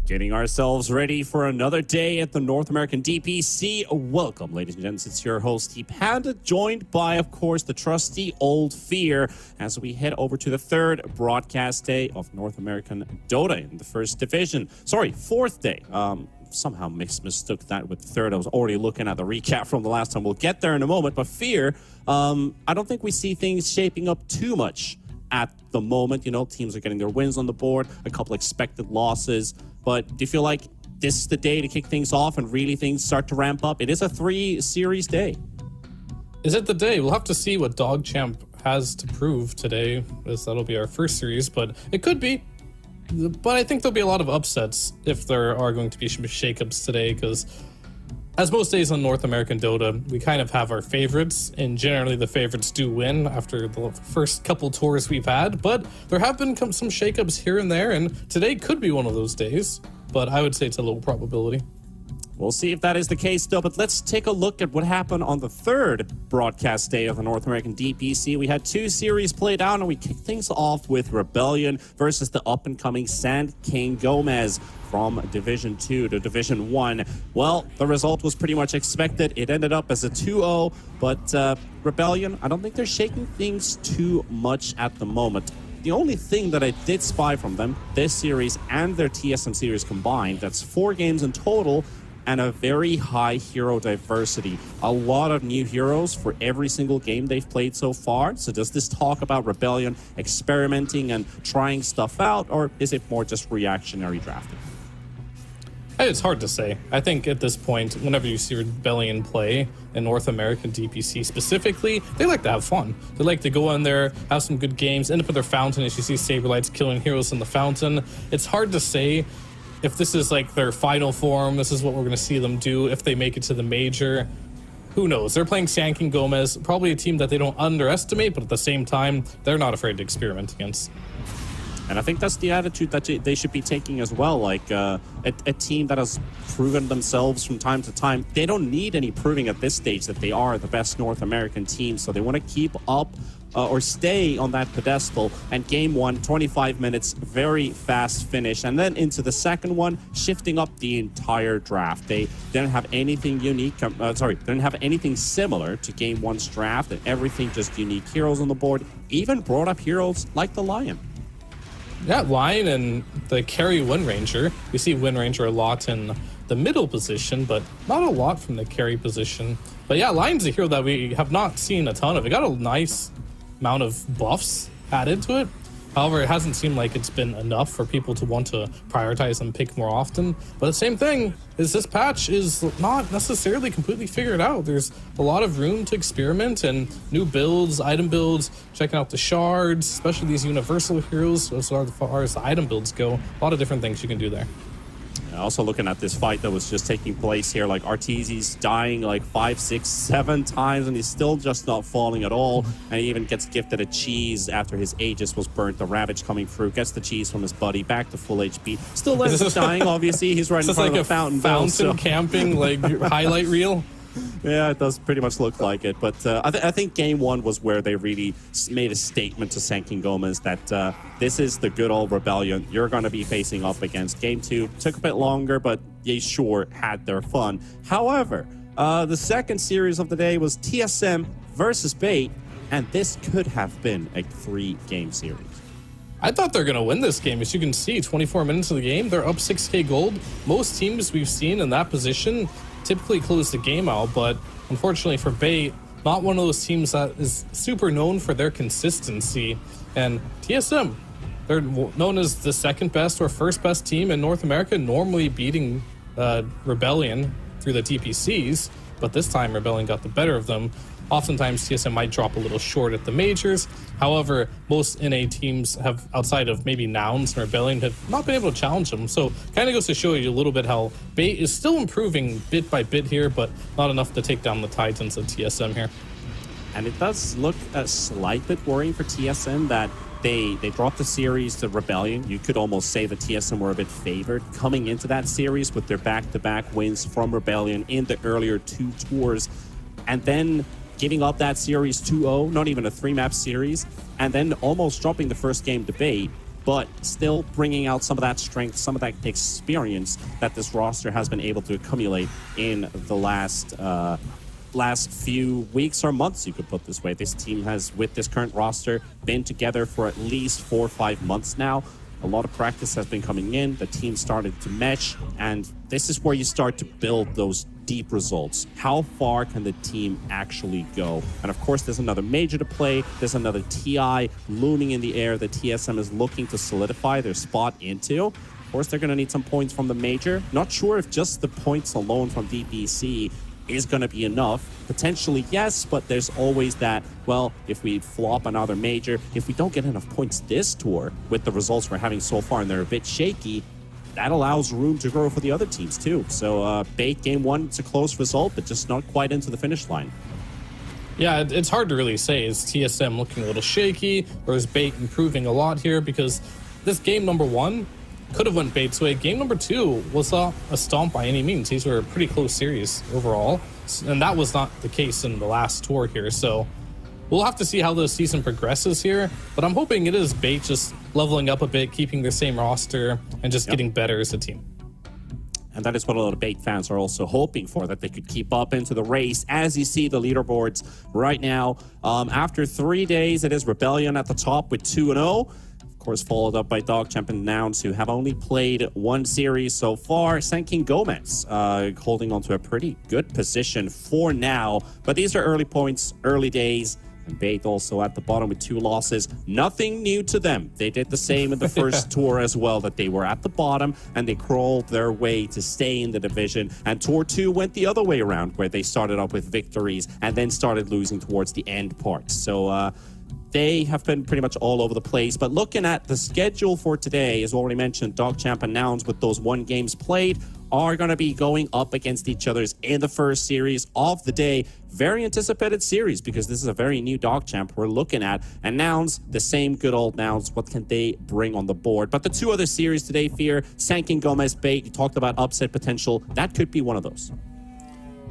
Getting ourselves ready for another day at the North American DPC. Welcome, ladies and gents. It's your host, T Panda, joined by, of course, the trusty Old Fear, as we head over to the third broadcast day of North American Dota in the first division. Sorry, fourth day. Somehow mistook that with third. I was already looking at the recap from the last time. We'll get there in a moment, but Fear, I don't think we see things shaping up too much at the moment. You know, teams are getting their wins on the board, a couple expected losses. But do you feel like this is the day to kick things off and really things start to ramp up? It is a 3-series day. Is it the day? We'll have to see what DogChamp has to prove today, as that'll be our first series, but it could be. But I think there'll be a lot of upsets if there are going to be some shakeups today, because as most days on North American Dota, we kind of have our favorites, and generally the favorites do win after the first couple tours we've had, but there have been some shakeups here and there, and today could be one of those days, but I would say it's a low probability. We'll see if that is the case, though, but let's take a look at what happened on the third broadcast day of the North American DPC. We had 2 series played out, and we kicked things off with Rebellion versus the up-and-coming Sand King Gomez from Division 2 to Division 1. Well, the result was pretty much expected. It ended up as a 2-0, but Rebellion, I don't think they're shaking things too much at the moment. The only thing that I did spy from them, this series and their TSM series combined, that's 4 games in total, and a very high hero diversity. A lot of new heroes for every single game they've played so far. So does this talk about Rebellion experimenting and trying stuff out, or is it more just reactionary drafting? It's hard to say. I think at this point, whenever you see Rebellion play in North American DPC specifically, they like to have fun. They like to go in there, have some good games, end up with their fountain as you see Saberlights killing heroes in the fountain. It's hard to say if this is like their final form, this is what we're going to see them do if they make it to the major. Who knows? They're playing Sand King Gomez, probably a team that they don't underestimate, but at the same time, they're not afraid to experiment against. And I think that's the attitude that they should be taking as well. Like a team that has proven themselves from time to time. They don't need any proving at this stage that they are the best North American team. So they want to keep up or stay on that pedestal. And game 1, 25 minutes, very fast finish. And then into the second one, shifting up the entire draft. They didn't have anything unique. Didn't have anything similar to game 1's draft. And everything just unique heroes on the board. Even brought up heroes like the Lion. Yeah, Lion and the carry Wind Ranger. We see Wind Ranger a lot in the middle position, but not a lot from the carry position. But yeah, Lion's a hero that we have not seen a ton of. It got a nice amount of buffs added to it. However, it hasn't seemed like it's been enough for people to want to prioritize and pick more often. But the same thing is this patch is not necessarily completely figured out. There's a lot of room to experiment and new builds, item builds, checking out the shards, especially these universal heroes as far as the item builds go. A lot of different things you can do there. Also looking at this fight that was just taking place here, like Arteezy's dying like 5, 6, 7 times, and he's still just not falling at all. And he even gets gifted a cheese after his Aegis was burnt. The Ravage coming through, gets the cheese from his buddy, back to full HP. Still ends up dying, obviously. He's right in front of a fountain. Fountain camping, like highlight reel. Yeah, it does pretty much look like it. But I think game 1 was where they really made a statement to Sand King Gomez that this is the good old Rebellion you're going to be facing up against. Game 2 took a bit longer, but they sure had their fun. However, the second series of the day was TSM versus Bait, and this could have been a 3-game series. I thought they're going to win this game. As you can see, 24 minutes of the game, they're up 6k gold. Most teams we've seen in that position typically close the game out, but unfortunately for Bait, not one of those teams that is super known for their consistency. And TSM, they're known as the second best or first best team in North America, normally beating Rebellion through the DPCs, but this time Rebellion got the better of them. Oftentimes TSM might drop a little short at the majors. However, most NA teams have, outside of maybe Nouns and Rebellion, have not been able to challenge them. So kind of goes to show you a little bit how Bait is still improving bit by bit here, but not enough to take down the Titans of TSM here. And it does look a slight bit worrying for TSM that they dropped the series to Rebellion. You could almost say that TSM were a bit favored coming into that series with their back-to-back wins from Rebellion in the earlier 2 tours. And then giving up that series 2-0, not even a 3-map series, and then almost dropping the first game to Bait. but still bringing out some of that strength, some of that experience that this roster has been able to accumulate in the last few weeks or months, you could put this way. This team has, with this current roster, been together for at least 4 or 5 months now. A lot of practice has been coming in. The team started to mesh, and this is where you start to build those deep results. How far can the team actually go? And of course, there's another major to play. There's another TI looming in the air that TSM is looking to solidify their spot into. Of course, they're going to need some points from the major. Not sure if just the points alone from DPC is going to be enough. Potentially, yes, but there's always that, well, if we flop another major, if we don't get enough points this tour with the results we're having so far and they're a bit shaky, that allows room to grow for the other teams too. So Bait game 1, it's a close result, but just not quite into the finish line. Yeah, it's hard to really say. Is TSM looking a little shaky, or is Bait improving a lot here? Because this game number 1 could have went Bait's way. Game number 2 was not a stomp by any means. These were a pretty close series overall, and that was not the case in the last tour here. So we'll have to see how the season progresses here, but I'm hoping it is Bait just leveling up a bit, keeping their same roster, and just getting better as a team. And that is what a lot of Bait fans are also hoping for, that they could keep up into the race. As you see the leaderboards right now, after 3 days, it is Rebellion at the top with 2-0. Of course, followed up by DogChamp and Nouns, who have only played 1 series so far. Sanking Gomez holding on to a pretty good position for now. But these are early points, early days. And Bait also at the bottom with 2 losses. Nothing new to them. They did the same in the first tour as well, that they were at the bottom and they crawled their way to stay in the division. And tour 2 went the other way around, where they started up with victories and then started losing towards the end part. So, they have been pretty much all over the place. But looking at the schedule for today, as already mentioned, DogChamp and Nouns, with those 1 games played, are going to be going up against each other's in the first series of the day. Very anticipated series, because this is a very new DogChamp we're looking at. And Nouns, the same good old Nouns. What can they bring on the board? But the 2 other series today, Fear, Sanking Gomez, Bait, you talked about upset potential. That could be one of those.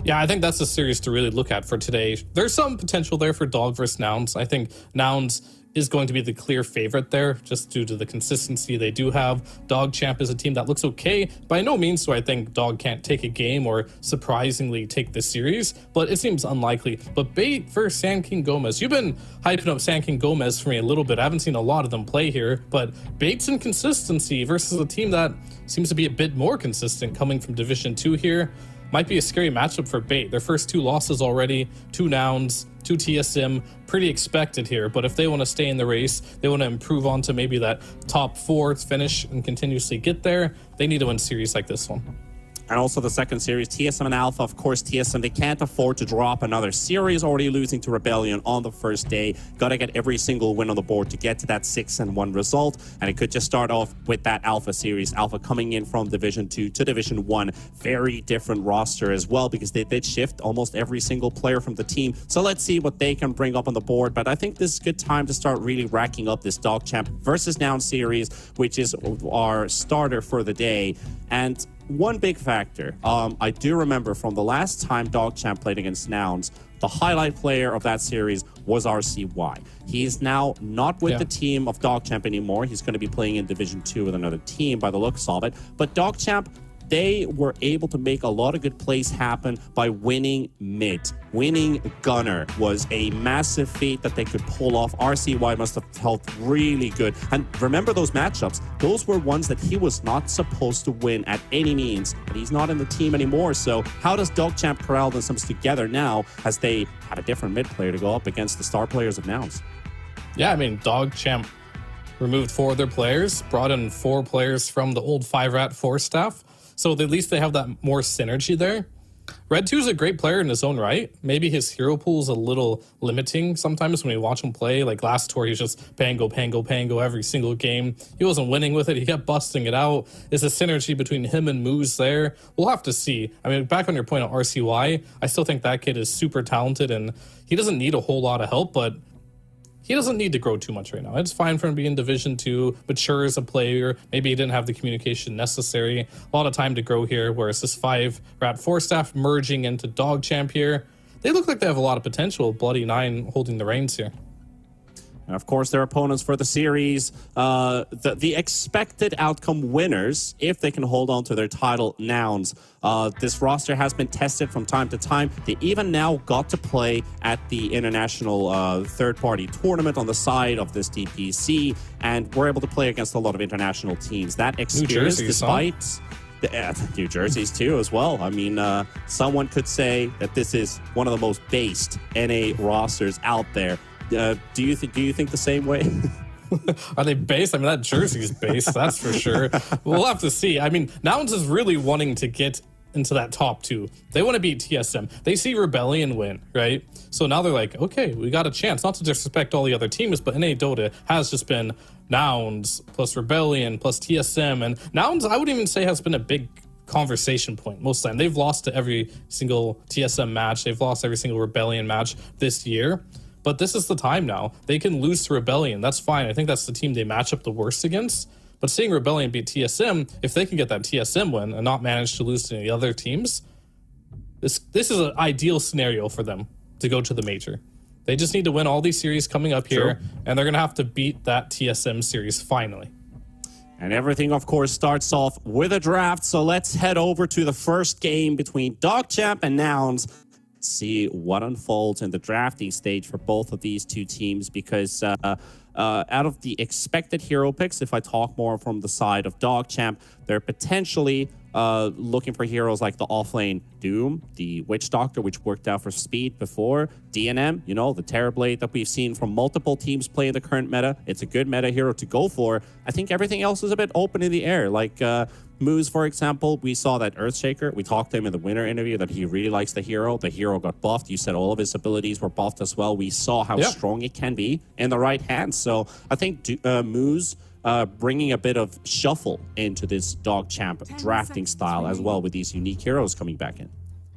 Yeah, I think that's a series to really look at for today. There's some potential there for Dog versus Nouns. I think Nouns is going to be the clear favorite there, just due to the consistency they do have. DogChamp is a team that looks okay. By no means do I think Dog can't take a game or surprisingly take the series, but it seems unlikely. But Bait versus Sanking Gomez. You've been hyping up Sanking Gomez for me a little bit. I haven't seen a lot of them play here, but Bait's inconsistency versus a team that seems to be a bit more consistent coming from Division 2 here might be a scary matchup for Bait. Their first 2 losses already, 2 Nouns, 2 TSM, pretty expected here. But if they want to stay in the race, they want to improve on to maybe that top 4 finish and continuously get there, they need to win series like this one. And also the second series, TSM and Alpha. Of course, TSM, they can't afford to drop another series, already losing to Rebellion on the first day. Got to get every single win on the board to get to that 6-1 result. And it could just start off with that Alpha series. Alpha coming in from Division 2 to Division 1. Very different roster as well, because they did shift almost every single player from the team. So let's see what they can bring up on the board. But I think this is a good time to start really racking up this DogChamp versus Noun series, which is our starter for the day. And one big factor, I do remember from the last time DogChamp played against Nouns, the highlight player of that series was RCY. He's now not with the team of DogChamp anymore. He's going to be playing in Division 2 with another team by the looks of it. But DogChamp, they were able to make a lot of good plays happen by winning mid. Winning Gunner was a massive feat that they could pull off. RCY must have felt really good. And remember those matchups, those were ones that he was not supposed to win at any means. But he's not in the team anymore. So how does DogChamp corral themselves together now, as they had a different mid player to go up against the star players of Nouns? Yeah, I mean, DogChamp removed 4 of their players, brought in 4 players from the old 5-rat 4 staff. So at least they have that more synergy there. Red 2 is a great player in his own right. Maybe his hero pool is a little limiting sometimes when we watch him play. Like last tour, he was just pango, pango, pango every single game. He wasn't winning with it. He kept busting it out. Is the synergy between him and Moose there? We'll have to see. I mean, back on your point on RCY, I still think that kid is super talented and he doesn't need a whole lot of help, but he doesn't need to grow too much right now. It's fine for him to be in Division 2, mature as a player. Maybe he didn't have the communication necessary. A lot of time to grow here, whereas this 5-rat 4 staff merging into DogChamp here, they look like they have a lot of potential. Bloody 9 holding the reins here. And of course, their opponents for the series, the expected outcome winners, if they can hold on to their title, Nouns. This roster has been tested from time to time. They even now got to play at the international third-party tournament on the side of this DPC, and were able to play against a lot of international teams. That experience, despite... New Jersey's too as well. I mean, someone could say that this is one of the most based NA rosters out there. Do you think the same way? Are they based? I mean, that jersey's based, that's for sure. We'll have to see. I mean, Nouns is really wanting to get into that top 2. They want to beat TSM. They see Rebellion win, right? So now they're like, okay, we got a chance. Not to disrespect all the other teams, but NA Dota has just been Nouns plus Rebellion plus TSM. And Nouns, I would even say, has been a big conversation point most of the time. They've lost to every single TSM match. They've lost every single Rebellion match this year. But this is the time now. They can lose to Rebellion. That's fine. I think that's the team they match up the worst against. But seeing Rebellion beat TSM, if they can get that TSM win and not manage to lose to any other teams, this is an ideal scenario for them to go to the major. They just need to win all these series coming up here, and they're going to have to beat that TSM series finally. And everything, of course, starts off with a draft. So let's head over to the first game between DogChamp and Nouns. See what unfolds in the drafting stage for both of these two teams, because out of the expected hero picks, if I talk more from the side of DogChamp, they're potentially looking for heroes like the offlane Doom, the Witch Doctor, which worked out for speed before, DNM, you know, the Terrorblade that we've seen from multiple teams play in the current meta. It's a good meta hero to go for. I think everything else is a bit open in the air, like Moose, for example. We saw that Earthshaker. We talked to him in the winter interview that he really likes the hero. The hero got buffed. You said all of his abilities were buffed as well. We saw how strong it can be in the right hands. So I think Moose bringing a bit of shuffle into this DogChamp drafting style as well, with these unique heroes coming back in.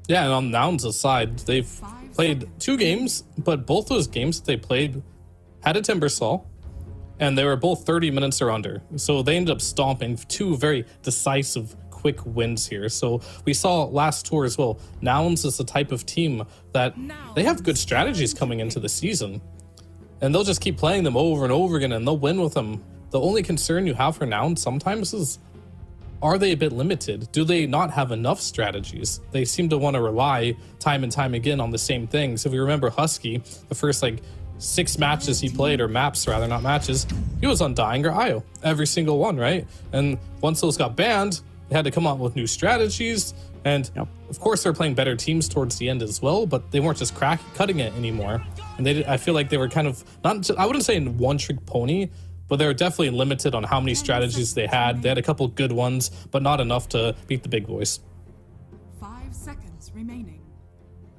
Yeah, and on Nouns' side, they've played 2 games, but both those games that they played had a Timbersaw, and they were both 30 minutes or under. So they ended up stomping 2 very decisive, quick wins here. So we saw last tour as well, Nouns is the type of team that they have good strategies coming into the season, and they'll just keep playing them over and over again, and they'll win with them. The only concern you have for Nouns sometimes is, are they a bit limited? Do they not have enough strategies? They seem to want to rely time and time again on the same things. If we remember Husky, the first 6 matches he played, or maps rather, not matches, he was Undying or IO, every single one, right? And once those got banned, they had to come up with new strategies. And of course, they're playing better teams towards the end as well, but they weren't just cutting it anymore. And I feel like they were kind of, I wouldn't say in one-trick pony, but they were definitely limited on how many strategies they had. They had a couple good ones, but not enough to beat the big boys. 5 seconds remaining.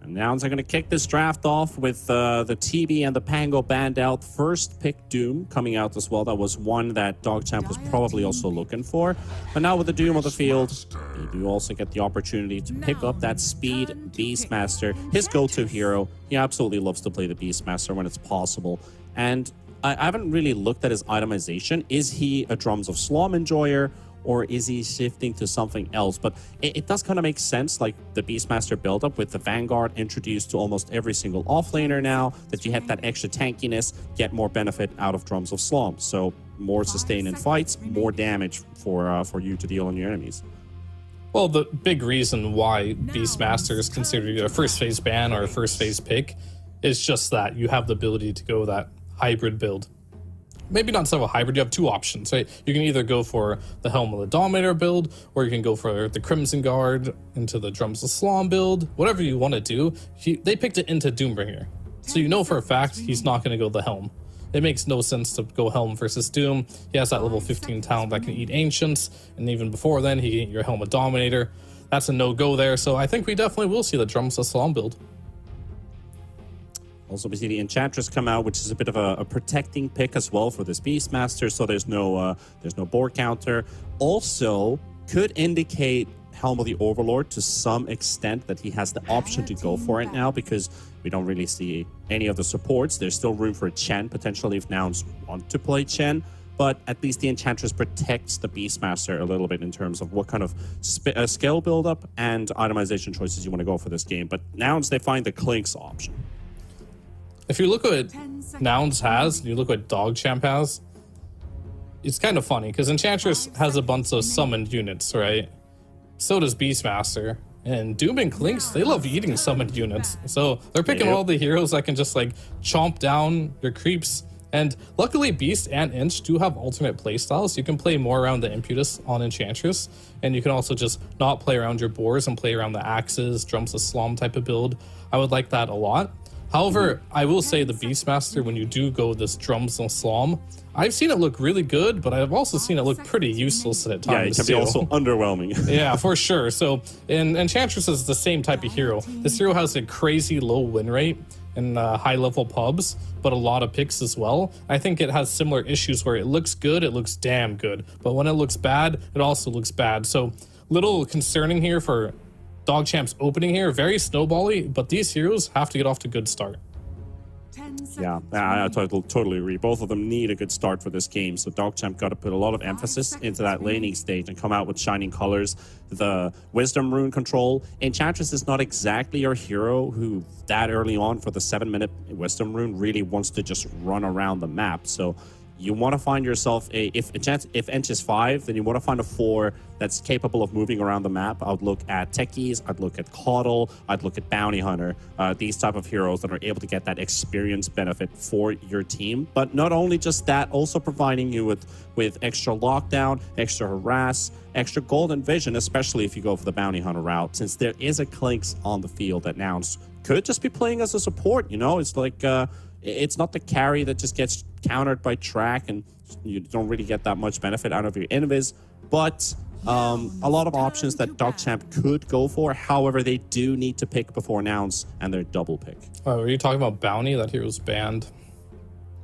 And Nouns are going to kick this draft off with the TB and the Pango banned out. First pick Doom coming out as well. That was one that DogChamp was probably also looking for. But now with the Doom on the field, you do also get the opportunity to pick up that speed Beastmaster, his go-to hero. He absolutely loves to play the Beastmaster when it's possible. And I haven't really looked at his itemization. Is he a Drums of Slum enjoyer, or is he shifting to something else? But it does kind of make sense, like the Beastmaster buildup with the Vanguard introduced to almost every single offlaner now, that you have that extra tankiness, get more benefit out of Drums of Slum. So more sustain in fights, more damage for you to deal on your enemies. Well, the big reason why Beastmaster is considered a first phase ban or a first phase pick is just that you have the ability to go that hybrid build. Maybe not so a hybrid, you have 2 options, right? You can either go for the Helm of the Dominator build, or you can go for the Crimson Guard into the Drums of Slom build. Whatever you want to do, they picked it into Doombringer. So you know for a fact he's not going to go the Helm. It makes no sense to go Helm versus Doom. He has that level 15 talent that can eat Ancients, and even before then, he can eat your Helm of Dominator. That's a no-go there, so I think we definitely will see the Drums of Slom build. Also, we see the Enchantress come out, which is a bit of a protecting pick as well for this Beastmaster, so there's no board counter. Also, could indicate Helm of the Overlord to some extent, that he has the option to go for it now, because we don't really see any of the supports. There's still room for a Chen, potentially, if Nouns want to play Chen, but at least the Enchantress protects the Beastmaster a little bit in terms of what kind of skill buildup and itemization choices you want to go for this game. But Nouns, they find the Clinks option. If you look at what 10 seconds Nouns has, and you look what Dogchamp has, it's kind of funny because Enchantress has a bunch of summoned units, right? So does Beastmaster. And Doom and Clinks, they love eating summoned units. So they're picking all the heroes that can just like chomp down your creeps. And luckily Beast and Inch do have alternate playstyles. You can play more around the Impetus on Enchantress. And you can also just not play around your boars and play around the axes, drums of Slom type of build. I would like that a lot. However, I will say the Beastmaster, when you do go this drums and Slom, I've seen it look really good, but I've also seen it look pretty useless at times. Yeah, it can be also underwhelming. Yeah, for sure. So, Enchantress is the same type of hero. This hero has a crazy low win rate in high-level pubs, but a lot of picks as well. I think it has similar issues where it looks good, it looks damn good, but when it looks bad, it also looks bad. So, little concerning here for Dogchamp's opening here. Very snowbally, but these heroes have to get off to a good start. 10 seconds Yeah, I totally agree. Both of them need a good start for this game. So Dogchamp got to put a lot of emphasis into that laning stage and come out with shining colors. The Wisdom Rune control. Enchantress is not exactly your hero who that early on for the 7-minute Wisdom Rune really wants to just run around the map. So you want to find yourself if Ench is 5, then you want to find a 4 that's capable of moving around the map. I'd look at Techies, I'd look at Caudle, I'd look at Bounty Hunter, these type of heroes that are able to get that experience benefit for your team. But not only just that, also providing you with extra lockdown, extra harass, extra golden vision, especially if you go for the Bounty Hunter route, since there is a Clinks on the field that Nouns could just be playing as a support. You know, it's like it's not the carry that just gets countered by track and you don't really get that much benefit out of your invis, but a lot of options that Dogchamp could go for. However, they do need to pick before Nouns and their double pick. Oh, are you talking about Bounty? That hero's banned.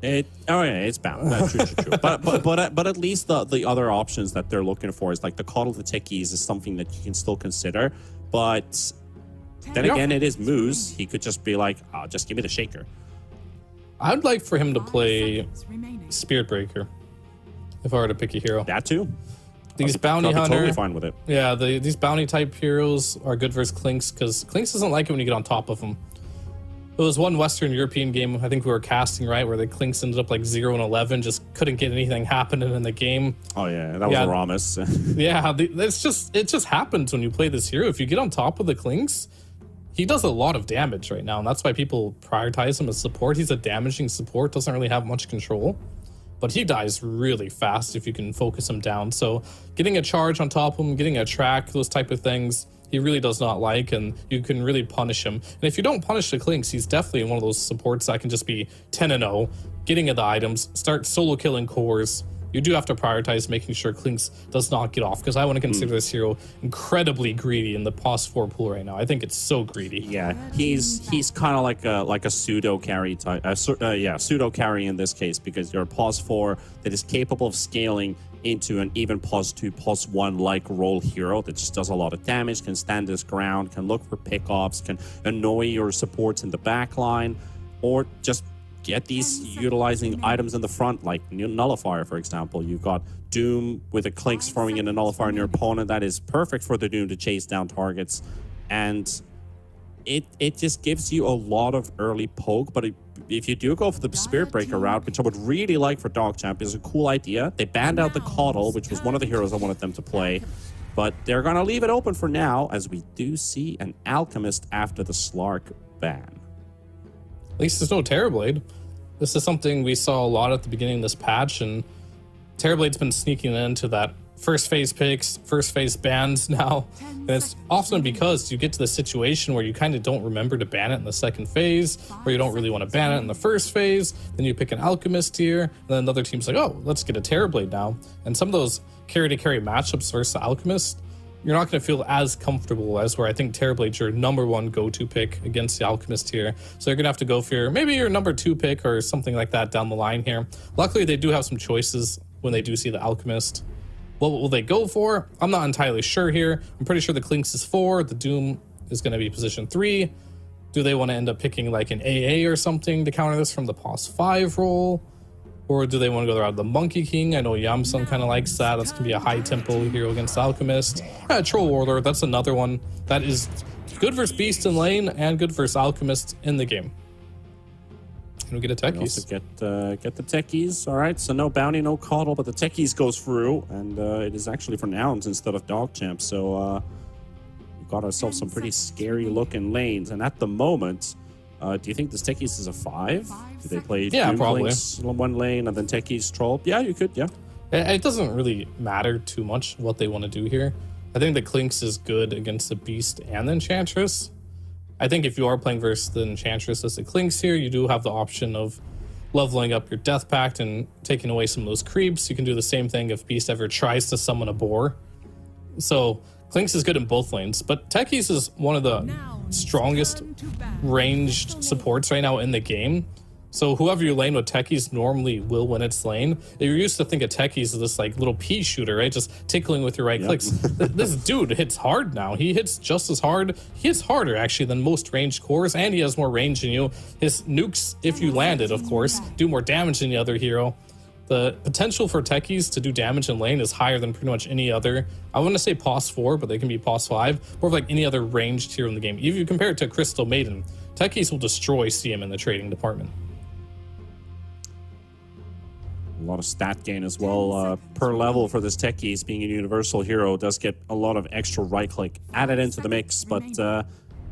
It's bound. That's true. But at least the other options that they're looking for is like the Caudle the Techies is something that you can still consider. But then again, it is Moose. He could just be like, oh, just give me the Shaker. I'd like for him to 5 play seconds remaining. Spirit Breaker if I were to pick a hero. That too. These Bounty I'll be Hunter, totally fine with it. yeah, these Bounty type heroes are good versus Clinks because Clinks doesn't like it when you get on top of them. There was one Western European game I think we were casting, right, where the Clinks ended up like 0-11, just couldn't get anything happening in the game. Oh yeah, that was Aramis. Yeah, it just happens when you play this hero. If you get on top of the Clinks, he does a lot of damage right now, and that's why people prioritize him as support. He's a damaging support, doesn't really have much control, but he dies really fast if you can focus him down. So getting a charge on top of him, getting a track, those type of things, he really does not like, and you can really punish him. And if you don't punish the Clinks, he's definitely one of those supports that can just be 10-0, getting at the items, start solo killing cores. You do have to prioritize making sure Clinks does not get off, because I want to consider this hero incredibly greedy in the pos 4 pool right now. I think it's so greedy. Yeah, he's kind of like a pseudo carry type. Pseudo carry in this case, because you're a pos 4 that is capable of scaling into an even pos 2, pos 1 like role hero that just does a lot of damage, can stand his ground, can look for pickoffs, can annoy your supports in the back line, or just get these utilizing items in the front, like Nullifier, for example. You've got Doom with a Clinks forming in a Nullifier in your opponent. That is perfect for the Doom to chase down targets. And it just gives you a lot of early poke. But if you do go for the Spirit Breaker route, which I would really like for Dogchamp, is a cool idea. They banned out the Caudle, which was one of the heroes I wanted them to play. But they're going to leave it open for now, as we do see an Alchemist after the Slark ban. At least there's no Terrorblade. This is something we saw a lot at the beginning of this patch, and Terrorblade's been sneaking into that first phase picks, first phase bans now. And it's often because you get to the situation where you kind of don't remember to ban it in the second phase, or you don't really want to ban it in the first phase. Then you pick an Alchemist here, and then another team's like, oh, let's get a Terrorblade now. And some of those carry-to-carry matchups versus the Alchemist, you're not going to feel as comfortable as where I think Terrorblade's your number 1 go-to pick against the Alchemist here. So you're going to have to go for maybe your number 2 pick or something like that down the line here. Luckily, they do have some choices when they do see the Alchemist. What will they go for? I'm not entirely sure here. I'm pretty sure the Clinks is 4. The Doom is going to be position 3. Do they want to end up picking like an AA or something to counter this from the POS 5 role? Or do they want to go the route of the Monkey King? I know Yamsun kind of likes that. That's going to be a high tempo hero against Alchemist. Troll Warlord, that's another one that is good versus Beast in lane and good versus Alchemist in the game. and we get a We also techies. get the techies. All right, so no bounty, no coddle, but the techies goes through, and it is actually for nouns instead of dog champ. So we got ourselves some pretty scary looking lanes. And at the moment, do you think this techies is a 5? Do they play Yeah, probably. Links on one lane and then techies troll? Yeah, you could. Yeah. It doesn't really matter too much what they want to do here. I think the Clinks is good against the Beast and the Enchantress. I think if you are playing versus the Enchantress as the Clinks here, you do have the option of leveling up your Death Pact and taking away some of those creeps. You can do the same thing if Beast ever tries to summon a boar. So Clinks is good in both lanes, but Techies is one of the strongest ranged supports right now in the game. So whoever you lane with Techies normally will win its lane. If you're used to think of Techies as this like little pea shooter, right? Just tickling with your right clicks. This dude hits hard now. He hits just as hard. He hits harder actually than most ranged cores, and he has more range than you. His nukes, if you land it, of course, do more damage than the other hero. The potential for Techies to do damage in lane is higher than pretty much any other. I want to say POS 4, but they can be POS 5, or like any other ranged hero in the game. If you compare it to Crystal Maiden, Techies will destroy CM in the trading department. A lot of stat gain as well per level for this Techies. Being a universal hero does get a lot of extra right click added into the mix, but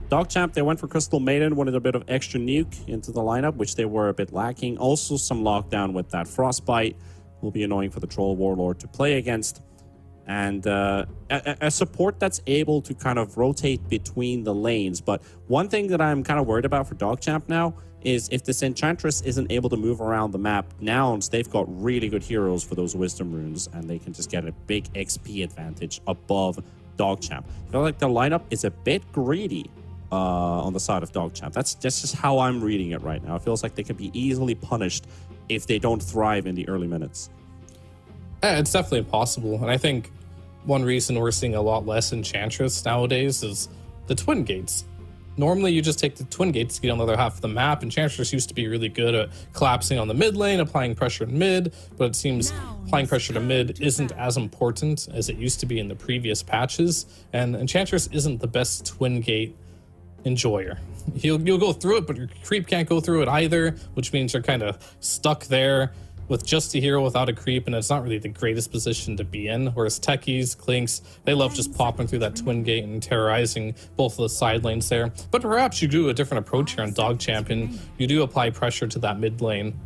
Dogchamp, they went for Crystal Maiden, wanted a bit of extra nuke into the lineup, which they were a bit lacking. Also some lockdown with that Frostbite will be annoying for the Troll Warlord to play against. And a support that's able to kind of rotate between the lanes. But one thing that I'm kind of worried about for Dogchamp now is if this Enchantress isn't able to move around the map, Nouns, they've got really good heroes for those Wisdom runes, and they can just get a big XP advantage above Dogchamp. I feel like the lineup is a bit greedy on the side of Dogchamp. That's just how I'm reading it right now. It feels like they can be easily punished if they don't thrive in the early minutes. Yeah, it's definitely possible, and I think one reason we're seeing a lot less Enchantress nowadays is the Twin Gates. Normally, you just take the Twin Gates to get on the other half of the map. Enchantress used to be really good at collapsing on the mid lane, applying pressure in mid, but it seems applying pressure to mid isn't as important as it used to be in the previous patches, and Enchantress isn't the best Twin Gate enjoyer. You'll go through it, but your creep can't go through it either, which means you're kind of stuck there with just a hero without a creep, and it's not really the greatest position to be in. Whereas Techies, Clinks, they love just popping through that Twin Gate and terrorizing both of the side lanes there. But perhaps you do a different approach here on Dog Champion. You do apply pressure to that mid lane.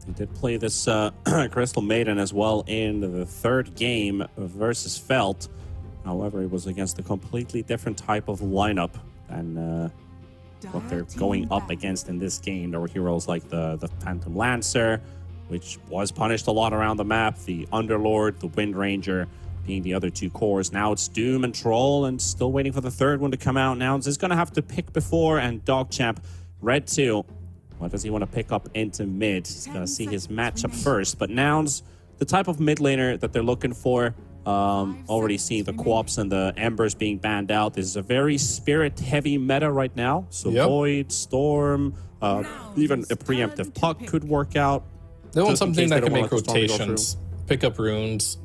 They did play this Crystal Maiden as well in the third game versus Felt. However, it was against a completely different type of lineup than what they're going up against in this game. There were heroes like the Phantom Lancer, which was punished a lot around the map, the Underlord, the Wind Ranger being the other two cores. Now it's Doom and Troll, and still waiting for the third one to come out. Nouns is going to have to pick before, and Dogchamp, Red 2. What does he want to pick up into mid? He's going to see his matchup first, but Nouns, the type of mid laner that they're looking for, already seeing the co-ops and the Embers being banned out. This is a very spirit-heavy meta right now. So Void, Storm, even a preemptive puck could work out. They want something that can make rotations, pick up runes.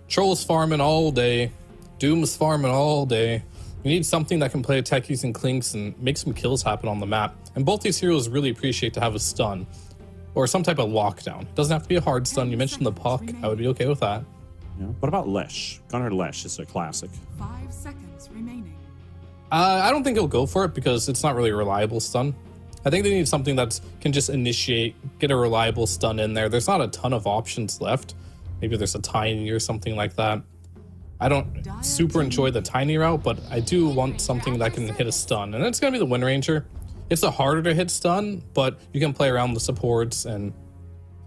Troll's farming all day. Doom's farming all day. You need something that can play Techies and Clinks and make some kills happen on the map. And both these heroes really appreciate to have a stun or some type of lockdown. It doesn't have to be a hard stun. You mentioned the puck. I would be okay with that. Yeah. What about Lesh? Gunnar Lesh is a classic. 5 seconds remaining. I don't think he'll go for it because it's not really a reliable stun. I think they need something that can just initiate, get a reliable stun in there. There's not a ton of options left. Maybe there's a Tiny or something like that. I don't super enjoy the Tiny route, but I do want something that can hit a stun. And it's going to be the Wind Ranger. It's a harder to hit stun, but you can play around the supports. And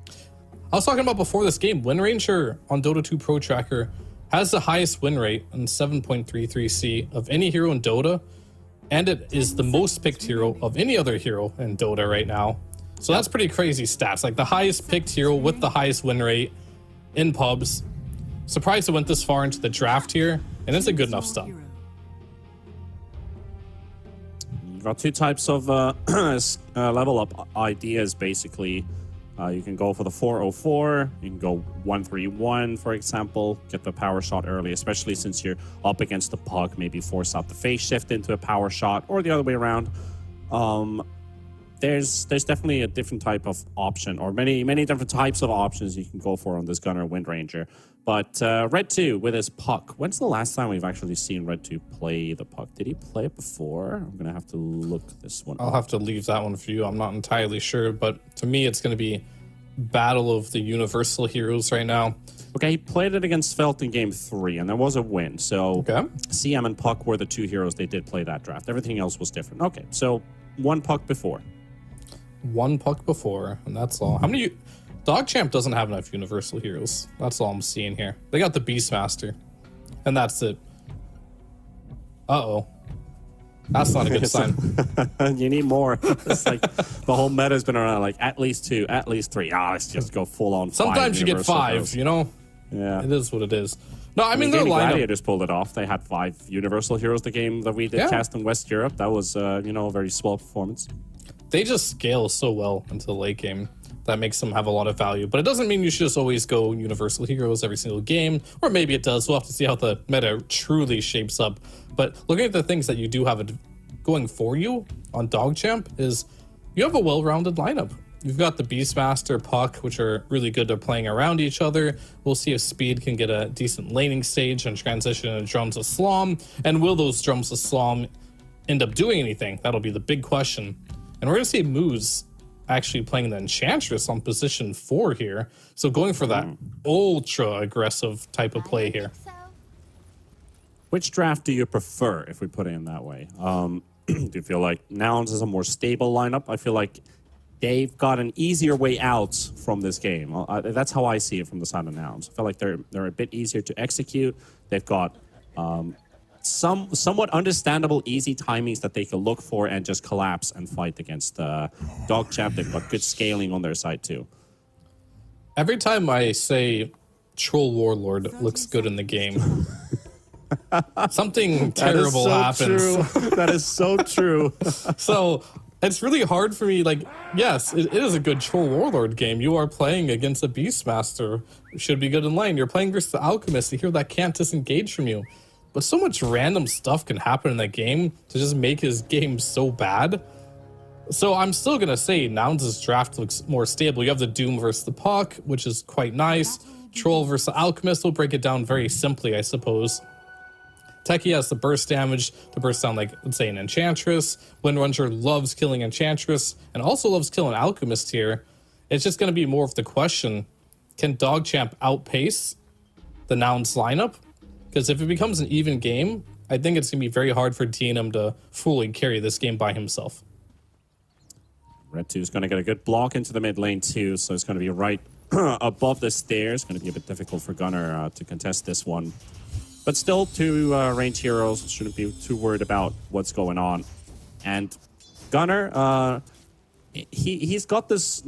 I was talking about before this game, Wind Ranger on Dota 2 Pro Tracker has the highest win rate in 7.33C of any hero in Dota, and it is the most picked hero of any other hero in Dota right now. So that's pretty crazy stats. Like the highest picked hero with the highest win rate in pubs. Surprised it went this far into the draft here, and it's a good enough stun. You've got two types of level up ideas, basically. You can go for the 404, you can go 131, for example, get the power shot early, especially since you're up against the puck, maybe force out the phase shift into a power shot, or the other way around. there's definitely a different type of option, or many different types of options you can go for on this Gunner Wind Ranger. But Red 2 with his puck. When's the last time we've actually seen Red 2 play the puck? Did he play it before? I'm gonna have to look this one I'll up. have to leave that one for you. I'm not entirely sure, but to me, it's going to be Battle of the Universal Heroes right now. Okay, he played it against Felt in Game 3, and there was a win. So Okay. CM and Puck were the two heroes they did play that draft. Everything else was different. Okay, so one puck before. One puck before, and that's all. How many? Dog Champ doesn't have enough Universal Heroes. That's all I'm seeing here. They got the Beastmaster, and that's it. Uh-oh. That's not a good sign. You need more. It's like the whole meta's been around like at least 2, at least 3. Let's just go full on. Sometimes you get 5, heroes. you know? Yeah. It is what it is. No, I mean, the their lineup. Gladiators pulled it off. They had 5 Universal Heroes the game that we did cast in West Europe. That was, a very swell performance. They just scale so well into the late game. That makes them have a lot of value. But it doesn't mean you should just always go Universal Heroes every single game. Or maybe it does. We'll have to see how the meta truly shapes up. But looking at the things that you do have going for you on Dog Champ is you have a well-rounded lineup. You've got the Beastmaster, Puck, which are really good at playing around each other. We'll see if Speed can get a decent laning stage and transition into Drums of Slom. And will those Drums of Slom end up doing anything? That'll be the big question. And we're going to see Moose actually playing the Enchantress on position 4 here. So going for that ultra aggressive type of play here. Which draft do you prefer, if we put it in that way? Do you feel like Nouns is a more stable lineup? I feel like they've got an easier way out from this game. That's how I see it from the side of Nouns. I feel like they're a bit easier to execute. They've got somewhat understandable, easy timings that they can look for and just collapse and fight against Dog Champ. They've got good scaling on their side too. Every time I say Troll Warlord looks good in the game, something terrible happens. That is so true. So it's really hard for me. Like, yes, it is a good Troll Warlord game. You are playing against a Beastmaster. Should be good in lane. You're playing versus the Alchemist. The hero that can't disengage from you. But so much random stuff can happen in that game to just make his game so bad. So I'm still going to say Nouns' draft looks more stable. You have the Doom versus the Puck, which is quite nice. Troll versus the Alchemist will break it down very simply, I suppose. Techie has the burst damage to burst down, like, let's say, an Enchantress. Windrunner loves killing Enchantress and also loves killing Alchemist here. It's just going to be more of the question, can Dog Champ outpace the Nouns lineup? Because if it becomes an even game, I think it's going to be very hard for DNM to fully carry this game by himself. Red 2 is going to get a good block into the mid lane too, so it's going to be right above the stairs. Going to be a bit difficult for Gunner to contest this one. But still, 2 range heroes, shouldn't be too worried about what's going on. And Gunner, he's got this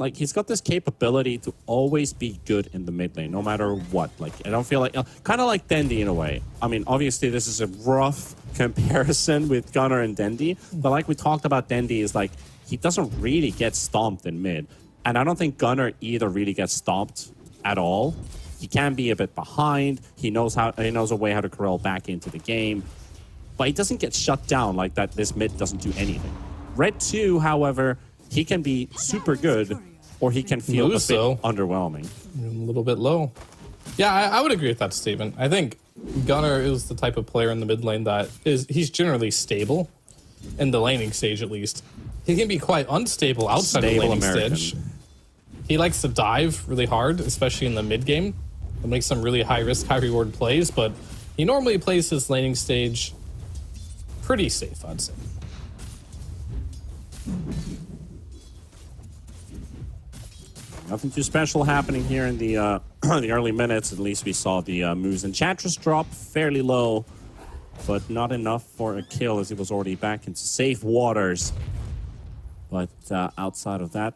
capability to always be good in the mid lane, no matter what. Like, I don't feel like kind of like Dendi in a way. I mean, obviously this is a rough comparison with Gunner and Dendi, but like we talked about, Dendi is like he doesn't really get stomped in mid, and I don't think Gunner either really gets stomped at all. He can be a bit behind. He knows a way how to corral back into the game, but he doesn't get shut down like that. This mid doesn't do anything. Red 2, however, he can be super good, or he can feel a bit underwhelming. A little bit low. Yeah, I would agree with that statement. I think Gunner is the type of player in the mid lane that he's generally stable, in the laning stage at least. He can be quite unstable outside the laning stage. He likes to dive really hard, especially in the mid game, and make some really high risk, high reward plays, but he normally plays his laning stage pretty safe, I'd say. Nothing too special happening here in the the early minutes. At least we saw the Moose Enchantress drop fairly low, but not enough for a kill as he was already back into safe waters. But outside of that,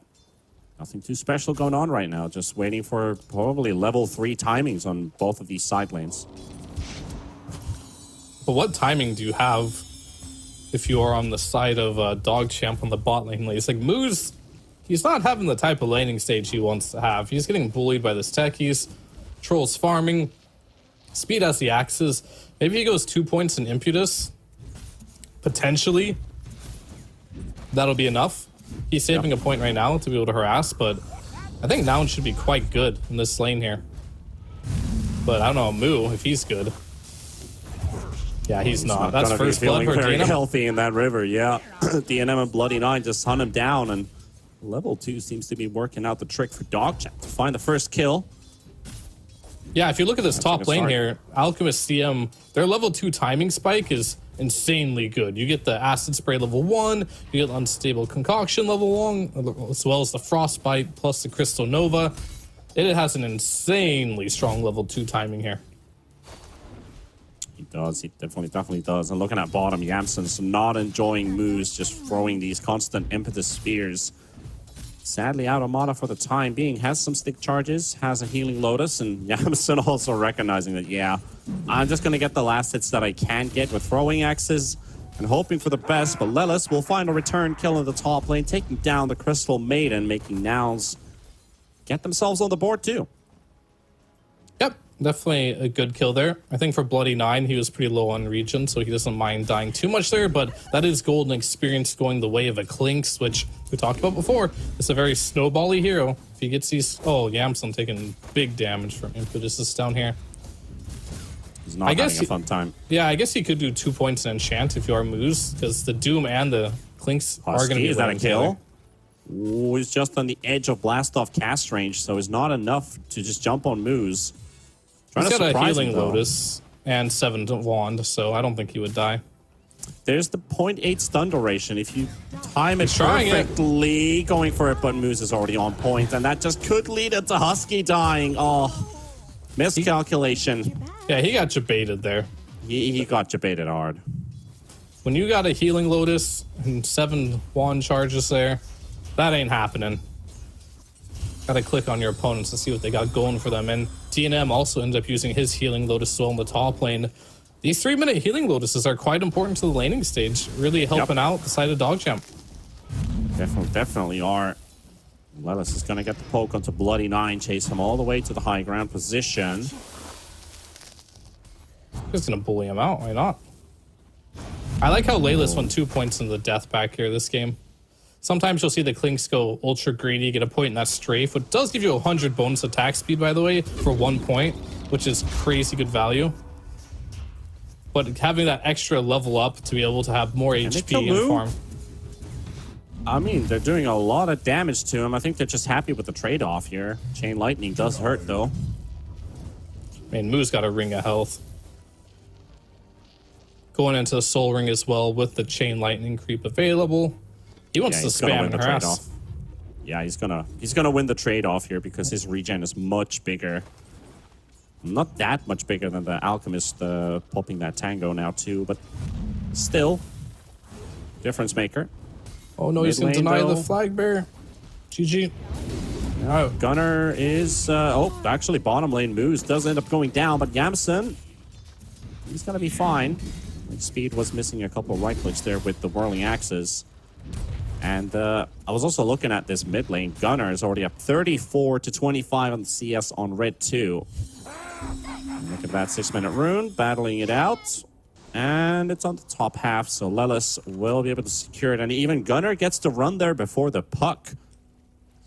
nothing too special going on right now. Just waiting for probably level 3 timings on both of these side lanes. But what timing do you have if you are on the side of Dog Champ on the bot lane? It's like Moose, he's not having the type of laning stage he wants to have. He's getting bullied by the techies. Troll's farming. Speed has the axes. Maybe he goes 2 points in Impetus. Potentially. that'll be enough. He's saving a point right now to be able to harass, but I think Noun should be quite good in this lane here. But I don't know, Moo, if he's good. Yeah, he's not. That's first blood for very DNM. healthy in that river, yeah. DNM and Bloody Nine just hunt him down, and level 2 seems to be working out the trick for Dogchamp to find the first kill. Yeah, if you look at this top lane here, Alchemist CM, their level 2 timing spike is insanely good. You get the Acid Spray level 1, you get Unstable Concoction level 1, as well as the Frostbite plus the Crystal Nova. It has an insanely strong level 2 timing here. He does. He definitely does. And looking at bottom, Yamsen's not enjoying moves, just throwing these constant impetus spears. Sadly out of mana for the time being. Has some stick charges, has a healing lotus, and Yamsen also recognizing that, yeah, I'm just going to get the last hits that I can get with throwing axes and hoping for the best. But Lelis will find a return kill in the top lane, taking down the Crystal Maiden, making Nouns get themselves on the board too. Yep, definitely a good kill there. I think for Bloody Nine, he was pretty low on region, so he doesn't mind dying too much there, but that is golden experience going the way of a Clinks, which we talked about before. It's a very snowbally hero. If he gets these... Oh, Yamsen taking big damage from Impetus down here. He's not having a fun time. Yeah, I guess he could do 2 points in Enchant if you are Moose, because the Doom and the Clinks are going to be... Is that a kill? Ooh, he's just on the edge of blast off cast range, so it's not enough to just jump on Moose. He's got a healing lotus and 7 wand, so I don't think he would die. There's the 0.8 stun duration. If you time it perfectly, going for it, but Moose is already on point, and that just could lead into Husky dying. Oh, miscalculation. Yeah, he got jebaited there. He got jebaited hard. When you got a healing lotus and 7 wand charges there, that ain't happening. Gotta click on your opponents to see what they got going for them. And DNM also ends up using his healing lotus as well in the top lane. These 3-minute healing lotuses are quite important to the laning stage, really helping out the side of Dogchamp. Definitely are. Lelis is gonna get the poke onto Bloody Nine, chase him all the way to the high ground position. Just gonna bully him out, why not? I like how Laylis won 2 points in the death back here this game. Sometimes you'll see the Clinks go ultra greedy, get a point in that strafe, which does give you 100 bonus attack speed, by the way, for 1 point, which is crazy good value. But having that extra level up to be able to have more HP and farm. I mean, they're doing a lot of damage to him. I think they're just happy with the trade-off here. Chain Lightning does hurt, though. I mean, Moo's got a ring of health. Going into the Soul Ring as well with the Chain Lightning creep available. He wants to spam and harass. Yeah, he's gonna win the trade-off here because his regen is much bigger. Not that much bigger than the Alchemist popping that Tango now too, but still, difference maker. Oh no, he's gonna deny the flag bearer. GG. Gunner is actually bottom lane moves does end up going down, but Yamsen, he's gonna be fine. Like, Speed was missing a couple right clicks there with the whirling axes. And I was also looking at this mid lane. Gunner is already up 34 to 25 on the CS on red 2. Look at that 6-minute rune, battling it out. And it's on the top half, so Lelis will be able to secure it. And even Gunner gets to run there before the puck. So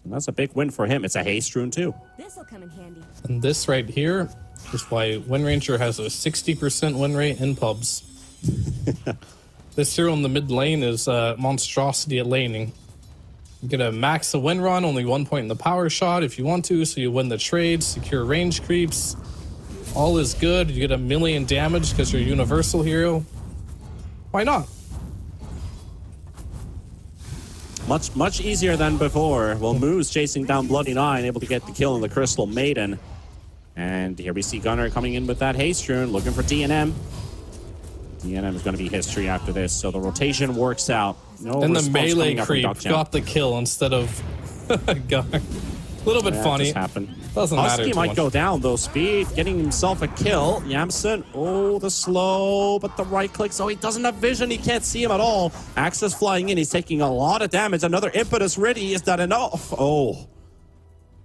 that's a big win for him. It's a haste rune too. This'll come in handy. And this right here is why Wind Ranger has a 60% win rate in pubs. This hero in the mid lane is monstrosity at laning. You get a max the win run, only 1 point in the power shot if you want to, so you win the trade, secure range creeps. All is good. You get 1,000,000 damage because you're a universal hero. Why not? Much easier than before. Well, Moo's chasing down Bloody Nine, able to get the kill on the Crystal Maiden. And here we see Gunner coming in with that haste rune, looking for DNM. DNM is going to be history after this, so the rotation works out. And the melee creep got the kill instead of Gunner. A little bit funny. Doesn't matter. Husky might go down though. Speed getting himself a kill. Yamsen, oh, the slow, but the right click, so he doesn't have vision. He can't see him at all. Axis flying in. He's taking a lot of damage. Another impetus ready. Is that enough? Oh,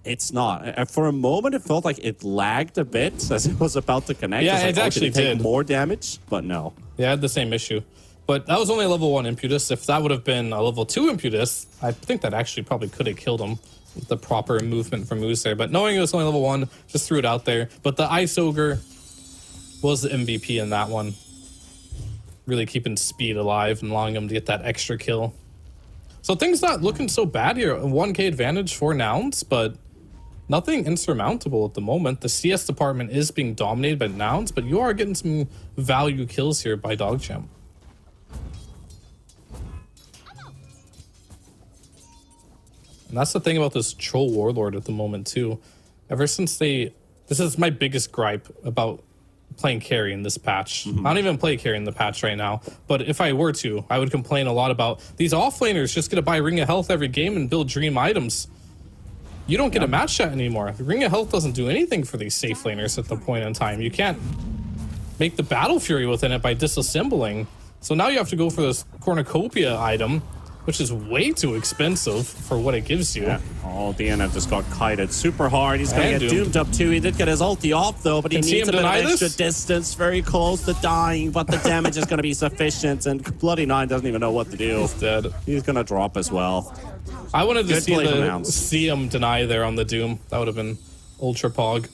it's not. For a moment, it felt like it lagged a bit as it was about to connect. Yeah, it actually did take more damage, but no. Yeah, I had the same issue. But that was only a level 1 Imputus. If that would have been a level 2 Imputus, I think that actually probably could have killed him with the proper movement from Moose there. But knowing it was only level 1, just threw it out there. But the Ice Ogre was the MVP in that one. Really keeping speed alive and allowing him to get that extra kill. So things not looking so bad here. A 1k advantage for Nouns, but nothing insurmountable at the moment. The CS department is being dominated by Nouns, but you are getting some value kills here by DogChamp. And that's the thing about this Troll Warlord at the moment too. Ever since this is my biggest gripe about playing carry in this patch. I don't even play carry in the patch right now, but if I were to, I would complain a lot about these offlaners just gonna buy Ring of Health every game and build dream items. You don't get a match chat anymore. Ring of Health doesn't do anything for these safe laners at the point in time. You can't make the Battle Fury within it by disassembling. So now you have to go for this Cornucopia item, which is way too expensive for what it gives you. Yeah. Oh, DNF just got kited super hard. He's going to And get doomed up too. He did get his ulti off though, but he Can needs a bit of deny extra this? distance. Very close to dying, but the damage is going to be sufficient, and Bloody Nine doesn't even know what to do. He's dead. He's going to drop as well. I wanted to Good play from see Nouns. him deny there on the Doom. That would have been ultra pog.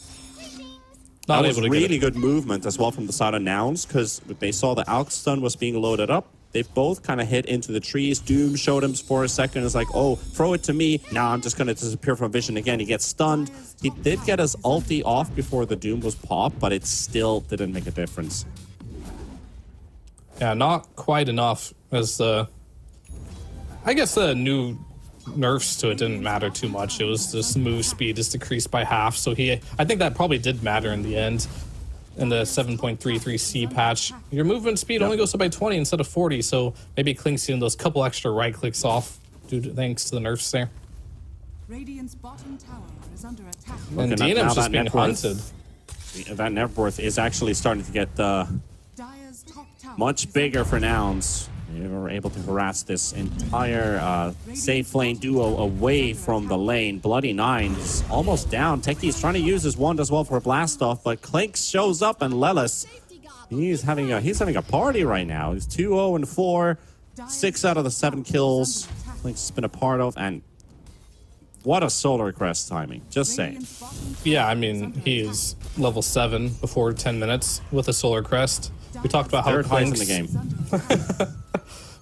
Not That was able to really get it. good movement as well from the side of Nouns, because they saw the Alk stun was being loaded up. They both kind of hit into the trees. Doom showed him for a second. It's like, oh, throw it to me. Now I'm just going to disappear from vision again. He gets stunned. He did get his ulti off before the Doom was popped, but it still didn't make a difference. Yeah, not quite enough as I guess the new nerfs to it didn't matter too much. It was just move speed is decreased by half. So I think that probably did matter in the end. In the 7.33C patch, your movement speed only goes up by 20 instead of 40, so maybe Klink's getting those couple extra right clicks off thanks to the nerfs there. Radiant's bottom tower is under attack. And Looking at now DNM's just that being net hunted. That net worth is actually starting to get Dire's top tower much is bigger for Nouns. They were able to harass this entire safe lane duo away from the lane. Bloody Nine is almost down. Techie's trying to use his wand as well for a blast off, but Clink shows up, and Lelis, he's having a party right now. He's 2-0-4, 6 out of the 7 kills Clink's been a part of, and what a Solar Crest timing. Just saying. Radiant's bottom Yeah, I mean, he's level 7 before 10 minutes with a Solar Crest. We talked about how Third highest in Klink's... the game. is under attack.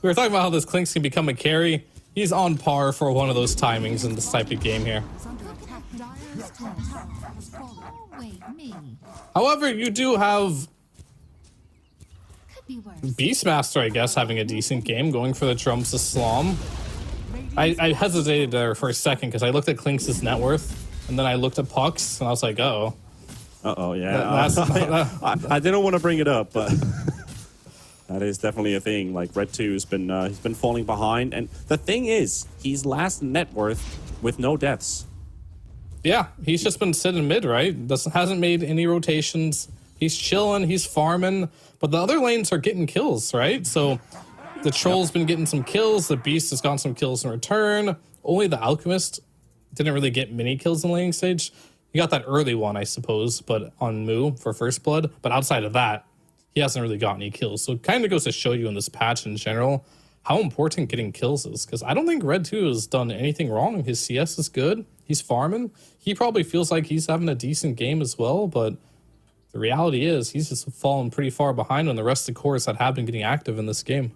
We were talking about how this Klink's can become a carry. He's on par for one of those timings in this type of game here. Is under attack. Dire's top tower has fallen. Wait, me. However, you do have Could be worse. Beastmaster, I guess, having a decent game, going for the Trumps of Slom. I hesitated there for a second because I looked at Klink's net worth, and then I looked at Puck's, and I was like, oh. Uh-oh, yeah. I didn't want to bring it up, but that is definitely a thing. Like, Red 2 has been he's been falling behind, and the thing is, he's last net worth with no deaths. Yeah, he's just been sitting mid, right? Hasn't made any rotations. He's chilling, he's farming, but the other lanes are getting kills, right? So the Troll's been getting some kills, the Beast has gotten some kills in return. Only the Alchemist didn't really get many kills in the laning stage. He got that early one, I suppose, but on Moo for First Blood. But outside of that, he hasn't really got any kills. So it kind of goes to show you in this patch in general how important getting kills is. Because I don't think Red 2 has done anything wrong. His CS is good. He's farming. He probably feels like he's having a decent game as well. But the reality is he's just fallen pretty far behind on the rest of the cores that have been getting active in this game.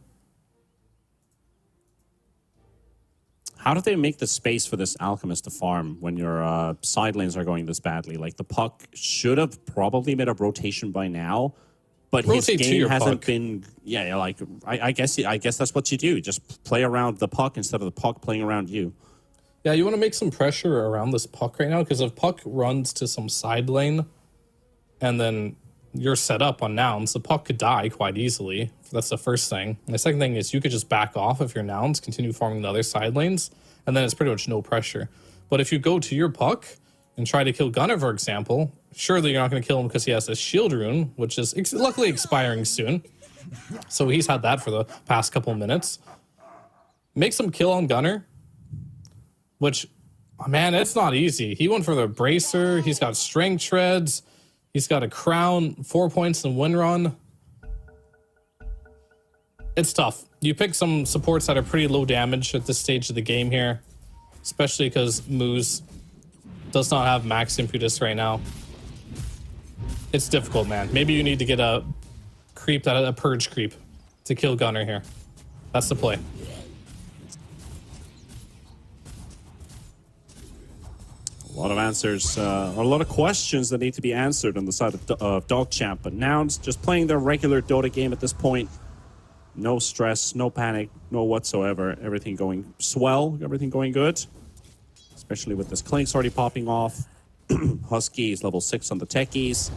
How do they make the space for this Alchemist to farm when your side lanes are going this badly? Like, the Puck should have probably made a rotation by now, but Rotate his to game your hasn't Puck. been. Yeah, like I guess that's what you do. Just play around the Puck instead of the Puck playing around you. Yeah, you want to make some pressure around this Puck right now, because if Puck runs to some side lane and then you're set up on Nouns, the Puck could die quite easily. That's the first thing. And the second thing is you could just back off if your Nouns, continue farming the other side lanes, and then it's pretty much no pressure. But if you go to your Puck and try to kill Gunnar, for example, surely you're not going to kill him because he has a shield rune, which is luckily expiring soon. So he's had that for the past couple minutes. Make some kill on Gunnar, which, man, it's not easy. He went for the bracer. He's got strength treads. He's got a crown, 4 points in win run. It's tough. You pick some supports that are pretty low damage at this stage of the game here, especially because Moose does not have max impetus right now. It's difficult, man. Maybe you need to get a creep, a purge creep, to kill Gunner here. That's the play. A lot of answers, a lot of questions that need to be answered on the side of Dogchamp, but Nouns just playing their regular Dota game at this point. No stress, no panic, no whatsoever. Everything going swell, everything going good. Especially with this Clink's already popping off. Husky is level 6 on the techies.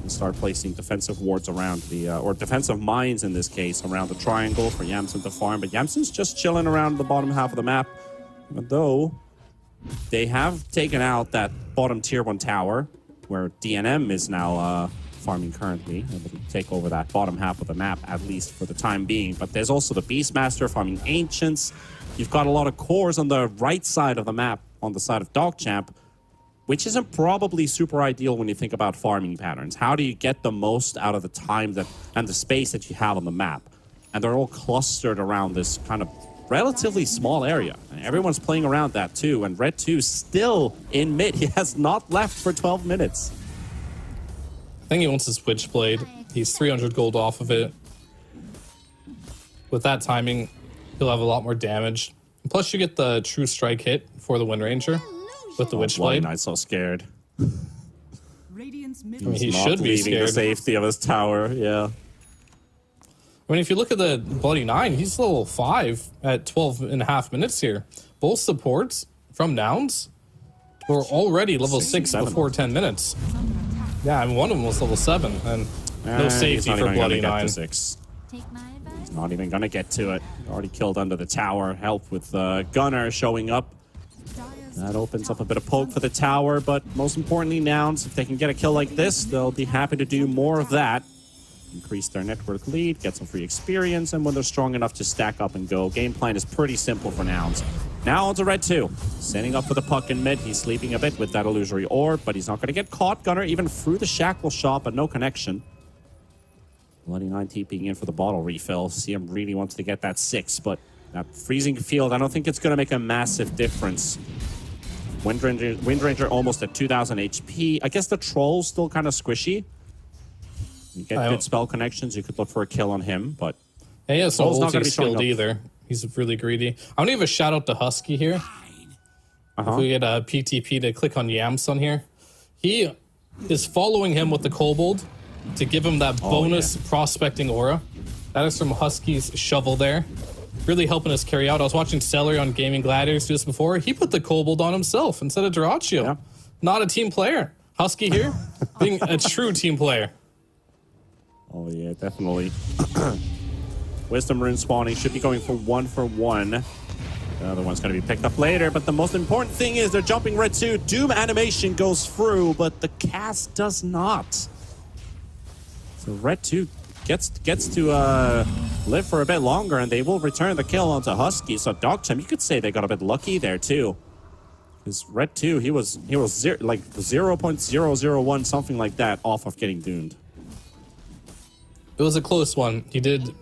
And start placing defensive wards around the, or defensive mines in this case, around the triangle for Yamsen to farm. But Yamsen's just chilling around the bottom half of the map. Even though they have taken out that bottom tier 1 tower, where DNM is now farming currently, able to take over that bottom half of the map, at least for the time being. But there's also the Beastmaster farming Ancients. You've got a lot of cores on the right side of the map, on the side of Dogchamp, which isn't probably super ideal when you think about farming patterns. How do you get the most out of the time that and the space that you have on the map? And they're all clustered around this kind of relatively small area. And everyone's playing around that too, and Red 2 still in mid. He has not left for 12 minutes. I think he wants his Switchblade. He's 300 gold off of it. With that timing, he'll have a lot more damage. And plus, you get the True Strike hit for the Wind Ranger with the Witchblade. Not so scared. Radiant's I middle mean, he Not should be leaving scared. the safety of his tower, yeah. I mean, if you look at the Bloody 9, he's level 5 at 12.5 minutes here. Both supports from Nouns were already level 6 before 10 minutes. Yeah, I mean, one of them was level 7, and no safety for Bloody 9. Take my advice. Not even gonna get to it. Already killed under the tower. Help with Gunner showing up. That opens up a bit of poke for the tower, but most importantly, Nouns, if they can get a kill like this, they'll be happy to do more of that. Increase their network lead, get some free experience, and when they're strong enough to stack up and go, game plan is pretty simple for Nouns. Now onto Red 2. Setting up for the puck in mid. He's sleeping a bit with that illusory orb, but he's not going to get caught. Gunner even through the shackle shot, but no connection. Bloody 9 TPing in for the bottle refill. CM really wants to get that 6, but that freezing field, I don't think it's going to make a massive difference. Wind Ranger almost at 2,000 HP. I guess the Troll's still kind of squishy. You get good spell connections, you could look for a kill on him, but... He has no not gonna ulti be showing skilled up. either. He's really greedy. I want to give a shout out to Husky here. If we get a PTP to click on Yamson here. He is following him with the Kobold to give him that bonus prospecting aura. That is from Husky's shovel there. Really helping us carry out. I was watching Celery on Gaming Gladiators just before. He put the Kobold on himself instead of Duraccio. Yeah. Not a team player. Husky here, being a true team player. Oh yeah, definitely. Wisdom Rune spawning should be going for 1-for-1. The other one's going to be picked up later, but the most important thing is they're jumping Red 2. Doom animation goes through, but the cast does not. So Red 2 gets to live for a bit longer, and they will return the kill onto Husky. So Dogchamp, you could say they got a bit lucky there too. Because Red 2, he was like 0.001, something like that, off of getting doomed. It was a close one. He did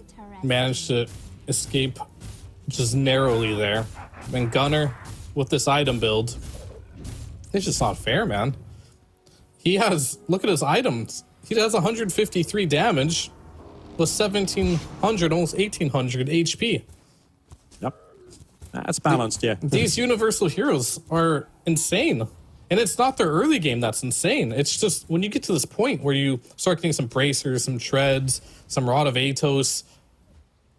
manage to escape just narrowly there. And Gunner, with this item build, it's just not fair, man. He has, look at his items. He has 153 damage with 1,700, almost 1,800 HP. Yep. That's balanced, yeah. These universal heroes are insane. And it's not their early game that's insane. It's just when you get to this point where you start getting some bracers, some treads, some Rod of Atos,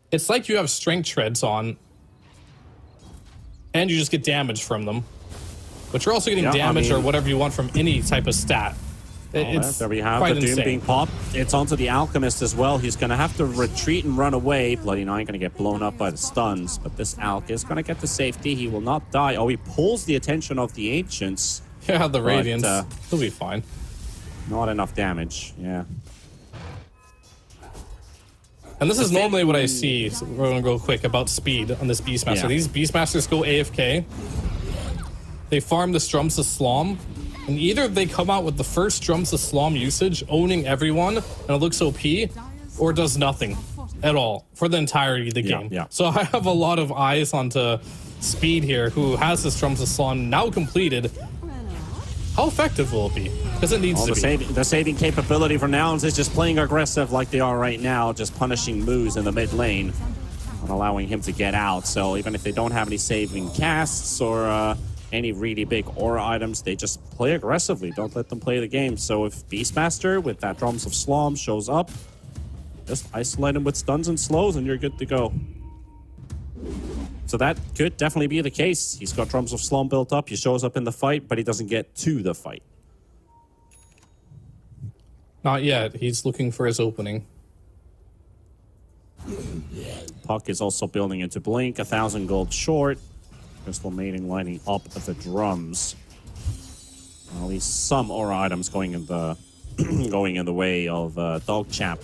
it's like you have strength treads on and you just get damage from them. But you're also getting damage or whatever you want from any type of stat. It's there we have quite the Doom insane. being popped. It's onto the Alchemist as well. He's going to have to retreat and run away. Bloody 9 going to get blown up by the stuns, but this Alch is going to get to safety. He will not die. Oh, he pulls the attention of the Ancients. Yeah, the Radiance. But, He'll be fine. Not enough damage, yeah. And this is normally what I see, so we're going to go quick, about speed on this Beastmaster. Yeah. These Beastmasters go AFK. They farm the Strums of Slom, and either they come out with the first Strums of Slom usage, owning everyone, and it looks OP, or does nothing. at all for the entirety of the Yeah, game. yeah. So I have a lot of eyes onto Speed here, who has this Drums of Slon now completed. How effective will it be? Because it needs to be. The saving capability for Nouns is just playing aggressive like they are right now, just punishing Moose in the mid lane and allowing him to get out. So even if they don't have any saving casts or any really big aura items, they just play aggressively. Don't let them play the game. So if Beastmaster with that Drums of Slom shows up, just isolate him with stuns and slows and you're good to go. So that could definitely be the case. He's got Drums of Slom built up. He shows up in the fight, but he doesn't get to the fight. Not yet. He's looking for his opening. Puck is also building into Blink, 1,000 gold short. Crystal Mating lining up the drums. At least some aura items going in the going in the way of Dogchamp.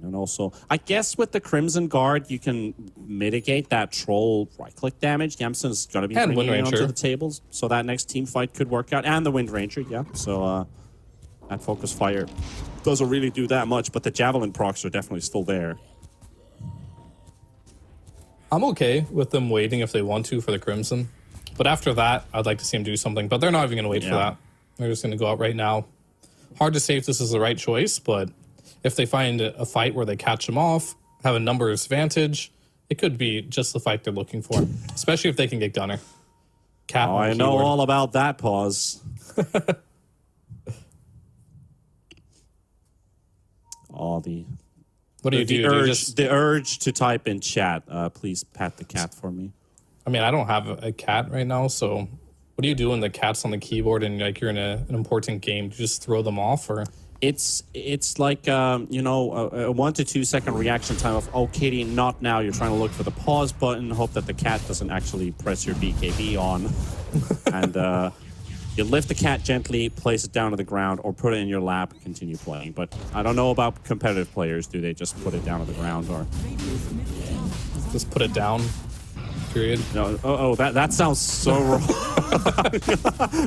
And also, I guess with the Crimson Guard, you can mitigate that troll right-click damage. Yamson's going to be bringing it onto the tables, so that next team fight could work out. And the Wind Ranger, yeah. So that Focus Fire doesn't really do that much, but the Javelin procs are definitely still there. I'm okay with them waiting if they want to for the Crimson. But after that, I'd like to see him do something. But they're not even going to wait for that. They're just going to go out right now. Hard to say if this is the right choice, but if they find a fight where they catch him off, have a numbers advantage, it could be just the fight they're looking for. Especially if they can get Gunner. Cat I know all about that pause. What do you do? The urge to type in chat. Please pat the cat for me. I mean, I don't have a cat right now, so what do you do when the cat's on the keyboard and like you're in an important game? Do you just throw them off, or? It's like a 1 to 2 second reaction time of, oh, Katie, not now. You're trying to look for the pause button, hope that the cat doesn't actually press your BKB on, and you lift the cat gently, place it down to the ground, or put it in your lap, continue playing. But I don't know about competitive players. Do they just put it down to the ground, or just put it down? Period. No. That sounds so wrong.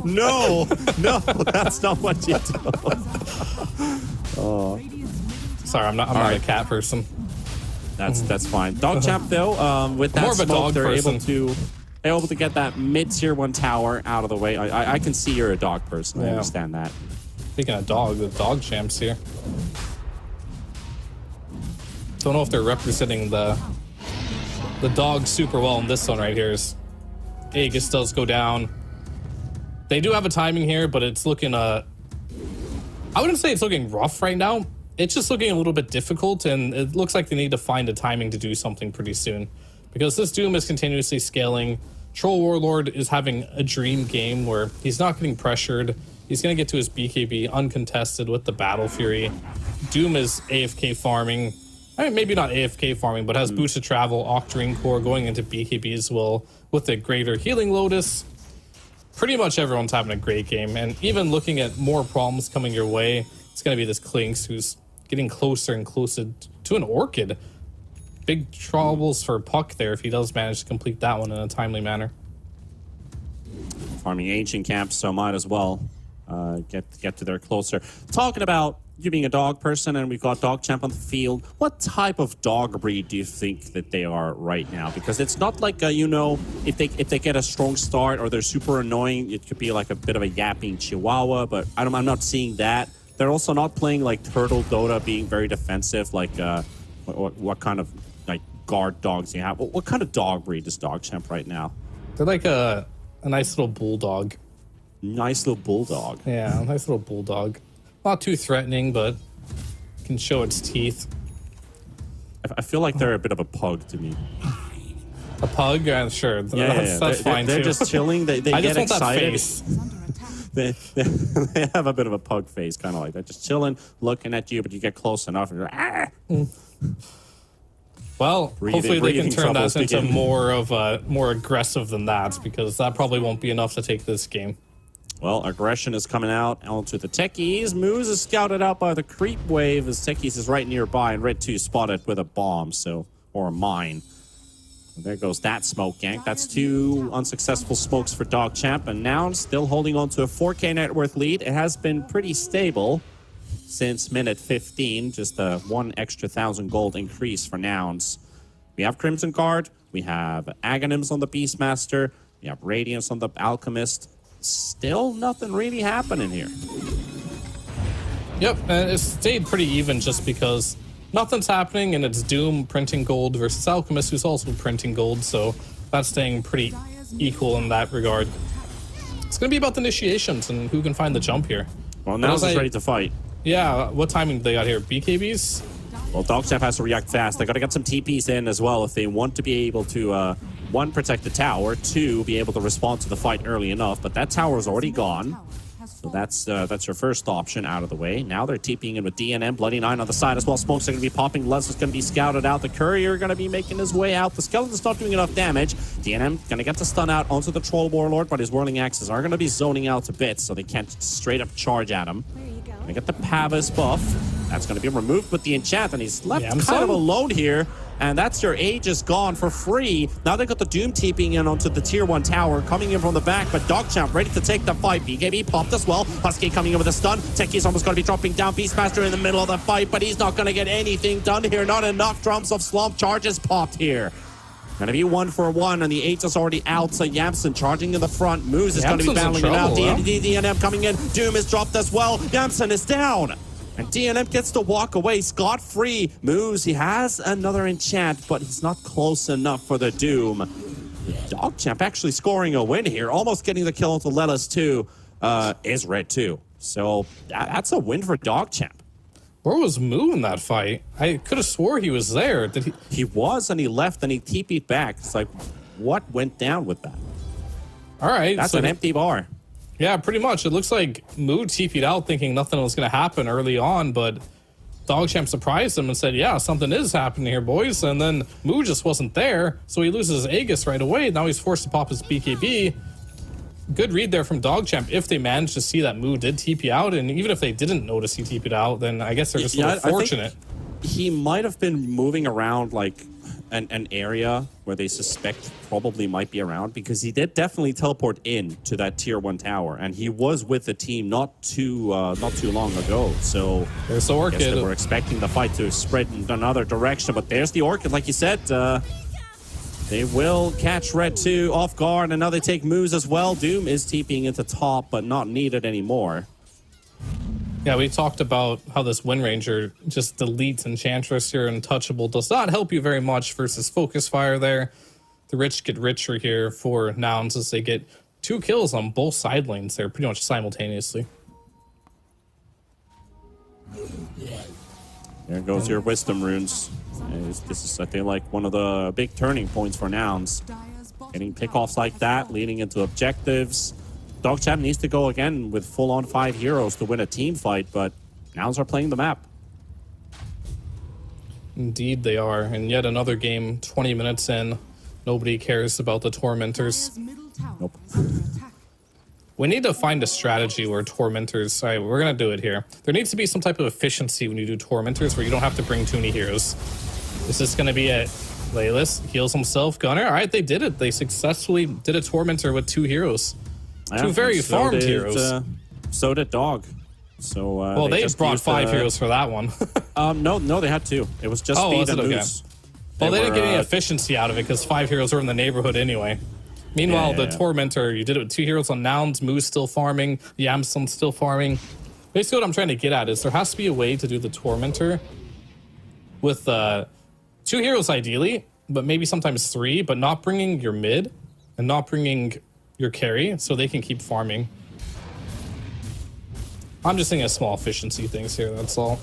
No, that's not what you do. Sorry, I'm not a cat person. That's fine. Dogchamp though, with that more of a smoke, dog they're person. able to get that mid tier 1 tower out of the way. I can see you're a dog person. I understand that. Speaking of dog, the Dogchamp's here. Don't know if they're representing the dog super well in this one right here. Aegis does go down. They do have a timing here, but it's looking I wouldn't say it's looking rough right now. It's just looking a little bit difficult, and it looks like they need to find a timing to do something pretty soon. Because this Doom is continuously scaling. Troll Warlord is having a dream game where he's not getting pressured. He's going to get to his BKB uncontested with the Battle Fury. Doom is AFK farming. I mean, maybe not AFK farming, but has boosted travel, Octarine Core going into BKB as well with the greater Healing Lotus. Pretty much everyone's having a great game, and even looking at more problems coming your way, it's going to be this Clinks who's getting closer and closer to an Orchid. Big troubles for Puck there if he does manage to complete that one in a timely manner. Farming ancient camps, so might as well get to there closer. Talking about you being a dog person, and we've got Dogchamp on the field. What type of dog breed do you think that they are right now? Because it's not like if they get a strong start or they're super annoying, it could be like a bit of a yapping Chihuahua. But I'm not seeing that. They're also not playing like Turtle Dota, being very defensive. Like what kind of like guard dogs do you have? What kind of dog breed is Dogchamp right now? They're like a nice little bulldog. Nice little bulldog. Yeah, a nice little bulldog. Not too threatening, but can show its teeth. I feel like they're a bit of a pug to me. A pug? Yeah, sure. That's fine they're too. just chilling. They I get just want excited. that face. They have a bit of a pug face, kind of like that. Just chilling, looking at you, but you get close enough and you're like, Well, hopefully they can turn that into begin. more aggressive than that, because that probably won't be enough to take this game. Well, aggression is coming out onto the Techies. Moose is scouted out by the creep wave as Techies is right nearby, and Red 2 spotted with a bomb, or a mine. So there goes that smoke gank. That's 2 unsuccessful smokes for Dogchamp, and now still holding on to a 4K net worth lead. It has been pretty stable. since minute 15. Just a 1 extra 1,000 gold increase for Nouns. We have Crimson Guard. We have Aghanims on the Beastmaster. We have Radiance on the Alchemist. Still nothing really happening here. Yep, and it stayed pretty even just because nothing's happening, and it's Doom printing gold versus Alchemist, who's also printing gold, so that's staying pretty equal in that regard. It's going to be about the initiations and who can find the jump here. Well, Nouns is ready to fight. Yeah, what timing do they got here? BKBs? Well, Dogchamp has to react fast. They got to get some TPs in as well if they want to be able to, one, protect the tower, two, be able to respond to the fight early enough. But that tower is already gone. So that's your first option out of the way. Now they're TPing in with DNM. Bloody Nine on the side as well. Smokes are going to be popping. Luz is going to be scouted out. The Courier going to be making his way out. The Skeleton's not doing enough damage. DNM going to get the stun out onto the Troll Warlord, but his Whirling Axes are going to be zoning out a bit, so they can't straight up charge at him. They get the Pavis buff. That's going to be removed with the enchant, and he's left kind of alone here. And that's your Aegis gone for free. Now they got the Doom TPing in onto the tier 1 tower, coming in from the back, but Dogchamp ready to take the fight. BKB popped as well. Husky coming in with a stun. Techie's almost going to be dropping down. Beastmaster in the middle of the fight, but he's not going to get anything done here. Not enough drums of Slump charges popped here. Gonna be 1-for-1, and the Aegis already out. So Yamson charging in the front. Moose is going to be battling it out. DNM coming in. Doom is dropped as well. Yamson is down. And DNM gets to walk away scot-free. Moose, he has another enchant, but he's not close enough for the Doom. Dogchamp actually scoring a win here, almost getting the kill onto Lelis too. Is red too. So that's a win for Dogchamp. Where was Moo in that fight? I could have swore he was there. Did he? He was, and he left, and he TP'd back. It's like, what went down with that? All right. That's an empty bar. Yeah, pretty much. It looks like Moo TP'd out thinking nothing was going to happen early on, but Dogchamp surprised him and said, yeah, something is happening here, boys. And then Moo just wasn't there, so he loses his Aegis right away. Now he's forced to pop his BKB. Good read there from Dogchamp if they managed to see that Moo did TP out, and even if they didn't notice he TP'd out, then I guess they're just a little fortunate. He might have been moving around like an area where they suspect probably might be around, because he did definitely teleport in to that tier 1 tower, and he was with the team not too long ago. So there's the Orchid. I guess they were expecting the fight to spread in another direction, but there's the Orchid, like you said. They will catch Red 2 off guard, and now they take moves as well. Doom is TPing into top, but not needed anymore. Yeah, we talked about how this Wind Ranger just deletes Enchantress here. Untouchable does not help you very much versus Focus Fire there. The rich get richer here for Nouns as they get 2 kills on both side lanes there pretty much simultaneously. There goes your Wisdom Runes. This is, I feel like, one of the big turning points for Nouns. Getting pickoffs like that, leading into objectives. Dogchamp needs to go again with full-on 5 heroes to win a team fight, but Nouns are playing the map. Indeed they are. And yet another game, 20 minutes in. Nobody cares about the Tormentors. Nope. We need to find a strategy where Tormentors... All right, we're going to do it here. There needs to be some type of efficiency when you do Tormentors where you don't have to bring too many heroes. This is going to be it. Laylis heals himself. Gunner, all right, they did it. They successfully did a Tormentor with 2 heroes. Yeah, 2 very farmed heroes. So did Dog. So well, they just brought 5 heroes for that one. No, they had 2. It was just Speed and Moose. Well, they didn't get any efficiency out of it because 5 heroes were in the neighborhood anyway. Meanwhile, the Tormentor, you did it with 2 heroes on Nouns, Moose still farming, Yamson still farming. Basically, what I'm trying to get at is there has to be a way to do the Tormentor with 2 heroes ideally, but maybe sometimes 3, but not bringing your mid and not bringing your carry so they can keep farming. I'm just thinking of small efficiency things here, that's all.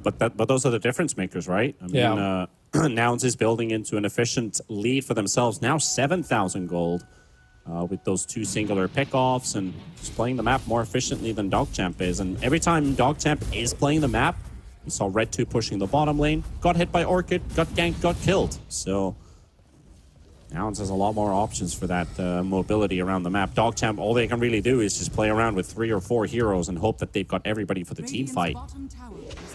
But those are the difference makers, right? I mean, Nouns is building into an efficient lead for themselves. Now 7,000 gold with those 2 singular pickoffs and just playing the map more efficiently than Dogchamp is. And every time Dogchamp is playing the map, we saw Red 2 pushing the bottom lane, got hit by Orchid, got ganked, got killed. So Nouns has a lot more options for that mobility around the map. Dogchamp, all they can really do is just play around with 3 or 4 heroes and hope that they've got everybody for the team fight.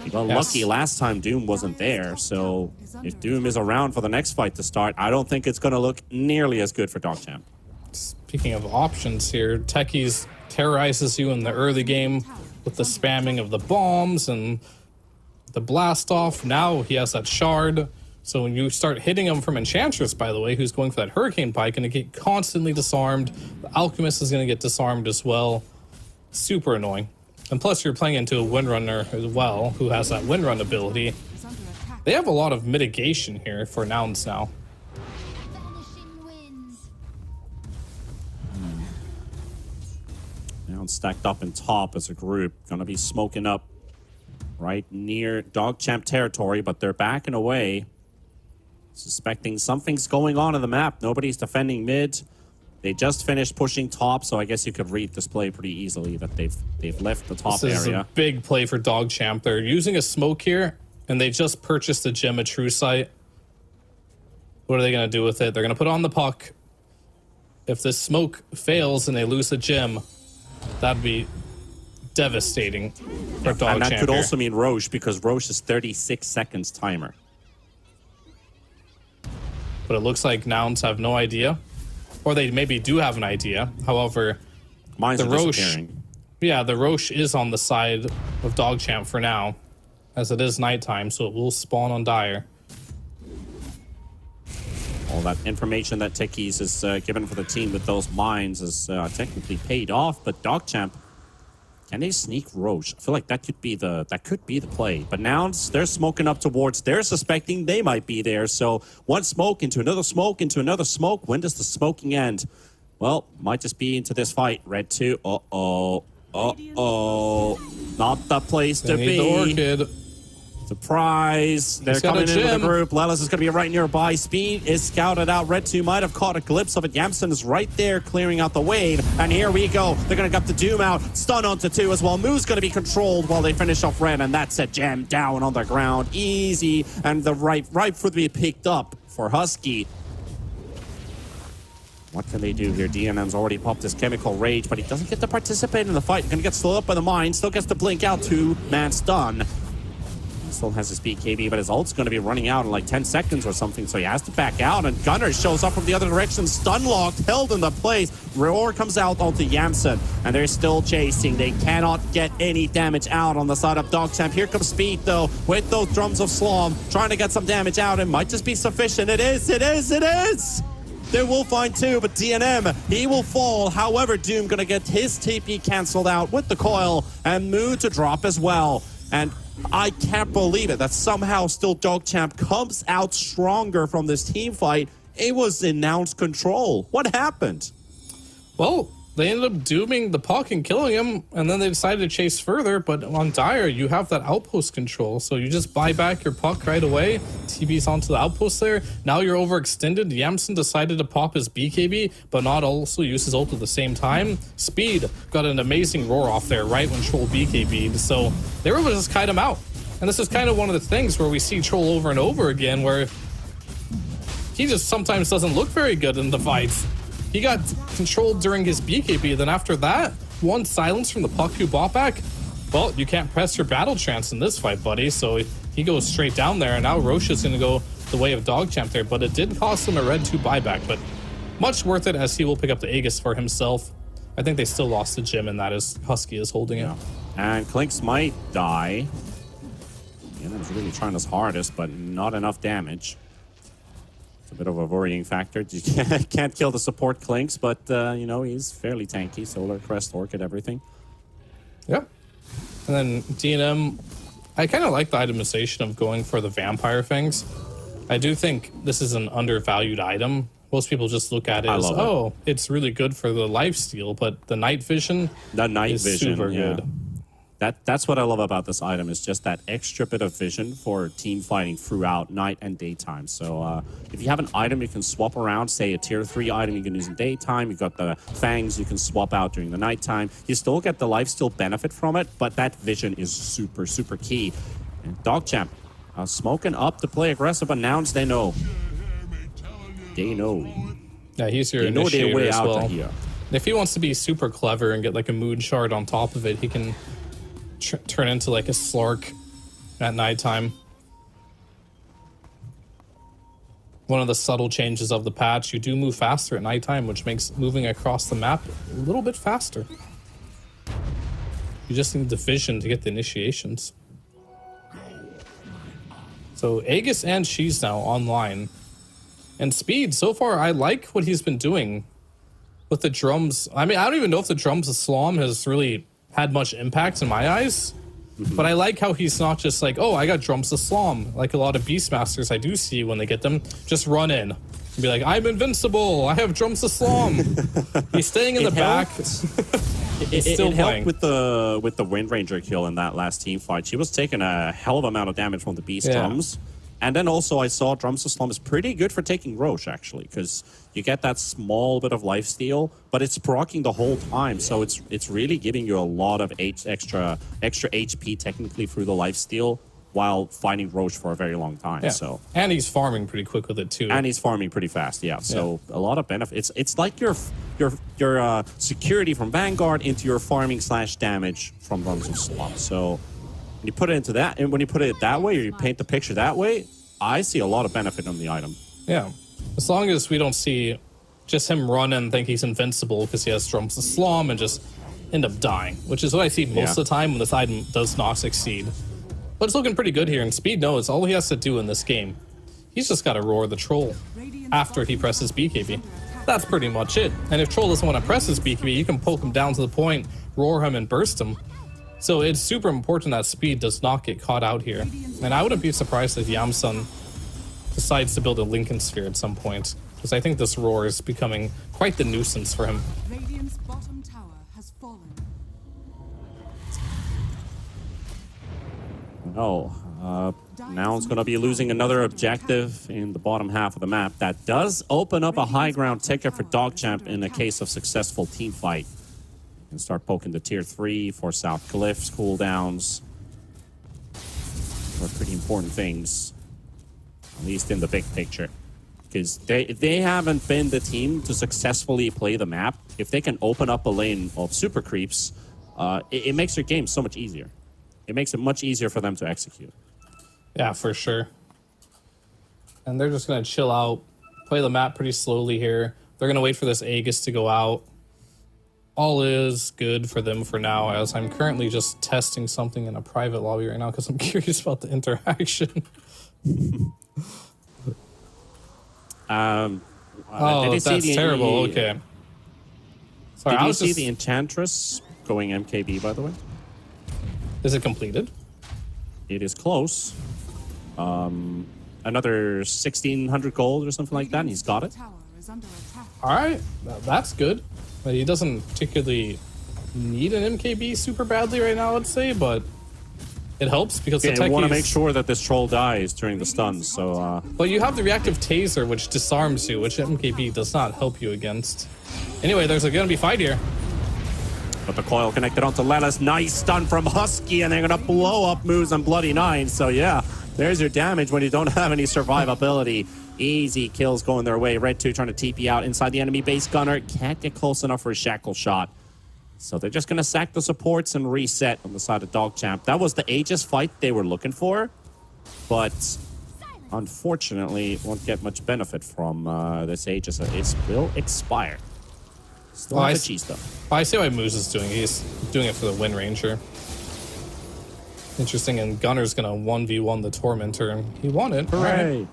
They got lucky last time Doom wasn't there, so if Doom is around for the next fight to start, I don't think it's going to look nearly as good for Dogchamp. Speaking of options here, Techies terrorizes you in the early game. with the spamming of the bombs and the blast off. Now he has that shard. So when you start hitting him from Enchantress, by the way, who's going for that Hurricane Pike, going to get constantly disarmed. The Alchemist is going to get disarmed as well. Super annoying. And plus you're playing into a Windrunner as well, who has that Windrun ability. Is under attack. They have a lot of mitigation here for Nouns now. Vanishing winds. Now it's stacked up in top as a group. Gonna be smoking up right near Dogchamp territory, but they're backing away. Suspecting something's going on in the map. Nobody's defending mid. They just finished pushing top, so I guess you could read this play pretty easily that they've left the top This is area. a big play for Dogchamp. They're using a smoke here, and they just purchased the gem of True Sight. What are they going to do with it? They're going to put on the puck. If this smoke fails and they lose the gem, that'd be devastating for Dogchamp. And that could here. also mean Roche, because Roche is 36 seconds timer. But it looks like Nouns have no idea. Or they maybe do have an idea. However, Mines the are Roche, disappearing. yeah, the Roche is on the side of Dogchamp for now, as it is nighttime, so it will spawn on Dire. All that information that Techies is given for the team with those mines is technically paid off, but Dogchamp, can they sneak Roche? I feel like that could be the play. But now they're smoking up towards. They're suspecting they might be there. So one smoke into another smoke into another smoke. When does the smoking end? Well, might just be into this fight. Red 2. Uh-oh. Uh-oh. Not the place to They need the be. Orchid. Surprise. They're He's got coming a in with gem. the group. Lelis is going to be right nearby. Speed is scouted out. Red 2 might have caught a glimpse of it. Yamson is right there clearing out the wave. And here we go. They're going to get the Doom out. Stun onto 2 as well. Moo's going to be controlled while they finish off Red. And that's a gem down on the ground. Easy. And the right for to be picked up for Husky. What can they do here? DNM's already popped his Chemical Rage, but he doesn't get to participate in the fight. He's going to get slowed up by the mine. Still gets to blink out. 2-man stun. Still has his BKB, but his ult's going to be running out in like 10 seconds or something, so he has to back out, and Gunner shows up from the other direction, stun locked, held in the place. Roar comes out onto Yamson, and they're still chasing. They cannot get any damage out on the side of Dogchamp. Here comes Speed, though, with those drums of Slom, trying to get some damage out. It might just be sufficient. It is! They will find 2, but DNM, he will fall. However, Doom going to get his TP canceled out with the coil, and Moo to drop as well. And I can't believe it that somehow still Dogchamp comes out stronger from this team fight. It was announced control. What happened? Well, they ended up dooming the puck and killing him, and then they decided to chase further. But on Dire, you have that outpost control, so you just buy back your puck right away. TB's onto the outpost there. Now you're overextended. Yamson decided to pop his BKB, but not also use his ult at the same time. Speed got an amazing roar off there right when Troll BKB'd, so they were able to just kite him out. And this is kind of one of the things where we see Troll over and over again, where he just sometimes doesn't look very good in the fights. He got controlled during his BKB, then after that, one silence from the puck who bought back. Well, you can't press your battle trance in this fight, buddy, so he goes straight down there, and now Roche is going to go the way of Dogchamp there, but it did cost him a red 2 buyback, but much worth it as he will pick up the Aegis for himself. I think they still lost the gem, and that is Husky is holding it. And Clinks might die. DNM's really trying his hardest, but not enough damage. It's a bit of a worrying factor. You can't kill the support Clinks, but, you know, he's fairly tanky. Solar Crest, Orchid, everything. Yep. And then DNM, I kind of like the itemization of going for the vampire things. I do think this is an undervalued item. Most people just look at it as, oh, it's really good for the lifesteal, but the night vision is super good. That's what I love about this item, is just that extra bit of vision for team fighting throughout night and daytime. So if you have an item you can swap around, say a tier 3 item you can use in daytime, you've got the fangs you can swap out during the nighttime. You still get the lifesteal benefit from it, but that vision is super, super key. And Dogchamp smoking up to play aggressive, but now they know. They know. Yeah, he's your They know their initiator way as out well. of here. If he wants to be super clever and get like a mood shard on top of it, he can turn into like a Slark at nighttime. One of the subtle changes of the patch, you do move faster at nighttime, which makes moving across the map a little bit faster. You just need the vision to get the initiations. So Aegis and She's now online. And Speed, so far, I like what he's been doing with the drums. I mean, I don't even know if the drums of Slom has really had much impact in my eyes. But I like how he's not just like, oh, I got drums of Slom. Like a lot of Beastmasters I do see when they get them, just run in. And be like, I'm invincible. I have drums of Slom. He's staying in the back. It helped with the Wind Ranger kill in that last team fight. She was taking a hell of a amount of damage from the Beast drums. And then also I saw Drums of Slum is pretty good for taking Roche, actually, because you get that small bit of lifesteal, but it's proccing the whole time. So it's really giving you a lot of extra HP technically through the lifesteal while fighting Roche for a very long time. Yeah. So and he's farming pretty quick with it too. And he's farming pretty fast, yeah. So a lot of benefits. It's like your security from Vanguard into your farming / damage from Drums of Slum. So when you put it into that, and when you put it that way, or you paint the picture that way, I see a lot of benefit on the item. Yeah, as long as we don't see just him run and think he's invincible because he has Drums of Slum and just end up dying, which is what I see most of the time when this item does not succeed. But it's looking pretty good here, and Speed knows all he has to do in this game. He's just got to roar the Troll after he presses BKB. That's pretty much it. And if Troll doesn't want to press his BKB, you can poke him down to the point, roar him, and burst him. So it's super important that Speed does not get caught out here. And I wouldn't be surprised if Yamsun decides to build a Lincoln Sphere at some point, because I think this roar is becoming quite the nuisance for him. Radiant's bottom tower has fallen. Now it's going to be losing another objective in the bottom half of the map. That does open up a high ground ticket for Dogchamp in a case of successful team fight. You can start poking the tier 3 for South Cliffs, cooldowns. Are pretty important things, at least in the big picture. Because they haven't been the team to successfully play the map. If they can open up a lane of super creeps, it makes their game so much easier. It makes it much easier for them to execute. Yeah, for sure. And they're just going to chill out, play the map pretty slowly here. They're going to wait for this Aegis to go out. All is good for them for now, as I'm currently just testing something in a private lobby right now because I'm curious about the interaction. Oh, that's terrible. Okay. Sorry, Did you see the Enchantress going MKB, by the way? Is it completed? It is close. Another 1,600 gold or something like that, and he's got it. Tower is under attack. All right, that's good. He doesn't particularly need an MKB super badly right now, I'd say, but it helps because the I want to make sure that this troll dies during the stuns. So, but you have the reactive taser, which disarms you, which MKB does not help you against. Anyway, there's going to be fight here. but the coil connected onto Lelis. Nice stun from Husky, and they're gonna blow up moves on Bloody Nine. So yeah, there's your damage when you don't have any survivability. Easy kills going their way. Red 2 trying to TP out inside the enemy base. Gunner can't get close enough for a shackle shot. So they're just going to sack the supports and reset on the side of Dogchamp. That was the Aegis fight they were looking for. But unfortunately, won't get much benefit from this Aegis. It will expire. Still have the cheese though. I see why Moose is doing it. He's doing it for the Wind Ranger. Interesting, and Gunner's going to 1v1 the Tormentor, and he won it. Hooray! Right.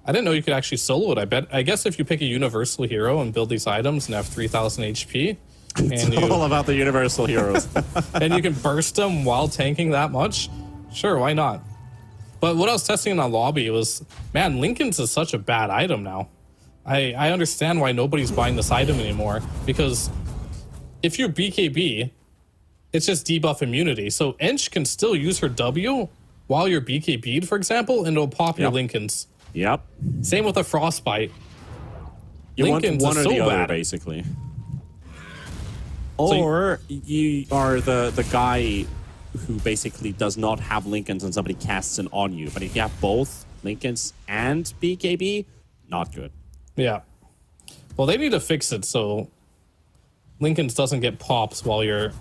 I didn't know you could actually solo it. I guess if you pick a universal hero and build these items and have 3,000 HP, and it's all about the universal heroes. and you can burst them while tanking that much, sure, why not? But what I was testing in that lobby was, man, Lincoln's is such a bad item now. I understand why nobody's buying this item anymore, because if you're BKB, it's just debuff immunity. So Ench can still use her W while you're BKB'd, for example, and it'll pop your Lincolns. Yep. Same with a Frostbite. You Lincoln's want one or so the other, bad. basically. Or you are the guy who basically does not have Lincolns and somebody casts it on you. But if you have both Lincolns and BKB, not good. Yeah. Well, they need to fix it so Lincoln's doesn't get pops while you're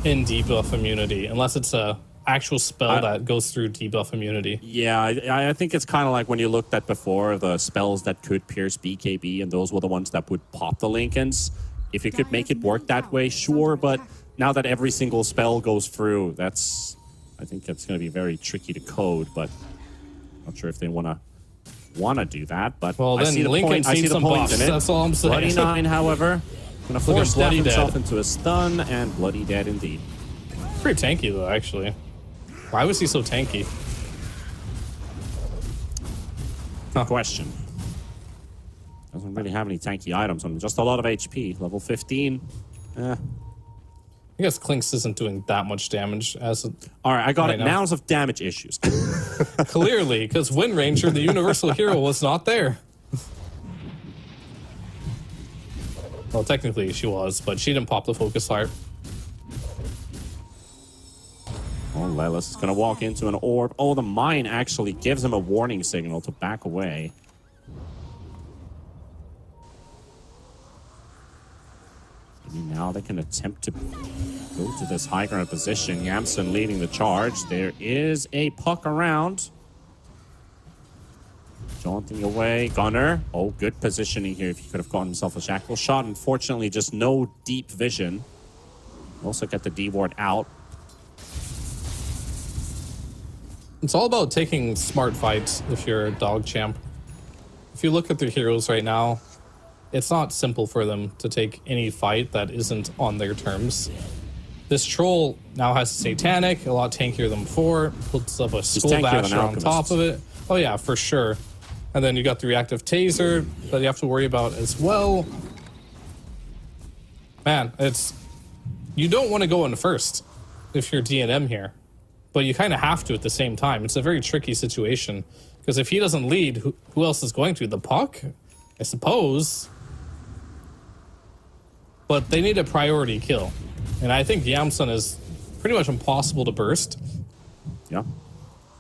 in debuff immunity, unless it's a actual spell that goes through debuff immunity. Yeah, I think it's kind of like when you looked at before, the spells that could pierce BKB, and those were the ones that would pop the Lincolns. If you could make it work that way, sure, but now that every single spell goes through, I think that's going to be very tricky to code, but not sure if they want to do that. But Well, I then see the Lincoln point. I see needs the some point buffs. in it. That's all I'm saying. Bloody 9, however, going to force Bloody himself dead. into a stun, and Bloody Dead indeed. Pretty tanky though, actually. Why was he so tanky? Good question. Doesn't really have any tanky items on him, just a lot of HP. Level 15. I guess Clinks isn't doing that much damage as All right, I got Right it. now. Nouns of damage issues. clearly, because Wind Ranger, the universal hero, was not there. Well, technically she was, but she didn't pop the focus heart. Oh, Lelis is going to walk into an orb. Oh, the mine actually gives him a warning signal to back away. Maybe now they can attempt to go to this high ground position. Yamsen leading the charge. There is a puck around. Jaunting away. Gunner. Oh, good positioning here if he could have gotten himself a shackle shot. Unfortunately, just no deep vision. Also get the D-ward out. It's all about taking smart fights if you're a dog champ. If you look at their heroes right now, it's not simple for them to take any fight that isn't on their terms. This troll now has Satanic, a lot tankier than before, puts up a Skull tankier than Basher on top Alchemist. of it. Oh yeah, for sure. And then you got the reactive taser that you have to worry about as well. Man, you don't want to go in first if you're DNM here. But you kind of have to at the same time. It's a very tricky situation. Because if he doesn't lead, who else is going to? The puck? I suppose. But they need a priority kill. And I think Yamsun is pretty much impossible to burst. Yeah.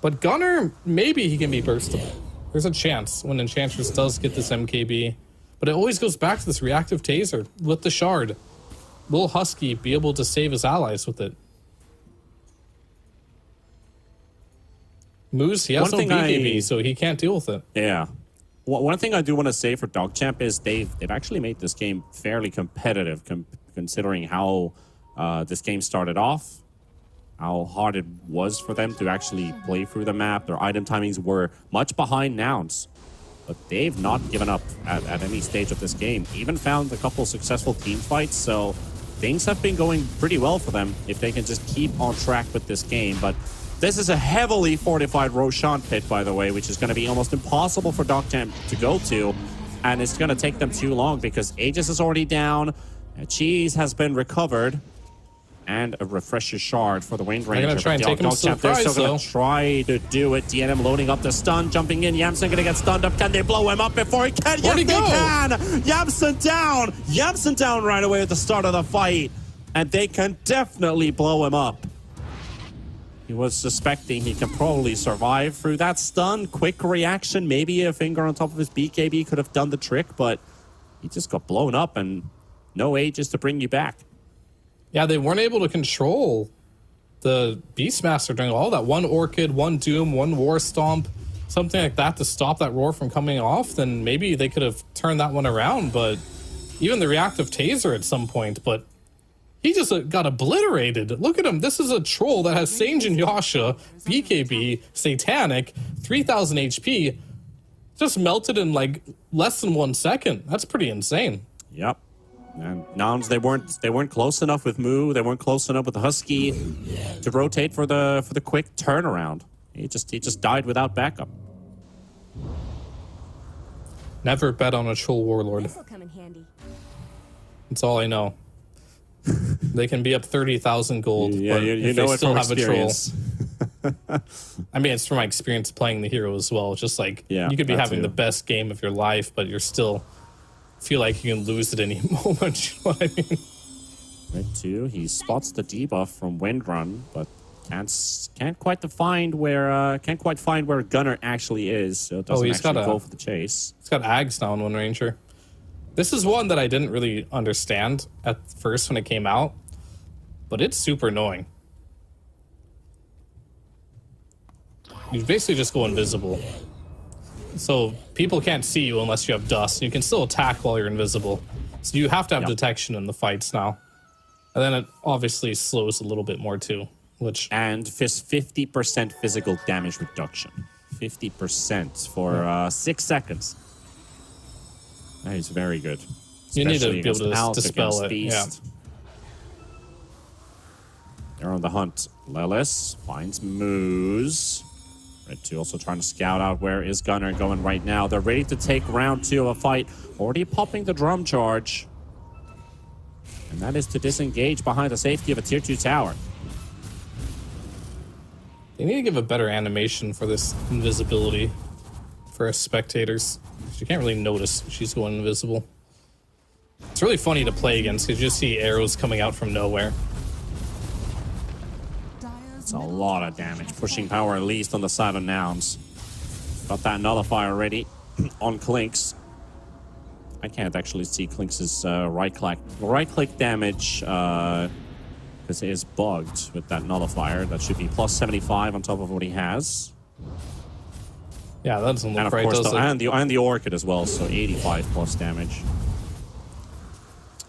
But Gunner, maybe he can be burstable. There's a chance when Enchantress does get this MKB. But it always goes back to this reactive taser with the shard. Will Husky be able to save his allies with it? Moose, he has no BKB, so he can't deal with it. Yeah. One thing I do want to say for DogChamp is they've actually made this game fairly competitive, considering how this game started off, how hard it was for them to actually play through the map. Their item timings were much behind Nouns, but they've not given up at any stage of this game. Even found a couple successful team fights, so things have been going pretty well for them if they can just keep on track with this game. But this is a heavily fortified Roshan pit, by the way, which is going to be almost impossible for DogChamp to go to. And it's going to take them too long because Aegis is already down. Cheese has been recovered. And a refresher shard for the Wind Ranger. going to try and take him to DogChamp, they're surprise, still going though. to try to do it. DNM loading up the stun, jumping in. Yamsen going to get stunned up. Can they blow him up before he can? Where'd he Yes, they go? can! Yamsen down! Yamsen down right away at the start of the fight. And they can definitely blow him up. He was suspecting he can probably survive through that stun. Quick reaction. Maybe a finger on top of his BKB could have done the trick, but he just got blown up and no Aegis to bring you back. Yeah, they weren't able to control the Beastmaster during all that. One Orchid, one Doom, one War Stomp, something like that to stop that roar from coming off. Then maybe they could have turned that one around, but even the reactive taser at some point, but he just got obliterated. Look at him. This is a troll that has Sange and Yasha, BKB, Satanic, 3000 HP. Just melted in like less than 1 second. That's pretty insane. Yep. And Nouns, they weren't close enough with Moo. They weren't close enough with the Husky to rotate for the quick turnaround. He just died without backup. Never bet on a troll warlord. This'll come in handy. That's all I know. They can be up 30,000 gold, Yeah, but you if know they it still from have a troll. experience. I mean, it's from my experience playing the hero as well. Just like Yeah, you could be that having too. the best game of your life, but you're still feel like you can lose at any moment. You know what I mean? Red 2, he spots the debuff from Windrun, but can't quite find where Gunner actually is. So it doesn't he's got actually a- go for the chase. It's got Ags now in One Ranger. This is one that I didn't really understand at first when it came out, but it's super annoying. You basically just go invisible. So people can't see you unless you have dust. You can still attack while you're invisible. So you have to have Yep. detection in the fights now. And then it obviously slows a little bit more too, which... And 50% physical damage reduction. 50% for 6 seconds. That is very good. You need to Especially be able to against dispel it. Beast. Yeah. They're on the hunt. Lelis finds Moose. Red 2 also trying to scout out where is Gunner going right now. They're ready to take round 2 of a fight. Already popping the drum charge. And that is to disengage behind the safety of a tier 2 tower. They need to give a better animation for this invisibility for us spectators. You can't really notice she's going invisible. It's really funny to play against because you just see arrows coming out from nowhere. It's a lot of damage. Pushing power at least on the side of Nouns. Got that nullifier ready on Clinks. I can't actually see Clinks' right click damage because it is bugged with that nullifier. That should be plus 75 on top of what he has. Yeah, that doesn't look And of right, course, does it? and the Orchid as well, so 85 plus damage.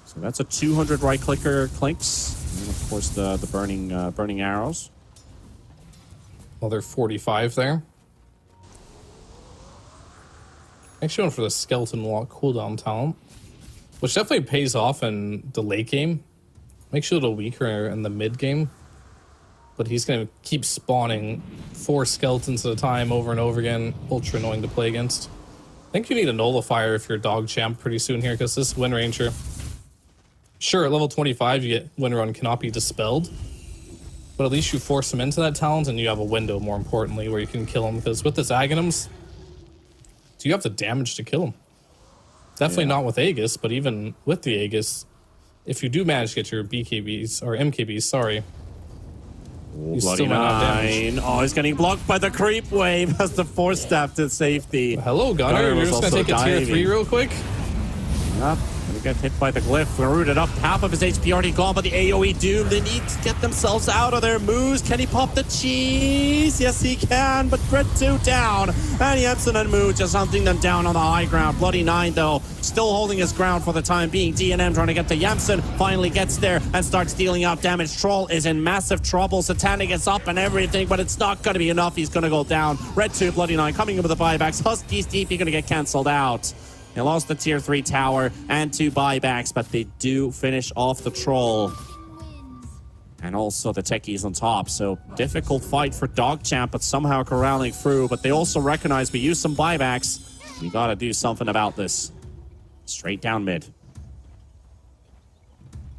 So that's a 200 right clicker Clinks. And of course the burning arrows. Well, they're 45 there. Actually went for the Skeleton Walk cooldown talent, which definitely pays off in the late game. Makes you a little weaker in the mid game. But he's going to keep spawning 4 skeletons at a time over and over again. Ultra annoying to play against. I think you need a nullifier if you're dog champ pretty soon here, because this Wind Ranger... Sure, at level 25, you get Wind Run cannot be dispelled. But at least you force him into that talent, and you have a window, more importantly, where you can kill him. Because with this Aghanims, do you have the damage to kill him? Definitely not with Aegis, but even with the Aegis, if you do manage to get your BKBs, or MKBs, sorry... You Bloody still might not have damage. 9. Oh, he's getting blocked by the creep wave as the force staff to safety. Hello, Gunner. You're just going to take a tier 3 real quick? Yep. We get hit by the glyph. We're rooted up. Half of his HP already gone by the AoE Doom. They need to get themselves out of their moves. Can he pop the cheese? Yes, he can. But Red 2 down. And Jensen and Moo just hunting them down on the high ground. Bloody 9, though, still holding his ground for the time being. DNM trying to get to Jensen. Finally gets there and starts dealing out damage. Troll is in massive trouble. Satanic is up and everything, but it's not going to be enough. He's going to go down. Red 2, Bloody 9 coming in with the buybacks. Husky's DP going to get cancelled out. They lost the tier 3 tower and 2 buybacks, but they do finish off the troll. And also the techies on top. So difficult fight for Dog Champ, but somehow corralling through. But they also recognize we use some buybacks. We got to do something about this. Straight down mid.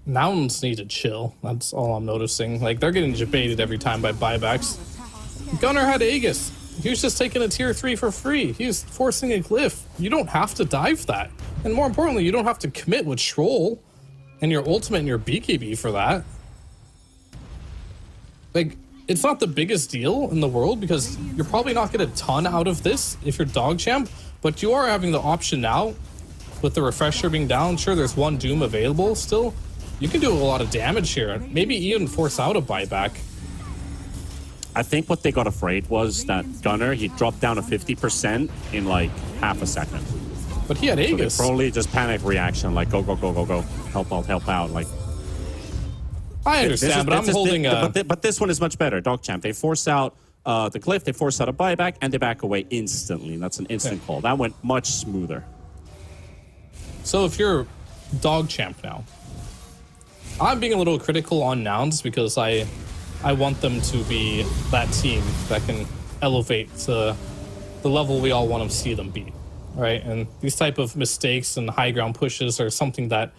Nouns need to chill. That's all I'm noticing. Like, they're getting debated every time by buybacks. Gunner had Aegis. He was just taking a tier 3 for free. He was forcing a glyph. You don't have to dive that. And more importantly, you don't have to commit with Troll and your ultimate and your BKB for that. Like, it's not the biggest deal in the world because you're probably not getting a ton out of this if you're Dog Champ, but you are having the option now with the refresher being down. Sure, there's 1 Doom available still. You can do a lot of damage here. Maybe even force out a buyback. I think what they got afraid was that Gunner, he dropped down to 50% in like half a second. But he had Aegis. So probably just panic reaction, like go, go, go, go, go. Help out, help out. Like, I understand, but I'm holding a... But this one is much better. Dog Champ, they force out the glyph, they force out a buyback, and they back away instantly. That's an instant call. That went much smoother. So if you're Dog Champ now, I'm being a little critical on Nouns because I want them to be that team that can elevate to the level we all want to see them be, right? And these type of mistakes and high ground pushes are something that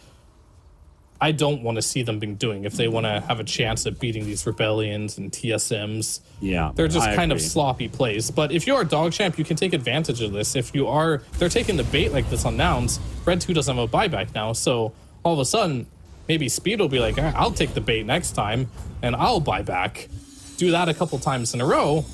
I don't want to see them being doing if they want to have a chance at beating these Rebellions and TSMs. Yeah, they're just kind of sloppy plays. But if you are Dog Champ, you can take advantage of this. If you are, they're taking the bait like this on Nouns. Red 2 doesn't have a buyback now, so all of a sudden, maybe Speed will be like, I'll take the bait next time, and I'll buy back. Do that a couple times in a row.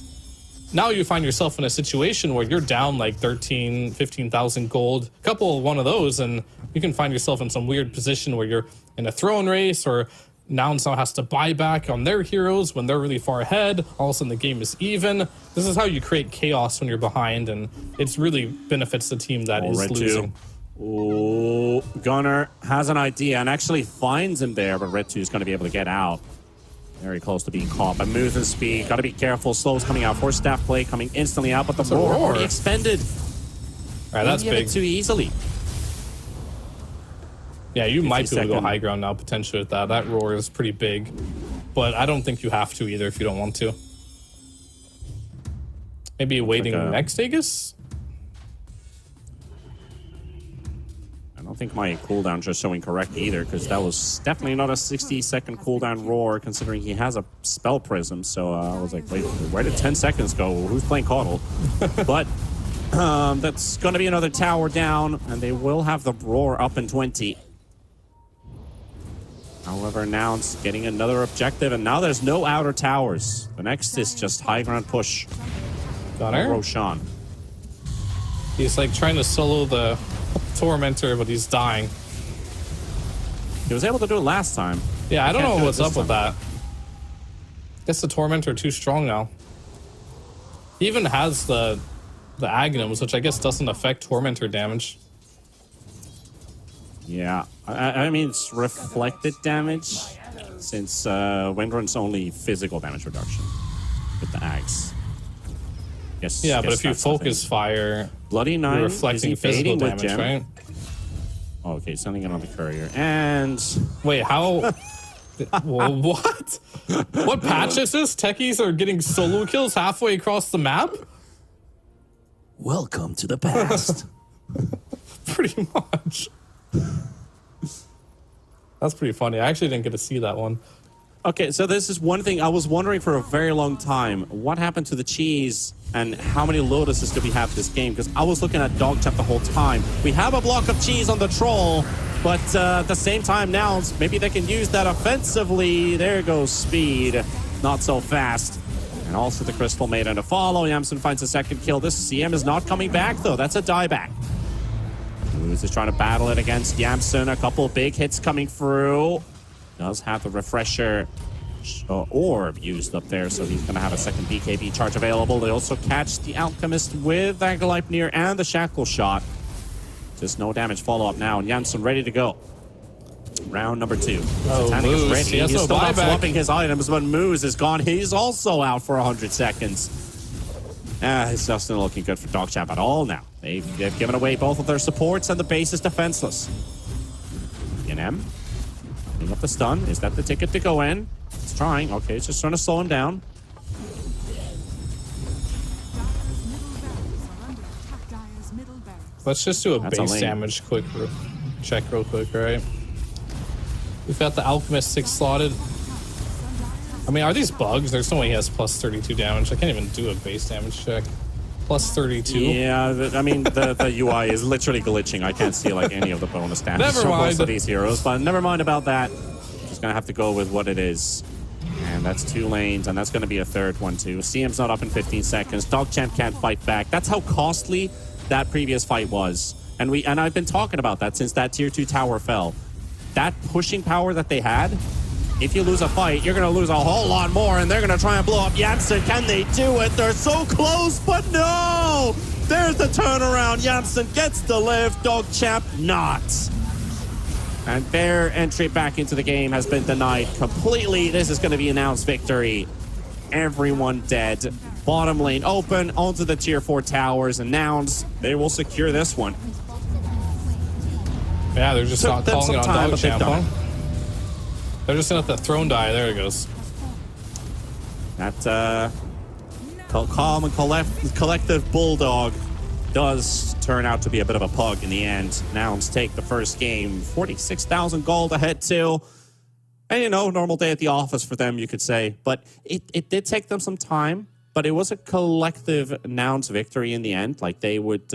Now you find yourself in a situation where you're down like 13, 15,000 gold. Couple one of those, and you can find yourself in some weird position where you're in a throne race, or Nouns now has to buy back on their heroes when they're really far ahead. All of a sudden the game is even. This is how you create chaos when you're behind, and it's really benefits the team that is Red losing. 2. Oh, Gunner has an idea and actually finds him there, but Red 2 is going to be able to get out. Very close to being caught by Moose and Speed. Got to be careful. Slow's coming out. Force staff play coming instantly out, but the roar already expended. All right, that's big. Too easily. Yeah, you might be able to go high ground now, potentially, with that. That roar is pretty big. But I don't think you have to either if you don't want to. Maybe waiting next Aegis? I don't think my cooldowns are showing correct either, because that was definitely not a 60-second cooldown roar, considering he has a spell prism. So I was like, wait, where did 10 seconds go? Who's playing Caudle? But that's going to be another tower down, and they will have the roar up in 20. However, now it's getting another objective, and now there's no outer towers. The next is just high ground push. Gunner? Roshan. He's like trying to solo the Tormentor, but he's dying. He was able to do it last time. Yeah, I don't know what's up with that. Guess the Tormentor too strong now. He even has the Aghanims, which I guess doesn't affect Tormentor damage. Yeah, I mean, it's reflected damage, since Windrun's only physical damage reduction with the axe. Yes. Yeah, but if you focus fire, Bloody Nine, you're reflecting physical damage, right? Okay, sending it on the courier. And wait, how? Well, what? What patch is this? Techies are getting solo kills halfway across the map? Welcome to the past. Pretty much. That's pretty funny. I actually didn't get to see that one. Okay, so this is one thing I was wondering for a very long time. What happened to the cheese and how many lotuses do we have this game? Because I was looking at Dog Chap the whole time. We have a block of cheese on the troll, but at the same time now, maybe they can use that offensively. There goes Speed. Not so fast. And also the Crystal Maiden to follow. Yamsen finds a second kill. This CM is not coming back, though. That's a dieback. Moose is trying to battle it against Yamsen. A couple of big hits coming through. Does have the refresher orb used up there, so he's going to have a second BKB charge available. They also catch the Alchemist with Agaleipnir and the Shackle Shot. Just no damage follow-up now, and Janssen ready to go. Round number 2. Oh, Moose. Is ready. He has He's no still not buyback. swapping his items, but Moose is gone. He's also out for 100 seconds. It's just not looking good for Dog Champ at all now. They've given away both of their supports, and the base is defenseless. NM. Putting up the stun. Is that the ticket to go in? It's trying. Okay, it's just trying to slow him down. Let's just do a base damage check real quick, right? We've got the Alchemist 6 slotted. I mean, are these bugs? There's no way he has plus 32 damage. I can't even do a base damage check. Plus 32. Yeah, I mean, the UI is literally glitching. I can't see like any of the bonus damage Never for mind. most of these heroes, but never mind about that. Just gonna have to go with what it is. And that's 2 lanes, and that's gonna be a third one too. CM's not up in 15 seconds. Dog Champ can't fight back. That's how costly that previous fight was. And I've been talking about that since that tier 2 tower fell. That pushing power that they had, if you lose a fight, you're going to lose a whole lot more, and they're going to try and blow up Janssen. Can they do it? They're so close, but no! There's the turnaround. Janssen gets the lift. Dog Champ not. And their entry back into the game has been denied completely. This is going to be announced victory. Everyone dead. Bottom lane open, onto the tier 4 towers. Announced. They will secure this one. Yeah, they're just not calling it on Dog Champ, huh? They're just gonna let the throne die. There it goes. That calm and collective bulldog does turn out to be a bit of a pug in the end. Nouns take the first game. 46,000 gold ahead too. And you know, normal day at the office for them, you could say. But it did take them some time. But it was a collective Nouns victory in the end. Like they would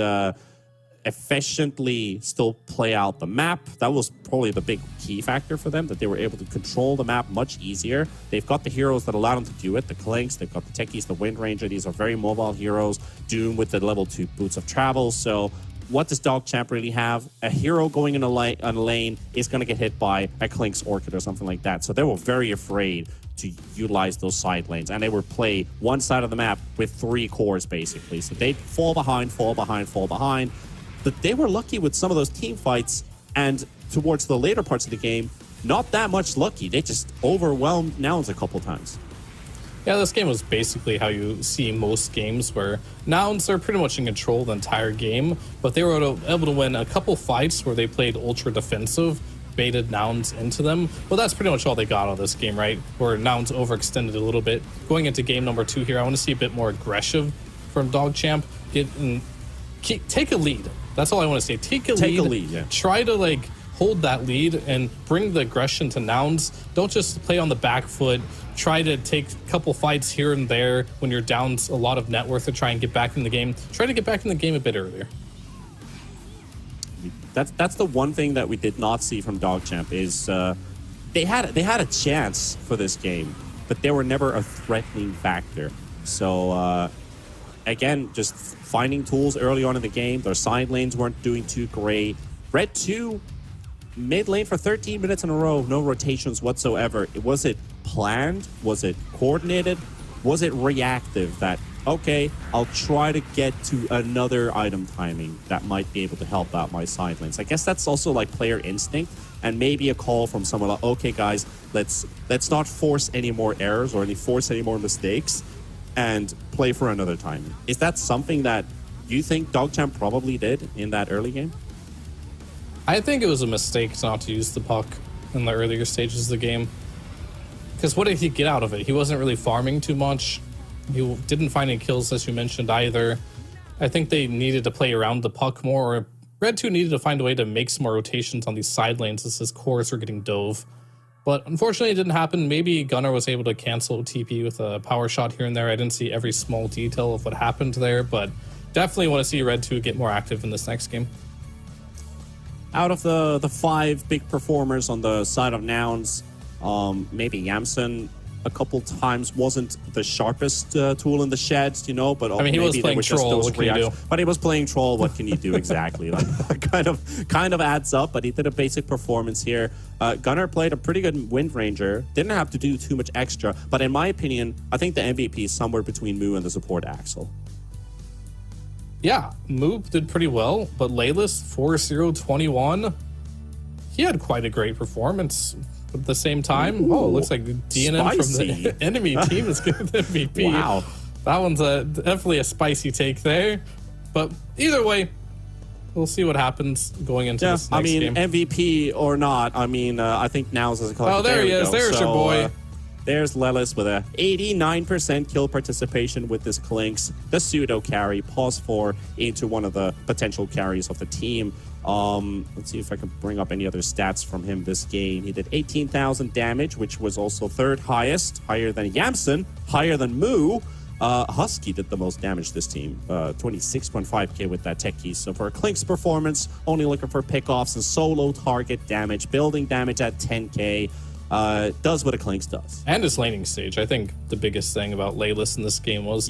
efficiently still play out the map. That was probably the big key factor for them, that they were able to control the map much easier. They've got the heroes that allow them to do it, the Clinks, they've got the Techies, the Wind Ranger. These are very mobile heroes. Doom with the level 2 Boots of Travel. So what does Dog Champ really have? A hero going in a lane is going to get hit by a Clink's Orchid or something like that. So they were very afraid to utilize those side lanes, and they would play one side of the map with 3 cores basically. So they'd fall behind, but they were lucky with some of those team fights, and towards the later parts of the game, not that much lucky. They just overwhelmed Nouns a couple times. Yeah, this game was basically how you see most games where Nouns are pretty much in control the entire game, but they were able to win a couple fights where they played ultra defensive, baited Nouns into them. Well, that's pretty much all they got out of this game, right? Where Nouns overextended a little bit. Going into game number 2 here, I want to see a bit more aggressive from DogChamp. Take a lead. That's all I want to say. Take a lead. Yeah. Try to hold that lead and bring the aggression to Nouns. Don't just play on the back foot. Try to take a couple fights here and there when you're down a lot of net worth to try and get back in the game. Try to get back in the game a bit earlier. That's the one thing that we did not see from DogChamp is they had a chance for this game, but they were never a threatening factor. So again, just finding tools early on in the game. Their side lanes weren't doing too great. Red 2 mid lane for 13 minutes in a row, no rotations whatsoever. Was it planned? Was it coordinated? Was it reactive that, okay, I'll try to get to another item timing that might be able to help out my side lanes? I guess that's also like player instinct and maybe a call from someone like, okay, guys, let's not force any more errors or force any more mistakes and play for another timing. Is that something that you think DogChamp probably did in that early game? I think it was a mistake not to use the puck in the earlier stages of the game. Because what did he get out of it? He wasn't really farming too much. He didn't find any kills, as you mentioned, either. I think they needed to play around the puck more. Or Red 2 needed to find a way to make some more rotations on these side lanes as his cores were getting dove. But unfortunately, it didn't happen. Maybe Gunnar was able to cancel TP with a power shot here and there. I didn't see every small detail of what happened there, but definitely want to see Red 2 get more active in this next game. Out of the 5 big performers on the side of Nouns, maybe Yamson a couple times wasn't the sharpest tool in the shed, but I mean, he was playing troll. What can you do? But he was playing troll. What can you do exactly? kind of adds up. But he did a basic performance here. Gunnar played a pretty good Wind Ranger. Didn't have to do too much extra. But in my opinion, I think the MVP is somewhere between Moo and the support Axel. Yeah, Moop did pretty well, but Laylis 4-0-21, he had quite a great performance. But at the same time, it looks like DNN spicy. From the enemy team is getting the MVP. Wow. That one's definitely a spicy take there. But either way, we'll see what happens going into this next game. MVP or not, I think Nouns is a collective. Oh, there he is. There's your boy. There's Lelis with a 89% kill participation with this Clinks, the pseudo carry, +4 into one of the potential carries of the team. Let's see if I can bring up any other stats from him this game. He did 18,000 damage, which was also 3rd highest, higher than Yamson, higher than Moo. Husky did the most damage this team, 26.5k with that tech key. So for a Clinks performance, only looking for pickoffs and solo target damage, building damage at 10k. Does what a Clinks does. And his laning stage. I think the biggest thing about Laylis in this game was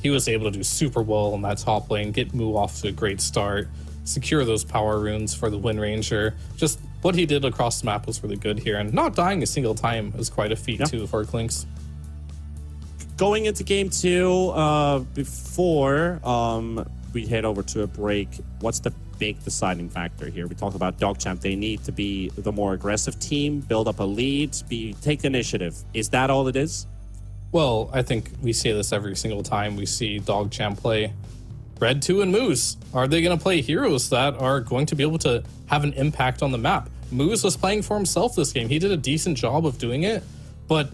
he was able to do super well in that top lane, get Moo off to a great start, secure those power runes for the Wind Ranger. Just what he did across the map was really good here, and not dying a single time is quite a feat too for Clinks. Going into game 2, before we head over to a break, what's the big deciding factor here? We talked about DogChamp. They need to be the more aggressive team, build up a lead, take the initiative. Is that all it is? Well, I think we say this every single time we see DogChamp play. Red 2 and Moose, are they going to play heroes that are going to be able to have an impact on the map? Moose was playing for himself this game. He did a decent job of doing it, but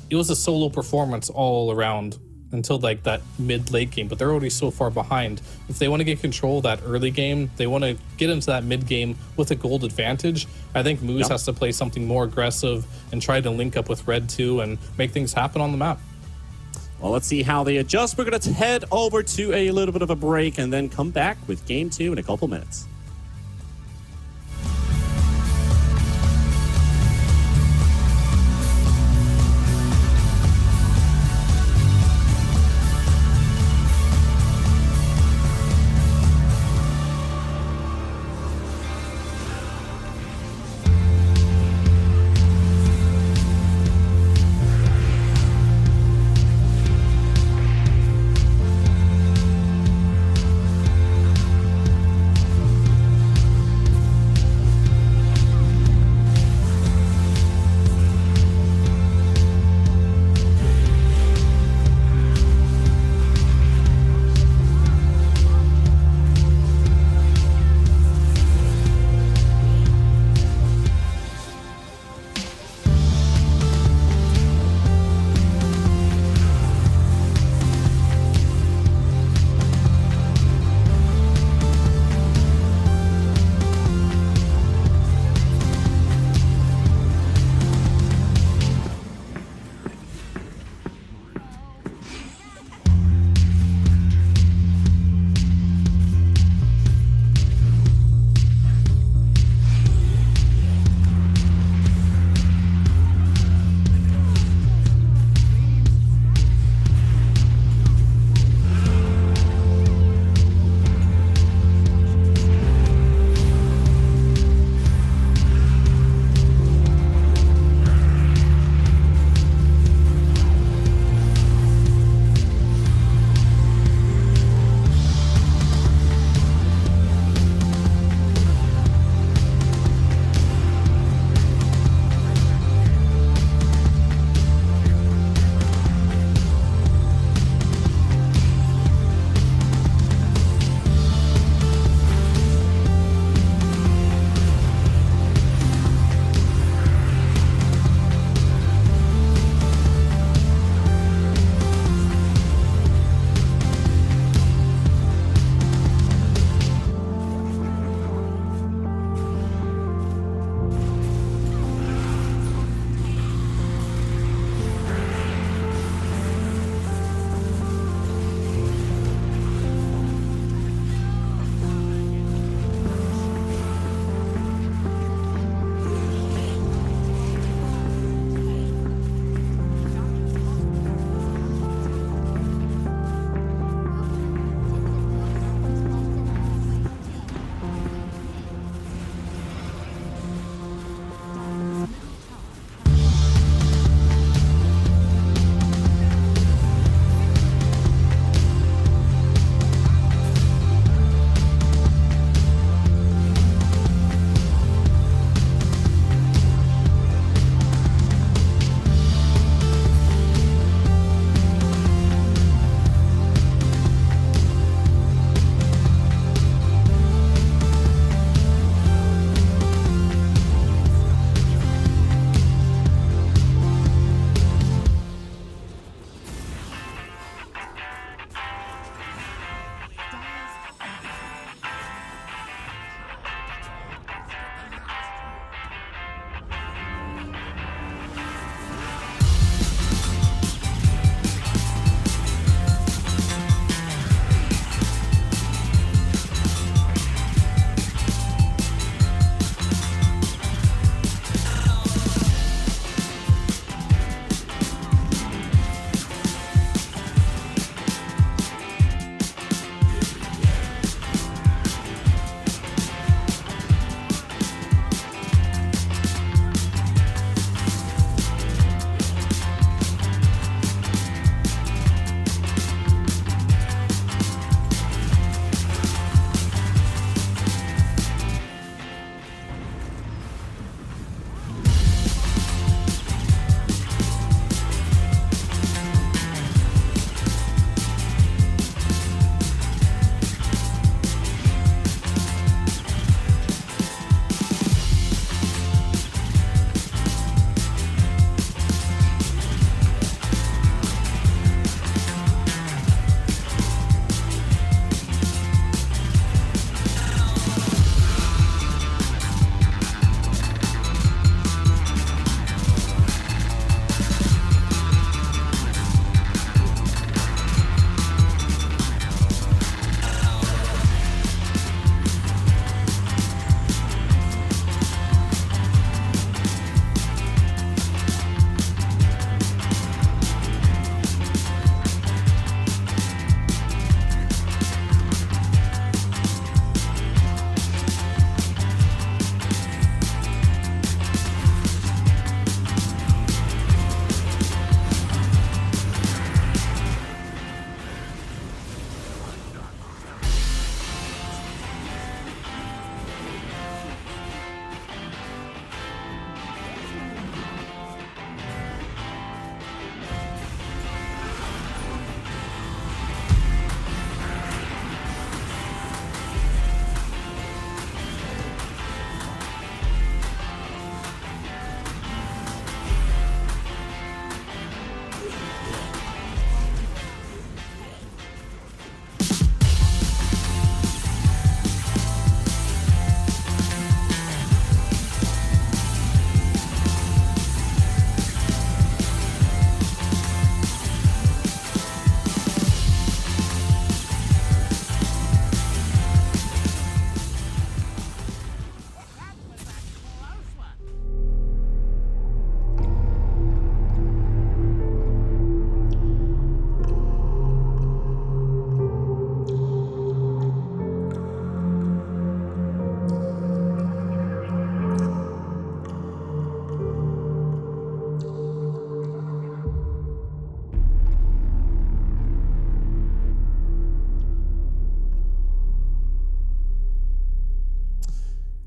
it was a solo performance all around until that mid-late game, but they're already so far behind. If they want to get control of that early game, they want to get into that mid-game with a gold advantage, I think Moose has to play something more aggressive and try to link up with Red 2 and make things happen on the map. Well, let's see how they adjust. We're going to head over to a little bit of a break and then come back with game 2 in a couple minutes.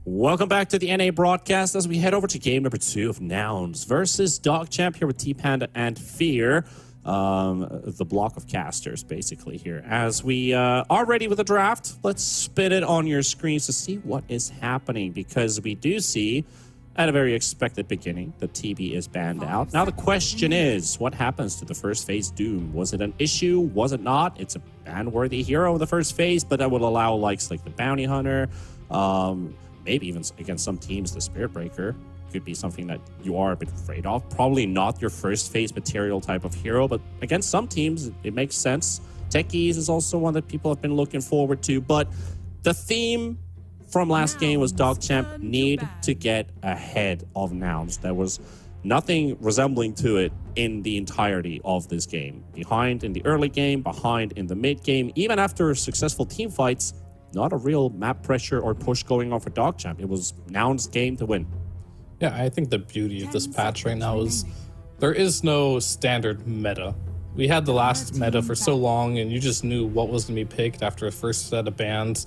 Welcome back to the NA broadcast as we head over to game number 2 of Nouns versus DogChamp here with T-Panda and Fear. The block of casters basically here. As we are ready with the draft, let's spin it on your screens to see what is happening, because we do see at a very expected beginning the TB is banned out. Now the question is, what happens to the first phase Doom? Was it an issue? Was it not? It's a ban-worthy hero in the first phase, but that would allow likes like the Bounty Hunter, maybe even against some teams, the Spirit Breaker could be something that you are a bit afraid of. Probably not your first phase material type of hero, but against some teams, it makes sense. Techies is also one that people have been looking forward to, but the theme from last game was DogChamp need to get ahead of Nouns. There was nothing resembling to it in the entirety of this game. Behind in the early game, behind in the mid game, even after successful team fights, not a real map pressure or push going on for DogChamp. It was Nouns' game to win. Yeah, I think the beauty of this patch right now is there is no standard meta. We had the last meta for so long, and you just knew what was going to be picked after a first set of bans.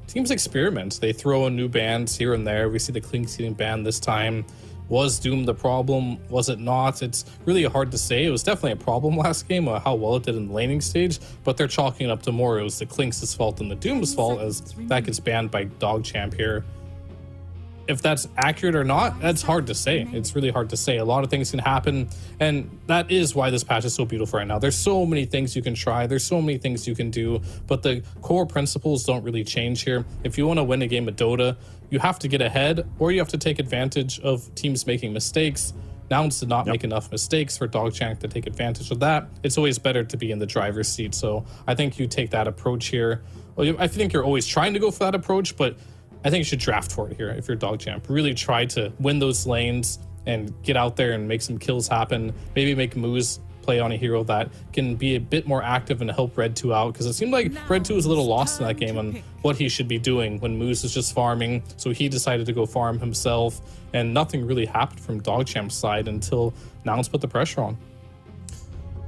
Teams experiment. They throw in new bans here and there. We see the Clinks getting banned this time. Was Doom the problem? Was it not? It's really hard to say. It was definitely a problem last game, how well it did in the laning stage, but they're chalking it up to more. It was the Clinks' fault and the Doom's fault, as that gets banned by DogChamp here. If that's accurate or not, that's hard to say. It's really hard to say. A lot of things can happen, and that is why this patch is so beautiful right now. There's so many things you can try. There's so many things you can do, but the core principles don't really change here. If you want to win a game of Dota, you have to get ahead, or you have to take advantage of teams making mistakes. Nouns did not make enough mistakes for DogChamp to take advantage of that. It's always better to be in the driver's seat, so I think you take that approach here. Well, I think you're always trying to go for that approach, but I think you should draft for it here if you're DogChamp. Really try to win those lanes and get out there and make some kills happen. Maybe make moves play on a hero that can be a bit more active and help Red 2 out, because it seemed like Red 2 was a little lost in that game on what he should be doing when Moose is just farming. So he decided to go farm himself, and nothing really happened from DogChamp's side until Nouns put the pressure on.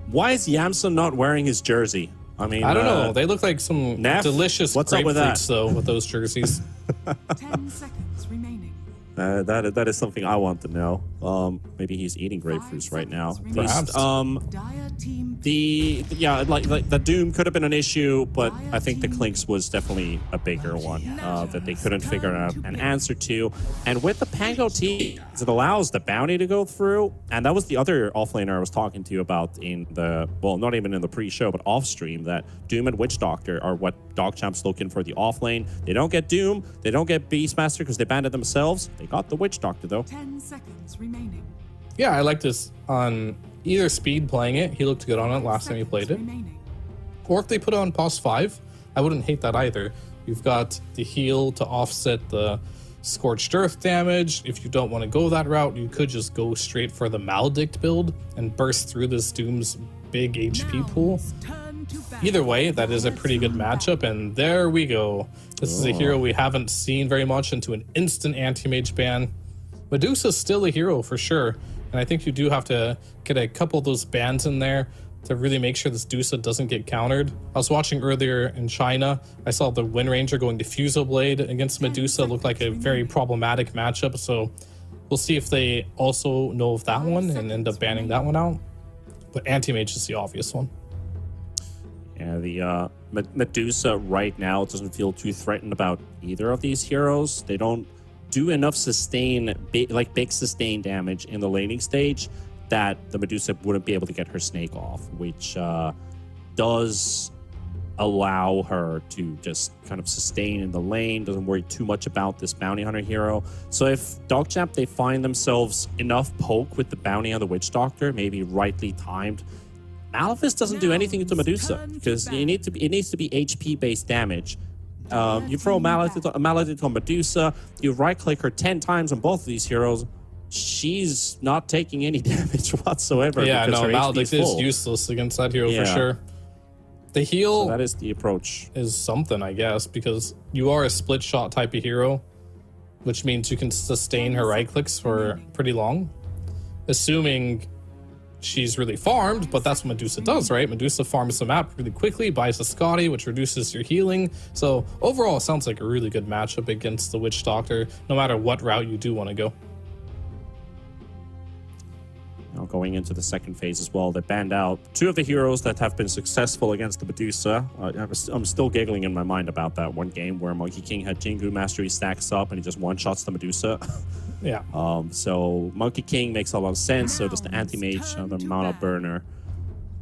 Why is Yamson not wearing his jersey? I mean, I don't know. They look like some delicious grapefruits, though, with those jerseys. 10 seconds remaining. That is something I want to know. Maybe he's eating grapefruits right now. Perhaps. Dire team Like the Doom could have been an issue, but I think the Clinks was definitely a bigger one that they couldn't figure out an answer to. And with the Pango T, it allows the bounty to go through, and that was the other offlaner I was talking to you about in the, well, not even in the pre-show, but off-stream, that Doom and Witch Doctor are what DogChamp's looking for the offlane. They don't get Doom, they don't get Beastmaster because they banned it themselves. They got the Witch Doctor though. 10 seconds remaining. Yeah, I like this on either Speed playing it. He looked good on it last time he played it. Or if they put it on Pos 5, I wouldn't hate that either. You've got the heal to offset the Scorched Earth damage. If you don't want to go that route, you could just go straight for the Maledict build and burst through this Doom's big HP pool. Either way, that is a pretty good matchup, and there we go. This is a hero we haven't seen very much into an instant anti-mage ban. Medusa's still a hero for sure, and I think you do have to get a couple of those bans in there to really make sure this Medusa doesn't get countered. I was watching earlier in China. I saw the Wind Ranger going Diffusal Blade against Medusa. Looked like a very problematic matchup, so we'll see if they also know of that one and end up banning that one out. But anti-mage is the obvious one. Yeah, the Medusa right now doesn't feel too threatened about either of these heroes. They don't do enough big sustain damage in the laning stage that the Medusa wouldn't be able to get her snake off, which does allow her to just kind of sustain in the lane, doesn't worry too much about this bounty hunter hero. So if DogChamp, they find themselves enough poke with the bounty on the Witch Doctor, maybe rightly timed, Malefice doesn't do anything to Medusa because it needs to be HP based damage. You throw Maledict on Medusa, you right click her 10 times on both of these heroes, she's not taking any damage whatsoever. Yeah, no, Maledict is useless against that hero for sure. The heal, so that is the approach, is something, I guess, because you are a split shot type of hero, which means you can sustain her right clicks for pretty long, assuming she's really farmed, but that's what Medusa does, right? Medusa farms the map really quickly, buys a Scotty, which reduces your healing. So overall, it sounds like a really good matchup against the Witch Doctor, no matter what route you do want to go. Now going into the second phase as well, they banned out 2 of the heroes that have been successful against the Medusa. I'm still giggling in my mind about that one game where Monkey King had Jingu Mastery stacks up and he just one-shots the Medusa. Yeah. So Monkey King makes a lot of sense. So does the Anti-Mage, the Mana Burner.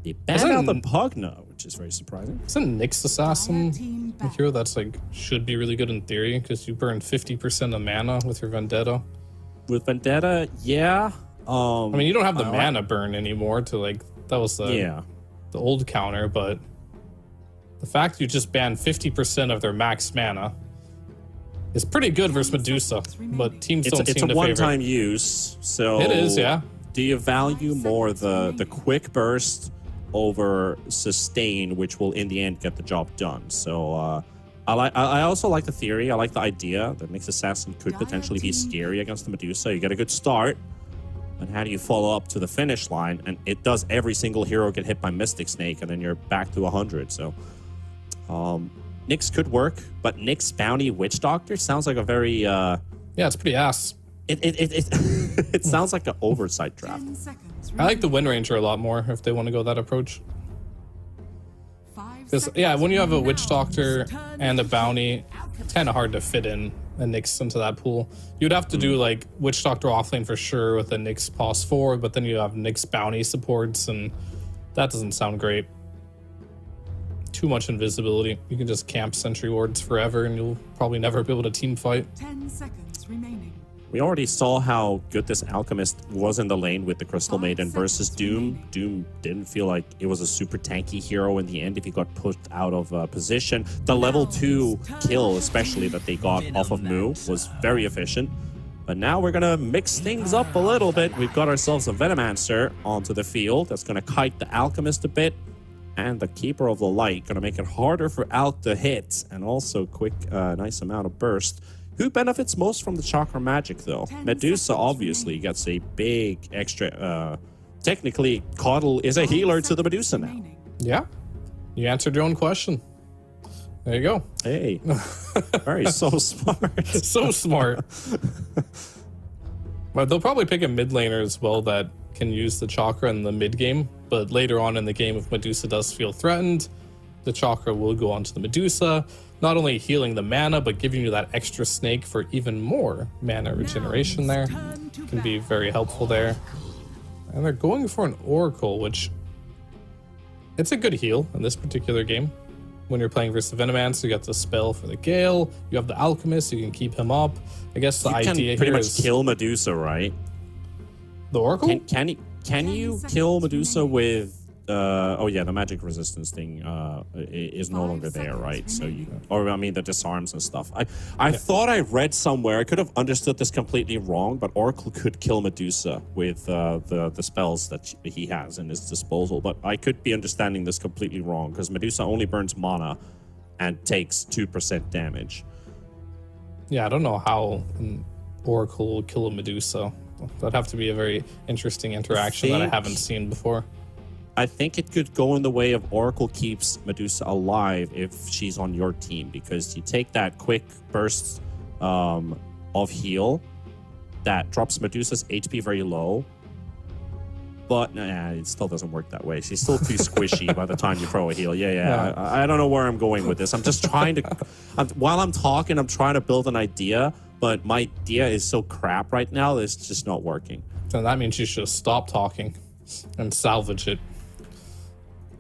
They banned out the Pugna, which is very surprising. Isn't Nyx Assassin a hero that's like should be really good in theory because you burn 50% of mana with your Vendetta? With Vendetta, yeah. I mean, you don't have the mana burn anymore to like, that was the old counter, but the fact you just banned 50% of their max mana is pretty good versus Medusa, but teams don't seem to favor it. It's a one-time use, so... It is, yeah. Do you value more the quick burst over sustain, which will in the end get the job done? So I also like the theory. I like the idea that Nyx Assassin could potentially be scary against the Medusa. You get a good start. And how do you follow up to the finish line? And it does every single hero get hit by Mystic Snake, and then you're back to 100. So, Nyx could work, but Nyx Bounty Witch Doctor sounds like a very yeah, it's pretty ass. It sounds like an oversight draft. I like the Wind Ranger a lot more if they want to go that approach. Because yeah, when you have a Witch Doctor and a Bounty, it's kind of hard to fit in a Nyx into that pool. You'd have to do like Witch Doctor offlane for sure with a Nyx Pos 4, but then you have Nyx Bounty supports, and that doesn't sound great. Too much invisibility. You can just camp Sentry Wards forever, and you'll probably never be able to team fight. 10 seconds remaining. We already saw how good this Alchemist was in the lane with the Crystal Maiden versus Doom. Doom didn't feel like it was a super tanky hero in the end if he got put out of position. The level 2 kill, especially that they got off of Mu, was very efficient. But now we're going to mix things up a little bit. We've got ourselves a Venomancer onto the field that's going to kite the Alchemist a bit. And the Keeper of the Light going to make it harder for Alk to hit, and also quick, nice amount of burst. Who benefits most from the Chakra Magic, though? Medusa obviously gets a big extra... technically, Coddle is a healer to the Medusa now. Yeah, you answered your own question. There you go. Hey, very so smart. So smart. But they'll probably pick a mid laner as well that can use the Chakra in the mid game. But later on in the game, if Medusa does feel threatened, the Chakra will go onto the Medusa, not only healing the mana, but giving you that extra snake for even more mana regeneration there. Can be very helpful there. And they're going for an Oracle, which it's a good heal in this particular game. When you're playing versus the Venomancer, you got the spell for the Gale. You have the Alchemist, you can keep him up. I guess the idea can pretty here much is kill Medusa, right? The Oracle? Can you kill Medusa with... oh yeah, the magic resistance thing is no longer there, right? So you, or I mean, the disarms and stuff. I thought I read somewhere, I could have understood this completely wrong, but Oracle could kill Medusa with the spells that he has in his disposal. But I could be understanding this completely wrong because Medusa only burns mana and takes 2% damage. Yeah, I don't know how an Oracle will kill a Medusa. That'd have to be a very interesting interaction that I haven't seen before. I think it could go in the way of Oracle keeps Medusa alive if she's on your team, because you take that quick burst of heal that drops Medusa's HP very low, but it still doesn't work that way. She's still too squishy by the time you throw a heal. Yeah. I don't know where I'm going with this. I'm just trying to, while I'm talking, I'm trying to build an idea, but my idea is so crap right now that it's just not working. So that means you should stop talking and salvage it.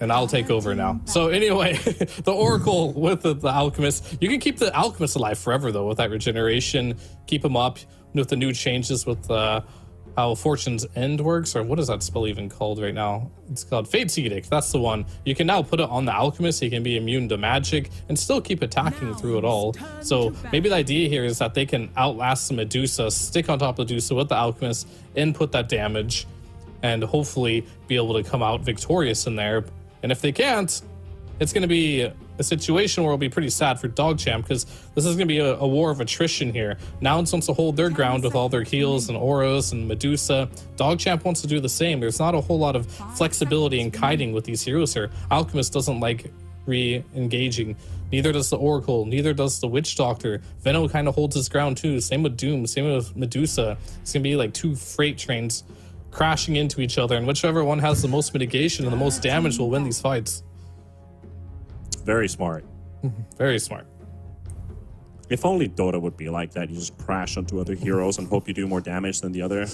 And I'll take over now. So anyway, the Oracle with the Alchemist. You can keep the Alchemist alive forever, though, with that regeneration. Keep him up with the new changes with how Fortune's End works. Or what is that spell even called right now? It's called Fate's Edict. That's the one. You can now put it on the Alchemist. He can be immune to magic and still keep attacking through it all. So maybe the idea here is that they can outlast the Medusa, stick on top of Medusa with the Alchemist, input that damage, and hopefully be able to come out victorious in there. And if they can't, it's going to be a situation where it'll be pretty sad for DogChamp because this is going to be a war of attrition here. Nouns wants to hold their ground with all their heals and auras and Medusa. DogChamp wants to do the same. There's not a whole lot of flexibility and kiting with these heroes here. Alchemist doesn't like re-engaging. Neither does the Oracle. Neither does the Witch Doctor. Venom kind of holds his ground too. Same with Doom. Same with Medusa. It's going to be like two freight trains crashing into each other, and whichever one has the most mitigation and the most damage will win these fights. Very smart. Very smart. If only Dota would be like that. You just crash onto other heroes and hope you do more damage than the other.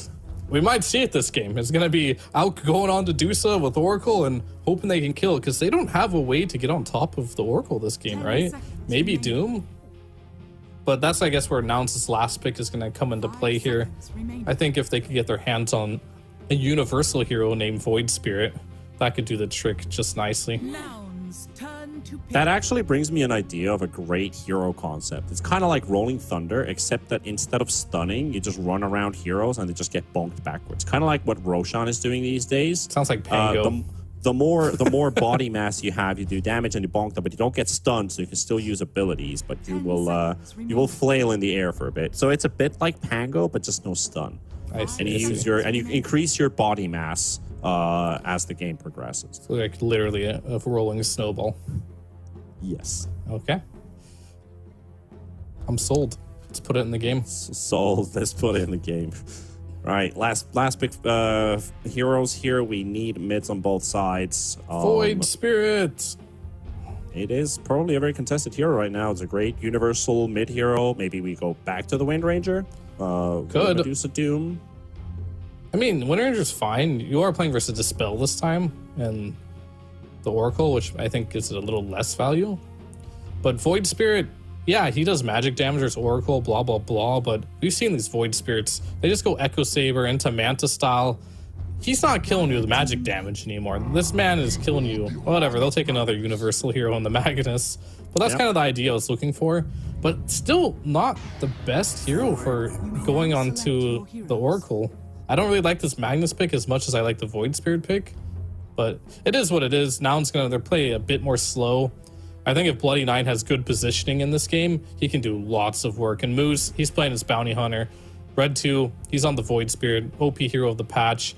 We might see it this game. It's going to be out going on to Medusa with Oracle and hoping they can kill, because they don't have a way to get on top of the Oracle this game, right? Maybe Doom? But that's, I guess, where Nouns' last pick is going to come into play here. I think if they could get their hands on a universal hero named Void Spirit, that could do the trick just nicely. That actually brings me an idea of a great hero concept. It's kind of like Rolling Thunder, except that instead of stunning, you just run around heroes and they just get bonked backwards. Kind of like what Roshan is doing these days. Sounds like Pango. The more body mass you have, you do damage and you bonk them, but you don't get stunned, so you can still use abilities, but you will flail in the air for a bit. So it's a bit like Pango, but just no stun. I see. And you increase your body mass as the game progresses. So like literally a rolling snowball. Yes. Okay. I'm sold. Let's put it in the game. Sold. Let's put it in the game. All right. Last big heroes here. We need mids on both sides. Void Spirit. It is probably a very contested hero right now. It's a great universal mid hero. Maybe we go back to the Wind Ranger. Could. Medusa Doom. I mean, Wind Ranger's fine. You are playing versus Dispel this time, and the Oracle, which I think is a little less value. But Void Spirit, yeah, he does magic damage. There's Oracle, blah, blah, blah. But we've seen these Void Spirits. They just go Echo Saber into Manta style. He's not killing you with magic damage anymore. This man is killing you. Whatever, they'll take another universal hero in the Magnus. But that's kind of the idea I was looking for. But still not the best hero for going on to the Oracle. I don't really like this Magnus pick as much as I like the Void Spirit pick. But it is what it is. Now it's going to play a bit more slow. I think if Bloody Nine has good positioning in this game, he can do lots of work. And Moose, he's playing as Bounty Hunter. Red 2, he's on the Void Spirit, OP hero of the patch.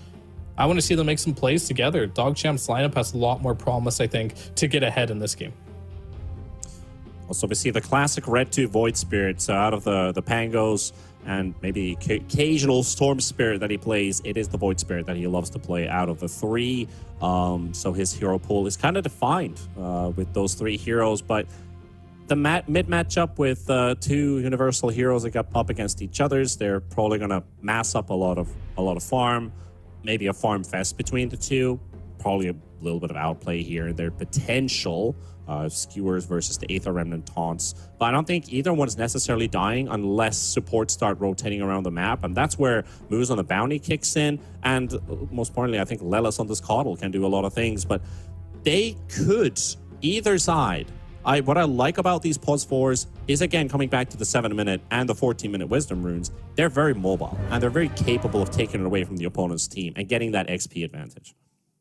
I want to see them make some plays together. DogChamp's lineup has a lot more promise, I think, to get ahead in this game. Also, we see the classic Red 2 Void Spirits out of the Pangos and maybe occasional Storm Spirit that he plays. It is the Void Spirit that he loves to play out of the three. So his hero pool is kind of defined with those three heroes. But the mid matchup with two universal heroes that got up against each other's, they're probably going to mass up a lot of farm. Maybe a farm fest between the two. Probably a little bit of outplay here. Their potential skewers versus the Aether Remnant taunts. But I don't think either one's necessarily dying unless supports start rotating around the map. And that's where moves on the bounty kicks in. And most importantly, I think Lelis on this Coddle can do a lot of things. But they could, either side. What I like about these pause 4s is, again, coming back to the 7-minute and the 14-minute wisdom runes, they're very mobile. And they're very capable of taking it away from the opponent's team and getting that XP advantage.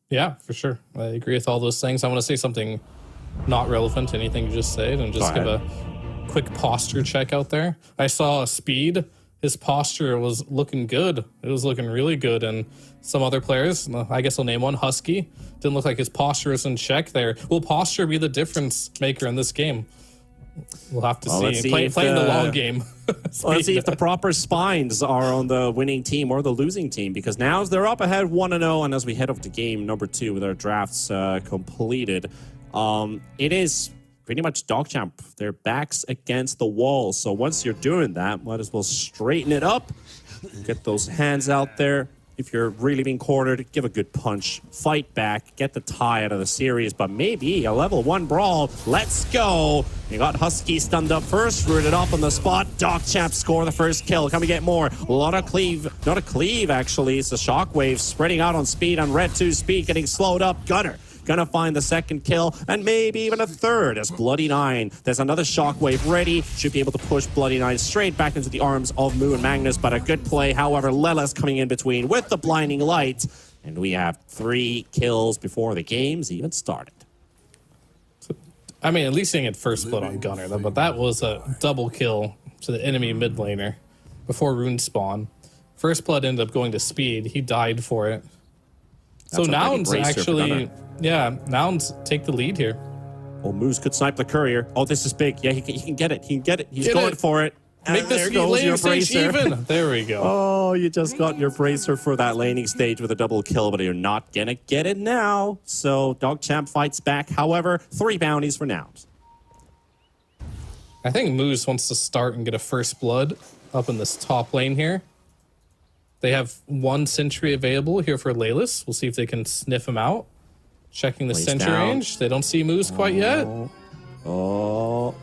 Yeah, for sure. I agree with all those things. I want to say something not relevant to anything you just said and just give a quick posture check out there. I saw Speed. His posture was looking good. It was looking really good. And some other players, I guess I'll name one, Husky, didn't look like his posture was in check there. Will posture be the difference maker in this game? We'll have to see. Playing the long game. Let's see if the proper spines are on the winning team or the losing team, because now they're up ahead 1-0, and as we head up to game number 2 with our drafts completed, it is pretty much DogChamp. Their backs against the wall. So once you're doing that, might as well straighten it up, get those hands out there. If you're really being cornered, give a good punch, fight back, get the tie out of the series, but maybe a level 1 brawl. Let's go. You got Husky stunned up first, rooted off on the spot. DogChamp score the first kill. Can we get more? A lot of cleave, not a cleave actually, it's a shockwave spreading out on Speed, on Red 2 Speed getting slowed up. Gunner gonna find the second kill, and maybe even a third as Bloody Nine. There's another shockwave ready. Should be able to push Bloody Nine straight back into the arms of Moo and Magnus, but a good play. However, Lelis coming in between with the blinding light, and we have 3 kills before the game's even started. I mean, at least getting it first blood on Gunner, though, but that was a double kill to the enemy mid laner before rune spawn. First blood ended up going to speed. He died for it. So Nouns actually, yeah, Nouns take the lead here. Oh, Moose could snipe the courier. Oh, this is big. Yeah, he can get it. He can get it. He's going for it. Make this laning stage even. There we go. Oh, you just got your bracer for that laning stage with a double kill, but you're not gonna get it now. So Dogchamp fights back. However, 3 bounties for Nouns. I think Moose wants to start and get a first blood up in this top lane here. They have 1 sentry available here for Laylis. We'll see if they can sniff him out. Checking the sentry range. They don't see Moose quite yet. Oh,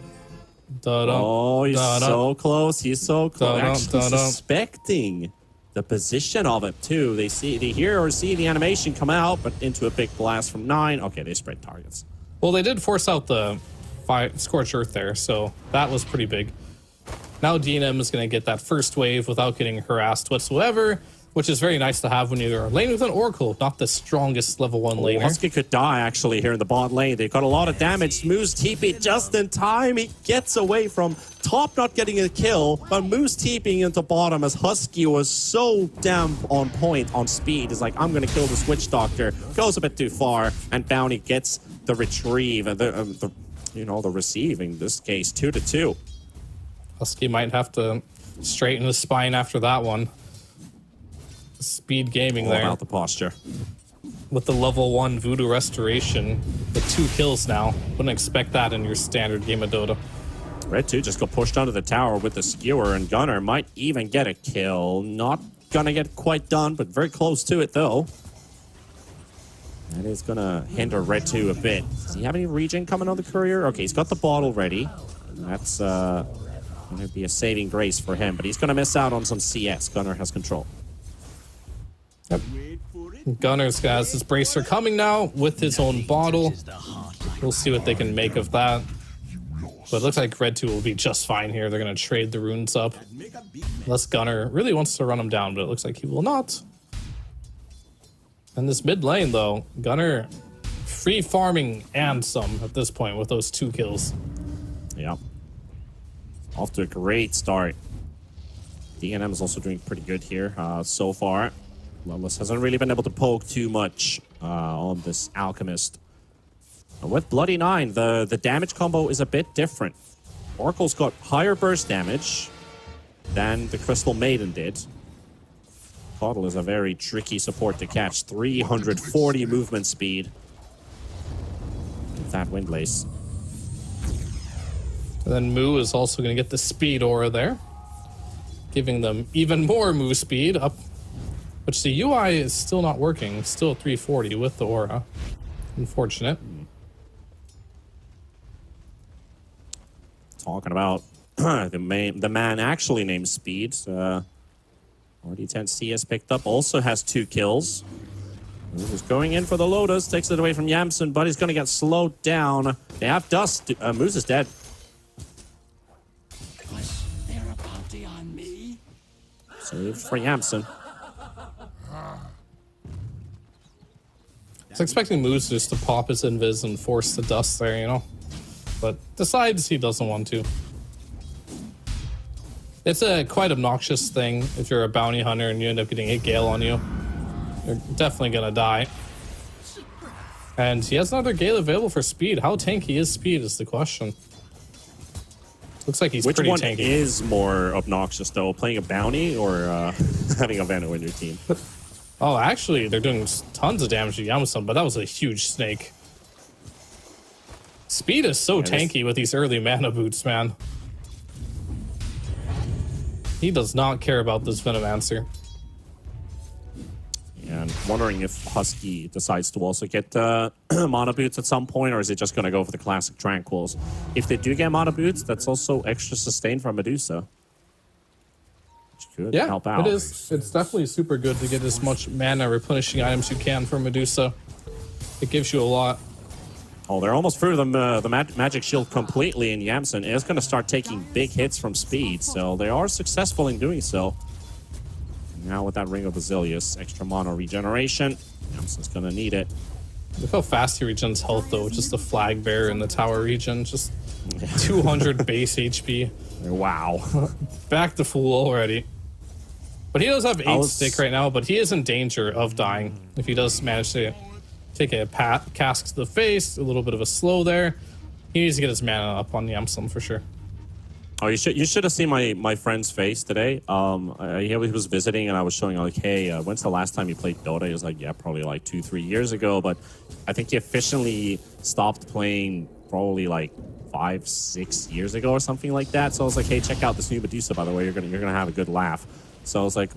he's so close. He's so close. Actually suspecting the position of it too. They hear or see the animation come out, but into a big blast from 9. Okay, they spread targets. Well, they did force out the Scorched Earth there, so that was pretty big. Now DNM is going to get that first wave without getting harassed whatsoever, which is very nice to have when you're lane with an Oracle, not the strongest level 1 laner. Husky could die actually here in the bot lane. They've got a lot of damage. Moose TP just in time. He gets away from top not getting a kill, but Moose TPing into bottom as Husky was so damn on point on speed. He's like, I'm going to kill this Witch Doctor. Goes a bit too far, and Bounty gets the retrieve and the receive in this case 2-2. Husky might have to straighten his spine after that one. Speed gaming there. About the posture. With the level 1 Voodoo Restoration, with 2 kills now. Wouldn't expect that in your standard game of Dota. Red 2 just got pushed under the tower with the skewer, and Gunner might even get a kill. Not gonna get quite done, but very close to it though. That is gonna hinder Red 2 a bit. Does he have any regen coming on the courier? Okay, he's got the bottle ready. That's gonna be a saving grace for him, but he's gonna miss out on some CS. Gunner has control. Yep. Gunner's got his bracer coming now with his own bottle. We'll see what they can make of that. But it looks like Red 2 will be just fine here. They're going to trade the runes up. Unless Gunner really wants to run him down, but it looks like he will not. And this mid lane, though, Gunner free farming and some at this point with those 2 kills. Yeah. Off to a great start. DNM is also doing pretty good here so far. Loveless hasn't really been able to poke too much on this Alchemist. And with Bloody 9, the damage combo is a bit different. Oracle's got higher burst damage than the Crystal Maiden did. Caudle is a very tricky support to catch. 340 movement speed with that Windlace. And then Moo is also going to get the speed aura there, giving them even more move speed up, which the UI is still not working. Still 340 with the aura. Unfortunate. Talking about the man actually named Speed. RD10 CS picked up, also has 2 kills. He's going in for the Lotus, takes it away from Yamsen, but he's going to get slowed down. They have Dust. Moose is dead. Saved for Yamsen. I was expecting Moose just to pop his invis and force the dust there, you know? But decides he doesn't want to. It's a quite obnoxious thing if you're a bounty hunter and you end up getting a Gale on you. You're definitely gonna die. And he has another Gale available for speed. How tanky is speed is the question. Looks like he's pretty tanky. Which one is more obnoxious though? Playing a bounty or having a Vano in your team? Oh, actually, they're doing tons of damage to Yamasan, but that was a huge snake. Speed is so tanky with these early mana boots, man. He does not care about this Venomancer. Yeah, and wondering if Husky decides to also get mana boots at some point, or is it just going to go for the classic Tranquils? If they do get mana boots, that's also extra sustain from Medusa. Which could help out. It is. It's definitely super good to get as much mana replenishing items you can from Medusa. It gives you a lot. Oh, they're almost through the magic shield completely, and Yamsen is going to start taking big hits from speed, so they are successful in doing so. Now with that Ring of Basilius, extra mana regeneration, Yamsen's going to need it. Look how fast he regens health though. Just the flag bearer in the tower regen. Just 200 base HP. Wow. Back to full already. But he does have 8 stick right now, but he is in danger of dying if he does manage to take a cask to the face. A little bit of a slow there. He needs to get his mana up on Yamsun for sure. Oh, you should have seen my friend's face today. He was visiting, and I was showing like, hey, when's the last time you played Dota? He was like, yeah, probably like 2-3 years ago. But I think he officially stopped playing probably like 5-6 years ago or something like that. So I was like, hey, check out this new Medusa, by the way. You're gonna have a good laugh. So I was like,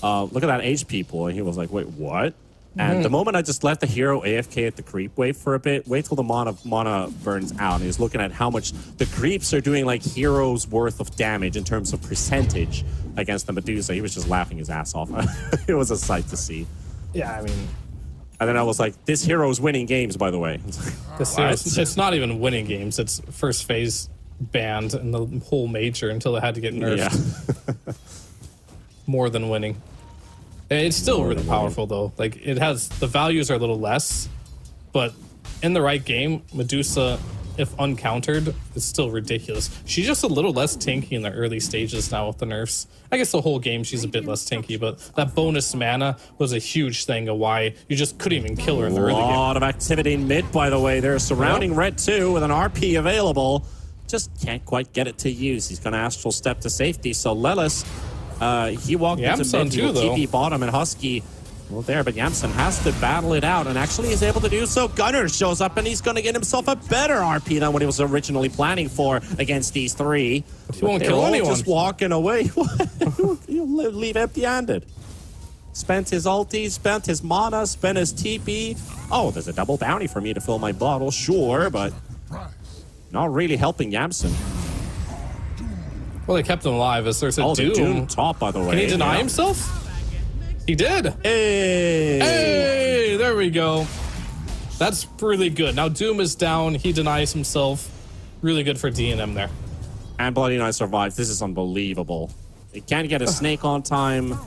look at that HP pool, and he was like, wait, what? And the moment I just let the hero AFK at the creep wave for a bit, wait till the mana burns out, and he's looking at how much the creeps are doing, like heroes worth of damage in terms of percentage against the Medusa. He was just laughing his ass off. It was a sight to see. Yeah, I mean, and then I was like, this hero's winning games, by the way. it's not even winning games. It's first phase banned in the whole major until it had to get nerfed. Yeah. More than winning. It's still really powerful though. Like it has, the values are a little less, but in the right game, Medusa, if uncountered, is still ridiculous. She's just a little less tanky in the early stages now with the nerfs. I guess the whole game she's a bit less tanky, but that bonus mana was a huge thing of why you just couldn't even kill her in the early game. A lot of activity in mid, by the way. They're surrounding red 2 with an RP available. Just can't quite get it to use. He's going to astral step to safety, so Lelis, he walked into mid, TP bottom, and Husky, well, there, but Yamsun has to battle it out, and actually is able to do so. Gunnar shows up, and he's going to get himself a better RP than what he was originally planning for against these 3. But he won't kill anyone. Just walking away. He'll leave empty-handed. Spent his ulti, spent his mana, spent his TP. Oh, there's a double bounty for me to fill my bottle, sure, but not really helping Yamsun. Well, they kept him alive as there's a Doom. The Doom top, by the way. Can he deny himself? He did. Hey, there we go. That's really good. Now Doom is down. He denies himself. Really good for D&M there. And Bloody Knight survives. This is unbelievable. He can't get a snake on time.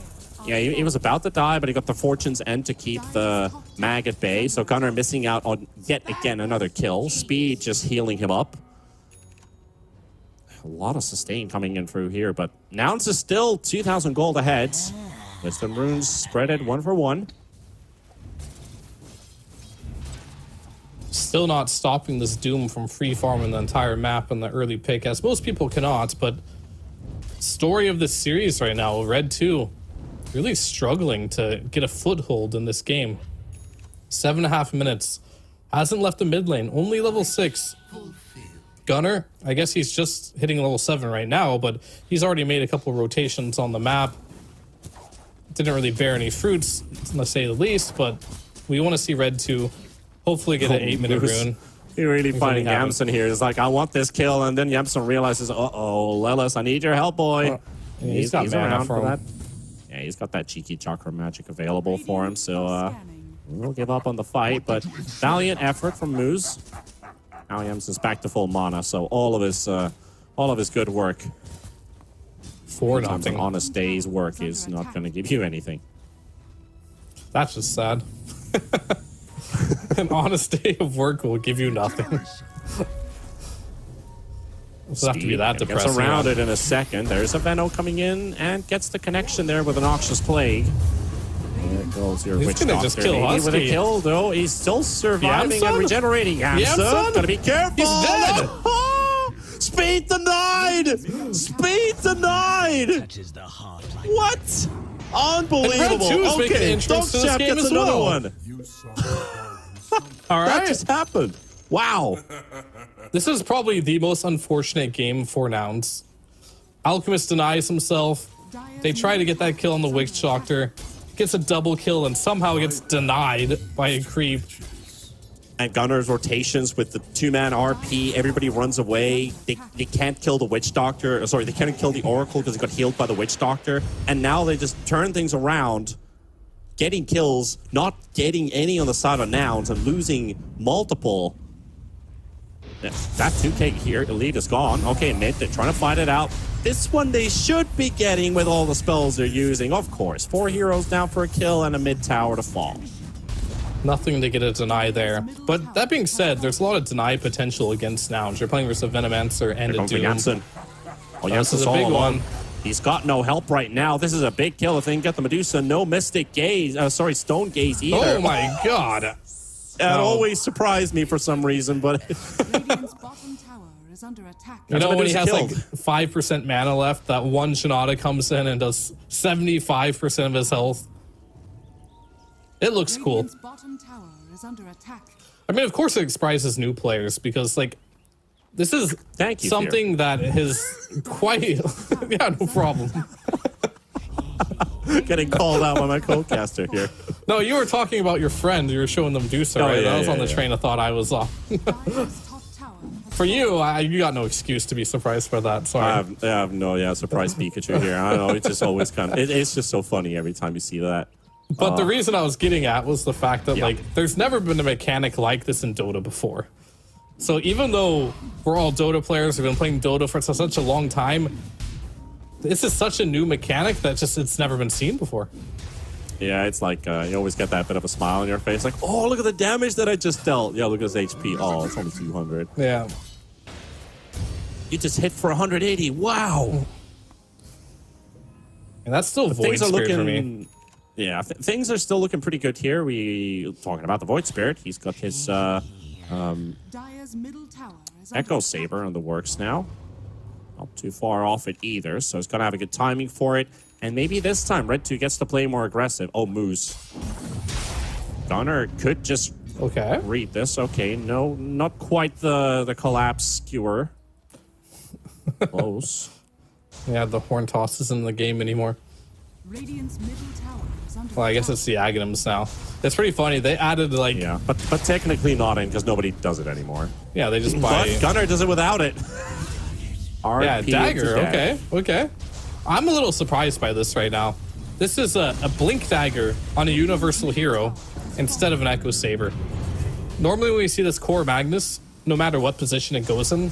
Yeah, he was about to die, but he got the Fortune's End to keep the mag at bay. So Gunnar missing out on yet again another kill. Speed just healing him up. A lot of sustain coming in through here, but Nouns is still 2,000 gold ahead. Wisdom runes spread it 1 for 1. Still not stopping this Doom from free farming the entire map in the early pick, as most people cannot, but story of this series right now, Red 2 really struggling to get a foothold in this game. 7.5 minutes. Hasn't left the mid lane, only level 6. Gunnar, I guess he's just hitting level 7 right now, but he's already made a couple rotations on the map. Didn't really bear any fruits, to say the least, but we want to see Red 2 hopefully get an 8-minute rune. You're really finding Yamsun here. It's like, I want this kill, and then Yamsun realizes, uh-oh, Lelis, I need your help, boy. Yeah, he's around for that. Yeah, he's got that cheeky chakra magic available for him, so we'll give up on the fight, but valiant effort from Moose. Now Yamsun's back to full mana, so all of his good work. For nothing. An honest day's work is not going to give you anything. That's just sad. An honest day of work will give you nothing. Doesn't have to be that depressing. Gets around it in a second. There's a Venno coming in and gets the connection there with a Noxious Plague. There goes your Witch Doctor. Just kill Husky. With a kill, though. He's still surviving and regenerating. Yamsun, gotta be careful. He's dead. Speed denied. Speed denied. What? Unbelievable. Okay, Dog Chef gets another one. All right. That just happened. Wow. This is probably the most unfortunate game for Nouns. Alchemist denies himself. They try to get that kill on the Witch Doctor. Gets a double kill and somehow gets denied by a creep. And Gunnar's rotations with the 2-man RP, everybody runs away. They can't kill the Witch Doctor. Sorry, they can't kill the Oracle because he got healed by the Witch Doctor. And now they just turn things around, getting kills, not getting any on the side of Nouns, and losing multiple. That 2K here, Elite is gone. Okay, mid, they're trying to fight it out. This one they should be getting with all the spells they're using, of course. 4 heroes down for a kill and a mid tower to fall. Nothing to get a deny there. But that being said, there's a lot of deny potential against Nouns. You're playing versus a Venomancer and a Doom. Jansen. Oh, This is Jansen's a big all alone. one. He's got no help right now. This is a big kill if they can get the Medusa. No Mystic Gaze. Stone Gaze either. Oh my god. That always surprised me for some reason, but Radiant's bottom tower is under attack. You know, when he has Medusa like 5% mana left, that one Shinada comes in and does 75% of his health. It looks cool. Radiant's bottom tower is under attack. I mean, of course it surprises new players because, like, this is Thank you, something that is quite... yeah, no problem. getting called out by my co-caster here. No, you were talking about your friend. You were showing them Medusa, right? yeah, I was on the yeah. train of thought I was off. Dire's top tower has For you, you got no excuse to be surprised by that. Sorry. I have no surprise Pikachu here. I don't know. It's just always kind of... it's just so funny every time you see that. But the reason I was getting at was the fact that, Yeah. like, there's never been a mechanic like this in Dota before. So even though we're all Dota players, we've been playing Dota for such a long time, this is such a new mechanic that just it's never been seen before. Yeah, it's like you always get that bit of a smile on your face, like, oh, look at the damage that I just dealt. Yeah, look at his HP. Oh, it's only 200. Yeah. You just hit for 180. Wow. And that's still Void Things are Spirit for me. looking. Yeah, things are still looking pretty good here. We talking about the Void Spirit. He's got his Dire's middle tower is under Echo attack. Saber in the works now. Not too far off it either, so he's gonna have a good timing for it. And maybe this time Red 2 gets to play more aggressive. Oh, Moose. Gunner could just Okay. read this. Okay, no, not quite the collapse skewer. Close. Yeah, the Horn Toss isn't in the game anymore. Radiant's middle tower is under Well, I guess attack. it's the Aghanims now. It's pretty funny. They added, like, Yeah, but technically not in because nobody does it anymore. yeah, they just buy... But Gunner does it without it. Yeah, RP dagger. into dash. Okay. I'm a little surprised by this right now. This is a blink dagger on a universal hero instead of an Echo Saber. Normally when we see this core Magnus, no matter what position it goes in,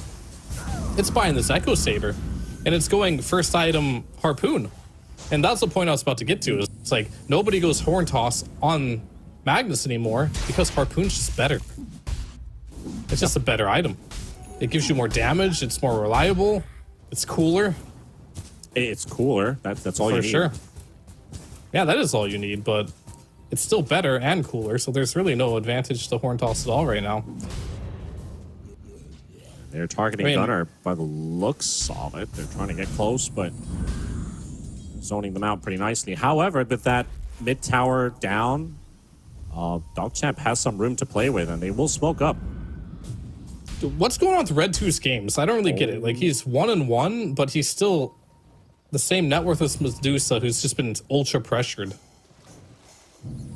it's buying this Echo Saber. And it's going first item Harpoon. And that's the point I was about to get to. Is it's like nobody goes Horn Toss on Magnus anymore because Harpoon's just better. It's just a better item. It gives you more damage, it's more reliable, it's cooler. It's cooler. That's all you For need. sure. Yeah, that is all you need, but it's still better and cooler, so there's really no advantage to Horn Toss at all right now. They're targeting I mean- Gunner by the looks of it. They're trying to get close, but zoning them out pretty nicely. However, with that mid tower down, Dogchamp has some room to play with, and they will smoke up. What's going on with Red 2's games? I don't really get it. Like, he's 1-1, but he's still the same net worth as Medusa, who's just been ultra pressured.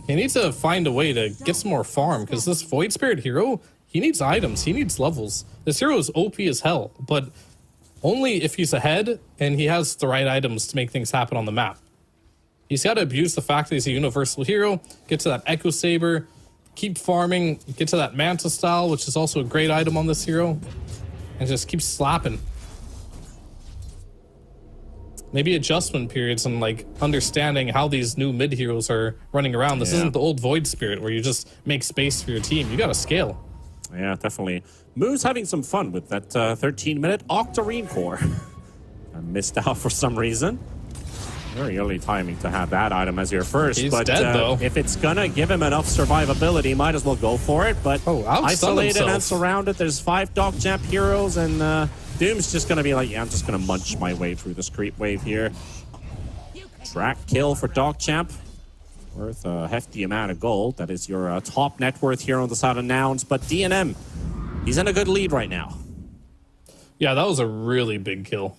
He needs to find a way to get some more farm, because this Void Spirit hero, he needs items, he needs levels. This hero is OP as hell, but only if he's ahead and he has the right items to make things happen on the map. He's got to abuse the fact that he's a universal hero, get to that Echo Saber, keep farming, get to that Manta Style, which is also a great item on this hero, and just keep slapping. Maybe adjustment periods and, like, understanding how these new mid heroes are running around. This Yeah. isn't the old Void Spirit where you just make space for your team. You got to scale. Yeah, definitely. Moo's having some fun with that 13-minute Octarine core. I missed out for some reason. Very early timing to have that item as your first. He's but dead, though. If it's gonna give him enough survivability, might as well go for it. But Oh, outstunned isolated and himself. surrounded, there's 5 Dogchamp heroes, and Doom's just gonna be like, yeah, I'm just gonna munch my way through this creep wave here. Track kill for Dogchamp. Worth a hefty amount of gold. That is your top net worth here on the side of Nouns. But DNM, he's in a good lead right now. Yeah, that was a really big kill.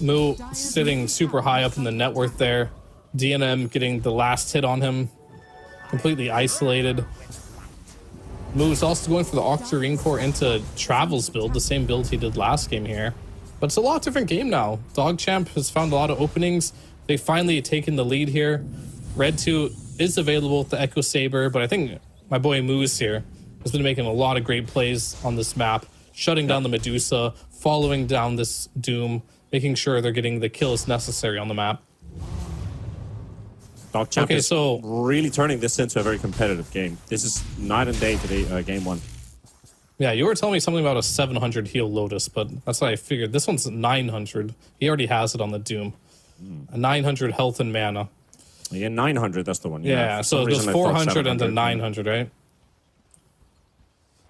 Moo sitting super high up in the net worth there. DNM getting the last hit on him. Completely isolated. Moo's also going for the Octarine core into Travel's build, the same build he did last game here. But it's a lot different game now. Dogchamp has found a lot of openings. They've finally taken the lead here. Red 2 is available with the Echo Saber, but I think my boy Moose here has been making a lot of great plays on this map, shutting down the Medusa, following down this Doom, making sure they're getting the kills necessary on the map. DogChamp Okay, is so- really turning this into a very competitive game. This is night and day today, game one. Yeah, you were telling me something about a 700 heal Lotus, but that's what I figured. This one's 900. He already has it on the Doom. A 900 health and mana. Yeah, 900, that's the one. Yeah, for so some there's reason I thought 400 and then 700. 900, right?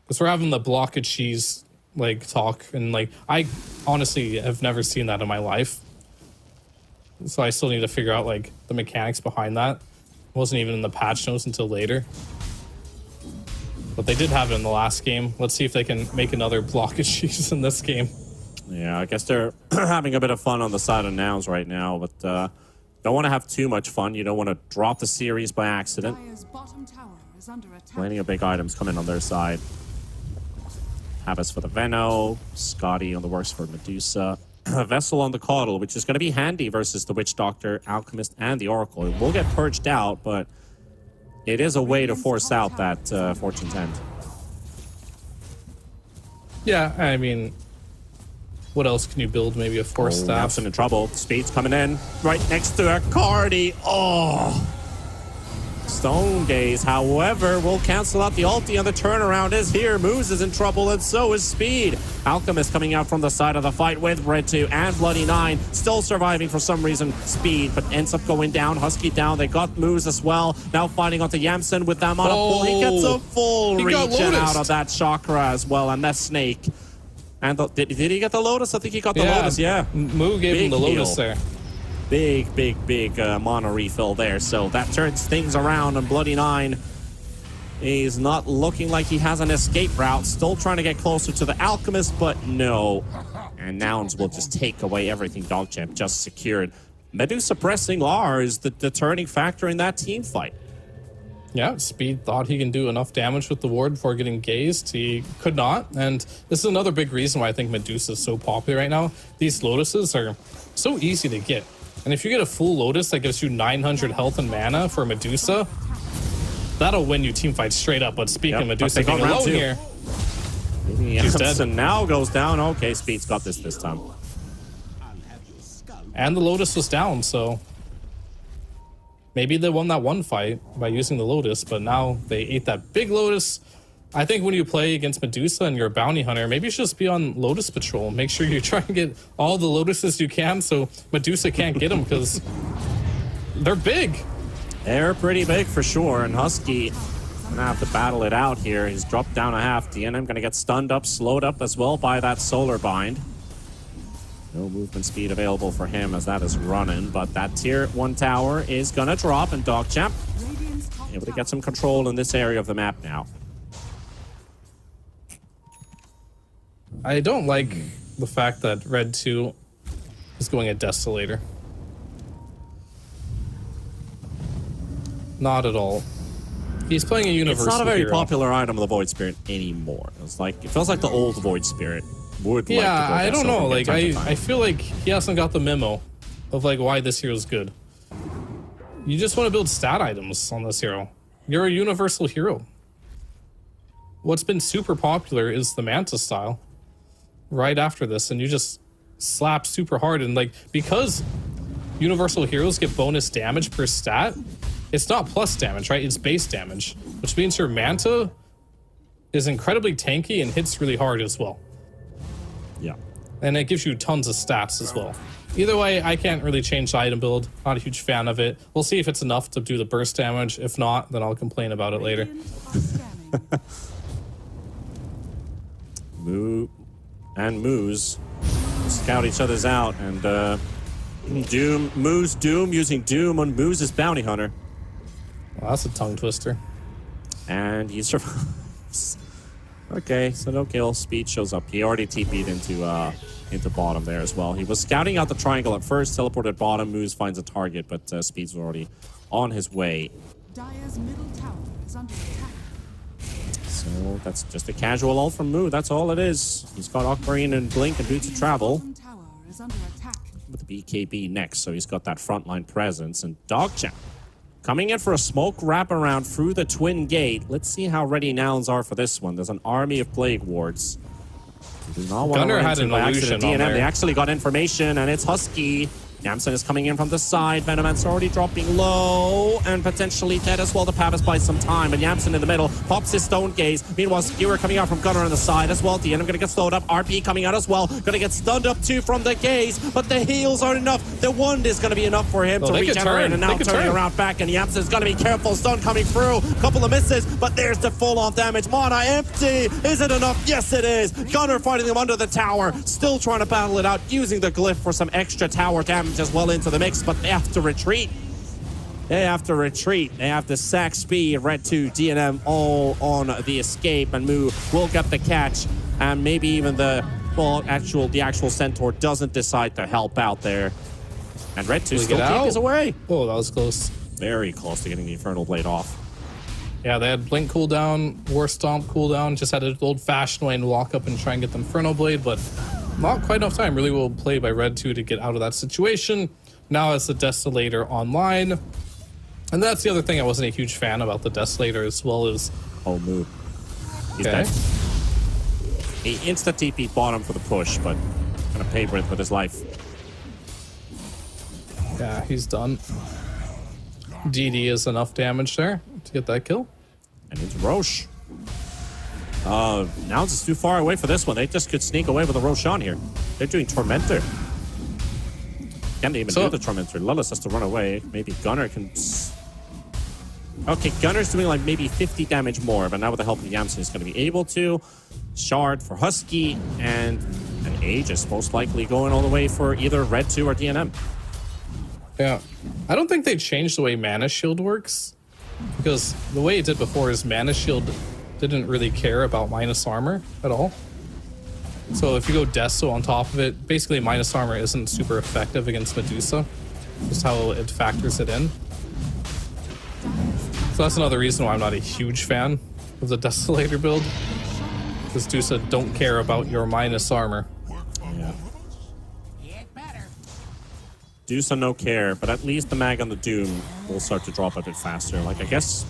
Because we're having the block of cheese like talk, and like I honestly have never seen that in my life. So I still need to figure out like the mechanics behind that. It wasn't even in the patch notes until later. But they did have it in the last game. Let's see if they can make another block of cheese in this game. Yeah, I guess they're having a bit of fun on the side of Nouns right now, but don't want to have too much fun. You don't want to drop the series by accident. Dire's bottom tower is under attack. Plenty of big items coming on their side. Habits for the Veno, Scotty on the works for Medusa, Vessel on the Caudal, which is going to be handy versus the Witch Doctor, Alchemist, and the Oracle. It will get purged out, but it is a way to force out that Fortune's End. Yeah, I mean, what else can you build? Maybe a Force Staff. Nelson in trouble. Speed's coming in right next to a Cardi. Oh! Stone Gaze, however, will cancel out the ulti, and the turnaround is here. Moose is in trouble, and so is Speed. Alchemist coming out from the side of the fight with Red 2 and Bloody 9. Still surviving for some reason, Speed, but ends up going down. Husky down. They got Moose as well. Now fighting onto Yamsen with them on a pull. He gets a full He got regen out Lotused. of that chakra as well, and that snake. And did he get the Lotus? I think he got the Lotus, yeah. Moo gave him Big the Lotus heal. there. Big mana refill there. So that turns things around, and Bloody 9 is not looking like he has an escape route. Still trying to get closer to the Alchemist, but no. And Nouns will just take away everything DogChamp just secured. Medusa pressing R is the turning factor in that team fight. Yeah, Speed thought he can do enough damage with the ward before getting gazed. He could not, and this is another big reason why I think Medusa is so popular right now. These Lotuses are so easy to get. And if you get a full Lotus that gives you 900 health and mana for Medusa, that'll win you team fights straight up. But speaking of Medusa being alone here, She's dead. now goes down. Okay, Speed's got this time. and the Lotus was down, so maybe they won that one fight by using the Lotus, but now they ate that big Lotus. I think when you play against Medusa and you're a bounty hunter, maybe you should just be on Lotus Patrol. Make sure you try and get all the Lotuses you can so Medusa can't get them, because they're big. They're pretty big for sure, and Husky gonna have to battle it out here. He's dropped down a half. DNM gonna get stunned up, slowed up as well by that Solar Bind. No movement speed available for him as that is running, but that tier 1 tower is gonna drop, and DogChamp Radiant's top able to tower get some control in this area of the map now. I don't like the fact that Red 2 is going a Desolator. Not at all. He's playing a universal It's not a very hero. popular item of the Void Spirit anymore. It feels like the old Void Spirit would Yeah, like to go I don't Desolate know. from Like, time to time. I feel like he hasn't got the memo of like why this hero is good. You just want to build stat items on this hero. You're a universal hero. What's been super popular is the Manta style. Right after this, and you just slap super hard, and like, because universal heroes get bonus damage per stat, it's not plus damage, right? It's base damage, which means your Manta is incredibly tanky and hits really hard as well. Yeah. And it gives you tons of stats as well. Either way, I can't really change the item build. Not a huge fan of it. We'll see if it's enough to do the burst damage. If not, then I'll complain about it later. Radiant are scanning. Moo and Moose scout each other's out, and Doom using Doom on Moose's bounty hunter, Well, that's a tongue twister. and he survives. Okay, so no kill. Speed shows up. He already TP'd into bottom there as well. He was scouting out the triangle at first, teleported bottom. Moose finds a target, but Speed's already on his way. Dire's middle tower is under attack. So that's just a casual ult from Moo. That's all it is. He's got Aquamarine and Blink and Boots of Travel Bottom tower is under attack. with the BKB next, so he's got that frontline presence. And DogChamp coming in for a smoke wraparound through the Twin Gate. Let's see how ready Nouns are for this one. There's an army of Plague Wards. They do not want to Gunner run had into an by illusion accident on DNM. there. They actually got information, and it's Husky Yamsen is coming in from the side. Venoman's already dropping low and potentially dead as well. The Pavis buys some time, but Yamsen in the middle pops his Stone Gaze. Meanwhile, Skewer coming out from Gunner on the side as well. DNM gonna get slowed up. RP coming out as well. Gonna get stunned up too from the Gaze, but the heals aren't enough. The Wand is gonna be enough for him to regenerate, and now turning around back, and Yamsen is gonna be careful. Stun coming through. Couple of misses, but there's the full-on damage. Mana empty. Is it enough? Yes, it is. Gunner fighting them under the tower. Still trying to battle it out, using the glyph for some extra tower damage as well into the mix, but they have to retreat. They have to retreat. They have to sack speed. Red 2, DNM all on the escape, and Moo will get the catch, and maybe even the actual Centaur doesn't decide to help out there. And Red 2 still is away. Oh, that was close. Very close to getting the Infernal Blade off. Yeah, they had Blink cooldown, War Stomp cooldown, just had an old-fashioned way and walk up and try and get the Infernal Blade, but not quite enough time. Really well played by Red 2 to get out of that situation. Now it's the Desolator online. And that's the other thing I wasn't a huge fan about the Desolator as well as... Oh, Moo. He's dead. He insta-TP'd bottom for the push, but gonna pay with his life. Yeah, he's done. DD is enough damage there to get that kill. And it's Roche. Now it's too far away for this one. They just could sneak away with a Roshan here. They're doing Tormentor. Can't even do the Tormentor. Lullis has to run away. Maybe Gunner can... Okay, Gunner's doing like maybe 50 damage more, but now with the help of Yamsen, he's going to be able to. Shard for Husky, and an Aegis most likely going all the way for either Red 2 or DNM. Yeah. I don't think they changed the way Mana Shield works, because the way it did before is Mana Shield didn't really care about minus armor at all. So if you go Deso on top of it, basically minus armor isn't super effective against Medusa. Just how it factors it in. So that's another reason why I'm not a huge fan of the Desolator build. Because Medusa don't care about your minus armor. Yeah. Medusa no care, but at least the mag on the Doom will start to drop a bit faster. Like, I guess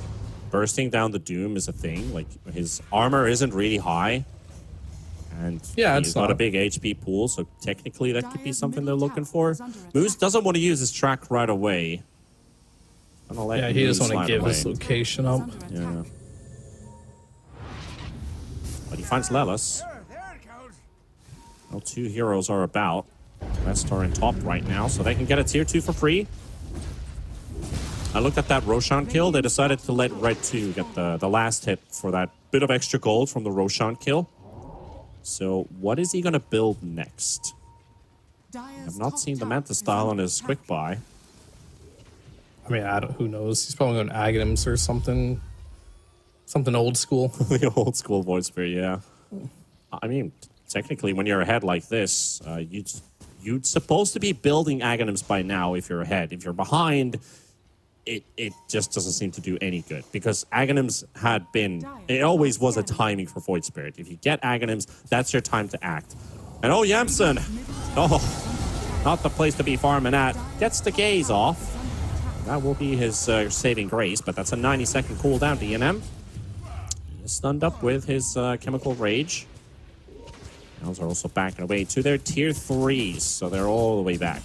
bursting down the Doom is a thing. Like, his armor isn't really high. And yeah, he's got a big HP pool, so technically that could be something they're looking for. Moose doesn't want to use his track right away. Yeah, he doesn't want to give his location up. Yeah. But he finds Lelis. Well, 2 heroes are about. Rest are in top right now, so they can get a tier 2 for free. I looked at that Roshan kill. They decided to let Red 2 get the last hit for that bit of extra gold from the Roshan kill. So what is he going to build next? I've not seen the Manta style on his quick buy. I mean, who knows? He's probably going Aghanims or something. Something old school. The old school Void Spirit, yeah. I mean, technically, when you're ahead like this, you'd supposed to be building Aghanims by now if you're ahead. If you're behind, it just doesn't seem to do any good. Because Aghanims had been... It always was a timing for Void Spirit. If you get Aghanims, that's your time to act. And oh, Yamsen! Oh, not the place to be farming at. Gets the gaze off. That will be his saving grace, but that's a 90-second cooldown, DNM. He is stunned up with his Chemical Rage. Those are also backing away to their tier 3s, so they're all the way back.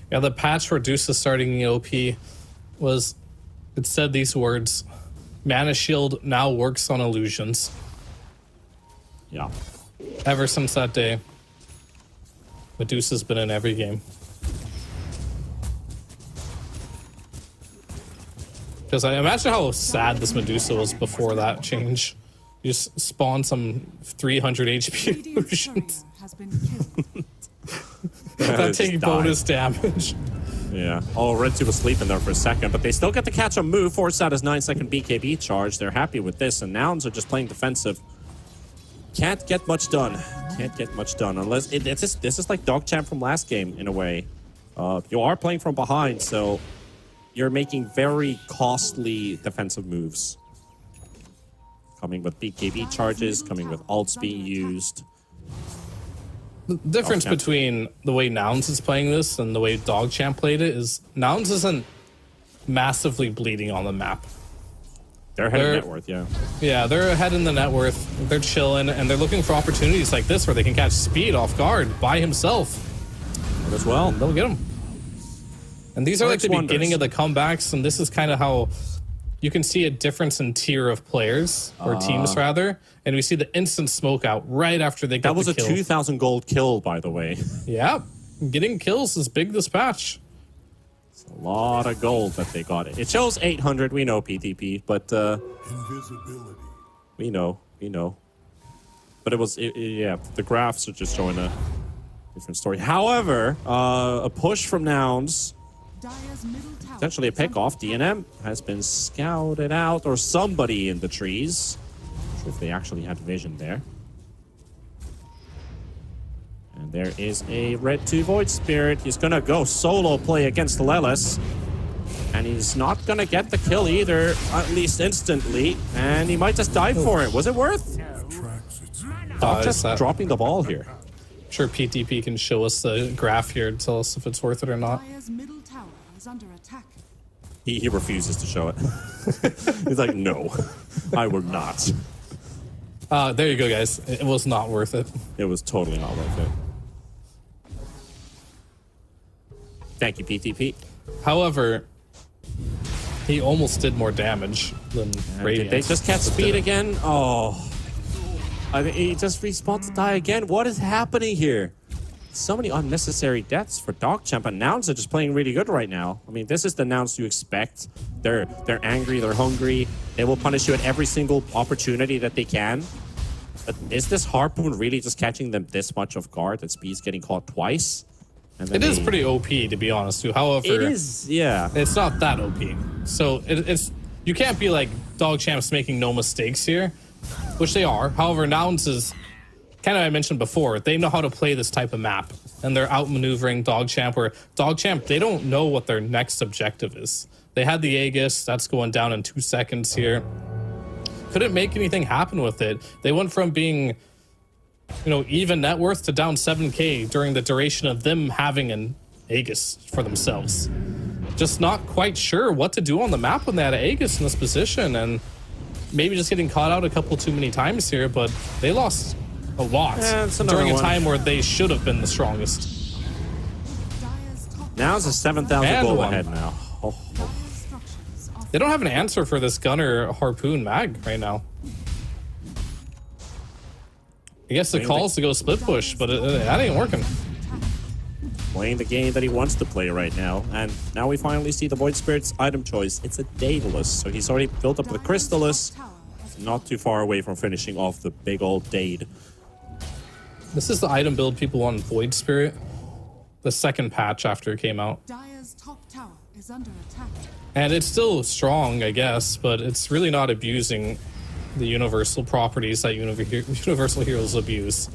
Yeah, the patch for Medusa starting EOP was... It said these words, Mana Shield now works on illusions. Yeah. Ever since that day, Medusa's been in every game. Because I imagine how sad this Medusa was before that change. You just spawn some 300 HP illusions. That take bonus damage. Yeah. Oh, Red 2 was sleeping there for a second, but they still get to catch a move. Force out his 9-second BKB charge. They're happy with this, and Nouns are just playing defensive. Can't get much done. Can't get much done unless this is like Dogchamp from last game in a way. You are playing from behind, so you're making very costly defensive moves. Coming with BKB charges, coming with ults being used. The difference between the way Nouns is playing this and the way Dogchamp played it is Nouns isn't massively bleeding on the map. They're ahead of net worth, yeah. Yeah, they're ahead in the net worth. They're chilling, and they're looking for opportunities like this where they can catch Speed off guard by himself. As well. They'll get him. And these are like the Works beginning of wonders. the comebacks, and this is kind of how you can see a difference in tier of players, or teams rather, and we see the instant smoke out right after they get That was the a kill. 2,000 gold kill, by the way. Yeah, getting kills is big this patch. A lot of gold that they got. It shows 800. We know PTP, but Invisibility. we know. But it was, yeah. The graphs are just showing a different story. However, a push from Nouns, Dire's middle tower potentially a is pick under off. attack. DNM has been scouted out, or somebody in the trees. Not sure if they actually had vision there. And there is a red 2 Void Spirit. He's gonna go solo play against Lelis. And he's not gonna get the kill either, at least instantly. And he might just die for it. Was it worth? Attracts its Just dropping the ball here. I'm sure PTP can show us the graph here to tell us if it's worth it or not. Dire's middle tower is under attack. He refuses to show it. He's like, no, I will not. There you go, guys. It was not worth it. It was totally not worth it. Thank you, PTP. However, he almost did more damage than Radiant. Did they just catch Speed again? Oh. I mean, he just respawned to die again. What is happening here? So many unnecessary deaths for Dogchamp, and Nouns are just playing really good right now. I mean, this is the Nouns you expect. They're angry, they're hungry. They will punish you at every single opportunity that they can. But is this Harpoon really just catching them this much off guard that Speed's getting caught twice? And then It is pretty OP, to be honest, too. However, It is, yeah. it's not that OP. So it's you can't be like Dogchamp's making no mistakes here, which they are. However, Nouns is kind of, I mentioned before, they know how to play this type of map, and they're outmaneuvering Dogchamp. Where Dogchamp, they don't know what their next objective is. They had the Aegis, that's going down in 2 seconds here. Couldn't make anything happen with it. They went from being, even net worth to down 7k during the duration of them having an Aegis for themselves. Just not quite sure what to do on the map when they had an Aegis in this position, and maybe just getting caught out a couple too many times here, but they lost a lot it's another during a one. time where they should have been the strongest. Dire's top Nouns is 7,000 And gold one. ahead now. Oh. Dire structures are They don't have an answer for this Gunner Harpoon mag right now. I guess the calls to go split push, but that ain't working. Playing the game that he wants to play right now. And now we finally see the Void Spirit's item choice. It's a Daedalus. So he's already built up the Crystalus. Not too far away from finishing off the big old Dade. This is the item build people want in Void Spirit. The second patch after it came out. Dire's top tower is under attack. And it's still strong, I guess, but it's really not abusing the universal properties that Universal Heroes abuse.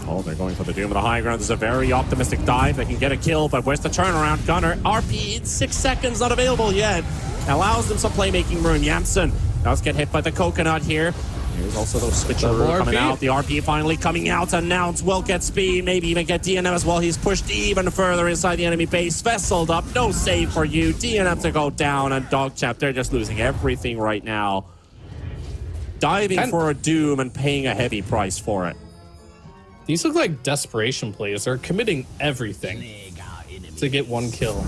Oh, they're going for the Doom of the high ground. There's a very optimistic dive. They can get a kill, but where's the turnaround? Gunner, RP in 6 seconds, not available yet. Allows them some playmaking room. Yamson does get hit by the coconut here. Here's also those switcheroo Double coming RP. out. The RP finally coming out. Announced will get Speed, maybe even get DNM as well. He's pushed even further inside the enemy base. Vesseled up, no save for you. DNM to go down, and Dogchamp, they're just losing everything right now. Diving And- for a Doom and paying a heavy price for it. These look like desperation plays. They're committing everything to get one kill.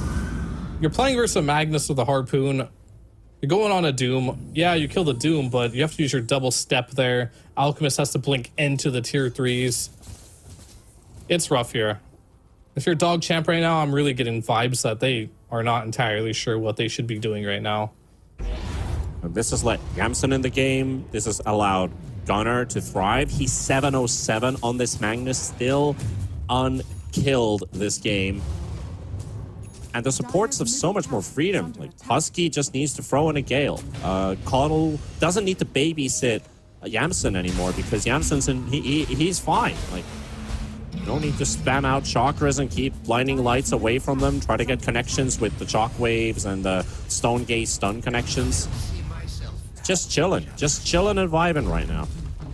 You're playing versus a Magnus with a Harpoon. You're going on a Doom. Yeah, you kill the Doom, but you have to use your double step there. Alchemist has to blink into the tier 3s. It's rough here. If you're Dogchamp right now, I'm really getting vibes that they are not entirely sure what they should be doing right now. This has let Yamson in the game. This has allowed Gunner to thrive. He's 707 on this Magnus, still unkilled this game. And the supports have so much more freedom. Like, Husky just needs to throw in a Gale. Coddle doesn't need to babysit Yamson anymore because Yamson's he's fine. Like, you don't need to spam out chakras and keep blinding lights away from them. Try to get connections with the shockwaves and the stone gaze stun connections. Just chilling and vibing right now.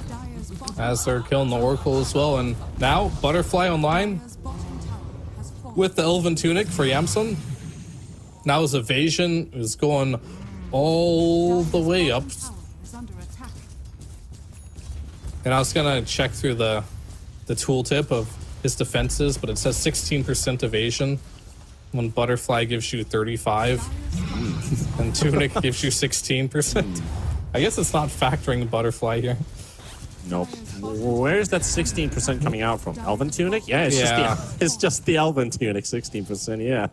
Dire's bottom As they're killing the Oracle as well. And now, Butterfly online Dire's bottom tower has fallen. with the Elven Tunic for Yamson. Now his evasion is going all the way up And I was gonna check through the tooltip of his defenses, but it says 16% evasion when Butterfly gives you 35 and Tunic gives you 16%. I guess it's not factoring Butterfly here. Nope. Where's that 16% coming out from? Elven Tunic? Yeah, it's just the Elven Tunic, 16%, yeah.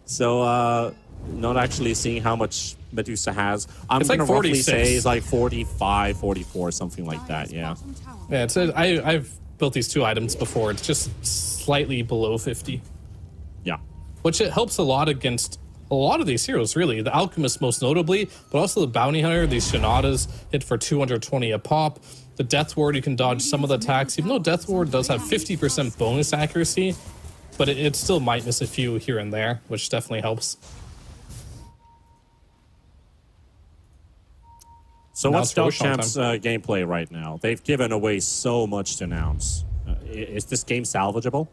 So, not actually seeing how much Medusa has. I'm It's going like to roughly 46. say it's like 45, 44, something like that, yeah. Yeah, I've built these two items before. It's just slightly below 50, Yeah. which it helps a lot against a lot of these heroes, really. The Alchemist most notably, but also the Bounty Hunter. These Shinadas hit for 220 a pop. The Death Ward, you can dodge some of the attacks, even though Death Ward does have 50% bonus accuracy, but it still might miss a few here and there, which definitely helps. So Now what's it's Roche DogChamp's gameplay right now? They've given away so much to announce. Is this game salvageable?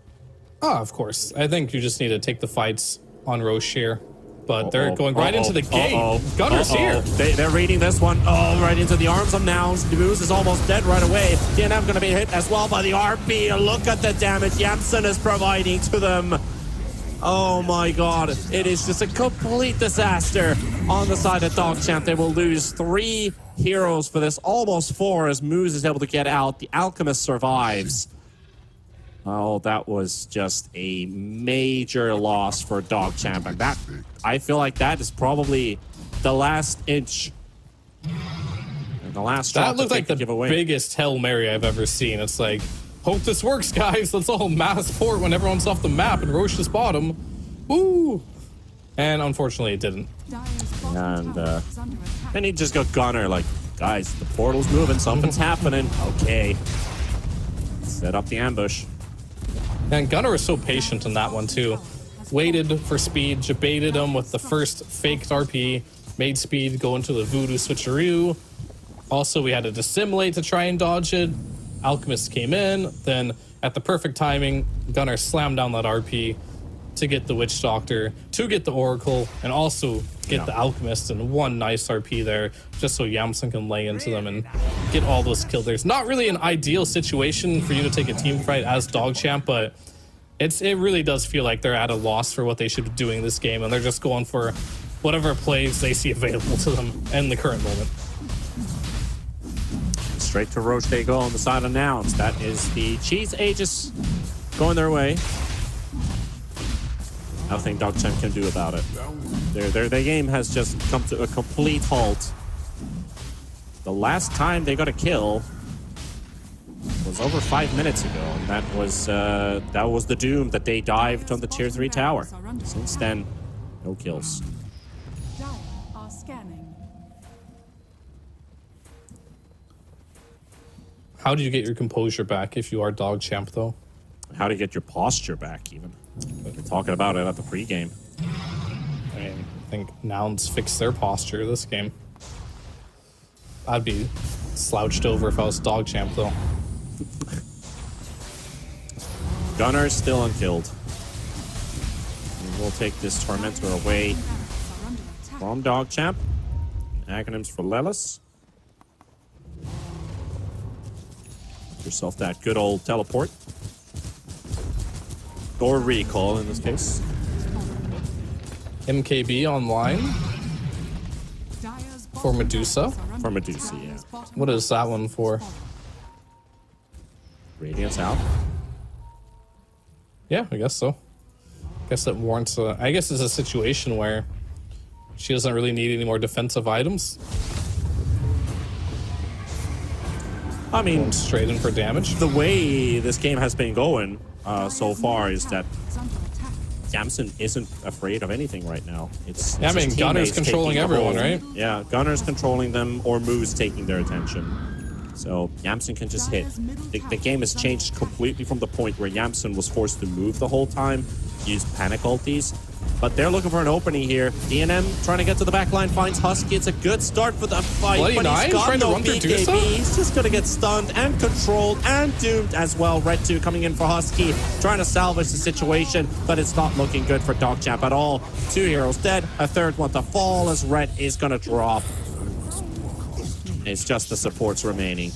Ah, of course. I think you just need to take the fights on Roche here. But they're going right into the gate. Gunner's here. They're reading this one. Oh, right into the arms of Nouns. Moose is almost dead right away. DNM going to be hit as well by the RP. Look at the damage Janssen is providing to them. Oh my god. It is just a complete disaster on the side of DogChamp. They will lose 3 heroes for this. Almost 4 as Moose is able to get out. The Alchemist survives. Oh, that was just a major loss for DogChamp, and that I feel like that is probably the last inch. And the last shot That looked like the giveaway. biggest Hail Mary I've ever seen. It's like, hope this works, guys. Let's all mass port when everyone's off the map and Roche's bottom. Woo! And unfortunately, it didn't. And he just got Gunner like, guys, the portal's moving, something's happening. Okay. Set up the ambush. And Gunner was so patient in that one, too. Waited for speed, baited him with the first faked RP, made speed go into the voodoo switcheroo. Also, we had to dissimulate to try and dodge it. Alchemist came in, then at the perfect timing, Gunner slammed down that RP to get the Witch Doctor, to get the Oracle, and also get the Alchemist, and one nice RP there, just so Yamsen can lay into them and get all those kills. There's not really an ideal situation for you to take a team fight as DogChamp, but it really does feel like they're at a loss for what they should be doing this game, and they're just going for whatever plays they see available to them in the current moment. Straight to Roche they go on the side of Nouns. That is the Cheese Aegis going their way. Nothing DogChamp can do about it. Their game has just come to a complete halt. The last time they got a kill was over 5 minutes ago, and that was the doom that they dived on the tier 3 tower. Since then, no kills. Dire are scanning. How do you get your composure back if you are DogChamp, though? How to get your posture back, even. We're talking about it at the pregame. I mean, I think Nouns fixed their posture this game. I'd be slouched over if I was DogChamp, though. Gunner's still unkilled. And we'll take this Tormentor away from DogChamp. Acronyms for Lelis. Get yourself that good old teleport. Or recall in this case. MKB online for Medusa. For Medusa, yeah. What is that one for? Radiance out. Yeah, I guess so. Guess that warrants I guess it's a situation where she doesn't really need any more defensive items. I mean, Going straight in for damage. the way this game has been going so far is that Yamsen isn't afraid of anything right now. It's Yeah, I mean, just Gunner's teammates controlling taking the everyone, whole- right? Yeah, Gunner's controlling them, or Moose taking their attention. So Yamsen can just hit. The game has changed completely from the point where Yamsen was forced to move the whole time, use panic ultis. But they're looking for an opening here. DNM trying to get to the back line, finds Husky. It's a good start for the fight, Bloody but Nine he's got trying to no run through BKB. Dusa? He's just going to get stunned and controlled and doomed as well. Red 2 coming in for Husky, trying to salvage the situation, but it's not looking good for DogChamp at all. 2 heroes dead, a third one to fall as Red is going to drop. It's just the supports remaining.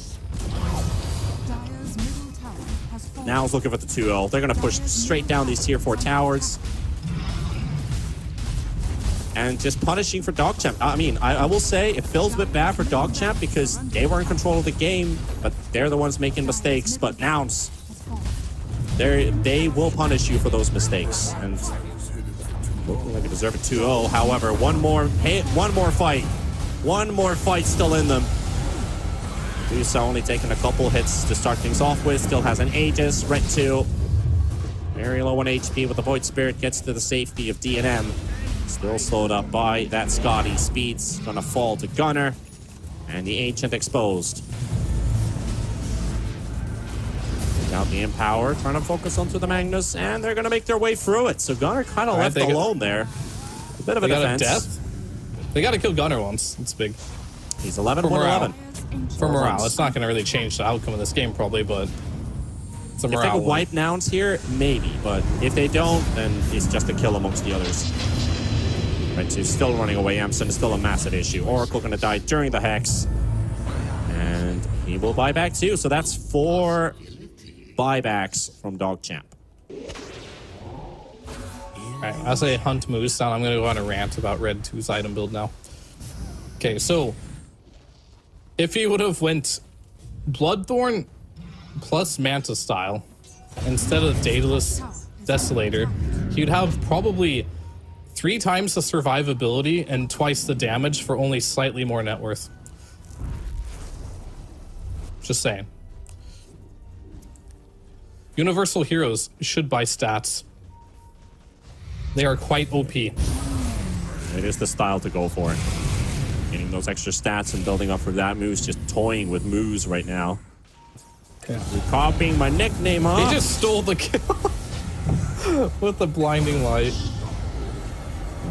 Now is looking for the 2-0. They're going to push straight down these tier 4 towers. And just punishing for DogChamp. I mean, I will say it feels a bit bad for DogChamp because they were in control of the game, but they're the ones making mistakes. But Nouns, they will punish you for those mistakes. And looking like they deserve a 2-0. However, one more fight. One more fight still in them. Medusa only taking a couple hits to start things off with. Still has an Aegis. Red 2. Very low on HP, but the Void Spirit gets to the safety of D&M. Still slowed up by that Scotty. Speed's gonna fall to Gunner. And the Ancient exposed. Take out the Empower, trying to focus onto the Magnus, and they're gonna make their way through it. So Gunner kind of left alone there. A bit of a defense. Death? They gotta kill Gunner once. It's big. He's 11-1-11. For morale, it's not gonna really change the outcome of this game probably, but it's a morale. If they could wipe Nouns here, maybe. But if they don't, then it's just a kill amongst the others. Right, so he's still running away. Amson is still a massive issue. Oracle gonna die during the Hex. And he will buy back too. So that's 4 buybacks from DogChamp. Alright, as I hunt Moose down, I'm gonna go on a rant about Red 2's item build now. Okay, so if he would have went Bloodthorn plus Manta style instead of Daedalus Desolator, he'd have probably 3 times the survivability and twice the damage for only slightly more net worth. Just saying. Universal heroes should buy stats. They are quite OP. It is the style to go for. Getting those extra stats and building up for that. Moose just toying with Moose right now. Okay. You're copying my nickname, huh? He just stole the kill with the blinding light.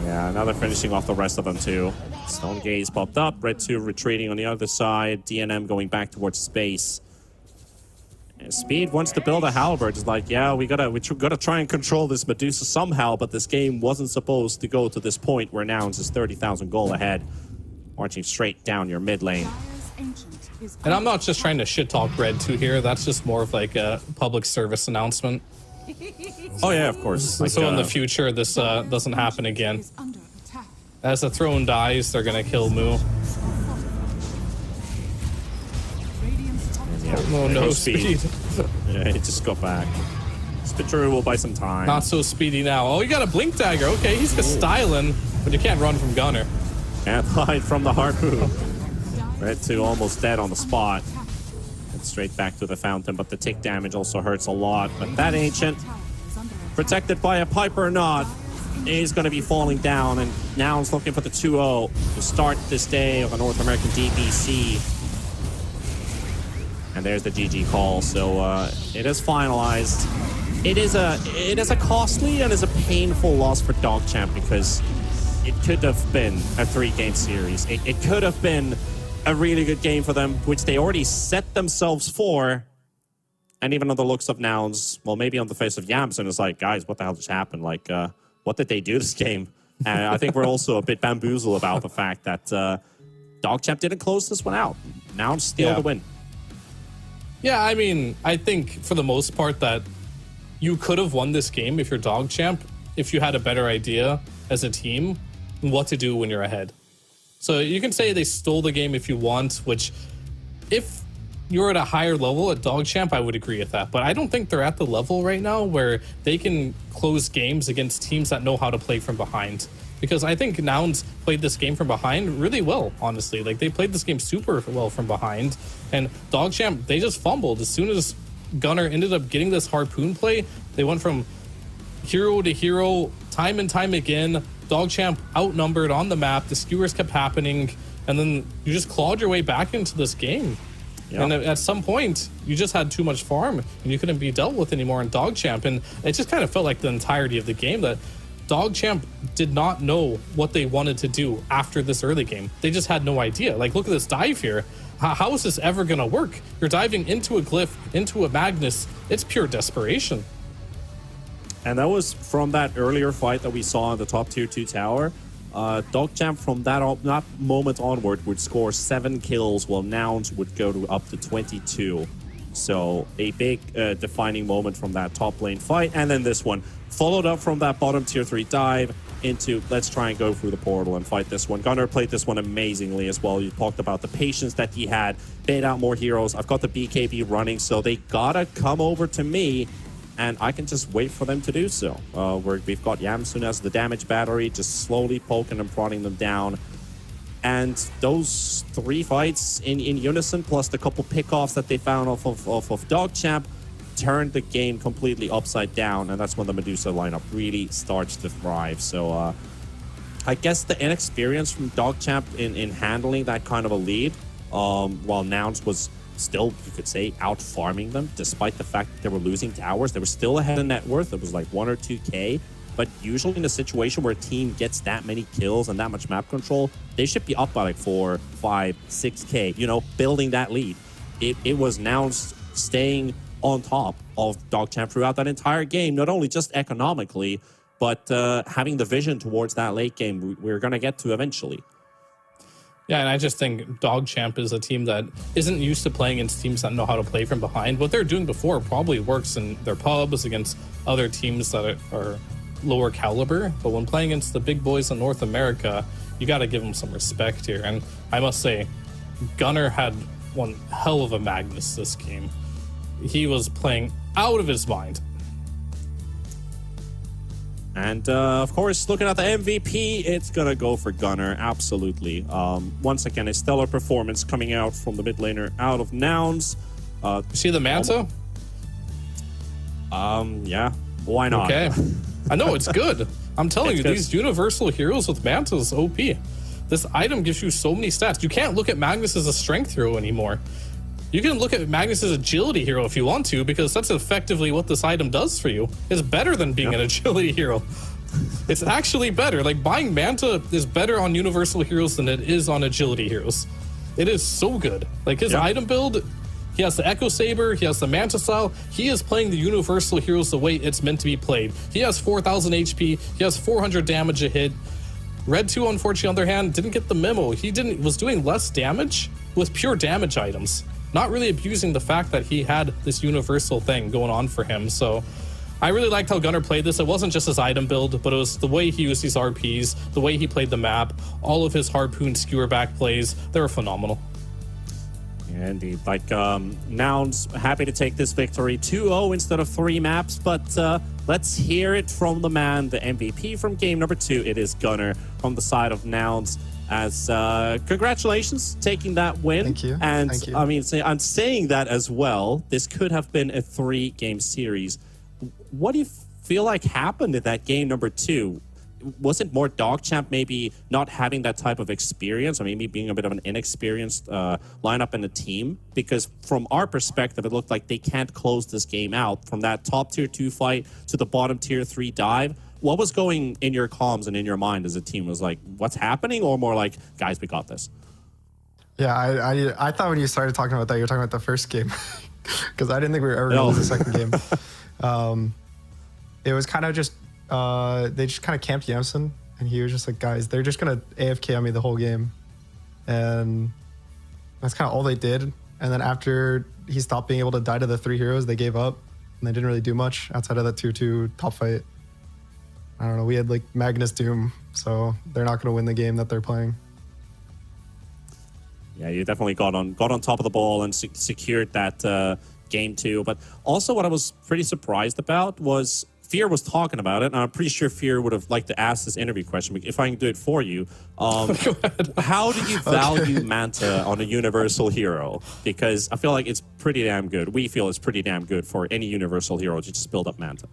Yeah, now they're finishing off the rest of them too. Stone Gaze popped up. Red 2 retreating on the other side. DNM going back towards space. And Speed wants to build a halberd. It's like, yeah, we gotta try and control this Medusa somehow, but this game wasn't supposed to go to this point where Nouns is 30,000 gold ahead. Marching straight down your mid lane. And I'm not just trying to shit talk Red 2 here. That's just more of like a public service announcement. Oh yeah, of course. Like, so in the future, this doesn't happen again. As the throne dies, they're gonna kill Moo. Oh no, Speed. Yeah, he just got back. Spitru will buy some time. Not so speedy now. Oh, you got a blink dagger. Okay, he's just styling, but you can't run from Gunner. Can't hide from the harpoon. Red 2 almost dead on the spot. And straight back to the fountain, but the tick damage also hurts a lot. But that Ancient, protected by a Piper or not, is going to be falling down. And now it's looking for the 2-0 to start this day of a North American DPC. And there's the GG call. So it is finalized. It is a costly and is a painful loss for DogChamp because it could have been a 3-game series. It could have been a really good game for them, which they already set themselves for. And even on the looks of Nouns, well, maybe on the face of Yamson, it's like, guys, what the hell just happened? Like, what did they do this game? And I think we're also a bit bamboozled about the fact that DogChamp didn't close this one out. Nouns steal the win. Yeah, I mean, I think for the most part that you could have won this game if you're DogChamp, if you had a better idea as a team what to do when you're ahead. So you can say they stole the game if you want, which if you're at a higher level at DogChamp, I would agree with that. But I don't think they're at the level right now where they can close games against teams that know how to play from behind. Because I think Nouns played this game from behind really well, honestly. Like, they played this game super well from behind. And DogChamp, they just fumbled. As soon as Gunner ended up getting this harpoon play, they went from hero to hero time and time again. DogChamp outnumbered on the map. The skewers kept happening. And then you just clawed your way back into this game. Yep. And at some point, you just had too much farm. And you couldn't be dealt with anymore in DogChamp. And it just kind of felt like the entirety of the game that DogChamp did not know what they wanted to do after this early game. They just had no idea. Like, look at this dive here. How is this ever going to work? You're diving into a glyph, into a Magnus. It's pure desperation. And that was from that earlier fight that we saw in the top tier 2 tower. DogChamp from that moment onward would score 7 kills, while Nouns would go to up to 22. So a big defining moment from that top lane fight. And then this one followed up from that bottom tier 3 dive into let's try and go through the portal and fight this one. Gunnar played this one amazingly as well. You talked about the patience that he had, bait out more heroes. I've got the BKB running, so they gotta come over to me, and I can just wait for them to do so. We've got Yamsun as the damage battery, just slowly poking and prodding them down. And those 3 fights in unison, plus the couple pickoffs that they found off of Dogchamp, turned the game completely upside down, and that's when the Medusa lineup really starts to thrive. So I guess the inexperience from Dogchamp in handling that kind of a lead, while Nouns was still, you could say, out farming them, despite the fact that they were losing towers. They were still ahead of net worth. It was like 1 or 2K. But usually in a situation where a team gets that many kills and that much map control, they should be up by like 4, 5, 6K, you know, building that lead. It was Nouns staying on top of Dogchamp throughout that entire game, not only just economically, but having the vision towards that late game we're going to get to eventually. Yeah, and I just think Dogchamp is a team that isn't used to playing against teams that know how to play from behind. What they're doing before probably works in their pubs against other teams that are lower caliber, but when playing against the big boys in North America, you got to give them some respect here. And I must say, Gunnar had one hell of a Magnus this game. He was playing out of his mind. And of course, looking at the MVP, it's gonna go for Gunnar, absolutely. Once again, a stellar performance coming out from the mid laner out of Nouns. See the Manta? Yeah, why not? Okay. I know, it's good. I'm telling you, good. these universal heroes with Mantas, OP. This item gives you so many stats. You can't look at Magnus as a strength hero anymore. You can look at Magnus as agility hero if you want to, because that's effectively what this item does for you. It's better than being an agility hero. It's actually better. Like, buying Manta is better on universal heroes than it is on agility heroes. It is so good. Like, his item build, he has the Echo Saber, he has the Manta style. He is playing the universal heroes the way it's meant to be played. He has 4,000 HP, he has 400 damage a hit. Red 2, unfortunately, on the other hand, didn't get the memo. He was doing less damage with pure damage items, not really abusing the fact that he had this universal thing going on for him. So I really liked how Gunnar played this. It wasn't just his item build, but it was the way he used these RPs, the way he played the map, all of his harpoon skewer back plays. They were phenomenal. Yeah, indeed. Like, Nouns happy to take this victory 2-0 instead of 3 maps, but let's hear it from the man, the MVP from game number 2. It is Gunnar from the side of Nouns. As congratulations taking that win. Thank you. And Thank you. I mean, I'm saying that as well. This could have been a 3-game series. What do you feel like happened in that game number 2? Was it more Dogchamp maybe not having that type of experience, or maybe being a bit of an inexperienced lineup in the team? Because from our perspective, it looked like they can't close this game out from that top tier 2 fight to the bottom tier 3 dive. What was going in your comms and in your mind as a team? Was like, what's happening? Or more like, guys, we got this? Yeah, I thought when you started talking about that, you were talking about the first game. Because I didn't think we were ever going to lose the second game. It was kind of just, they just kind of camped Yamson. And he was just like, guys, they're just going to AFK on me the whole game. And that's kind of all they did. And then after he stopped being able to die to the 3 heroes, they gave up. And they didn't really do much outside of that 2-2 top fight. I don't know, we had like Magnus Doom, so they're not going to win the game that they're playing. Yeah, you definitely got on top of the ball and secured that game 2. But also what I was pretty surprised about was Fear was talking about it, and I'm pretty sure Fear would have liked to ask this interview question, if I can do it for you. How do you value Manta on a universal hero? Because I feel like it's pretty damn good. We feel it's pretty damn good for any universal hero to just build up Manta.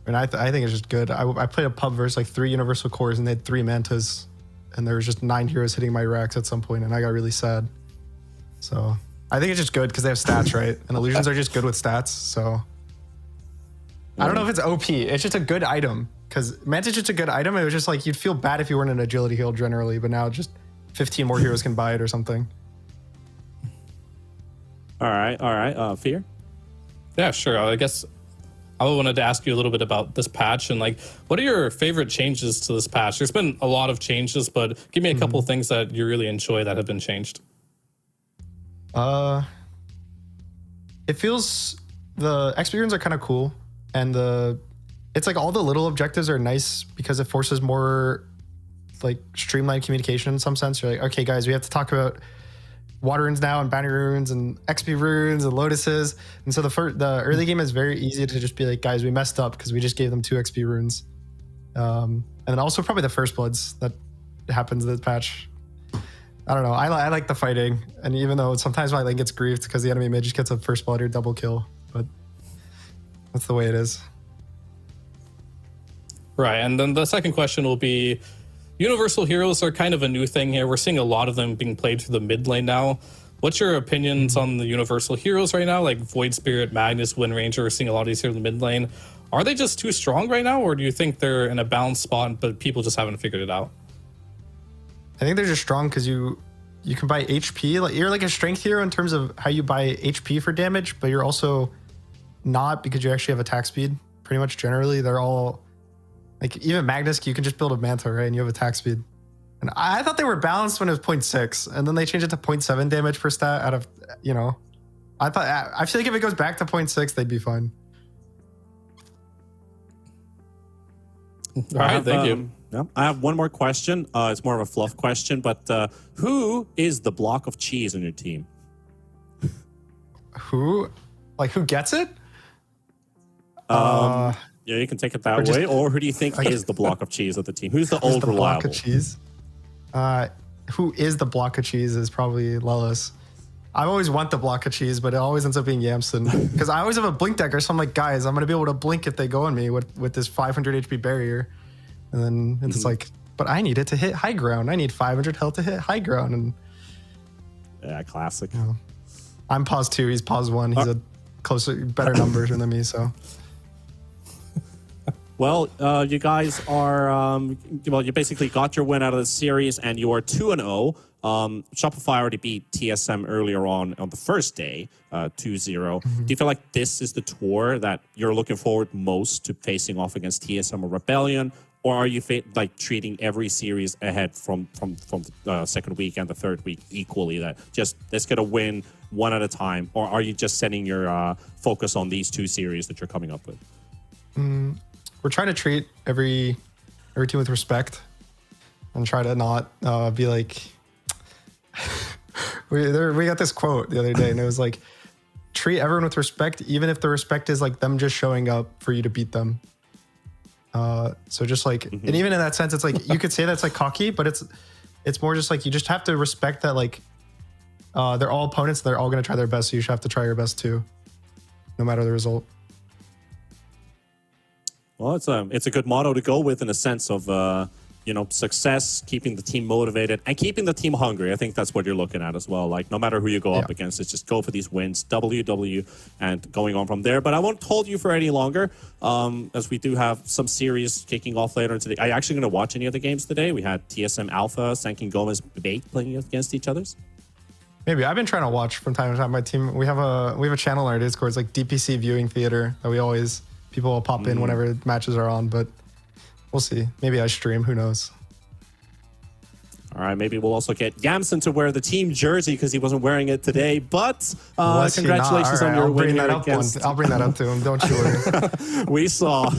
And I think it's just good. I played a pub versus like 3 universal cores, and they had 3 Mantas, and there was just 9 heroes hitting my racks at some point, and I got really sad. So I think it's just good because they have stats, right? And illusions are just good with stats. So I don't know if it's OP. It's just a good item, because Manta's just a good item. It was just like, you'd feel bad if you weren't an agility heal generally, but now just 15 more heroes can buy it or something. All right. Fear? Yeah, sure. I guess I wanted to ask you a little bit about this patch and like, what are your favorite changes to this patch? There's been a lot of changes, but give me a couple things that you really enjoy that have been changed. it feels the XP runes are kind of cool, and it's like all the little objectives are nice because it forces more like streamlined communication in some sense. You're like, okay, guys, we have to talk about water runes now and bounty runes and XP runes and lotuses. And so the early game is very easy to just be like, guys, we messed up because we just gave them 2 XP runes. And then also probably the first bloods that happens in this patch. I don't know. I like the fighting, and even though sometimes my lane gets griefed because the enemy mid just gets a first blood or double kill, but that's the way it is. Right, and then the second question will be, universal heroes are kind of a new thing here. We're seeing a lot of them being played through the mid lane now. What's your opinions on the universal heroes right now? Like Void Spirit, Magnus, Wind Ranger, we're seeing a lot of these here in the mid lane. Are they just too strong right now, or do you think they're in a balanced spot, but people just haven't figured it out? I think they're just strong because you can buy HP. Like you're like a strength hero in terms of how you buy HP for damage, but you're also not because you actually have attack speed. Pretty much generally, they're all like, even Magnus, you can just build a Manta, right? And you have attack speed. And I thought they were balanced when it was 0.6, and then they changed it to 0.7 damage per stat out of, I feel like if it goes back to 0.6, they'd be fine. All right, thank you. Yeah, I have one more question. It's more of a fluff question, but who is the block of cheese on your team? Who gets it? Yeah, you can take it that way. Or who do you think is the block of cheese of the team? Who's the old reliable? Block of cheese? Who is the block of cheese is probably Lelis. I always want the block of cheese, but it always ends up being Yamson. Because I always have a blink decker, so I'm like, guys, I'm going to be able to blink if they go on me with this 500 HP barrier. And then it's like, but I need it to hit high ground. I need 500 health to hit high ground. And yeah, classic. I'm pause 2, he's pause 1. He's a better numbers than me, so. Well, you guys are, you basically got your win out of the series, and you are 2-0. Shopify already beat TSM earlier on the first day, 2-0. Do you feel like this is the tour that you're looking forward most to facing off against TSM or Rebellion? Or are you treating every series ahead from the second week and the third week equally, that just let's get a win one at a time? Or are you just setting your focus on these 2 series that you're coming up with? We're trying to treat every team with respect and try to not be like we got this quote the other day, and it was like, treat everyone with respect, even if the respect is like them just showing up for you to beat them. So just like, and even in that sense, it's like, you could say that's like cocky, but it's more just like, you just have to respect that, like, they're all opponents. They're all going to try their best. So you should have to try your best too, no matter the result. Well, it's a good motto to go with in a sense of, success, keeping the team motivated and keeping the team hungry. I think that's what you're looking at as well. Like, no matter who you go up against, it's just go for these wins, WW, and going on from there. But I won't hold you for any longer, as we do have some series kicking off later today. Are you actually going to watch any of the games today? We had TSM Alpha, Sankin Gomez, Bait playing against each other. Maybe. I've been trying to watch from time to time. My team, we have a channel on our Discord. It's like DPC Viewing Theater that people will pop in whenever matches are on, but we'll see. Maybe I stream. Who knows? All right, maybe we'll also get Yamson to wear the team jersey because he wasn't wearing it today. But congratulations on your win here against... I'll bring that up to him. Don't you worry. we saw.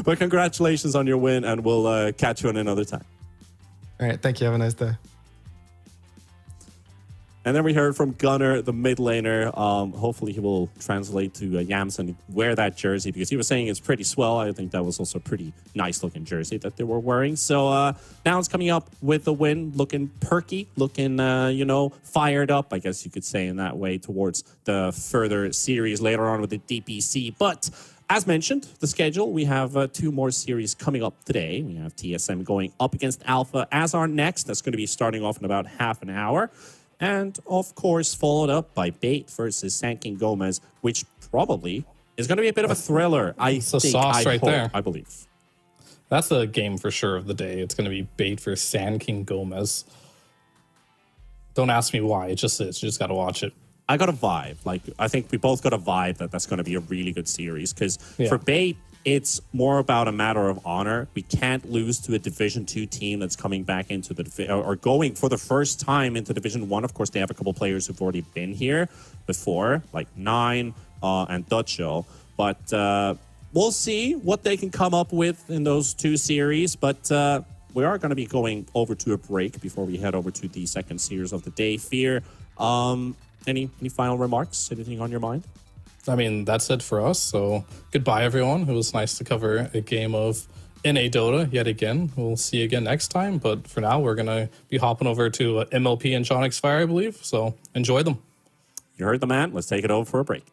But congratulations on your win, and we'll catch you on another time. All right, thank you. Have a nice day. And then we heard from Gunnar, the mid laner. Hopefully he will translate to Yams and wear that jersey, because he was saying it's pretty swell. I think that was also a pretty nice looking jersey that they were wearing. So now it's coming up with the win, looking perky, looking, fired up, I guess you could say in that way, towards the further series later on with the DPC. But as mentioned, the schedule, we have 2 more series coming up today. We have TSM going up against Alpha as our next. That's going to be starting off in about half an hour. And, of course, followed up by Bait versus Sankin Gomez, which probably is going to be a bit of a thriller. I believe. That's the game for sure of the day. It's going to be Bait versus Sankin Gomez. Don't ask me why. It just is. You just got to watch it. I got a vibe. I think we both got a vibe that that's going to be a really good series. Because for Bait, it's more about a matter of honor. We can't lose to a Division 2 team that's coming back into the or going for the first time into Division 1. Of course, they have a couple players who've already been here before, like Nine and Dutcho. But we'll see what they can come up with in those two series. But we are going to be going over to a break before we head over to the second series of the day. Fear, any final remarks? Anything on your mind? I mean, that's it for us. So goodbye, everyone. It was nice to cover a game of NA Dota yet again. We'll see you again next time. But for now, we're going to be hopping over to MLP and Jonix Fire, I believe. So enjoy them. You heard the man. Let's take it over for a break.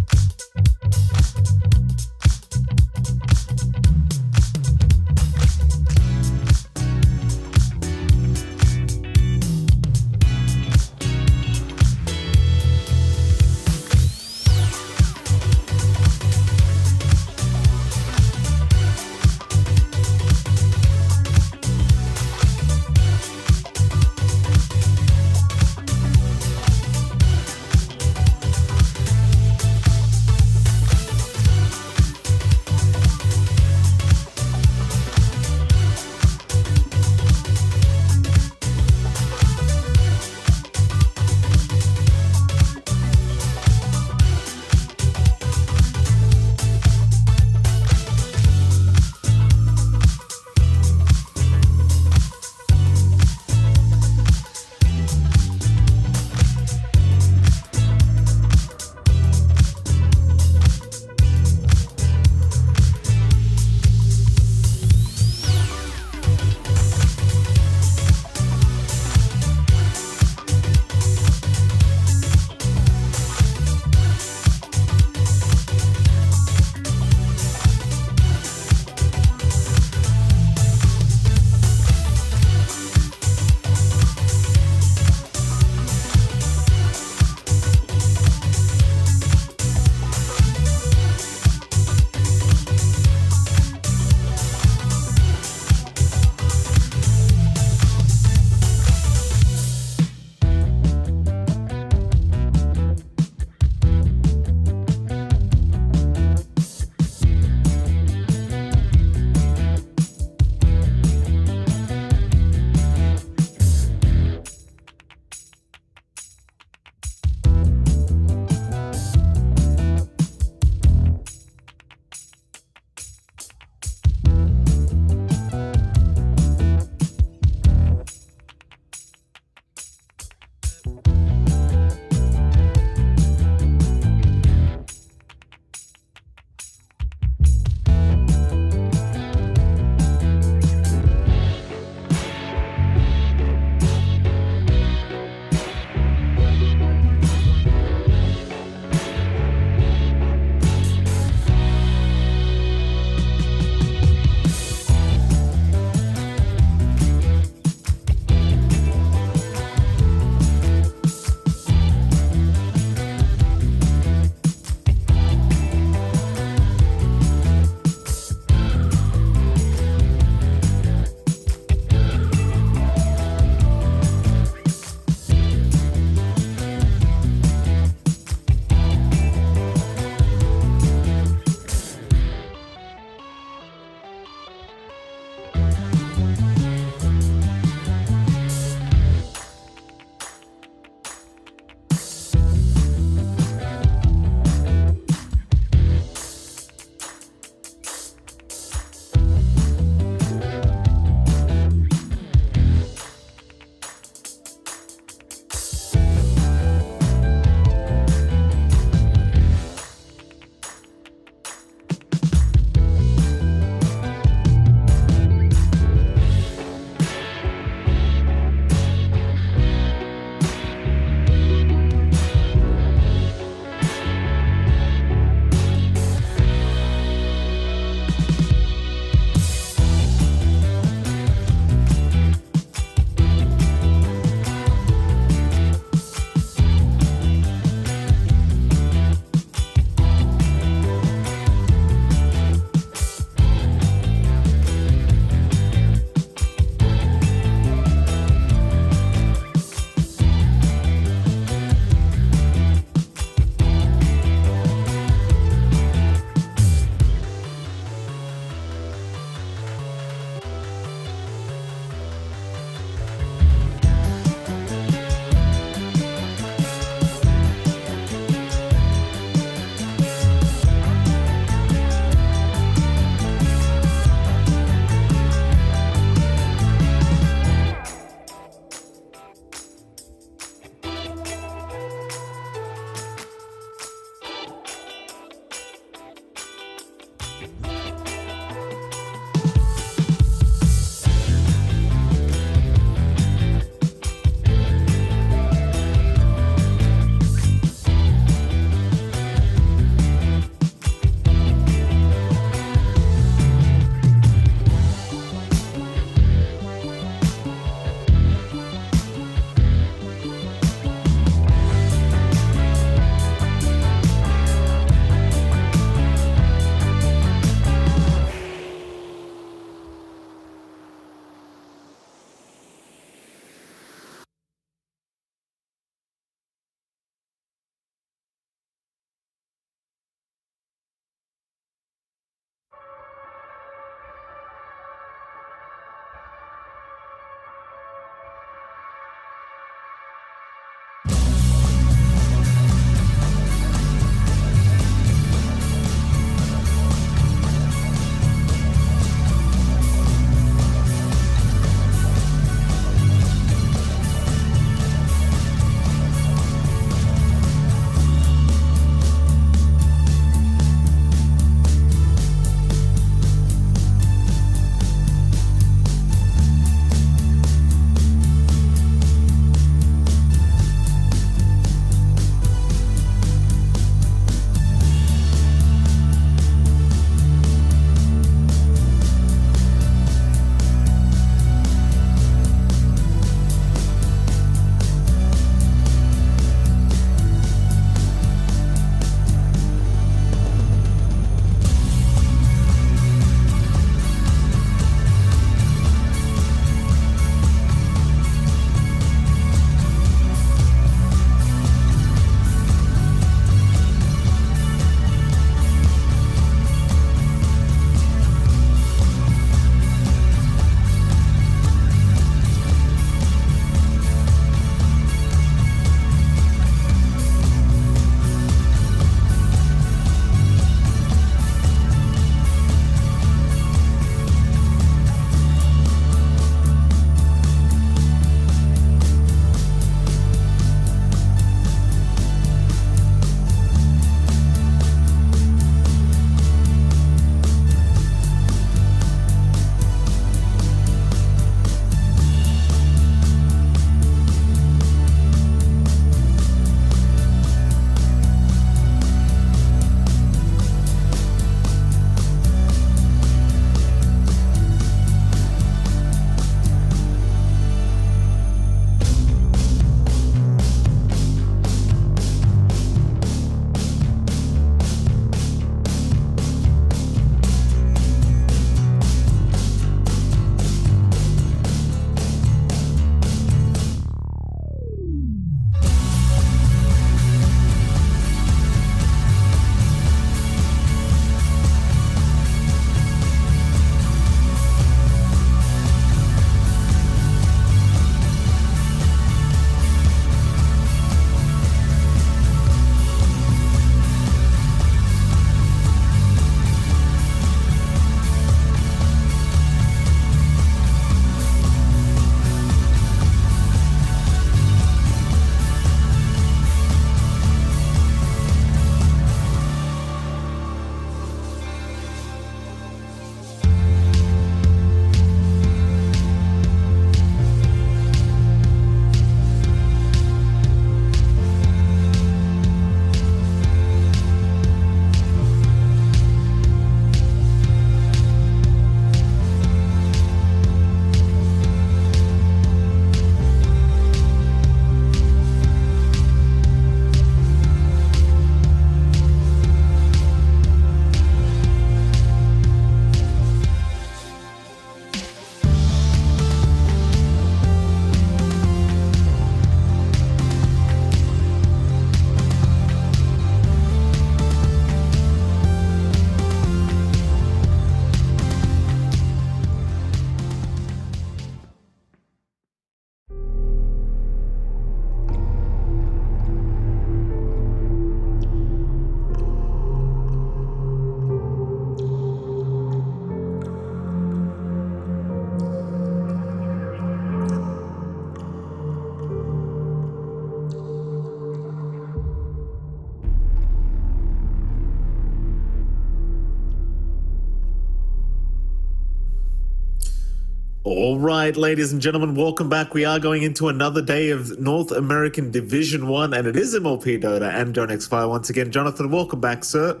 All right, ladies and gentlemen, welcome back. We are going into another day of North American Division 1, and it is MLP Dota and Jonex Fire once again. Jonathan, welcome back, sir.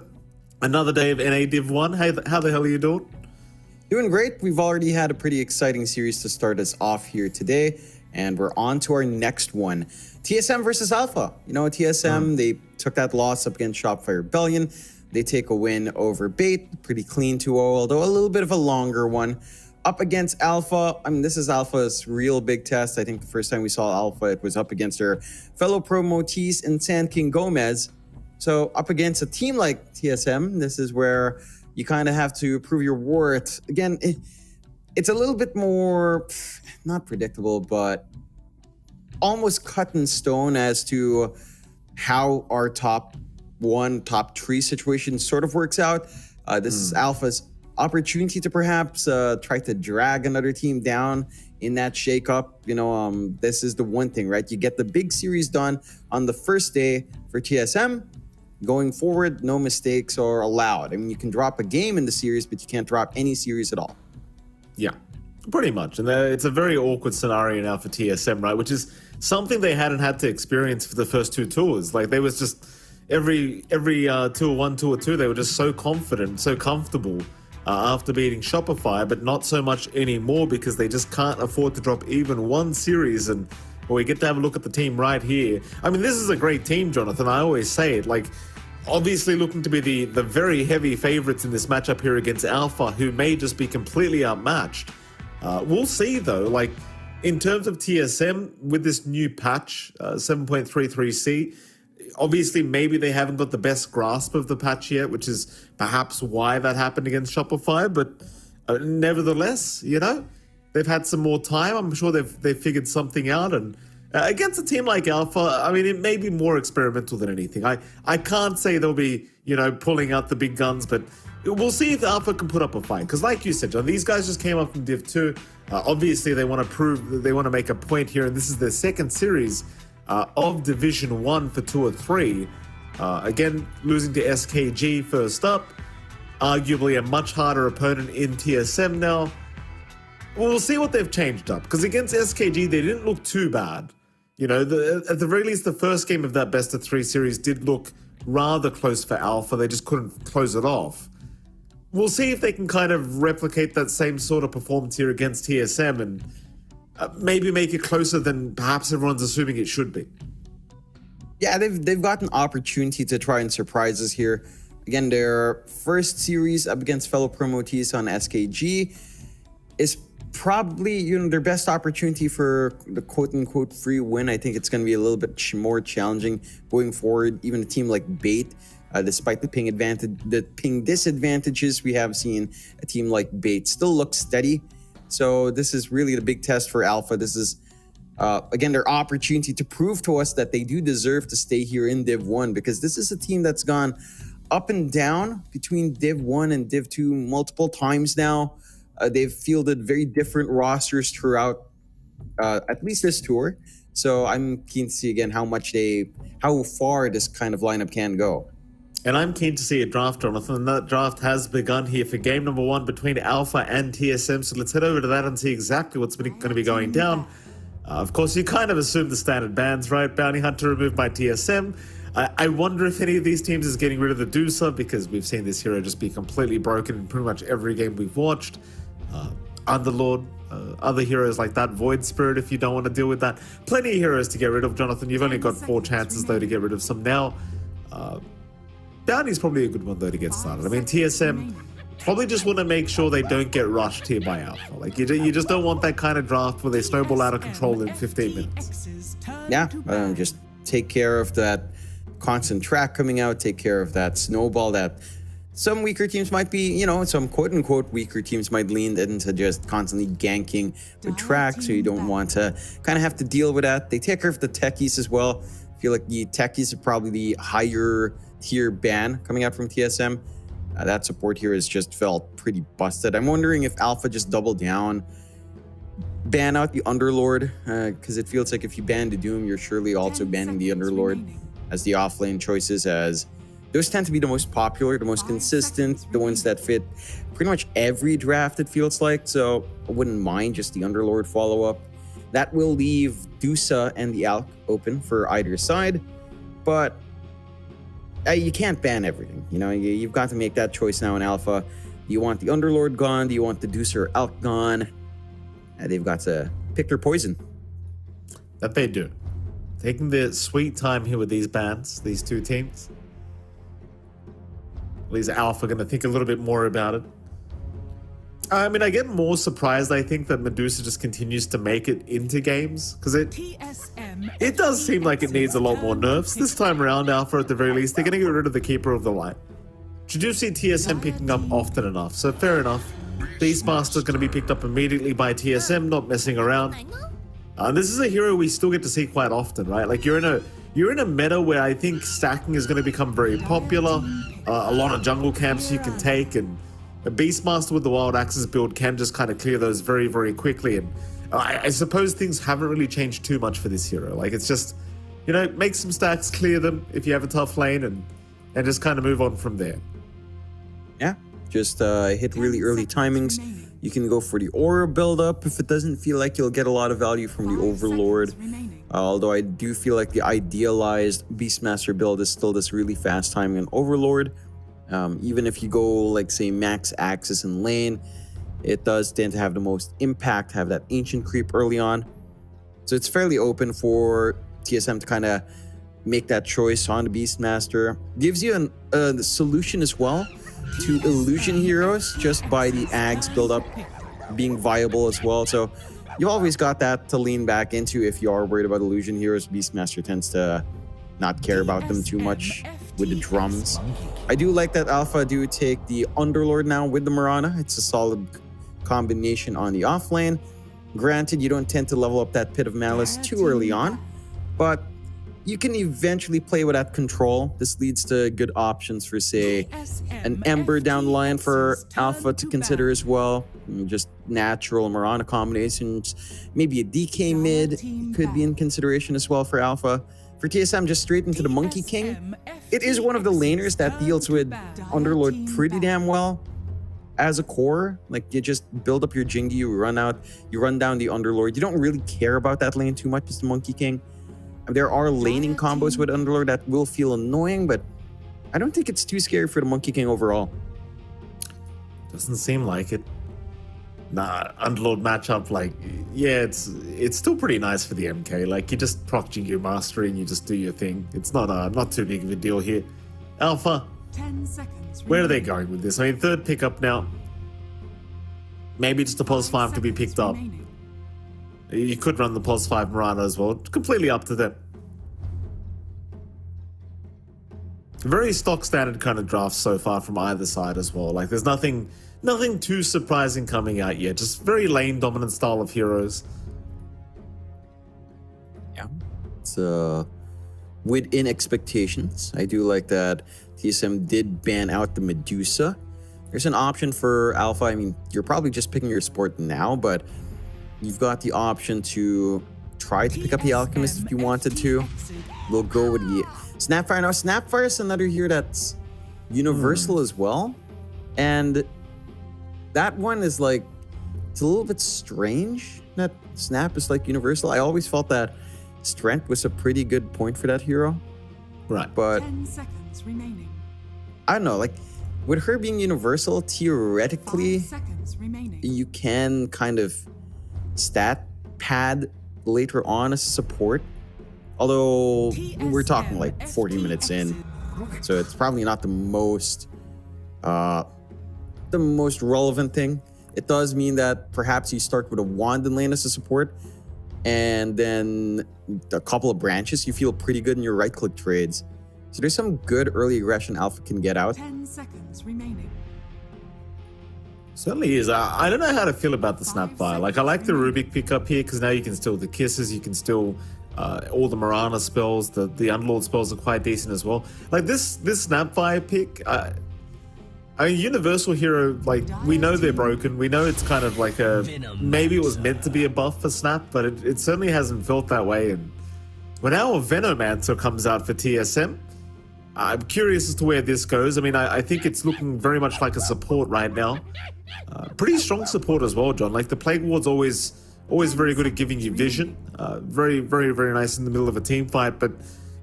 Another day of NA Div 1. Hey, how the hell are you doing? Doing great. We've already had a pretty exciting series to start us off here today, and we're on to our next one. TSM versus Alpha. You know, TSM, they took that loss up against Shopify Rebellion. They take a win over Bait, pretty clean 2-0, although a little bit of a longer one. Up against Alpha, I mean, this is Alpha's real big test. I think the first time we saw Alpha, it was up against their fellow promotees in Sand King Gomez. So up against a team like TSM, this is where you kind of have to prove your worth. Again, it's a little bit more, not predictable, but almost cut in stone as to how our top 3 situation sort of works out. This is Alpha's opportunity to perhaps try to drag another team down in that shakeup. You know, this is the one thing, right? You get the big series done on the first day for TSM. Going forward, no mistakes are allowed. I mean, you can drop a game in the series, but you can't drop any series at all. Yeah, pretty much. And it's a very awkward scenario now for TSM, right? Which is something they hadn't had to experience for the first 2 tours. Like, they was just every tour 1, tour 2, they were just so confident, so comfortable after beating Shopify, but not so much anymore because they just can't afford to drop even one series. And we get to have a look at the team right here. I mean, this is a great team, Jonathan. I always say it. Like, obviously looking to be the very heavy favorites in this matchup here against Alpha, who may just be completely outmatched. We'll see, though. Like, in terms of TSM, with this new patch, 7.33C, obviously maybe they haven't got the best grasp of the patch yet, which is perhaps why that happened against Shopify. But nevertheless, you know, they've had some more time. I'm sure they've figured something out. And against a team like Alpha, I mean, it may be more experimental than anything. I can't say they'll be, you know, pulling out the big guns, but we'll see if Alpha can put up a fight. Because like you said, John, these guys just came up from Div 2. Obviously, they want to make a point here, and this is their second series of Division 1 for 2 or 3. Again, losing to SKG first up. Arguably a much harder opponent in TSM now. We'll see what they've changed up. Because against SKG, they didn't look too bad. You know, at the very least, the first game of that best of 3 series did look rather close for Alpha. They just couldn't close it off. We'll see if they can kind of replicate that same sort of performance here against TSM and maybe make it closer than perhaps everyone's assuming it should be. Yeah, they've got an opportunity to try and surprise us here. Again, their first series up against fellow promotees on SKG is probably, you know, their best opportunity for the quote-unquote free win. I think it's going to be a little bit more challenging going forward. Even a team like Bait, despite the ping disadvantages we have seen, a team like Bait still looks steady. So this is really the big test for Alpha. This is, again, their opportunity to prove to us that they do deserve to stay here in Div 1, because this is a team that's gone up and down between Div 1 and Div 2 multiple times now. They've fielded very different rosters throughout at least this tour. So I'm keen to see again how far this kind of lineup can go. And I'm keen to see a draft, Jonathan. And that draft has begun here for game number 1 between Alpha and TSM. So let's head over to that and see exactly what's going to be going down. Of course, you kind of assume the standard bans, right? Bounty Hunter removed by TSM. I wonder if any of these teams is getting rid of the Deucer, because we've seen this hero just be completely broken in pretty much every game we've watched. Underlord, other heroes like that, Void Spirit, if you don't want to deal with that. Plenty of heroes to get rid of, Jonathan. You've only got 4 chances, though, to get rid of some now. Bounty's probably a good one, though, to get started. I mean, TSM probably just want to make sure they don't get rushed here by Alpha. Like, you just don't want that kind of draft where they snowball out of control in 15 minutes. Yeah, just take care of that constant track coming out, take care of that snowball that some weaker teams might be, you know, some quote-unquote weaker teams might lean into just constantly ganking with track, so you don't want to kind of have to deal with that. They take care of the techies as well. I feel like the techies are probably the higher tier ban coming out from TSM. That support here has just felt pretty busted. I'm wondering if Alpha just double down, ban out the Underlord, because it feels like if you ban the Doom, you're surely also banning the Underlord as the offlane choices, as those tend to be the most popular, the most consistent, the ones that fit pretty much every draft, it feels like. So I wouldn't mind just the Underlord follow-up. That will leave Dusa and the Alk open for either side, but you can't ban everything. You know, you've got to make that choice now in Alpha. Do you want the Underlord gone? Do you want the Dusa or Alk gone? They've got to pick their poison. That they do. Taking their sweet time here with these bans, these two teams. These Alpha going to think a little bit more about it. I mean, I get more surprised, I think, that Medusa just continues to make it into games. Because it does seem like it needs a lot more nerfs. This time around, Alpha, at the very least, they're going to get rid of the Keeper of the Light. You do see TSM picking up often enough, so fair enough. Beastmaster's going to be picked up immediately by TSM, not messing around. This is a hero we still get to see quite often, right? Like, you're in a meta where I think stacking is going to become very popular. A lot of jungle camps you can take, and a Beastmaster with the Wild Axes build can just kind of clear those very, very quickly. And I suppose things haven't really changed too much for this hero. Like, it's just, you know, make some stacks, clear them if you have a tough lane, and just kind of move on from there. Yeah, just hit really early timings. You can go for the aura build-up if it doesn't feel like you'll get a lot of value from the Overlord. Although I do feel like the idealized Beastmaster build is still this really fast timing on Overlord. Even if you go, like, say, max Axis in lane, it does tend to have the most impact, have that Ancient creep early on. So it's fairly open for TSM to kind of make that choice on the Beastmaster. Gives you a solution as well to illusion heroes just by the Ags build-up being viable as well. So you've always got that to lean back into if you are worried about illusion heroes. Beastmaster tends to not care about them too much with the drums. I do like that Alpha do take the Underlord now with the Mirana. It's a solid combination on the off lane. Granted, you don't tend to level up that Pit of Malice too early on, but you can eventually play with that control. This leads to good options for, say, an Ember down the line for Alpha to consider as well. Just natural Mirana combinations. Maybe a DK mid could be in consideration as well for Alpha. For TSM, just straight into the Monkey King. It is one of the laners that deals with Underlord pretty damn well. As a core, like, you just build up your Jingy, you run down the Underlord. You don't really care about that lane too much as the Monkey King. There are laning combos with Underlord that will feel annoying, but I don't think it's too scary for the Monkey King overall. Doesn't seem like it. Nah, Underlord matchup, like, yeah, it's still pretty nice for the MK. Like, you just proc Jingu Mastery and you just do your thing. It's not too big of a deal here. Alpha, 10 seconds. where are they going with this? I mean, third pickup now. Maybe just a pos 5 to be picked up. You could run the pos 5 Mirana as well. Completely up to them. Very stock standard kind of draft so far from either side as well. Like, there's nothing too surprising coming out yet. Just very lane dominant style of heroes. Yeah. It's within expectations. I do like that TSM did ban out the Medusa. There's an option for Alpha. I mean, you're probably just picking your support now, but you've got the option to try to pick up the Alchemist if you wanted to. We'll go with the Snapfire. Now, Snapfire is another hero that's universal as well. And that one is like, it's a little bit strange that Snap is like universal. I always felt that Strength was a pretty good point for that hero. Right. But 10 seconds remaining. I don't know, like, with her being universal, theoretically, 5 seconds remaining. you can kind of stat pad later on as support. Although we're talking like 40 minutes in, so it's probably not the most relevant thing. It does mean that perhaps you start with a wand in lane as a support, and then a couple of branches, you feel pretty good in your right click trades. So there's some good early aggression Alpha can get out. 10 seconds remaining. Certainly is. I don't know how to feel about the Snapfire. Like, I like the Rubik pickup here because now you can still the kisses, you can still all the Mirana spells, the Underlord spells are quite decent as well. Like, this Snapfire pick, I mean, Universal Hero, like, we know they're broken. We know it's kind of like maybe it was meant to be a buff for Snap, but it certainly hasn't felt that way. And when our Venomancer comes out for TSM, I'm curious as to where this goes. I mean, I think it's looking very much like a support right now. Pretty strong support as well, John. Like the Plague Ward's always very good at giving you vision. Very, very, very nice in the middle of a team fight. But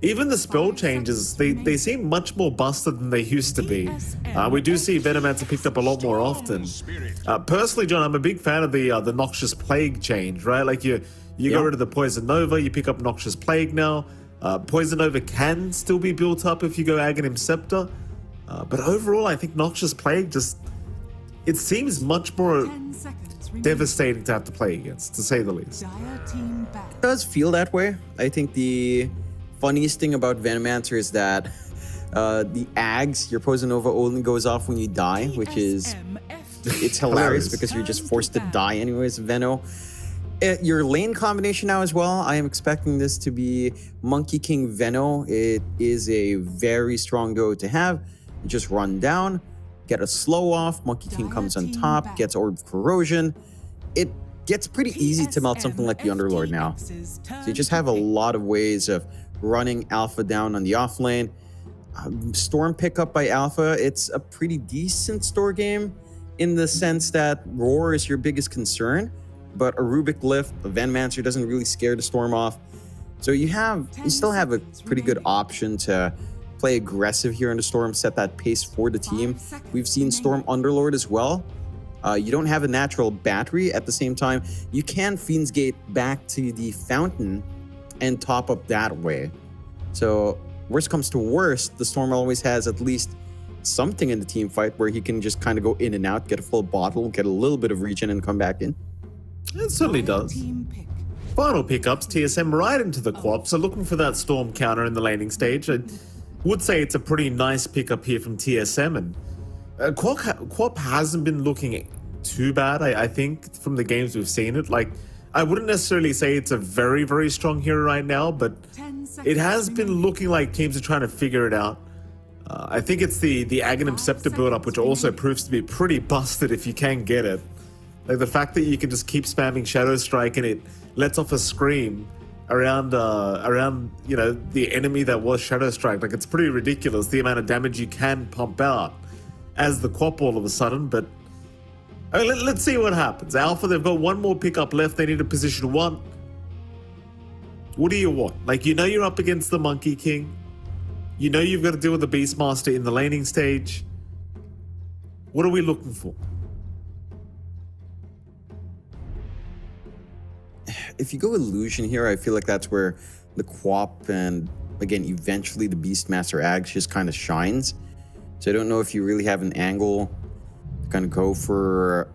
even the spell changes, they seem much more busted than they used to be. We do see Venomancer picked up a lot more often. Personally, John, I'm a big fan of the Noxious Plague change, right? Like you go rid of the Poison Nova, you pick up Noxious Plague now. Poison Nova can still be built up if you go Aghanim Scepter. But overall, I think Noxious Plague it seems much more 10 seconds remaining. devastating to have to play against, to say the least. Dire team back. It does feel that way. I think the funniest thing about Venomancer is that the Ags, your Poison Nova only goes off when you die, which is it's hilarious because you're just forced to die anyways, Veno. Your lane combination now as well, I am expecting this to be Monkey King Veno. It is a very strong duo to have. You just run down, get a slow off, Monkey King comes on top, gets Orb of Corrosion. It gets pretty easy to melt something like the Underlord now. So you just have a lot of ways of running Alpha down on the off lane. Storm pickup by Alpha, it's a pretty decent store game in the sense that Roar is your biggest concern, but a Rubik Lift, a Venomancer doesn't really scare the Storm off. So you still have a pretty good option to play aggressive here in the Storm, set that pace for the team. We've seen Storm Underlord as well. You don't have a natural battery. At the same time, you can Fiend's Gate back to the Fountain and top up that way. So worst comes to worst, the Storm always has at least something in the team fight where he can just kind of go in and out, get a full bottle, get a little bit of regen and come back in. It certainly does. Team pick. Final pickups, TSM right into the Quap, so looking for that Storm counter in the laning stage. I would say it's a pretty nice pickup here from TSM, and Quap hasn't been looking too bad, I think, from the games we've seen it. Like, I wouldn't necessarily say it's a very, very strong hero right now, but 10 seconds it has been remaining. looking like teams are trying to figure it out. I think it's the Aghanim Scepter build-up, which also proves to be pretty busted if you can get it. Like the fact that you can just keep spamming Shadow Strike and it lets off a scream around you know, the enemy that was Shadow Strike. Like, it's pretty ridiculous the amount of damage you can pump out as the Quap all of a sudden. But I mean, let's see what happens. Alpha, they've got one more pickup left. They need a position 1. What do you want? Like, you know you're up against the Monkey King. You know you've got to deal with the Beastmaster in the laning stage. What are we looking for? If you go Illusion here, I feel like that's where the Quap and, again, eventually the Beastmaster Ags just kind of shines. So I don't know if you really have an angle to kind of go for...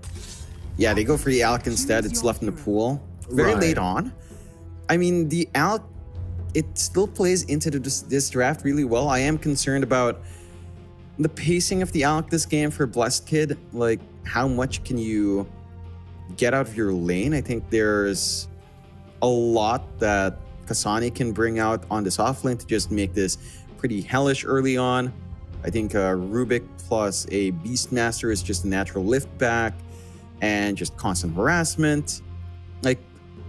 Yeah, they go for the Alc instead. It's left in the pool. Very late on. I mean, the Alc, it still plays into this draft really well. I am concerned about the pacing of the Alc this game for Blessed Kid. Like, how much can you get out of your lane? I think there's a lot that Kasani can bring out on this offlane to just make this pretty hellish early on. I think Rubik plus a Beastmaster is just a natural lift back and just constant harassment. Like,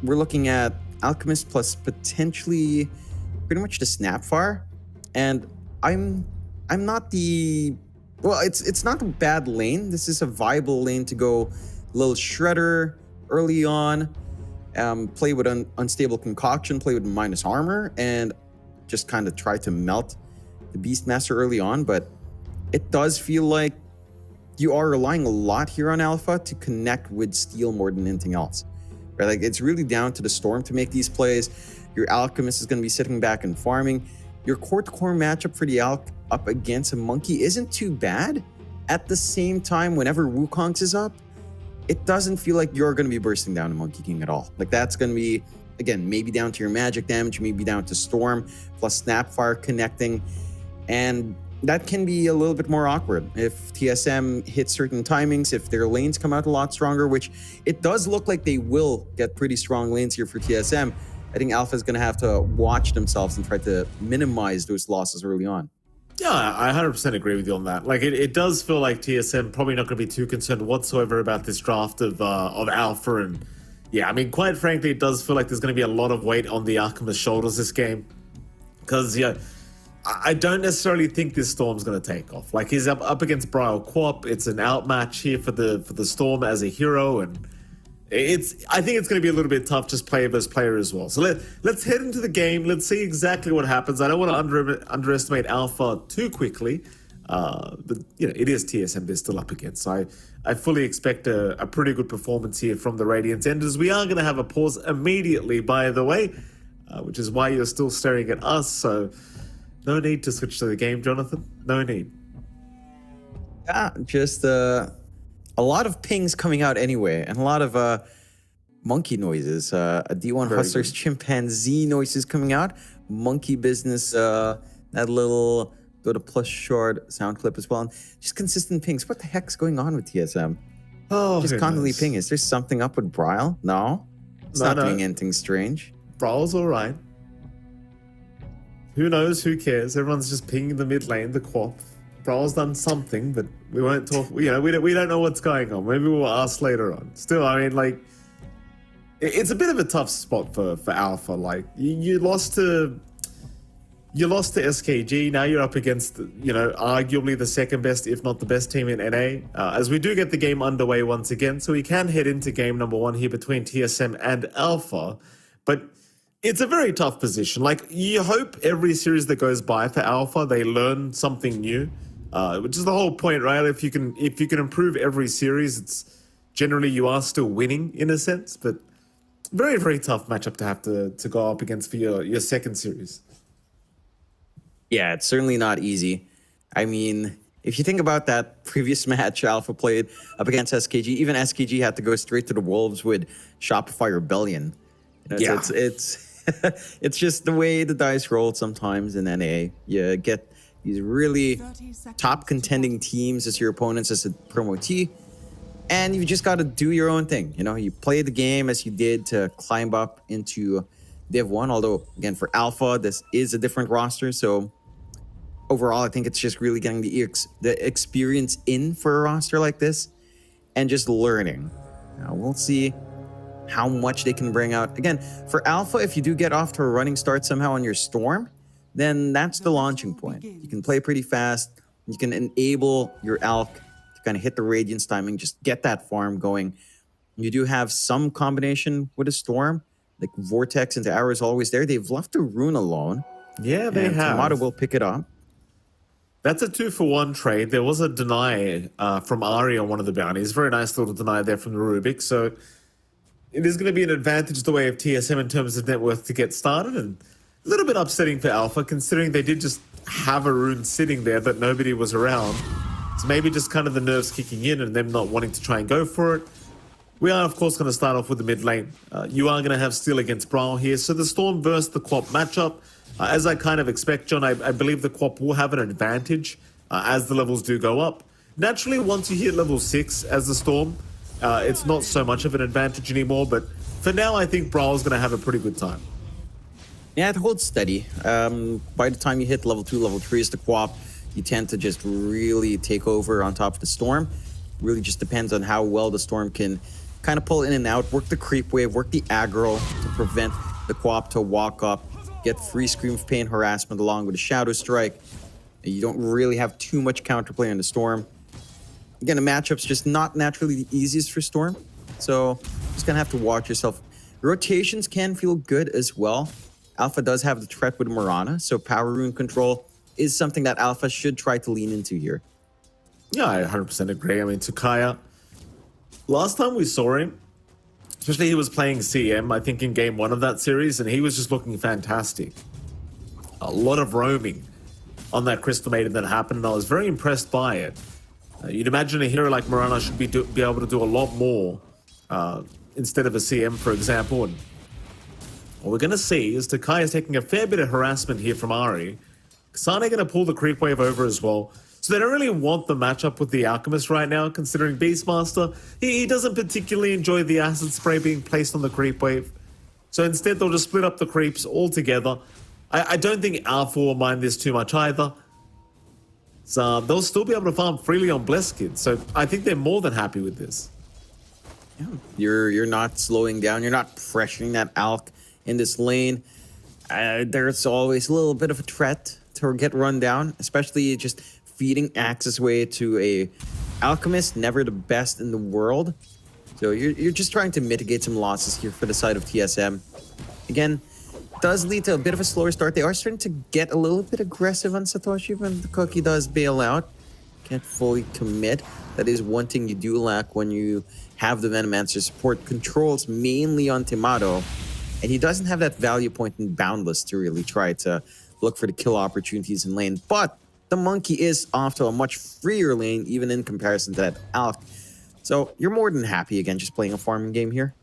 we're looking at Alchemist plus potentially pretty much the Snapfire. And I'm not the... Well, it's not a bad lane. This is a viable lane to go little Shredder early on, play with Unstable Concoction, play with minus armor, and just kind of try to melt the Beastmaster early on. But it does feel like you are relying a lot here on Alpha to connect with Steel more than anything else. Right? Like, it's really down to the Storm to make these plays. Your Alchemist is going to be sitting back and farming. Your core-to-core matchup for the Alc up against a Monkey isn't too bad. At the same time, whenever Wukong's is up, it doesn't feel like you're going to be bursting down a Monkey King at all. Like, that's going to be, again, maybe down to your magic damage, maybe down to Storm, plus Snapfire connecting. And that can be a little bit more awkward if TSM hits certain timings, if their lanes come out a lot stronger, which it does look like they will get pretty strong lanes here for TSM. I think Alpha is going to have to watch themselves and try to minimize those losses early on. Yeah, I 100% agree with you on that. Like, it does feel like TSM probably not going to be too concerned whatsoever about this draft of Alpha. And yeah, I mean, quite frankly, it does feel like there's going to be a lot of weight on the Alchemist's shoulders this game. Because, yeah, I don't necessarily think this Storm's going to take off. Like, he's up against Brile Quap. It's an outmatch here for the Storm as a hero, and I think it's going to be a little bit tough just player versus player as well. So let's head into the game. Let's see exactly what happens. I don't want to underestimate Alpha too quickly, but it is TSM they're still up against. So I fully expect a pretty good performance here from the Radiant Enders. We are going to have a pause immediately, by the way, which is why you're still staring at us. So no need to switch to the game, Jonathan. No need. Yeah, just a lot of pings coming out anyway, and a lot of monkey noises. A D1 Very Hustlers good. chimpanzee noises coming out. Monkey business, that little go to plus short sound clip as well. And just consistent pings. What the heck's going on with TSM? Oh, Just who constantly knows? ping. Is there something up with Brile? No. It's No, not no. doing anything strange. Brile's all right. Who knows? Who cares? Everyone's just pinging the mid lane, the Quap. Brile's done something, but we won't talk. We don't know what's going on. Maybe we'll ask later on. Still, I mean, like, it's a bit of a tough spot for Alpha. Like, you lost to SKG. Now you're up against, arguably the second best, if not the best team in NA. As we do get the game underway once again, so we can head into game number 1 here between TSM and Alpha. But it's a very tough position. Like, you hope every series that goes by for Alpha, they learn something new, which is the whole point, right? If you can improve every series, it's generally you are still winning in a sense. But very, very tough matchup to have to go up against for your second series. Yeah, it's certainly not easy. I mean, if you think about that previous match Alpha played up against SKG, even SKG had to go straight to the Wolves with Shopify Rebellion. Yeah. It's it's just the way the dice rolled sometimes in NA. You get these really 30 seconds top to contending teams as your opponents as a promotee, and you just got to do your own thing. You play the game as you did to climb up into Div 1, although, again, for Alpha, this is a different roster, so overall, I think it's just really getting the experience in for a roster like this and just learning. Now, we'll see how much they can bring out. Again, for Alpha, if you do get off to a running start somehow on your Storm, then that's the launching point. You can play pretty fast. You can enable your Alk to kind of hit the Radiance timing, just get that farm going. You do have some combination with a Storm, like Vortex into Arrow is always there. They've left a Rune alone. Yeah, they and have. Tomato will pick it up. That's a 2-for-1 trade. There was a deny from Ari on one of the bounties. Very nice little deny there from the Rubik. So it is going to be an advantage the way of TSM in terms of net worth to get started. And a little bit upsetting for Alpha, considering they did just have a rune sitting there that nobody was around. So maybe just kind of the nerves kicking in and them not wanting to try and go for it. We are, of course, going to start off with the mid lane. You are going to have Steel against Brile here. So the Storm versus the Quap matchup. As I kind of expect, John, I believe the Quap will have an advantage as the levels do go up. Naturally, once you hit level 6 as the Storm, it's not so much of an advantage anymore. But for now, I think Brile's going to have a pretty good time. Yeah, it holds steady. By the time you hit level 2, level 3 is the Quap, you tend to just really take over on top of the Storm. Really just depends on how well the Storm can kind of pull in and out, work the creep wave, work the aggro to prevent the Quap to walk up, get free Scream of Pain harassment along with a Shadow Strike. You don't really have too much counterplay on the Storm. Again, the matchup's just not naturally the easiest for Storm, so just gonna have to watch yourself. Rotations can feel good as well. Alpha does have the threat with Mirana, so power rune control is something that Alpha should try to lean into here. Yeah, I 100% agree. I mean, Takaya, last time we saw him, especially he was playing CM, I think in game 1 of that series, and he was just looking fantastic. A lot of roaming on that Crystal Maiden that happened, and I was very impressed by it. You'd imagine a hero like Mirana should be able to do a lot more instead of a CM, for example. And what we're going to see is Takaya taking a fair bit of harassment here from Ari. Kasane going to pull the creep wave over as well. So they don't really want the matchup with the Alchemist right now, considering Beastmaster, he doesn't particularly enjoy the acid spray being placed on the creep wave. So instead, they'll just split up the creeps altogether. I don't think Alpha will mind this too much either. So they'll still be able to farm freely on Blessed Kid. So I think they're more than happy with this. Yeah, you're not slowing down. You're not pressuring that Alk in this lane. There's always a little bit of a threat to get run down, especially just feeding Axe's way to a Alchemist, never the best in the world. So you're just trying to mitigate some losses here for the side of TSM. Again, does lead to a bit of a slower start. They are starting to get a little bit aggressive on Satoshi when the cookie does bail out. Can't fully commit. That is one thing you do lack when you have the Venomancer support. Controls mainly on Timado, and he doesn't have that value point in Boundless to really try to look for the kill opportunities in lane. But the Monkey is off to a much freer lane, even in comparison to that Alk. So you're more than happy, again, just playing a farming game here.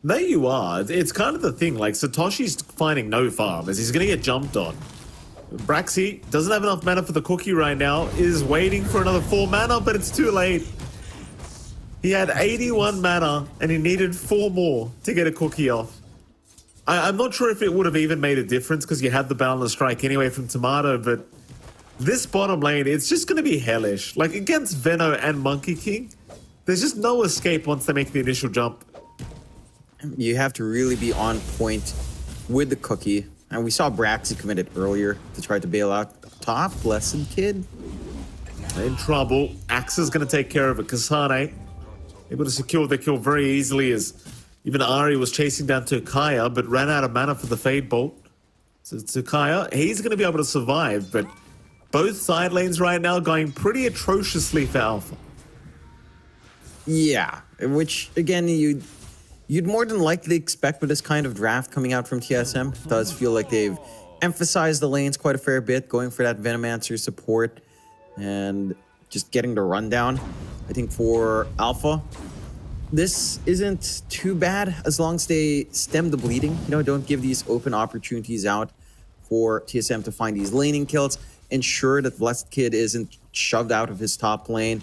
There you are. It's kind of the thing. Like, Satoshi's finding no farm as he's going to get jumped on. Braxy doesn't have enough mana for the cookie right now, is waiting for another 4 mana, but it's too late. He had 81 mana and he needed 4 more to get a cookie off. I'm not sure if it would have even made a difference because you had the Boundless Strike anyway from Tomato, but this bottom lane, it's just going to be hellish. Like, against Veno and Monkey King, there's just no escape once they make the initial jump. You have to really be on point with the cookie. And we saw Braxy commit it earlier to try to bail out top. Blessed Kid. In trouble. Axe is going to take care of it. Kasane able to secure the kill very easily as even Ari was chasing down Turkaya but ran out of mana for the Fade Bolt. So Turkaya, he's going to be able to survive, but both side lanes right now going pretty atrociously for Alpha. Yeah, which again you'd more than likely expect with this kind of draft coming out from TSM. It does feel like they've emphasized the lanes quite a fair bit, going for that Venomancer support and just getting the rundown. I think for Alpha, this isn't too bad as long as they stem the bleeding. You know, don't give these open opportunities out for TSM to find these laning kills. Ensure that Blessed Kid isn't shoved out of his top lane.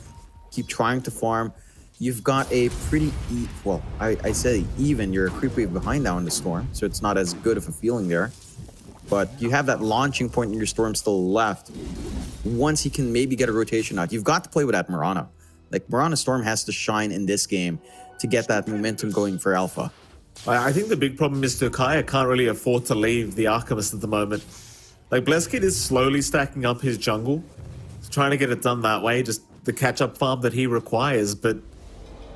Keep trying to farm. You've got a pretty, well, I say even, you're a creep wave behind now in the Storm, so it's not as good of a feeling there. But you have that launching point in your Storm still left. Once he can maybe get a rotation out, you've got to play with that Mirana. Like, Mirana Storm has to shine in this game to get that momentum going for Alpha. I think the big problem is Turkaya can't really afford to leave the Archivist at the moment. Like, Blessed Kid is slowly stacking up his jungle. He's trying to get it done that way, just the catch-up farm that he requires, but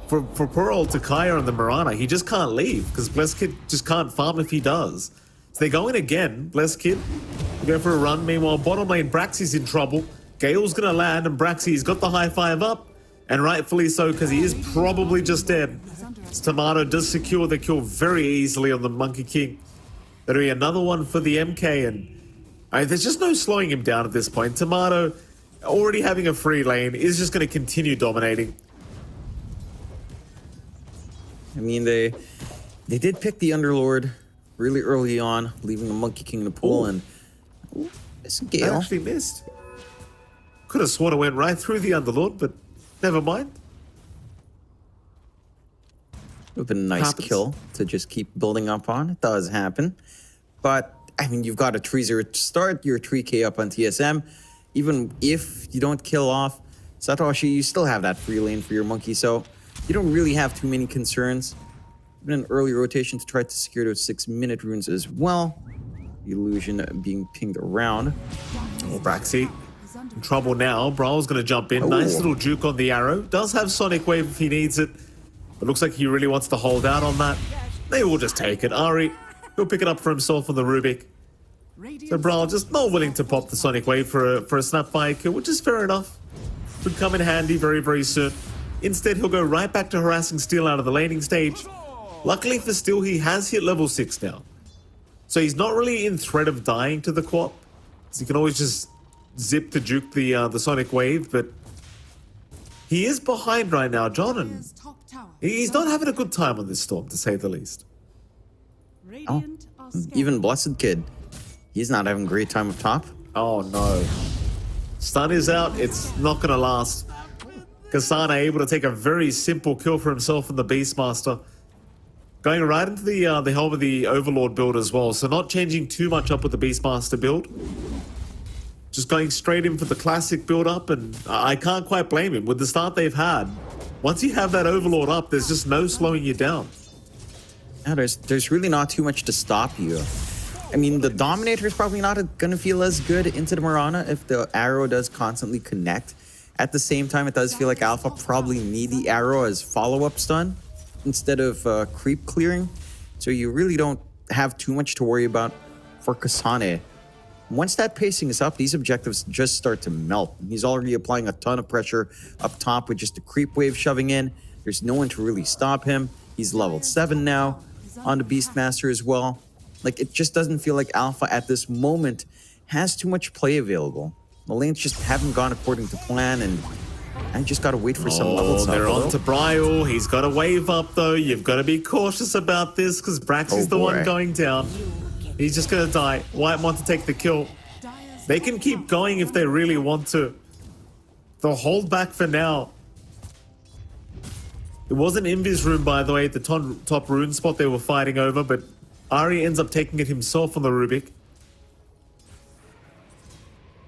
for poor old Takaya and the Mirana, he just can't leave because Blessed Kid just can't farm if he does. So they're going again, Blessed Kid. They go for a run. Meanwhile, bottom lane, Braxy's in trouble. Gale's going to land and Braxy's got the high five up. And rightfully so because he is probably just dead. Tomato does secure the kill very easily on the Monkey King. That'll be another one for the MK and there's just no slowing him down at this point. Tomato, already having a free lane, is just going to continue dominating. I mean, they did pick the Underlord really early on, leaving the Monkey King in the pool, and it's I Gale. actually missed. Could have sworn it went right through the Underlord, but never mind. It would have been a nice kill to just keep building up on. It does happen. But, I mean, you've got a 3-0 to start. You're 3k up on TSM. Even if you don't kill off Satoshi, you still have that free lane for your Monkey, so you don't really have too many concerns. Even an early rotation to try to secure those 6-minute runes as well. Illusion being pinged around. Oh, Braxy in trouble now. Brawl's going to jump in. Nice little juke on the arrow. Does have Sonic Wave if he needs it. But looks like he really wants to hold out on that. They will just take it. Ari, he'll pick it up for himself on the Rubik. So Brawl just not willing to pop the Sonic Wave for a Snapfire kill, which is fair enough. Would come in handy very, very soon. Instead, he'll go right back to harassing Steel out of the laning stage. Luckily for Steel, he has hit level 6 now. So he's not really in threat of dying to the Quap. So he can always just zip to juke the Sonic Wave, but he is behind right now, John, and he's not having a good time on this Storm, to say the least. Even Blessed Kid, he's not having a great time up top. Oh no. Stun is out, it's not gonna last. Kasane able to take a very simple kill for himself and the Beastmaster. Going right into the helm of the Overlord build as well, so not changing too much up with the Beastmaster build. Just going straight in for the classic build up, and I can't quite blame him with the start they've had. Once you have that Overlord up, there's just no slowing you down. Yeah, there's really not too much to stop you. I mean, the Dominator is probably not going to feel as good into the Mirana if the arrow does constantly connect. At the same time, it does feel like Alpha probably need the arrow as follow-up stun instead of creep clearing. So you really don't have too much to worry about for Kasane. Once that pacing is up, these objectives just start to melt. He's already applying a ton of pressure up top with just a creep wave shoving in. There's no one to really stop him. He's level 7 now on the Beastmaster as well. Like, it just doesn't feel like Alpha at this moment has too much play available. The lanes just haven't gone according to plan, and I just gotta wait for some levels up. They're on to Bryal. He's got a wave up, though. You've got to be cautious about this, because Braxy's the one going down. He's just gonna die. White want to take the kill. They can keep going if they really want to. They'll hold back for now. It was an Invis room, by the way, at the top rune spot they were fighting over, but Ari ends up taking it himself on the Rubik.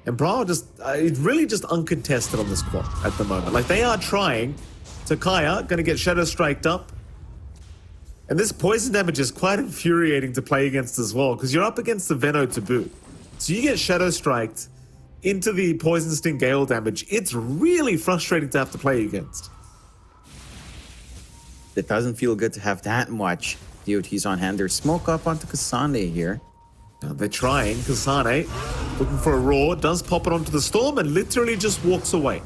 And Brawl just, it's really just uncontested on this quad at the moment. Like, they are trying. Takaya gonna get Shadow Striked up. And this poison damage is quite infuriating to play against as well, because you're up against the Veno to boot. So you get Shadow Striked into the Poison Sting Gale damage. It's really frustrating to have to play against. It doesn't feel good to have that much DOTs on hand. There's smoke up onto Kasane here. Now they're trying. Kasane looking for a roar, does pop it onto the Storm and literally just walks away.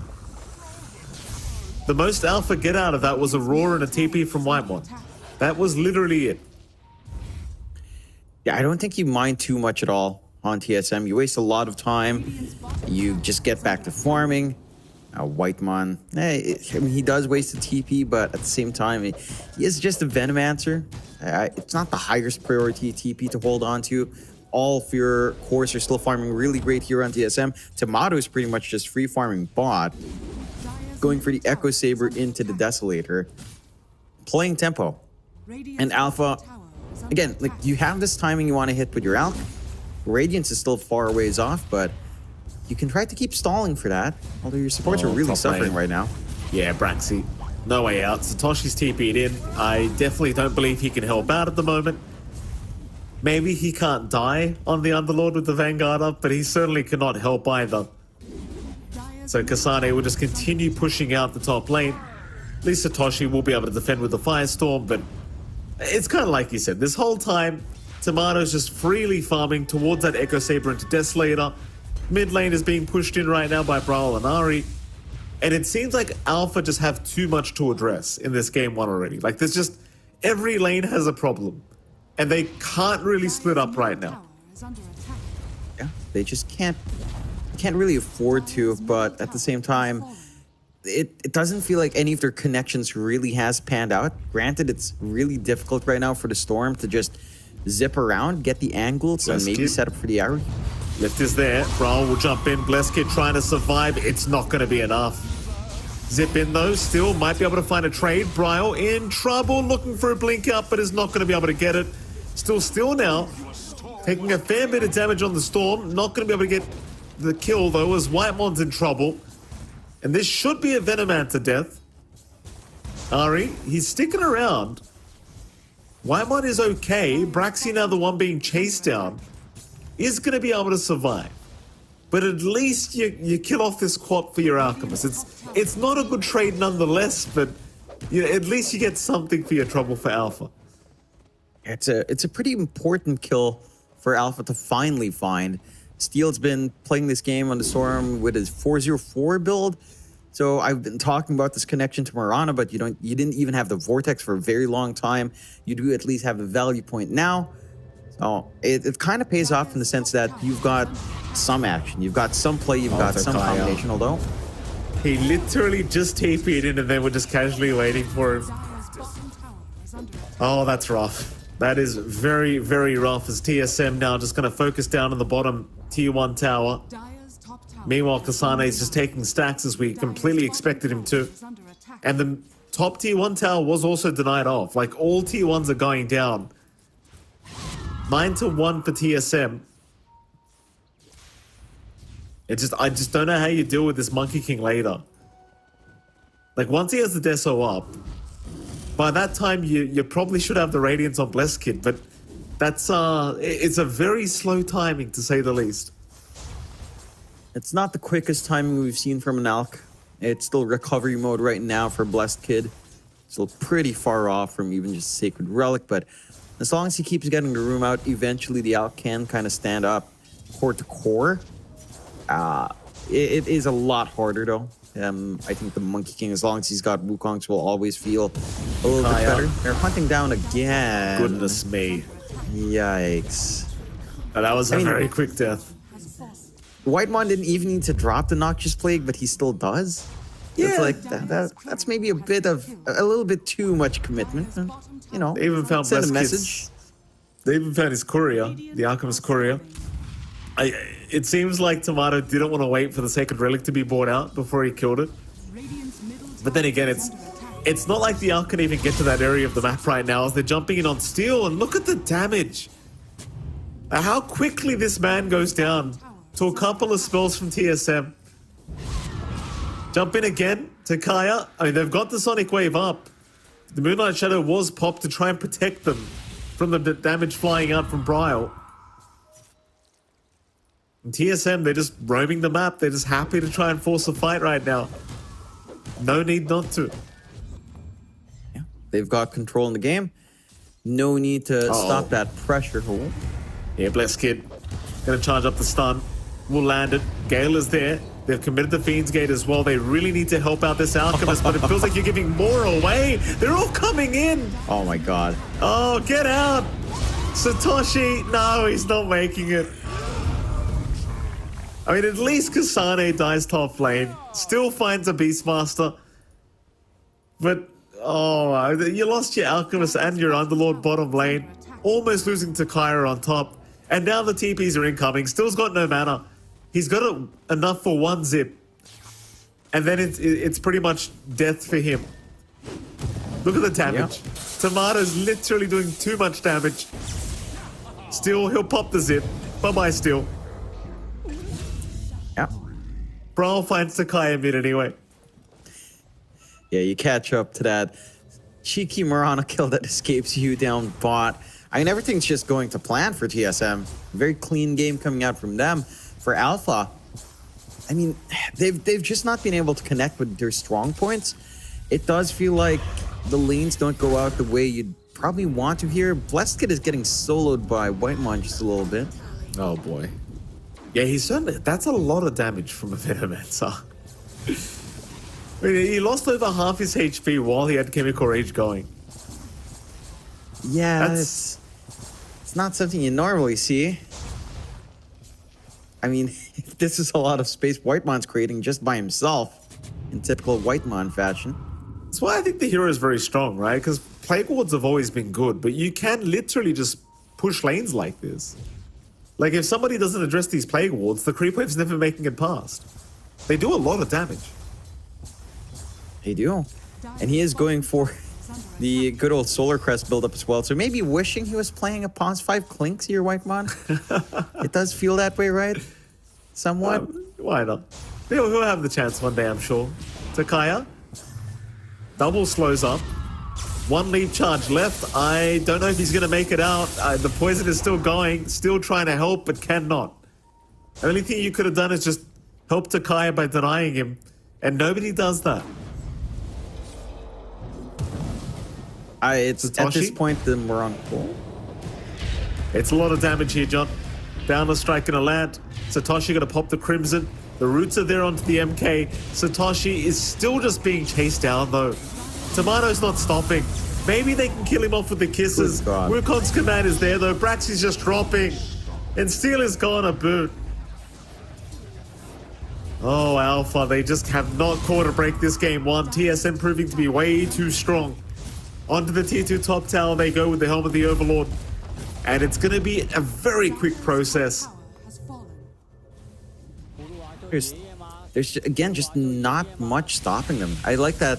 The most Alpha get out of that was a roar and a TP from Whitemon. That was literally it. Yeah, I don't think you mind too much at all on TSM. You waste a lot of time. You just get back to farming. Whitemon, I mean, he does waste a TP, but at the same time, he is just a Venomancer. It's not the highest priority TP to hold on to. All of your cores are still farming really great here on TSM. Tomato is pretty much just free farming bot, going for the Echo Saber into the Desolator, playing tempo. And Alpha, again, like, you have this timing you want to hit with your Alk. Radiance is still far ways off, but you can try to keep stalling for that, although your supports are really suffering right now. Yeah, Braxy, no way out. Satoshi's TP'd in. I definitely don't believe he can help out at the moment. Maybe he can't die on the Underlord with the Vanguard up, but he certainly cannot help either. So Kasane will just continue pushing out the top lane. At least Satoshi will be able to defend with the Firestorm, but it's kind of like you said. This whole time, Tomato's just freely farming towards that Echo Saber into Desolator. Mid lane is being pushed in right now by Brawl and Ari. And it seems like Alpha just have too much to address in this game one already. Like, there's just, every lane has a problem. And they can't really split up right now. Yeah, they just can't really afford to, but at the same time, it doesn't feel like any of their connections really has panned out. Granted, it's really difficult right now for the Storm to just zip around, get the angles, and maybe set up for the arrow. Lift is there. Brawl will jump in. Blesskid trying to survive. It's not going to be enough. Zip in though. Still might be able to find a trade. Brile in trouble. Looking for a blink up, but is not going to be able to get it. Still now. Taking a fair bit of damage on the Storm. Not going to be able to get the kill though, as Whitemon's in trouble. And this should be a Venomancer death. Ari, he's sticking around. Whitemon is okay. Braxy, now the one being chased down, is going to be able to survive. But at least you kill off this quad for your Alchemist. It's not a good trade nonetheless, but at least you get something for your trouble for Alpha. It's a pretty important kill for Alpha to finally find. Steel's been playing this game on the Storm with his 404 build. So I've been talking about this connection to Mirana, but you didn't even have the Vortex for a very long time. You do at least have the value point now. So it kind of pays off in the sense that you've got some action, you've got some play, you've got some combination, although he literally just TP'd in and then we're just casually waiting for him. Oh, that's rough. That is very, very rough, as TSM now just going to focus down on the bottom tier 1 tower. Meanwhile, Kasane is just taking stacks as we completely expected him to. And the top tier 1 tower was also denied off. Like, all tier 1s are going down. 9-1 for TSM. I just don't know how you deal with this Monkey King later. Like, once he has the Deso up, by that time you probably should have the Radiance on Blesskid, but That's it's a very slow timing to say the least. It's not the quickest timing we've seen from an Alk. It's still recovery mode right now for Blessed Kid. Still pretty far off from even just Sacred Relic, but as long as he keeps getting the room out, eventually the Alk can kind of stand up core to core. It is a lot harder though. I think the Monkey King, as long as he's got Wukongs, will always feel a little bit better. They're hunting down again. Goodness me. Yikes. Oh, that was a very quick death. Whitemon didn't even need to drop the Noxious Plague, but he still does. It's like that's maybe a little bit too much commitment. You know, They even found send a Blessed message. Kids. They even found his courier, the Alchemist courier. It seems like Tomato didn't want to wait for the Sacred Relic to be brought out before he killed it. But then again, it's not like the Alk can even get to that area of the map right now as they're jumping in on steel, and look at the damage. How quickly this man goes down to a couple of spells from TSM. Jump in again to Kaya. I mean, they've got the Sonic Wave up. The Moonlight Shadow was popped to try and protect them from the damage flying out from Brile. And TSM, they're just roaming the map. They're just happy to try and force a fight right now. No need not to. Yeah, they've got control in the game. No need to stop that pressure. Oh. Yeah, Blessed Kid. Gonna charge up the stun. Will land it. Gale is there. They've committed the Fiend's Gate as well. They really need to help out this Alchemist, but it feels like you're giving more away. They're all coming in. Oh my god. Oh, get out. Satoshi. No, he's not making it. I mean, at least Kasane dies top lane. Still finds a Beastmaster. But, oh, you lost your Alchemist and your Underlord bottom lane. Almost losing to Kyra on top. And now the TPs are incoming. Still's got no mana. He's got enough for one zip. And then it's pretty much death for him. Look at the damage. Yeah. Tomato's literally doing too much damage. Still, he'll pop the zip. Bye-bye, Still. Yeah. Brawl finds Sakai mid anyway. Yeah, you catch up to that cheeky Murana kill that escapes you down bot. I mean, everything's just going to plan for TSM. Very clean game coming out from them. For Alpha, I mean, they've just not been able to connect with their strong points. It does feel like the lanes don't go out the way you'd probably want to here. Blessed Kid is getting soloed by Whitemon just a little bit. Oh boy. Yeah, he's certainly. That's a lot of damage from a Venomancer. I mean, he lost over half his HP while he had Chemical Rage going. Yeah, it's not something you normally see. I mean, this is a lot of space Whitemon's creating just by himself in typical Whitemon fashion. That's why I think the hero is very strong, right? Because Plague Wards have always been good, but you can literally just push lanes like this. Like, if somebody doesn't address these Plague Wards, the Creep Wave's never making it past. They do a lot of damage. They do. And he is going for the good old Solar Crest build-up as well. So maybe wishing he was playing a Pons 5 Clinks here, Whitemon. It does feel that way, right? Somewhat. Why not? He'll have the chance one day, I'm sure. Takaya. Double slows up. One lead charge left. I don't know if he's going to make it out. The poison is still going. Still trying to help, but cannot. The only thing you could have done is just help Takaya by denying him. And nobody does that. It's at this point the Moron. It's a lot of damage here, John. Boundless Strike gonna land. Satoshi gonna pop the Crimson. The roots are there onto the MK. Satoshi is still just being chased down though. Tomato's not stopping. Maybe they can kill him off with the kisses. Wukon's command is there though. Brax is just dropping. And Steel is gone a boot. Oh, Alpha, they just have not caught a break this game one. TSM proving to be way too strong. Onto the tier 2 top tower they go with the Helm of the Overlord. And it's going to be a very quick process. There's again just not much stopping them. I like that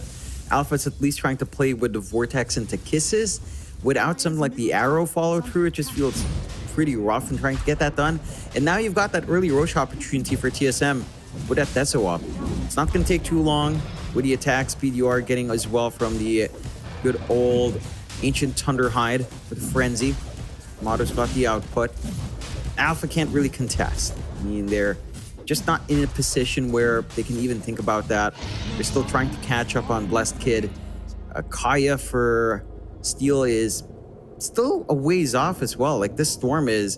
Alpha's at least trying to play with the Vortex into kisses. Without something like the arrow follow through, it just feels pretty rough in trying to get that done. And now you've got that early Roche opportunity for TSM with that Deso up. It's not going to take too long with the attack speed you are getting as well from the good old Ancient Thunderhide with Frenzy. Tomato's got the output. Alpha can't really contest. I mean, they're just not in a position where they can even think about that. They're still trying to catch up on Blessed Kid. Kaya for Steel is still a ways off as well. Like, this Storm is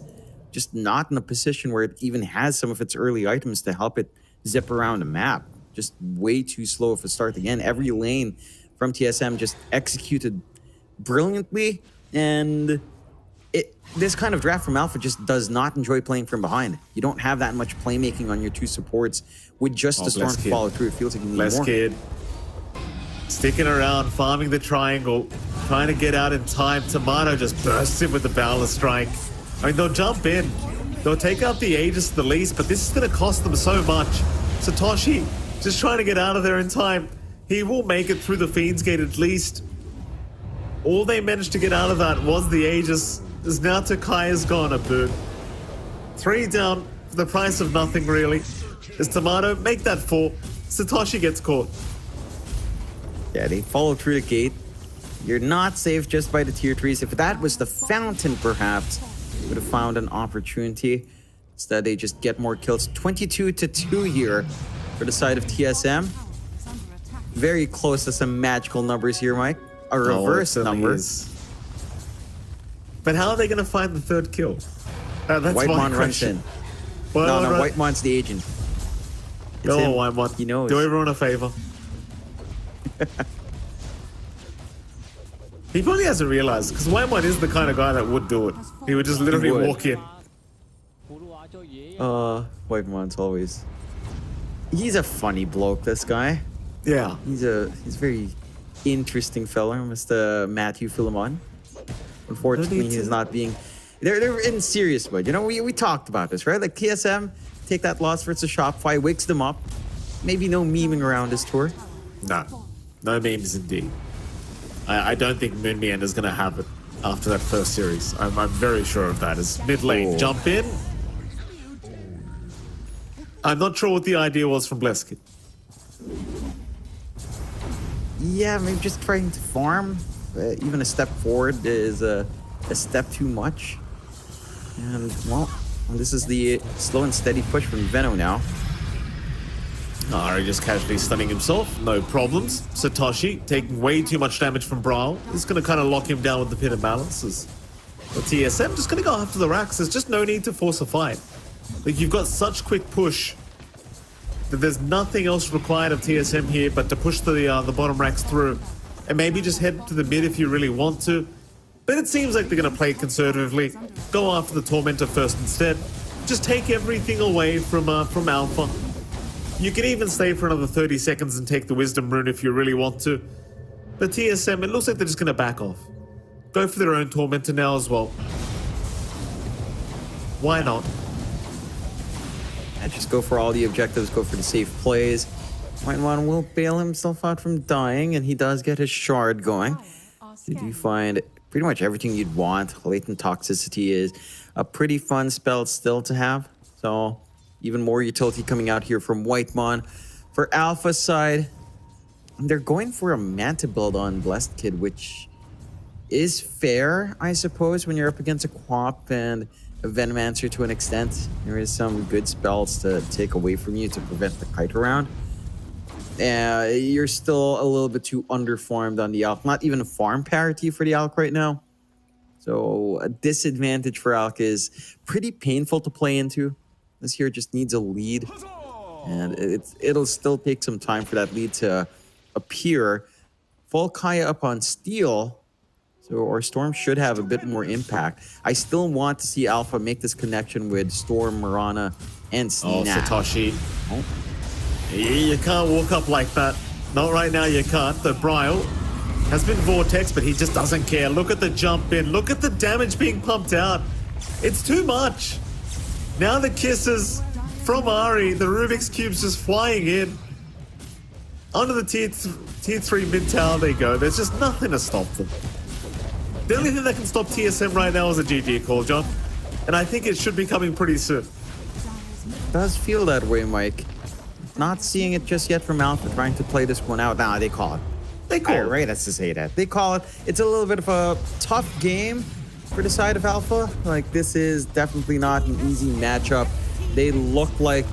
just not in a position where it even has some of its early items to help it zip around the map. Just way too slow of a start. Again, every lane from TSM just executed brilliantly, and this kind of draft from Alpha just does not enjoy playing from behind. You don't have that much playmaking on your two supports with just the Storm to follow through. It feels like you need Blessed more. Kid sticking around, farming the triangle, trying to get out in time. Tomato just bursts in with the Boundless Strike. I mean, they'll jump in, they'll take out the Aegis at the least, but this is going to cost them so much. Satoshi just trying to get out of there in time. He will make it through the Fiend's Gate at least. All they managed to get out of that was the Aegis. As now Takai's gone a boot. 3 down for the price of nothing, really. As Tomato make that 4. Satoshi gets caught. Yeah, they follow through the gate. You're not safe just by the tier 3s. If that was the fountain, perhaps, you would have found an opportunity. Instead, they just get more kills. 22-2 here for the side of TSM. Very close to some magical numbers here, Mike. A reverse number. But how are they going to find the 3rd kill? That's Whitemon my runs question. in. No, Whitemon's the agent. It's Go him. on, Whitemon. He knows. Do everyone a favor. He probably hasn't realized, because Whitemon is the kind of guy that would do it. He would just literally would. walk in. Whitemon's always... He's a funny bloke, this guy. Yeah. He's a very interesting fella, Mr. Matthew Philemon. Unfortunately, he's not being... They're in serious mode. You know, we talked about this, right? Like, TSM, take that loss versus Shopify, wakes them up. Maybe no memeing around this tour. No. No memes indeed. I don't think Moon Meander's going to have it after that first series. I'm very sure of that. As mid lane, jump in. I'm not sure what the idea was from Blessed Kid. Yeah, maybe just trying to farm. Even a step forward is a step too much. And, well, this is the slow and steady push from Veno now. Ari just casually stunning himself, no problems. Satoshi taking way too much damage from Brawl. Is going to kind of lock him down with the pin of balances. But TSM just going to go after the racks. There's just no need to force a fight. Like, you've got such quick push that there's nothing else required of TSM here but to push the bottom racks through. And maybe just head to the mid if you really want to. But it seems like they're going to play conservatively. Go after the Tormentor first instead. Just take everything away from Alpha. You can even stay for another 30 seconds and take the Wisdom Rune if you really want to. But TSM, it looks like they're just going to back off. Go for their own Tormentor now as well. Why not? And just go for all the objectives, go for the safe plays. Whitemon will bail himself out from dying, and he does get his shard going. You do find pretty much everything you'd want. Latent Toxicity is a pretty fun spell still to have. So even more utility coming out here from Whitemon. For Alpha side, they're going for a Manta build on Blessed Kid, which is fair, I suppose, when you're up against a Quap and a Venomancer to an extent. There is some good spells to take away from you to prevent the kite around. You're still a little bit too underfarmed on the Alk. Not even a farm parity for the Alk right now. So a disadvantage for Alk is pretty painful to play into. This here just needs a lead. And it'll still take some time for that lead to appear. Full Kaya up on Steel. So our Storm should have a bit more impact. I still want to see Alpha make this connection with Storm, Mirana, and Snap. Oh, Satoshi. You can't walk up like that. Not right now, you can't. The Brile has been Vortex, but he just doesn't care. Look at the jump in. Look at the damage being pumped out. It's too much. Now the kisses from Ari. The Rubik's Cube's just flying in. Onto the tier 3 mid tower they go. There's just nothing to stop them. The only thing that can stop TSM right now is a GG call, John. And I think it should be coming pretty soon. Does feel that way, Mike. Not seeing it just yet from Alpha, trying to play this one out. Nah, they call it. They call it. Right, that's to say that. They call it. It's a little bit of a tough game, for the side of Alpha. Like, this is definitely not an easy matchup. They look like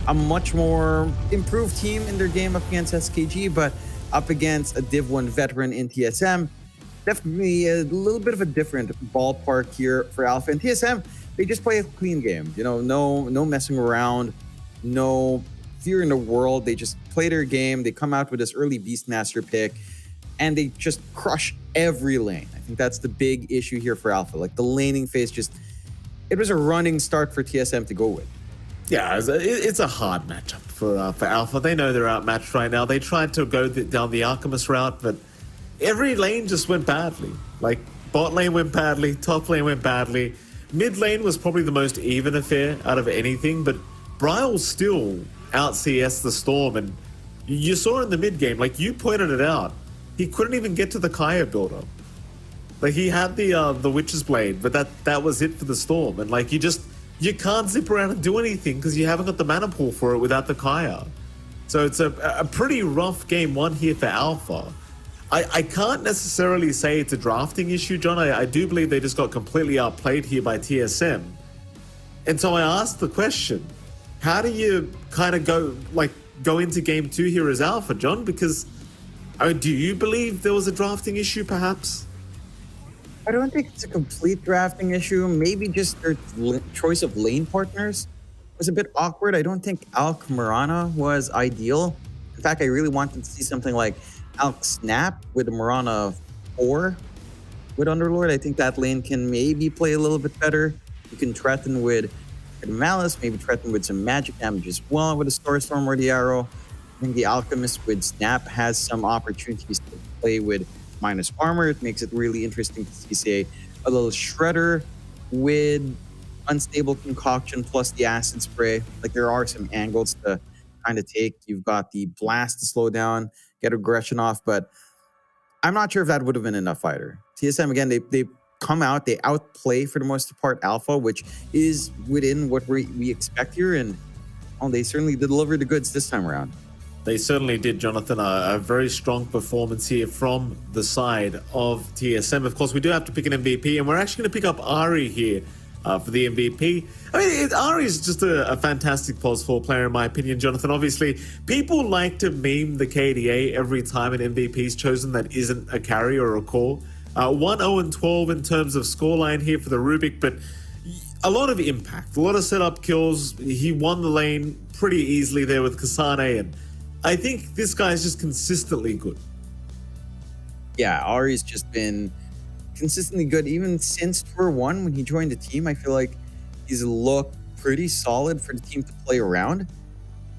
a much more improved team in their game up against SKG, but up against a Div 1 veteran in TSM, definitely a little bit of a different ballpark here for Alpha. And TSM, they just play a clean game. You know, no messing around, no fear in the world. They just play their game. They come out with this early Beastmaster pick, and they just crush every lane. I think that's the big issue here for Alpha. Like, the laning phase it was a running start for TSM to go with. Yeah, it's a hard matchup for Alpha. They know they're outmatched right now. They tried to go down the Alchemist route, but every lane just went badly. Like, bot lane went badly, top lane went badly. Mid lane was probably the most even affair out of anything, but Bryle still out CS the Storm, and you saw in the mid game, like you pointed it out, he couldn't even get to the Kaya builder. Like, he had the Witch's Blade, but that was it for the Storm, and like you can't zip around and do anything because you haven't got the mana pool for it without the Kaya. So it's a pretty rough game one here for Alpha. I can't necessarily say it's a drafting issue, John. I do believe they just got completely outplayed here by TSM. And so I asked the question, how do you kind of go into game 2 here as Alpha, John? Because, do you believe there was a drafting issue perhaps? I don't think it's a complete drafting issue. Maybe just their choice of lane partners was a bit awkward. I don't think Alk Mirana was ideal. In fact, I really wanted to see something like Alk Snap with a Mirana 4 with Underlord. I think that lane can maybe play a little bit better. You can threaten with Malice, maybe threaten with some magic damage as well with a Starstorm or the Arrow. I think the Alchemist with Snap has some opportunities to play with minus armor. It makes it really interesting to see, say, a little Shredder with Unstable Concoction plus the Acid Spray. Like, there are some angles to kind of take. You've got the Blast to slow down, get aggression off, but I'm not sure if that would have been enough either. TSM, again, they come out, they outplay for the most part Alpha, which is within what we expect here, and they certainly delivered the goods this time around. They certainly did, Jonathan. A very strong performance here from the side of TSM. Of course, we do have to pick an MVP, and we're actually going to pick up Ari here for the MVP. I mean, Ari is just a fantastic pos 4 player, in my opinion, Jonathan. Obviously, people like to meme the KDA every time an MVP is chosen that isn't a carry or a core. 1-0-12 in terms of scoreline here for the Rubik, but a lot of impact, a lot of setup kills. He won the lane pretty easily there with Kasane, and I think this guy is just consistently good. Yeah, Ari's just been consistently good even since Tour 1 when he joined the team. I feel like he's looked pretty solid for the team to play around,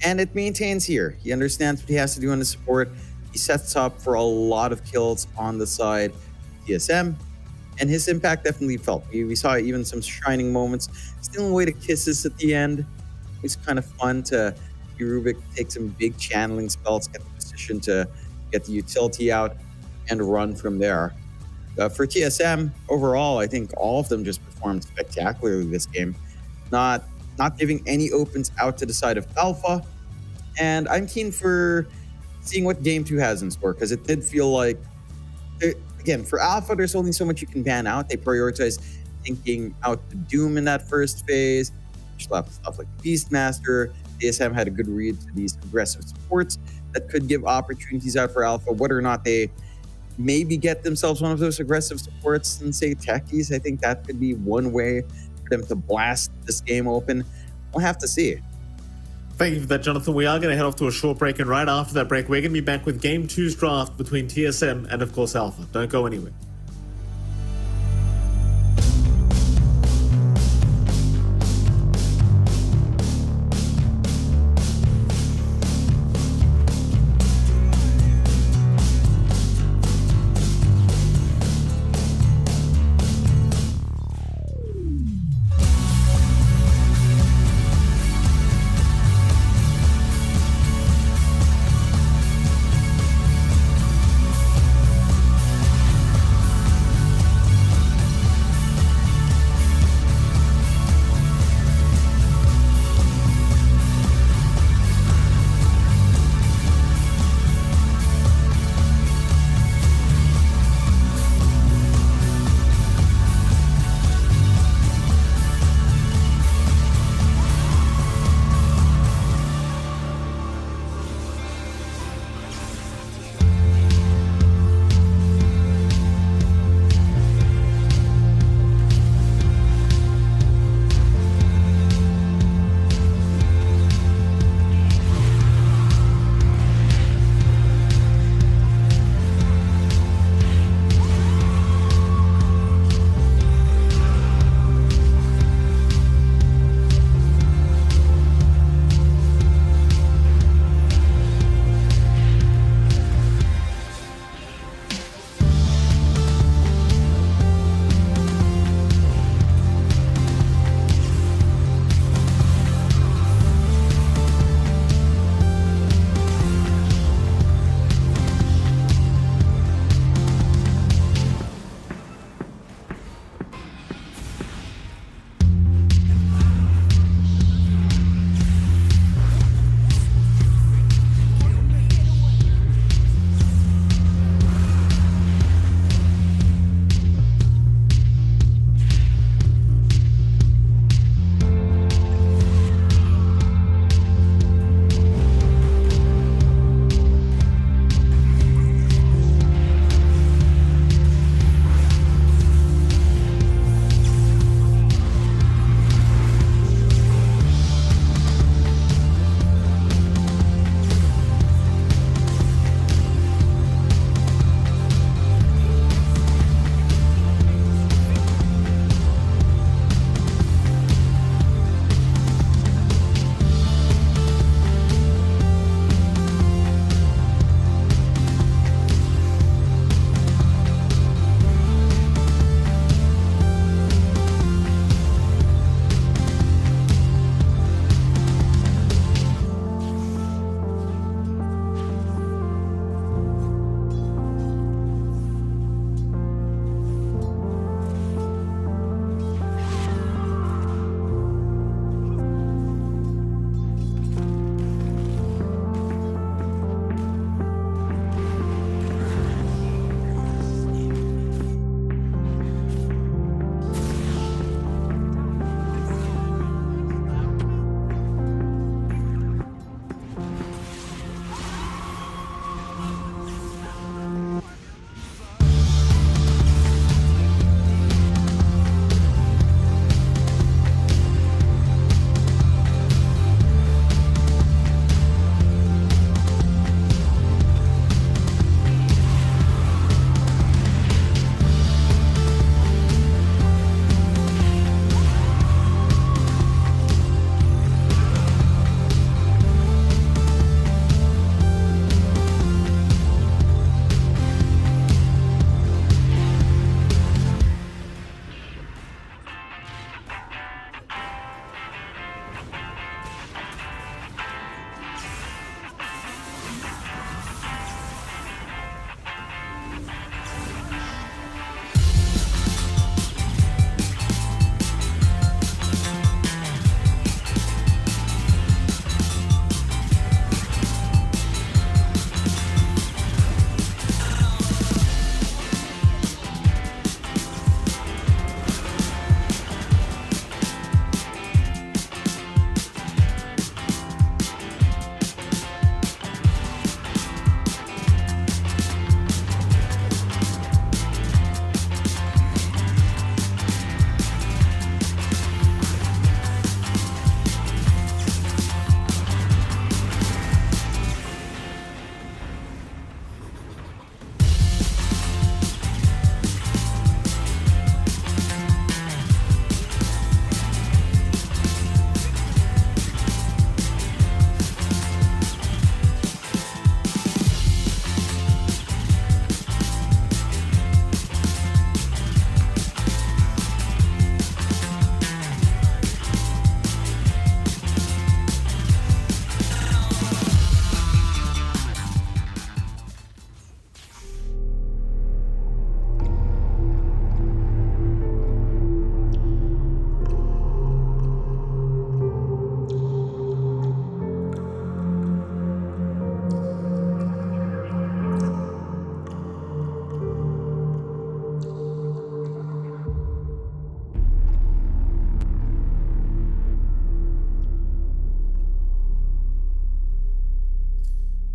and it maintains here. He understands what he has to do on the support. He sets up for a lot of kills on the side of TSM, and his impact definitely felt. We saw even some shining moments, stealing away to kisses at the end. It's kind of fun to see Rubik take some big channeling spells, get the position to get the utility out, and run from there. For TSM, overall, I think all of them just performed spectacularly this game. Not giving any opens out to the side of Alpha. And I'm keen for seeing what Game 2 has in store, because it did feel like, again, for Alpha, there's only so much you can ban out. They prioritize thinking out the Doom in that first phase, which left stuff like Beastmaster. TSM had a good read to these aggressive supports that could give opportunities out for Alpha. Whether or not they maybe get themselves one of those aggressive supports and say techies, I think that could be one way for them to blast this game open. We'll have to see. Thank you for that, Jonathan. We are going to head off to a short break, and right after that break, we're going to be back with Game 2's draft between TSM and, of course, Alpha. Don't go anywhere.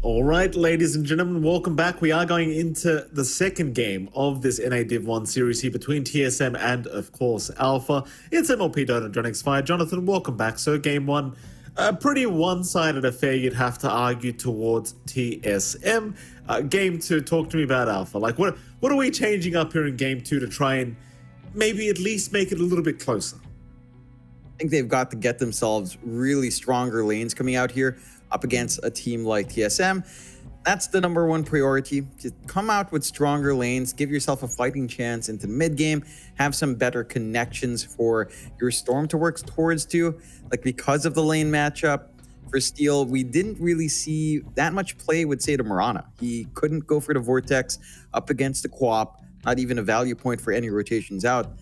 All right, ladies and gentlemen, welcome back. We are going into the second game of this NA Div 1 series here between TSM and, of course, Alpha. It's MLP Dota John X5. Jonathan, welcome back. So game one, a pretty one-sided affair, you'd have to argue, towards TSM. Game two, talk to me about Alpha. Like, what are we changing up here in game two to try and maybe at least make it a little bit closer? I think they've got to get themselves really stronger lanes coming out here up against a team like TSM. That's the number one priority. To come out with stronger lanes, give yourself a fighting chance into the mid game, have some better connections for your Storm to work towards too. Like, because of the lane matchup for Steel, we didn't really see that much play with, say, the Mirana. He couldn't go for the Vortex up against the Co-op, not even a value point for any rotations out.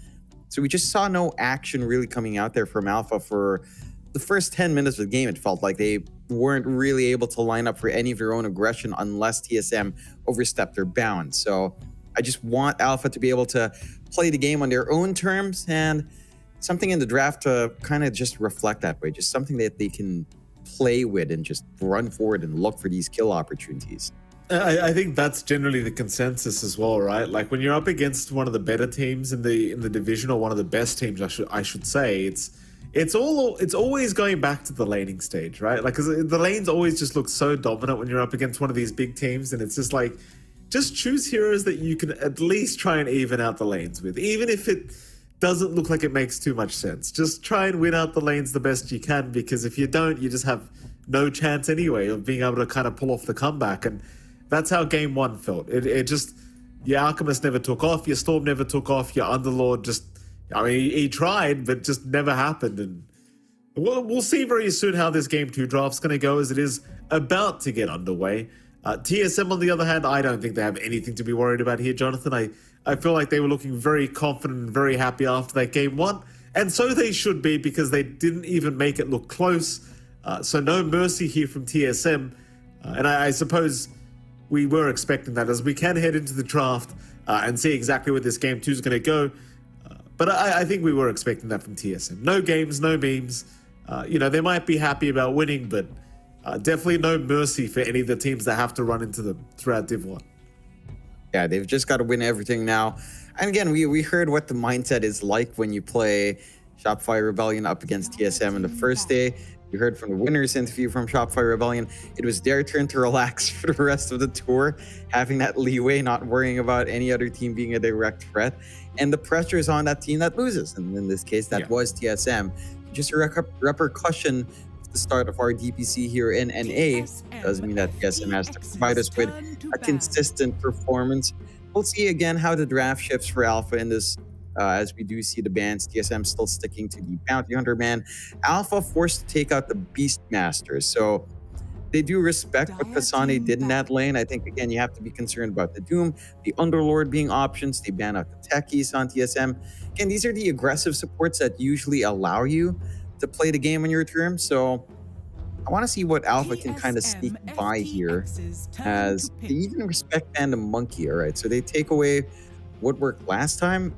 So we just saw no action really coming out there from Alpha for the first 10 minutes of the game. It felt like they weren't really able to line up for any of their own aggression unless TSM overstepped their bounds. So I just want Alpha to be able to play the game on their own terms, and something in the draft to kind of just reflect that way. Just something that they can play with and just run forward and look for these kill opportunities. I think that's generally the consensus as well, right? Like, when you're up against one of the better teams in the division, or one of the best teams, I should say, it's always going back to the laning stage, right? Like, because the lanes always just look so dominant when you're up against one of these big teams, and it's just like, just choose heroes that you can at least try and even out the lanes with, even if it doesn't look like it makes too much sense. Just try and win out the lanes the best you can, because if you don't, you just have no chance anyway of being able to kind of pull off the comeback. And that's how game one felt. It just, your Alchemist never took off, your Storm never took off, your Underlord just, I mean, he tried, but just never happened. And we'll see very soon how this game two draft's going to go, as it is about to get underway. TSM, on the other hand, I don't think they have anything to be worried about here, Jonathan. I feel like they were looking very confident and very happy after that game one. And so they should be, because they didn't even make it look close. So no mercy here from TSM. And I suppose we were expecting that, as we can head into the draft and see exactly where this game two is going to go. But I think we were expecting that from TSM. No games, no memes. They might be happy about winning, but definitely no mercy for any of the teams that have to run into them throughout Div 1. Yeah, they've just got to win everything now. And again, we heard what the mindset is like when you play Shopify Rebellion up against TSM in the first day. You heard from the winners interview from Shopify Rebellion. It was their turn to relax for the rest of the tour, having that leeway, not worrying about any other team being a direct threat. And the pressure is on that team that loses. And in this case, that was TSM. Just a repercussion at the start of our DPC here in NA doesn't mean that TSM has to provide us with a consistent performance. We'll see again how the draft shifts for Alpha in this, as we do see the bans. TSM still sticking to the Bounty Hunter ban. Alpha forced to take out the Beastmasters. So they do respect what Kasane did in that lane. I think, again, you have to be concerned about the Doom, the Underlord being options. They ban out the Techies on TSM. Again, these are the aggressive supports that usually allow you to play the game on your terms. So I want to see what Alpha can kind of sneak by here, as they even respect ban the Monkey. All right, so they take away what worked last time.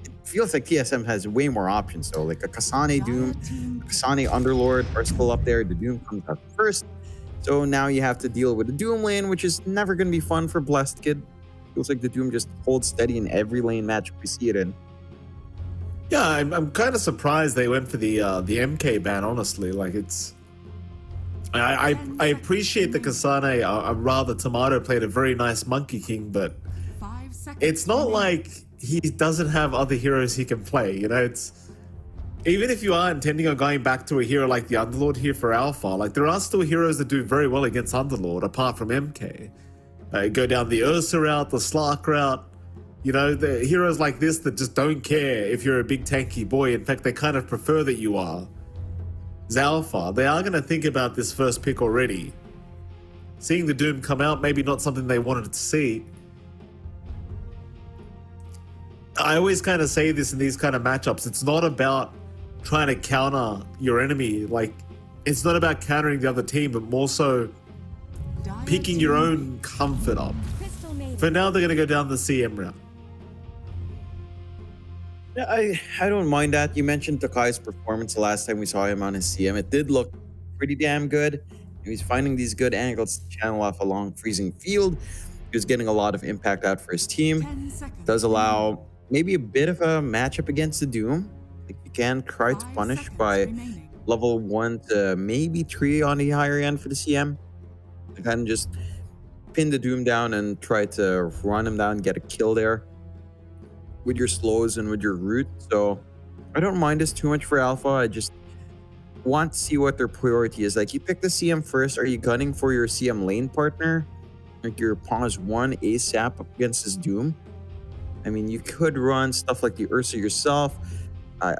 It feels like TSM has way more options, though. Like a Kasane Doom, Kasane Underlord are still up there. The Doom comes up first. So now you have to deal with the Doom lane, which is never going to be fun for Blessed Kid. Feels like the Doom just holds steady in every lane match we see it in. Yeah, I'm kind of surprised they went for the MK ban, honestly. Like, it's... I appreciate the Kasane, rather Tomato played a very nice Monkey King, but it's not like he doesn't have other heroes he can play, it's... Even if you are intending on going back to a hero like the Underlord here for Alpha, like, there are still heroes that do very well against Underlord, apart from MK. Go down the Ursa route, the Slark route. The heroes like this that just don't care if you're a big tanky boy. In fact, they kind of prefer that you are. Alpha, they are going to think about this first pick already. Seeing the Doom come out, maybe not something they wanted to see. I always kind of say this in these kind of matchups. It's not about trying to counter your enemy. Like, it's not about countering the other team, but more so picking your own comfort up. For now, they're going to go down the CM route. Yeah, I don't mind that. You mentioned Takai's performance the last time we saw him on his CM. It did look pretty damn good. He's finding these good angles to channel off along freezing field. He was getting a lot of impact out for his team. 10 seconds. Does allow maybe a bit of a matchup against the Doom. Like you can try to 5 punish seconds by remaining. level 1 to maybe 3 on the higher end for the CM. You kind of just pin the Doom down and try to run him down, get a kill there with your slows and with your root. So I don't mind this too much for Alpha. I just want to see what their priority is. Like, you pick the CM first. Are you gunning for your CM lane partner? Like your pause 1 ASAP up against this Doom? I mean, you could run stuff like the Ursa yourself.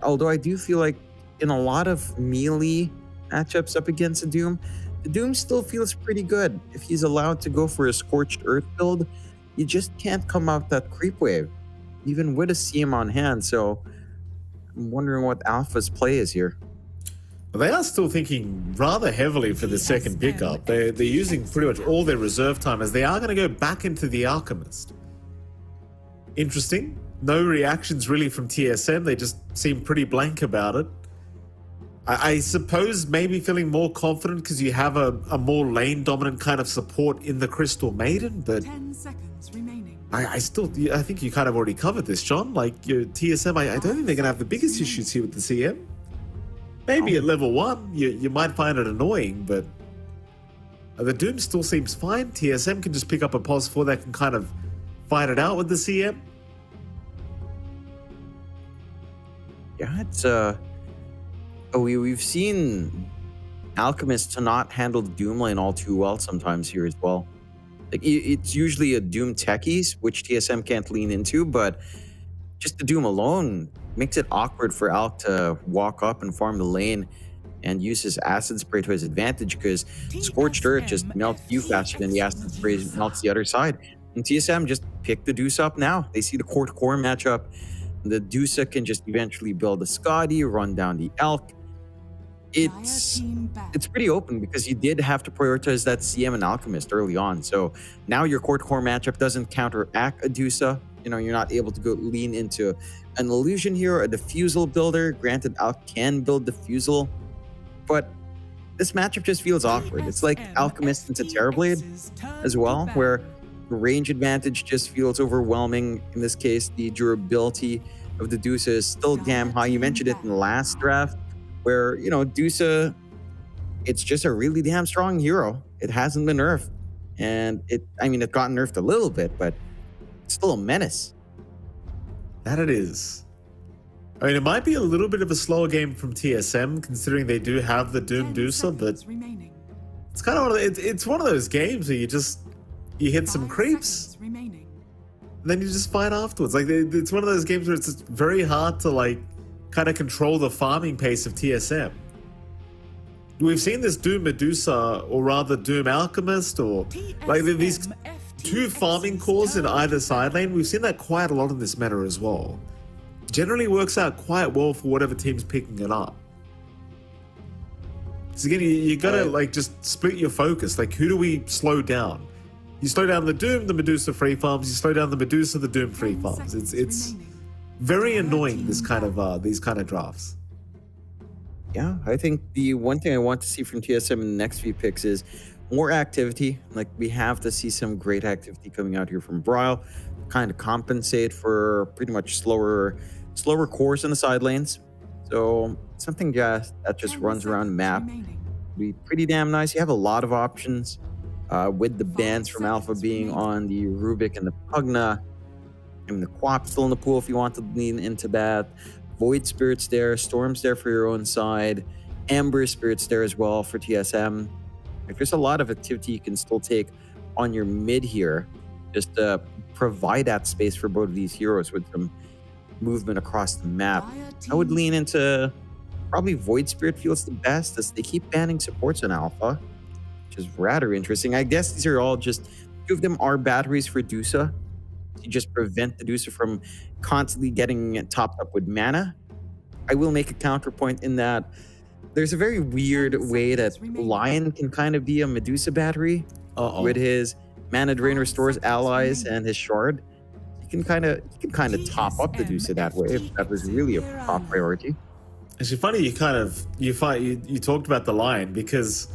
Although I do feel like in a lot of melee matchups up against the Doom still feels pretty good. If he's allowed to go for a Scorched Earth build, you just can't come out that creep wave, even with a CM on hand. So I'm wondering what Alpha's play is here. They are still thinking rather heavily for the second pickup. They're using pretty much all their reserve time, as they are going to go back into the Alchemist. Interesting. No reactions really from TSM. They just seem pretty blank about it. I suppose maybe feeling more confident because you have a more lane dominant kind of support in the Crystal Maiden, but 10 seconds remaining. I think you kind of already covered this, John. Like your TSM, I don't think they're going to have the biggest issues here with the CM. Maybe at level 1, you might find it annoying, but the Doom still seems fine. TSM can just pick up a pos 4 that can kind of fight it out with the CM. Yeah, it's we've seen Alchemist to not handle the Doom lane all too well sometimes here as well. Like, it's usually a Doom techies, which TSM can't lean into, but just the Doom alone makes it awkward for Alk to walk up and farm the lane and use his acid spray to his advantage, because Scorched Earth just melts you faster than the acid spray melts the other side. And TSM just pick the Deuce up now. They see the core-to-core matchup. The Dusa can just eventually build a Scotty, run down the Elk. It's pretty open because you did have to prioritize that CM and Alchemist early on. So now your core-to-core matchup doesn't counteract a Dusa. You know, you're not able to go lean into an Illusion here, a Diffusal builder. Granted, Alk can build Diffusal, but this matchup just feels awkward. It's like Alchemist into Terrorblade as well, where the range advantage just feels overwhelming. In this case, the durability of the Dusa is still damn high. You mentioned it in the last draft, where, you know, Dusa, it's just a really damn strong hero. It hasn't been nerfed. And it got nerfed a little bit, but it's still a menace. That it is. I mean, it might be a little bit of a slower game from TSM, considering they do have the Doom Dusa, but it's kind of it's one of those games where you hit some creeps, and then you just fight afterwards. Like, it's one of those games where it's just very hard to, like, kind of control the farming pace of TSM. We've seen this Doom Medusa, or rather Doom Alchemist, or like these two farming cores in either side lane. We've seen that quite a lot in this meta as well. Generally works out quite well for whatever team's picking it up. So again, you gotta like just split your focus. Like, who do we slow down? You slow down the Doom, the Medusa free farms. You slow down the Medusa, the Doom free farms. It's very annoying, these kind of drafts. Yeah, I think the one thing I want to see from TSM in the next few picks is more activity. Like, we have to see some great activity coming out here from Bryle, kind of compensate for pretty much slower cores in the side lanes. So something that just runs around the map would be pretty damn nice. You have a lot of options with the bans from Alpha being on the Rubik and the Pugna. And the Quap still in the pool if you want to lean into that. Void Spirit's there, Storm's there for your own side, Amber Spirit's there as well for TSM. Like, there's a lot of activity you can still take on your mid here, just to provide that space for both of these heroes with some movement across the map. I would lean into probably Void Spirit feels the best, as they keep banning supports on Alpha, which is rather interesting. I guess these are all just, two of them are batteries for Dusa. You just prevent the Dusa from constantly getting topped up with mana. I will make a counterpoint in that there's a very weird way that Lion can kind of be a Medusa battery with his mana drain restores allies and his shard. You can kind of top up the Dusa that way if that was really a top priority. Actually, funny you talked about the Lion, because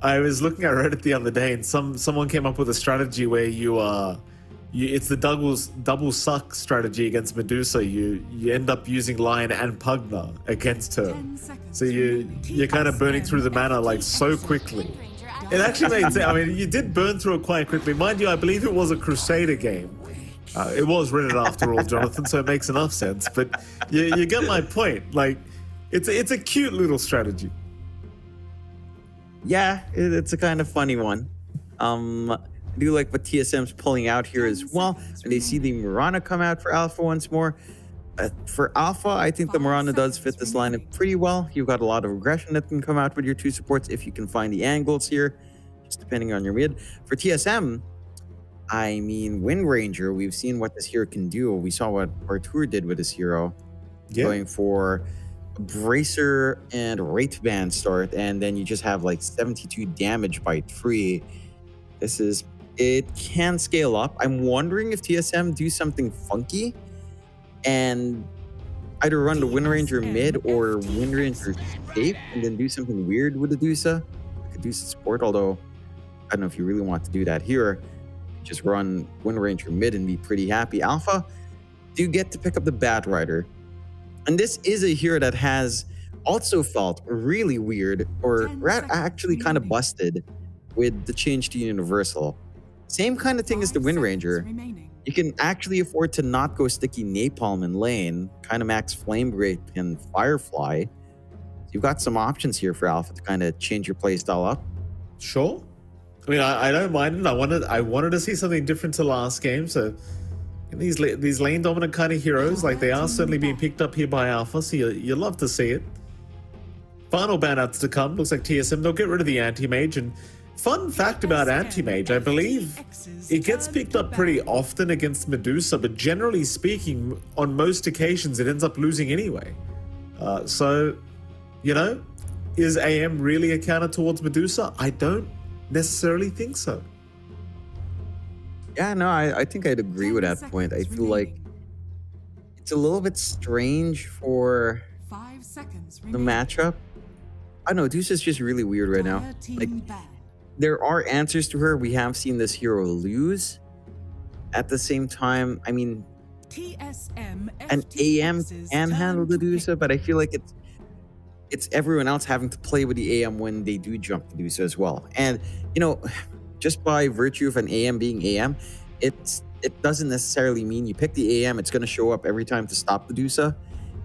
I was looking at Reddit the other day, and someone came up with a strategy where it's the double suck strategy against Medusa. You end up using Lion and Pugna against her, 10 seconds so you're kind of burning through the mana like so quickly. It actually made sense. I mean, you did burn through it quite quickly, mind you. I believe it was a Crusader game. It was Reddit after all, Jonathan, so it makes enough sense. But you get my point. Like, it's a cute little strategy. Yeah, it's a kind of funny one. I do like what TSM's pulling out here as well. And they see the Mirana come out for Alpha once more. For Alpha, I think the Mirana does fit this lineup pretty well. You've got a lot of aggression that can come out with your two supports if you can find the angles here, just depending on your mid. For TSM, I mean, Wind Ranger, we've seen what this hero can do. We saw what Artur did with this hero, going for a Bracer and Wraith Band start, and then you just have like 72 damage by 3. It can scale up. I'm wondering if TSM do something funky and either run the Wind Ranger mid or Wind Ranger safe and then do something weird with the Dusa. Caduceus support, although I don't know if you really want to do that here. Just run Wind Ranger mid and be pretty happy. Alpha do get to pick up the Bat Rider. And this is a hero that has also felt really weird, or actually kind of busted with the change to Universal. Same kind of thing as the Wind Ranger. You can actually afford to not go sticky Napalm in lane, kind of max Flame Grape and Firefly. You've got some options here for Alpha to kind of change your playstyle up. Sure. I mean, I don't mind it. I wanted to see something different to last game. So these lane dominant kind of heroes, like they are certainly being picked up here by Alpha. So you love to see it. Final banouts to come. Looks like TSM, they'll get rid of the anti-mage. And fun fact about anti-mage, I believe it gets picked up pretty often against Medusa, but generally speaking, on most occasions, it ends up losing anyway. So, you know, is AM really a counter towards Medusa? I don't necessarily think so. Yeah, no, I think I'd agree with that point. I feel like it's a little bit strange for 5 seconds the matchup. I don't know, Deuce is just really weird right now. Like, there are answers to her. We have seen this hero lose. At the same time, I mean, an AM can handle the Dusa, but I feel like it's everyone else having to play with the AM when they do jump the Dusa as well. And, you know, just by virtue of an AM being AM, it doesn't necessarily mean you pick the AM, it's going to show up every time to stop the Dusa.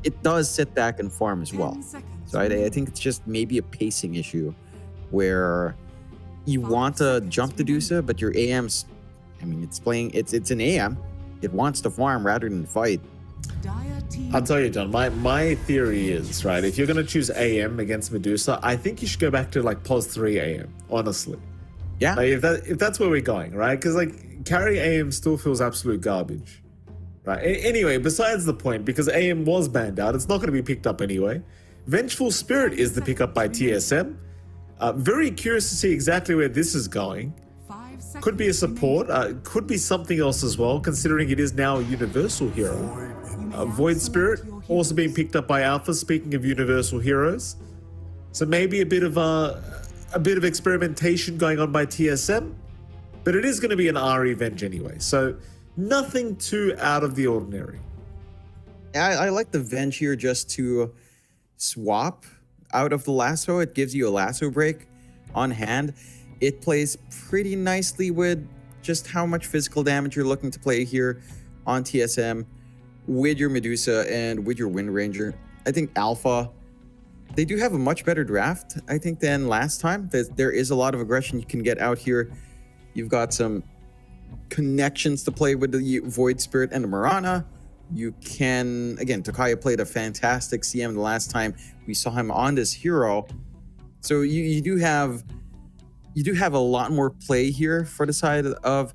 It does sit back and farm as well. So I think it's just maybe a pacing issue where you want to jump the Dusa, but your AM's, I mean, it's an AM. It wants to farm rather than fight. I'll tell you, John, my theory is, right, if you're going to choose AM against Medusa, I think you should go back to like POS 3 AM, honestly. Yeah. Like, if that's where we're going, right? Because like carry AM still feels absolute garbage. Right. Anyway, besides the point, because AM was banned out, it's not going to be picked up anyway. Vengeful Spirit is the pickup by TSM. Very curious to see exactly where this is going. Could be a support, could be something else as well, considering it is now a universal hero. Void Spirit also being picked up by Alpha, speaking of universal heroes. So maybe a bit of experimentation going on by TSM, but it is going to be an RE Venge anyway. So nothing too out of the ordinary. I like the Venge here just to swap out of the lasso. It gives you a lasso break on hand. It plays pretty nicely with just how much physical damage you're looking to play here on TSM with your Medusa and with your Wind Ranger. I think Alpha, they do have a much better draft, I think, than last time. There is a lot of aggression you can get out here. You've got some connections to play with the Void Spirit and the Mirana. You can, again, Takaya played a fantastic CM the last time we saw him on this hero. So you do have a lot more play here for the side of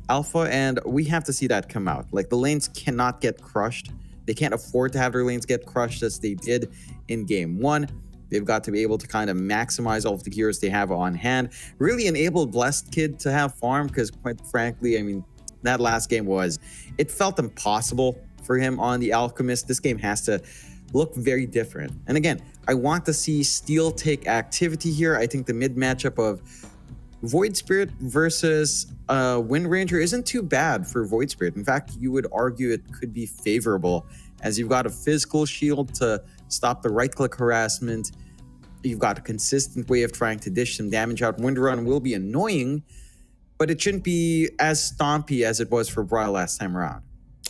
Alpha, and we have to see that come out. Like, the lanes cannot get crushed. They can't afford to have their lanes get crushed as they did in game 1. They've got to be able to kind of maximize all of the heroes they have on hand. Really enable Blessed Kid to have farm, because quite frankly, I mean, that last game it felt impossible for him on the Alchemist. This game has to look very different. And again, I want to see Steel take activity here. I think the mid matchup of Void Spirit versus Wind Ranger isn't too bad for Void Spirit. In fact, you would argue it could be favorable, as you've got a physical shield to stop the right-click harassment. You've got a consistent way of trying to dish some damage out. Wind Run will be annoying, but it shouldn't be as stompy as it was for Brawl last time around.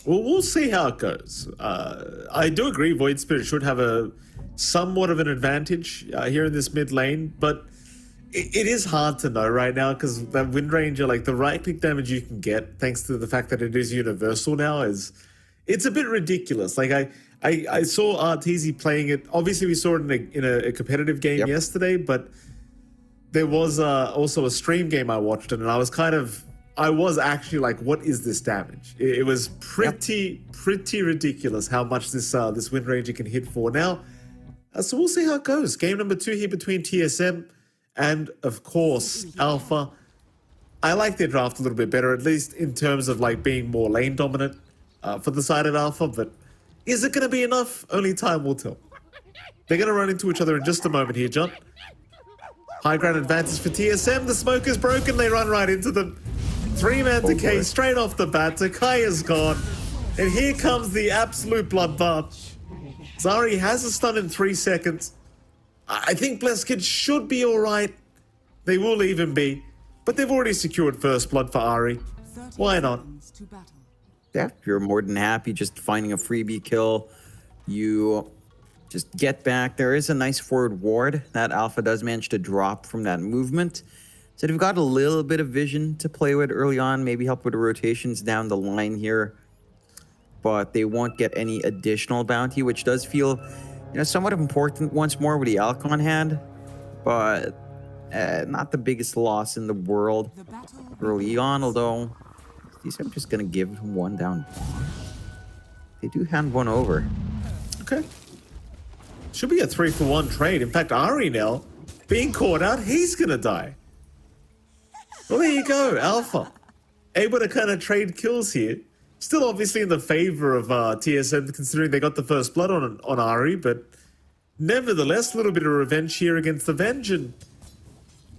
Well, we'll see how it goes. I do agree Void Spirit should have a somewhat of an advantage here in this mid lane, but it is hard to know right now because that Wind Ranger, like the right-click damage you can get, thanks to the fact that it is universal now, it's a bit ridiculous. Like I saw RTZ playing it. Obviously, we saw it in a competitive game yesterday, but there was also a stream game I watched, and I was actually like, what is this damage? It was pretty ridiculous how much this Wind Ranger can hit for. Now, so we'll see how it goes. Game number 2 here between TSM and, of course, Alpha. I like their draft a little bit better, at least in terms of like being more lane dominant for the side of Alpha, but is it going to be enough? Only time will tell. They're going to run into each other in just a moment here, John. High ground advances for TSM. The smoke is broken. They run right into them. 3-man decay straight off the bat. Takai is gone. And here comes the absolute bloodbath. Zari has a stun in 3 seconds. I think Blessed Kid should be all right. They will even be. But they've already secured first blood for Ari. Why not? To battle. Yeah, you're more than happy just finding a freebie kill. You just get back. There is a nice forward ward that Alpha does manage to drop from that movement. So they've got a little bit of vision to play with early on, maybe help with the rotations down the line here. But they won't get any additional bounty, which does feel, somewhat important once more with the Alcon hand. But not the biggest loss in the world early on, although these are just going to give him one down. They do hand one over. Okay. Should be a 3-for-1 trade. In fact, Ari now, being caught out, he's going to die. Well, there you go, Alpha. Able to kind of trade kills here. Still obviously in the favor of TSM, considering they got the first blood on Ari, but nevertheless, a little bit of revenge here against the Venge, and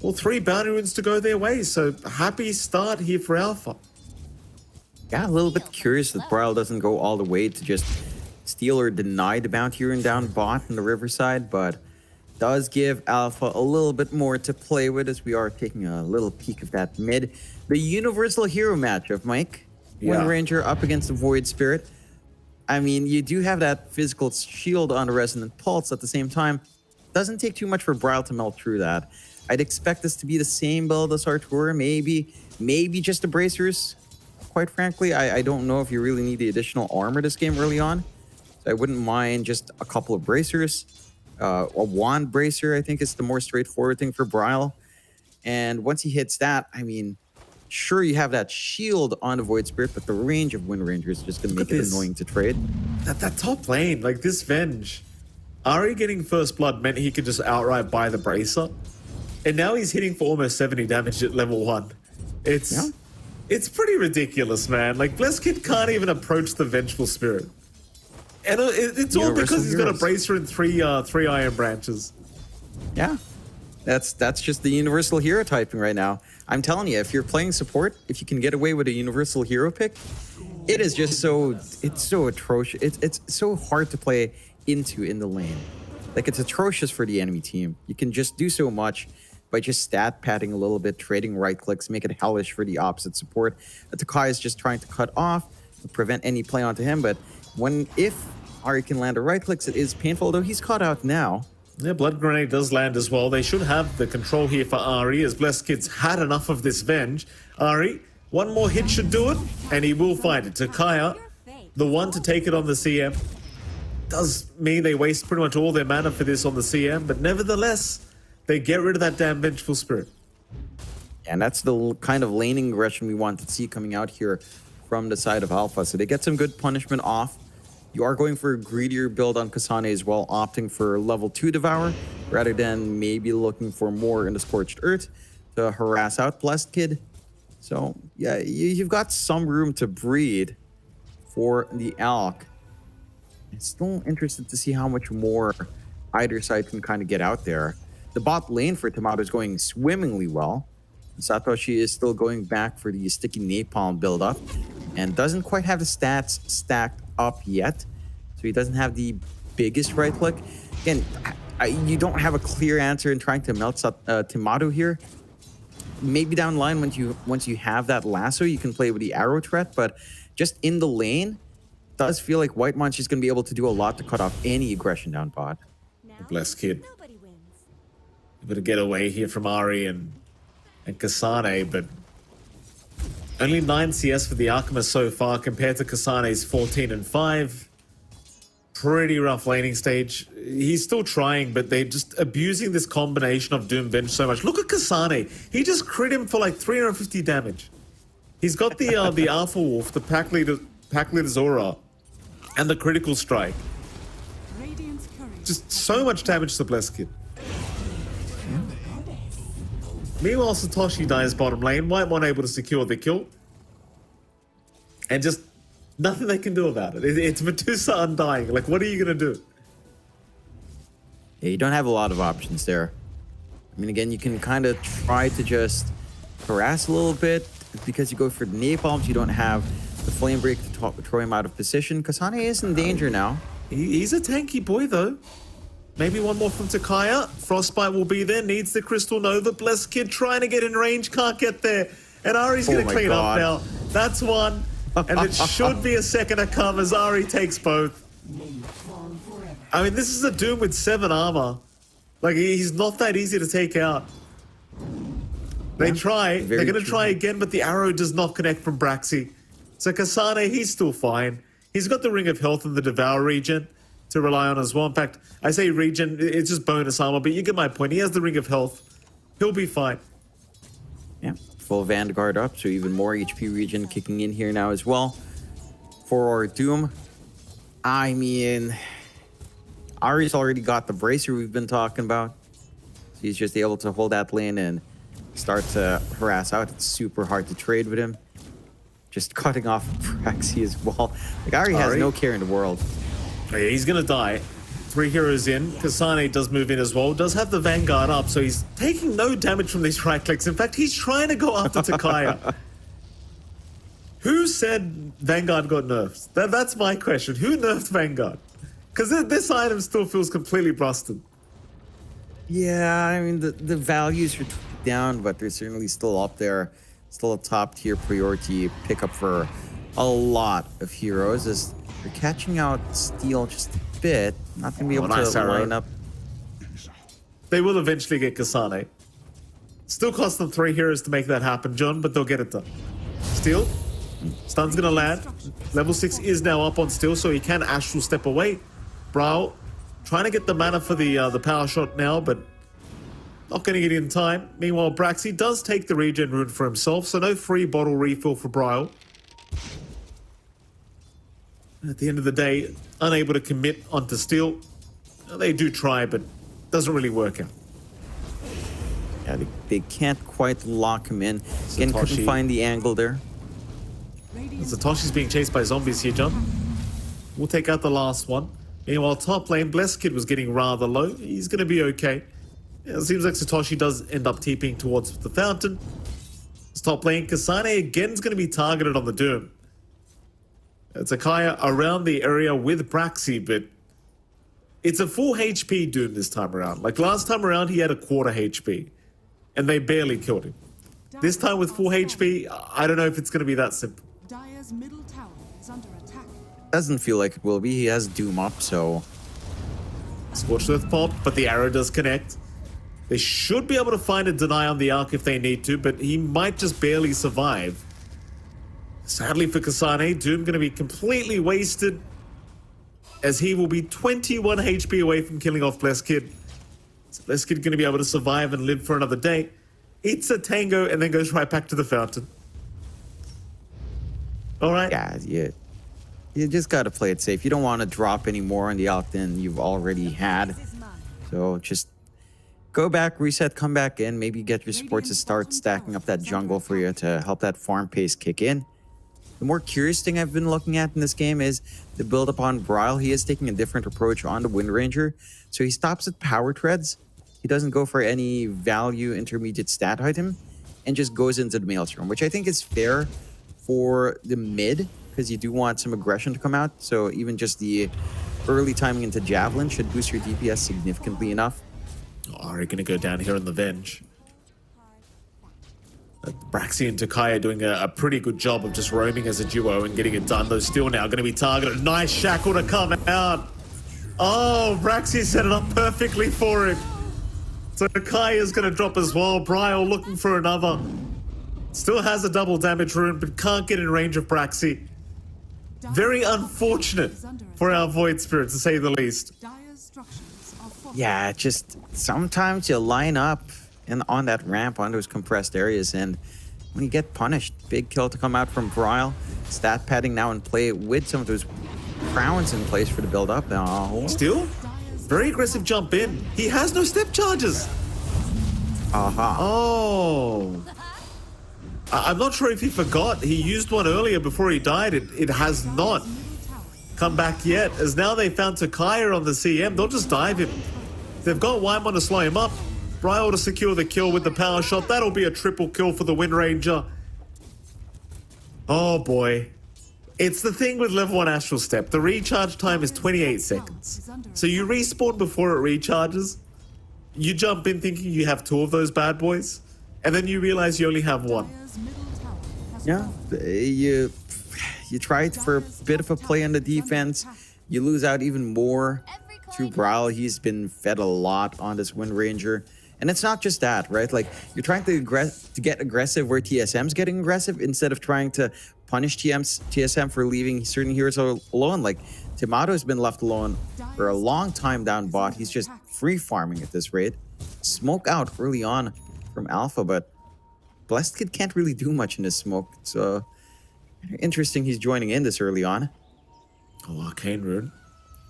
all 3 bounty runes to go their way. So happy start here for Alpha. Yeah, a little bit curious that Braille doesn't go all the way to just steal or deny the bounty rune down bot in the Riverside, but does give Alpha a little bit more to play with as we are taking a little peek of that mid. The Universal Hero matchup, Mike. Wind Ranger up against the Void Spirit. I mean, you do have that physical shield on the Resonant Pulse at the same time. Doesn't take too much for Braille to melt through that. I'd expect this to be the same build as Artur, maybe just the bracers. Quite frankly, I don't know if you really need the additional armor this game early on. So I wouldn't mind just a couple of bracers. A wand bracer, I think, is the more straightforward thing for Braille. And once he hits that, I mean, sure, you have that shield on the Void Spirit, but the range of Wind Ranger is just going to make it annoying to trade. That top lane, like this Venge, Ari getting first blood meant he could just outright buy the bracer. And now he's hitting for almost 70 damage at level 1. It's pretty ridiculous, man. Like, Blessed Kid can't even approach the Vengeful Spirit. And it's all because he's got a bracer and three iron branches. Yeah. That's just the universal hero typing right now. I'm telling you, if you're playing support, if you can get away with a universal hero pick, it is just it's so atrocious. It's so hard to play into in the lane. Like, it's atrocious for the enemy team. You can just do so much by just stat padding a little bit, trading right clicks, make it hellish for the opposite support. Takai is just trying to cut off to prevent any play onto him, but if Ari can land a right clicks, it is painful, though he's caught out now. Yeah, Blood Grenade does land as well. They should have the control here for Ari, as Blessed Kid's had enough of this Venge. Ari, one more hit should do it, and he will find it. Takaya, the one to take it on the CM. Does mean they waste pretty much all their mana for this on the CM, but nevertheless, they get rid of that damn Vengeful Spirit. And that's the kind of laning aggression we want to see coming out here from the side of Alpha. So they get some good punishment off. You are going for a greedier build on Kasane as well, opting for level 2 Devour, rather than maybe looking for more in the Scorched Earth to harass out Blessed Kid. So, yeah, you've got some room to breed for the Alk. I'm still interested to see how much more either side can kind of get out there. The bot lane for Tomato is going swimmingly well. Satoshi is still going back for the sticky napalm build-up and doesn't quite have the stats stacked up yet. So he doesn't have the biggest right click. Again, you don't have a clear answer in trying to melt Tomato here. Maybe down the line, once you have that lasso, you can play with the arrow threat, but just in the lane, does feel like White Munch is going to be able to do a lot to cut off any aggression down bot. Bless kid. You better get away here from Ari and Kasane, but only 9 CS for the Alchemist so far compared to Kasane's 14 and 5. Pretty rough laning stage. He's still trying, but they're just abusing this combination of Doom Bench so much. Look at Kasane. He just crit him for like 350 damage. He's got the Alpha Wolf, the Pack Leader Zora, and the Critical Strike. Radiant's courier Just so much damage to Bless Kid. Meanwhile, Satoshi dies bottom lane. Whitemon able to secure the kill. And just nothing they can do about it. It's Medusa undying. Like, what are you going to do? Yeah, you don't have a lot of options there. I mean, again, you can kind of try to just harass a little bit. Because you go for the napalms, you don't have the flame break to throw him out of position. Kasane is in danger now. He's a tanky boy, though. Maybe one more from Takaya. Frostbite will be there. Needs the Crystal Nova. Blessed Kid trying to get in range. Can't get there. And Ari's going to clean up now. That's one. And it should be a second to come as Ari takes both. I mean, this is a Doom with 7 armor. Like, he's not that easy to take out. They try. They're going to try again, but the arrow does not connect from Braxy. So Kasane, he's still fine. He's got the Ring of Health and the Devour regen to rely on as well. In fact, I say regen, it's just bonus armor, but you get my point. He has the Ring of Health. He'll be fine. Yeah, full Vanguard up, so even more HP regen kicking in here now as well. For Doom, I mean, Ari's already got the Bracer we've been talking about. So he's just able to hold that lane and start to harass out. It's super hard to trade with him. Just cutting off Braxy as well. Like, Ari has no care in the world. Yeah, he's going to die. 3 heroes in. Kasane does move in as well. Does have the Vanguard up, so he's taking no damage from these right clicks. In fact, he's trying to go after Takaya. Who said Vanguard got nerfed? That's my question. Who nerfed Vanguard? Because this item still feels completely busted. Yeah, I mean, the values are down, but they're certainly still up there. Still a top tier priority pickup for a lot of heroes as they're catching out Steel just a bit. Not going to be able to line up. They will eventually get Kasane. Still cost them 3 heroes to make that happen, John, but they'll get it done. Steel. Stun's going to land. Level 6 is now up on Steel, so he can Astral Step away. Brow trying to get the mana for the power shot now, but not going to get it in time. Meanwhile, Braxy does take the regen rune for himself, so no free bottle refill for Bryle. At the end of the day, unable to commit onto Steel. They do try, but doesn't really work out. Yeah, they can't quite lock him in. Again, couldn't find the angle there. Satoshi's being chased by zombies here, John. We'll take out the last one. Meanwhile, top lane, Blessed Kid was getting rather low. He's going to be okay. Yeah, it seems like Satoshi does end up TPing towards the fountain. It's top lane, Kasane again is going to be targeted on the Doom. It's Akaya around the area with Braxy, but it's a full HP Doom this time around. Like last time around, he had a quarter HP, and they barely killed him. This time with full HP, I don't know if it's going to be that simple. Dire's middle tower is under attack. Doesn't feel like it will be. He has Doom up, so... Scorched Earth pop, but the arrow does connect. They should be able to find a deny on the Arc if they need to, but he might just barely survive. Sadly for Kasane, Doom going to be completely wasted as he will be 21 HP away from killing off Blessed Kid. So Blessed Kid going to be able to survive and live for another day. Eats a tango and then goes right back to the fountain. All right. Yeah, you just got to play it safe. You don't want to drop any more on the Alc than you've already had. So just go back, reset, come back in. Maybe get your supports to start stacking up that jungle for you to help that farm pace kick in. The more curious thing I've been looking at in this game is the build up on Bryle. He is taking a different approach on the Wind Ranger. So he stops at power treads. He doesn't go for any value intermediate stat item and just goes into the Maelstrom, which I think is fair for the mid because you do want some aggression to come out. So even just the early timing into Javelin should boost your DPS significantly enough. Ari gonna go down here on the Venge. Braxi and Takaya doing a pretty good job of just roaming as a duo and getting it done. Though still now going to be targeted. Nice shackle to come out. Oh, Braxi set it up perfectly for him. So Takaya's going to drop as well. Bryle looking for another. Still has a double damage rune, but can't get in range of Braxi. Very unfortunate for our Void Spirit, to say the least. Dire's structures are fortified. Yeah, just sometimes you line up and on that ramp on those compressed areas, and when you get punished, big kill to come out from Bryle. Stat padding now in play with some of those crowns in place for the build up. Oh. Still, very aggressive jump in. He has no step charges. Aha. Oh. I'm not sure if he forgot. He used one earlier before he died. It has not come back yet. As now they found Takaya on the CM, they'll just dive him. They've got Wyman to slow him up. Bryle to secure the kill with the power shot. That'll be a triple kill for the Wind Ranger. Oh boy. It's the thing with level 1 Astral Step. The recharge time is 28 seconds. So you respawn before it recharges. You jump in thinking you have 2 of those bad boys. And then you realize you only have 1. Dire's middle tower has Yeah, fallen. you tried for a bit of a play on the defense. You lose out even more to Bryle. He's been fed a lot on this Wind Ranger. And it's not just that, right? Like, you're trying to get aggressive where TSM's getting aggressive instead of trying to punish TSM for leaving certain heroes alone. Like, Timato's been left alone for a long time down bot. He's just free farming at this rate. Smoke out early on from Alpha, but Blessed Kid can't really do much in this smoke. So, interesting he's joining in this early on. Oh, Arcane Rune.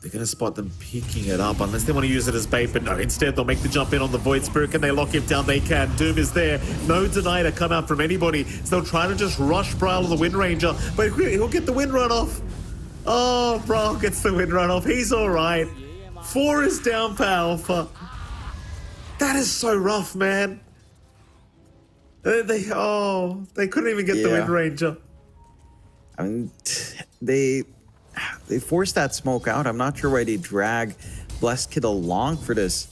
They're going to spot them picking it up unless they want to use it as bait, but no, instead they'll make the jump in on the Void Spirit. Can they lock him down? They can. Doom is there. No deny to come out from anybody. So they'll try to just rush Bryle on the Wind Ranger, but he'll get the Wind Run off. Oh, Bryle gets the Wind Run off. He's all right. 4 is down for Alpha. That is so rough, man. They couldn't even get the Wind Ranger. I mean, they forced that smoke out. I'm not sure why they drag Blessed Kid along for this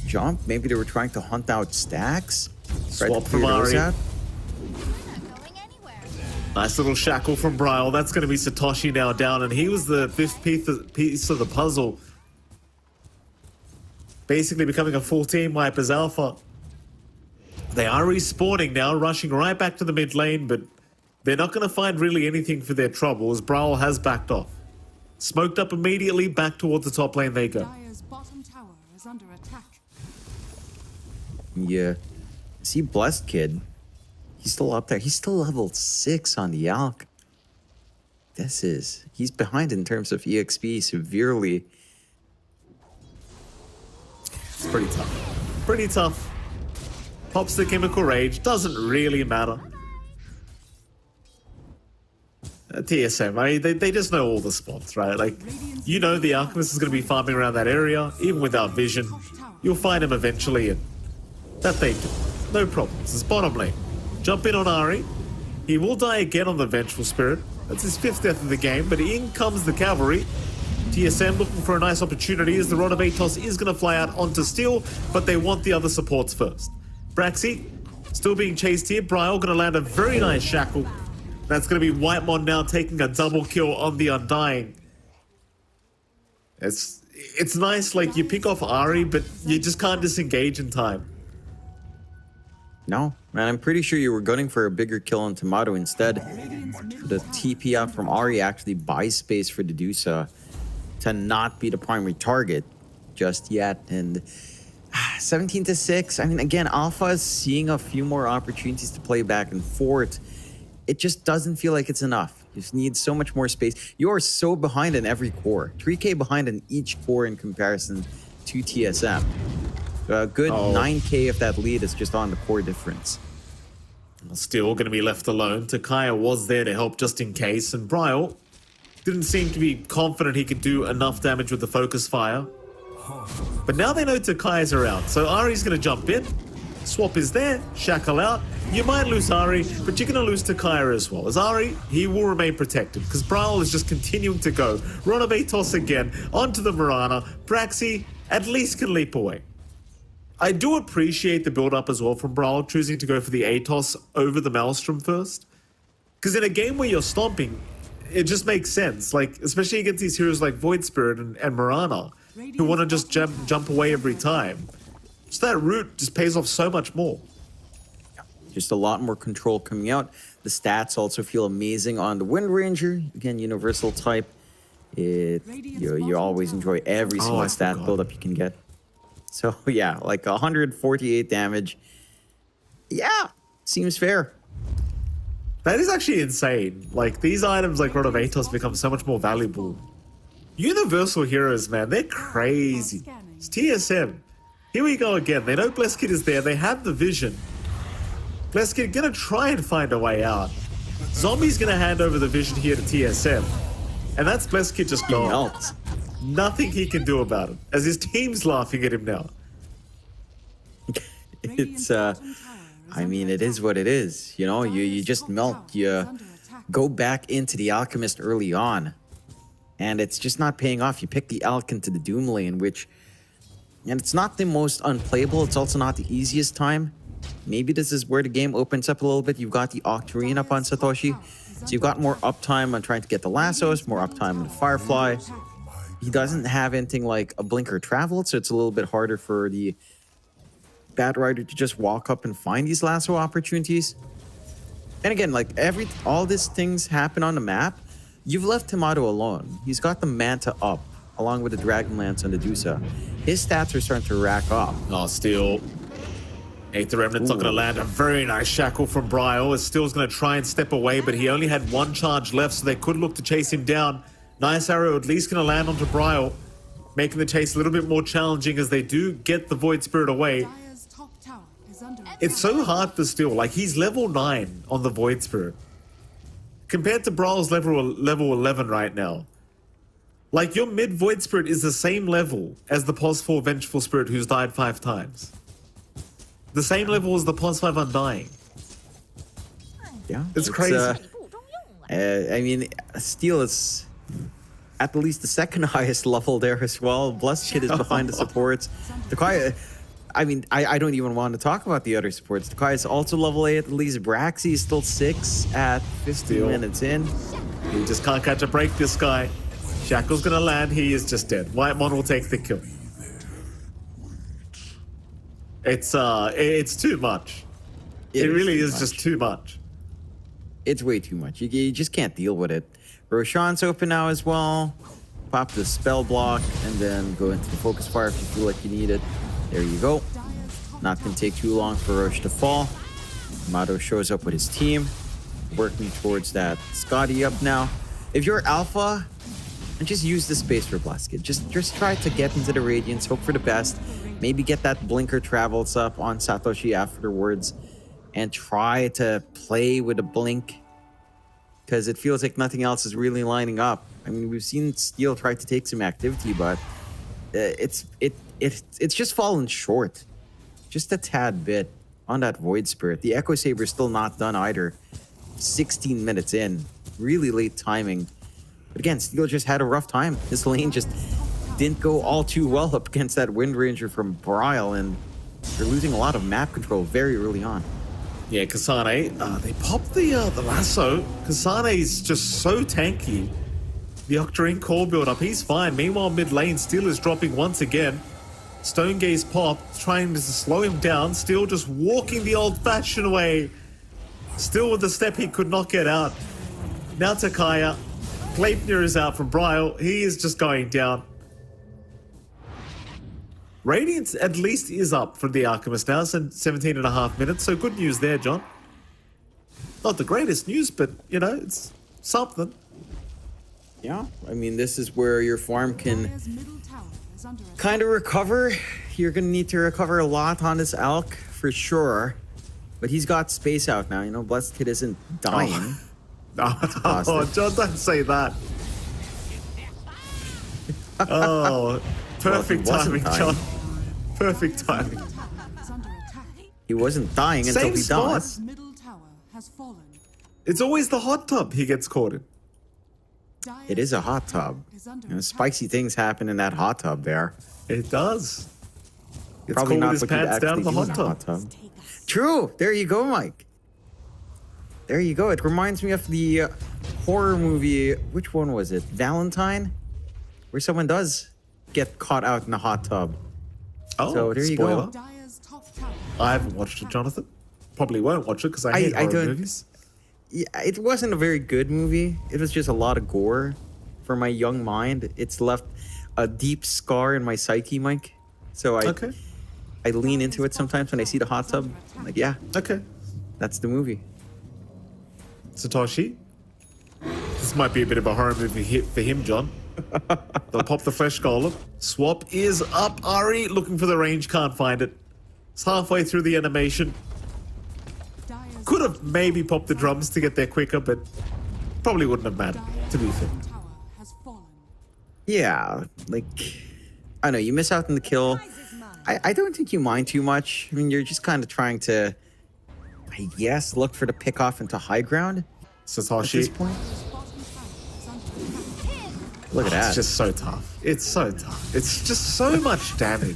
jump. Maybe they were trying to hunt out stacks. Swap from Ari. Nice little shackle from Bryle. That's going to be Satoshi now down, and he was the 5th piece of the puzzle. Basically becoming a full team wipe as Alpha. They are respawning now, rushing right back to the mid lane, but they're not going to find really anything for their trouble as Bryle has backed off. Smoked up immediately, back towards the top lane they go. Dire's bottom tower is under attack. Yeah. See, Blessed Kid, he's still up there. He's still level 6 on the Alk. He's behind in terms of EXP severely. It's pretty tough. Pretty tough. Pops the Chemical Rage, doesn't really matter. TSM, I mean, they just know all the spots, right? Like, you know the Alchemist is going to be farming around that area, even without vision. You'll find him eventually, and that they do. No problems. It's bottom lane. Jump in on Ari. He will die again on the Vengeful Spirit. That's his 5th death of the game, but in comes the Cavalry. TSM looking for a nice opportunity as the Rod of Atos is going to fly out onto Steel, but they want the other supports first. Braxi, still being chased here. Bryle going to land a very nice shackle. That's going to be Whitemon now taking a double kill on the Undying. It's nice, like, you pick off Ari, but you just can't disengage in time. No, man, I'm pretty sure you were gunning for a bigger kill on Tomato instead. The TP out from Ari actually buys space for the Dedusa to not be the primary target just yet. And 17-6, I mean, again, Alpha is seeing a few more opportunities to play back and forth. It just doesn't feel like it's enough. You just need so much more space. You are so behind in every core. 3K behind in each core in comparison to TSM. A good 9K of that lead is just on the core difference. Still going to be left alone. Takaya was there to help just in case, and Bryle didn't seem to be confident he could do enough damage with the focus fire. But now they know Takaya's around, so Ari's going to jump in. Swap is there, shackle out. You might lose Ari, but you're going to lose Takaya as well. As Ari, he will remain protected, because Bryle is just continuing to go. Ron of Atos again, onto the Mirana. Braxy at least can leap away. I do appreciate the build-up as well from Bryle, choosing to go for the Atos over the Maelstrom first. Because in a game where you're stomping, it just makes sense. Like, especially against these heroes like Void Spirit and Mirana, who want to just jump away every time. So that route just pays off so much more. Just a lot more control coming out. The stats also feel amazing on the Wind Ranger. Again, universal type. You always enjoy every single stat build-up you can get. So yeah, like 148 damage. Yeah, seems fair. That is actually insane. Like, these items like Rod of Atos become so much more valuable. Universal heroes, man, they're crazy. It's TSM. Here we go again. They know Blesskid is there. They have the vision. Blesskid gonna try and find a way out. Zombie's gonna hand over the vision here to TSM. And that's Blesskid just gone. Nothing he can do about it, as his team's laughing at him now. It's I mean, it is what it is. You know, you just melt. You go back into the Alchemist early on, and it's just not paying off. You pick the Alch into the Doom lane, which, and it's not the most unplayable. It's also not the easiest time. Maybe this is where the game opens up a little bit. You've got the Octarine up on Satoshi, so you've got more uptime on trying to get the lassos, more uptime on the Firefly. He doesn't have anything like a Blinker Travel, so it's a little bit harder for the Bat Rider to just walk up and find these lasso opportunities. And again, like all these things happen on the map, you've left Hamato alone. He's got the Manta up, along with the Dragonlance and the Dusa. His stats are starting to rack up. Oh, Steel. Aether Remnant's not going to land. A very nice shackle from Bryle. Steel's going to try and step away, but he only had one charge left, so they could look to chase him down. Nice arrow, at least going to land onto Bryle, making the chase a little bit more challenging as they do get the Void Spirit away. It's so hard for Steel. Like, he's level 9 on the Void Spirit, compared to Bryle's level 11 right now. Like, your mid Void Spirit is the same level as the POS 4 Vengeful Spirit who's died 5 times. The same level as the POS 5 Undying. Yeah. It's crazy. I mean, Steel is at least the second highest level there as well. Blesskid is behind the supports. Takaya, I mean, I don't even want to talk about the other supports. Takaya is also level 8 at least. Braxy is still 6 at 15 minutes in. He just can't catch a break, this guy. Shackle's gonna land, he is just dead. Whitemon will take the kill. It's too much. It really is just too much. It's way too much. You just can't deal with it. Roshan's open now as well. Pop the spell block and then go into the focus fire if you feel like you need it. There you go. Not going to take too long for Roche to fall. Mato shows up with his team, working towards that Scotty up now. If you're Alpha, just use the space for Blesskid. Just try to get into the Radiance, hope for the best. Maybe get that Blinker Travels up on Satoshi afterwards and try to play with a blink, because it feels like nothing else is really lining up. I mean, we've seen Steel try to take some activity, but it's just fallen short, just a tad bit on that Void Spirit. The Echo Saber's still not done either. 16 minutes in, really late timing. But again, Steel just had a rough time. His lane just didn't go all too well up against that Wind Ranger from Bryle, and they're losing a lot of map control very early on. Yeah, Kasane, they popped the lasso. Kasane's just so tanky. The Octarine core build up, he's fine. Meanwhile, mid lane, Steel is dropping once again. Stone Gaze pop, trying to slow him down. Steel just walking the old-fashioned way. Still with the step he could not get out. Now Takaya. Gleipnir is out from Bryle. He is just going down. Radiance at least is up for the Alchemist now, so 17 and a half minutes. So good news there, John. Not the greatest news, but, you know, it's something. Yeah, I mean, this is where your farm can kind of recover. You're going to need to recover a lot on this Alch, for sure. But he's got space out now. You know, Blessed Kid isn't dying. Oh, John, don't say that. Oh, perfect Well, he wasn't timing, dying. John. Perfect timing. Is under attack. He wasn't dying Same until he spot. dies. Middle tower has fallen. It's always the hot tub he gets caught in. It is a hot tub. Is under You know, attack. spicy things happen in that hot tub there. It does. It's Probably caught not with his what you'd pants down actually in the do hot in a tub. hot tub. True. There you go, Mike. There you go. It reminds me of the horror movie. Which one was it? Valentine, where someone does get caught out in a hot tub. Oh, So there you spoiler. go. Dyer's top tower. I haven't watched it, Jonathan. Probably won't watch it because I hate I horror don't- movies. Yeah, it wasn't a very good movie. It was just a lot of gore for my young mind. It's left a deep scar in my psyche, Mike. So Okay. I lean into it sometimes when I see the hot tub. I'm like, yeah, Okay. that's the movie. Satoshi? This might be a bit of a horror movie hit for him, John. They'll pop the flesh golem. Swap is up. Ari looking for the range, can't find it. It's halfway through the animation. Dyer's Could have maybe popped the drums to get there quicker, but probably wouldn't have mattered, to be fair. tower has fallen. Yeah, like, I know, you miss out on the kill. I don't think you mind too much. I mean, you're just kind of trying to, I guess, look for the pick off into high ground at this Satoshi. point. Bottom tower is under attack. Look at that. It's just so tough. It's so tough. It's just so much damage.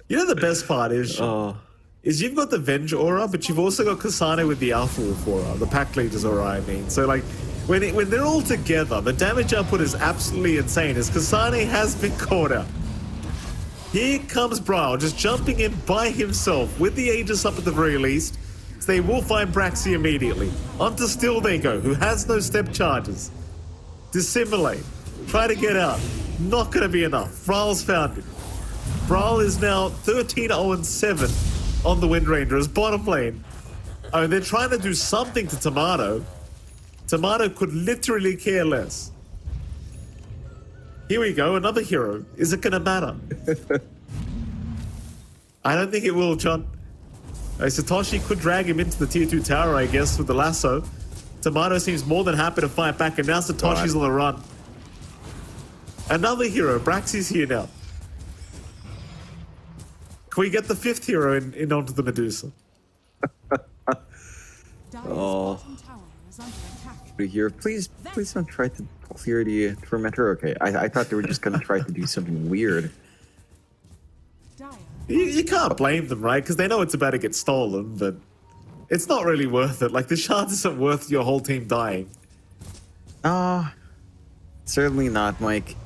You know the best part is you've got the Venge aura, but you've also got Kasane with the Alpha Wolf aura, the Pack Leaders aura, I mean. So like, when they're all together, the damage output is absolutely insane, as Kasane has been caught out. Here comes Brawl, just jumping in by himself, with the Aegis up at the very least. So they will find Braxy immediately. Onto Still they go, who has no step charges. Dissimulate. Try to get out. Not going to be enough. Brawl's found it. Brawl is now 13-0-7 on the Wind Ranger as bottom lane. Oh, they're trying to do something to Tomato. Tomato could literally care less. Here we go, another hero. Is it going to matter? I don't think it will, John. Satoshi could drag him into the tier 2 tower, I guess, with the lasso. Tomato seems more than happy to fight back, and now Satoshi's on the run. Another hero. Braxy's here now. Can we get the 5th hero in onto the Medusa? Dyer's bottom tower is under attack. Here, please don't try to clear the tormentor. Okay, I thought they were just gonna try to do something weird. Dyer You can't blame them, right? Because they know it's about to get stolen, but it's not really worth it. Like, the shard isn't worth your whole team dying. Certainly not, Mike.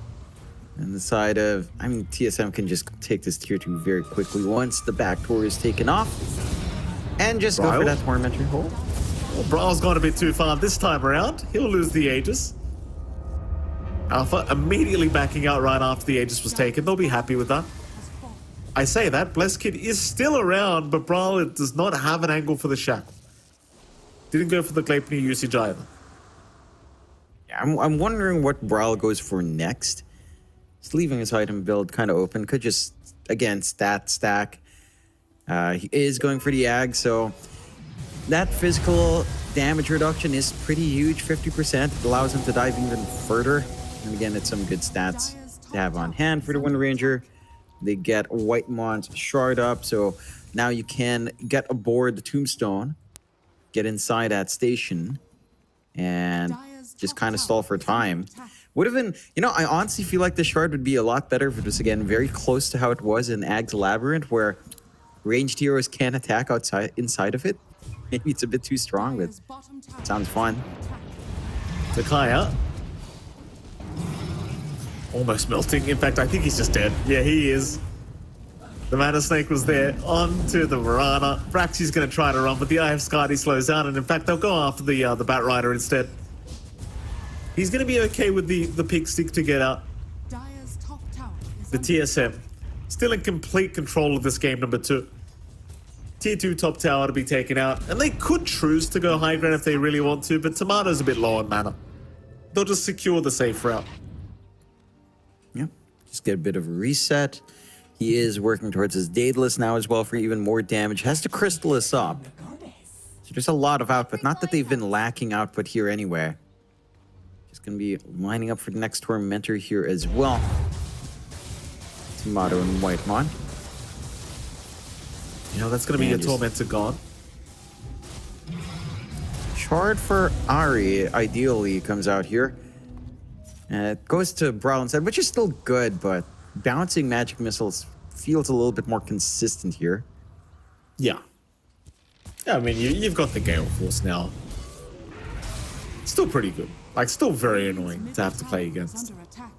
And the side of, I mean, TSM can just take this tier 2 very quickly once the back tour is taken off. And just go for Ryle? that tormentor hole. Well, Brawl's gone a bit too far this time around. He'll lose the Aegis. Alpha immediately backing out right after the Aegis was taken. They'll be happy with that. has fallen. I say that, Blessed Kid is still around, but Brawl does not have an angle for the shackle. Didn't go for the Gleipnir usage either. Yeah, I'm wondering what Brawl goes for next. He's leaving his item build kind of open. Could just, again, stat stack. He is going for the Ag, so that physical damage reduction is pretty huge, 50%. It allows him to dive even further. And again, it's some good stats to have on hand for the Wind Ranger. They get Whitemont's shard up, so now you can get aboard the Tombstone, get inside that station, and just kind of stall for time. Would have been, you know, I honestly feel like the shard would be a lot better if it was, again, very close to how it was in Ag's Labyrinth, where ranged heroes can attack inside of it. Maybe it's a bit too strong, but Dyer's bottom tower sounds fun. is under attack. Takaya. Almost melting. In fact, I think he's just dead. Yeah, he is. The Mana Snake was there. On to the Varana. Braxy's going to try to run, but the Eye of Skadi slows down, and in fact, they'll go after the Bat Rider instead. He's going to be okay with the Pig Stick to get out. Dyer's top tower is The under TSM. Still in complete control of this game, number 2. Tier 2 top tower to be taken out. And they could choose to go high ground if they really want to, but Tomato's a bit low on mana. They'll just secure the safe route. Yeah, just get a bit of a reset. He is working towards his Daedalus now as well for even more damage. Has to Crystallis up. So there's a lot of output. Not that they've been lacking output here anyway. Just going to be lining up for the next Tormentor here as well. Tomato and Whitemon. You know, that's going to be And your just- Tormentor gone. Shard for Ari, ideally, comes out here. And it goes to Brawl instead, which is still good, but bouncing magic missiles feels a little bit more consistent here. Yeah. Yeah, I mean, you've got the Gale Force now. Still pretty good. Like, still very annoying to have to play against. Under attack.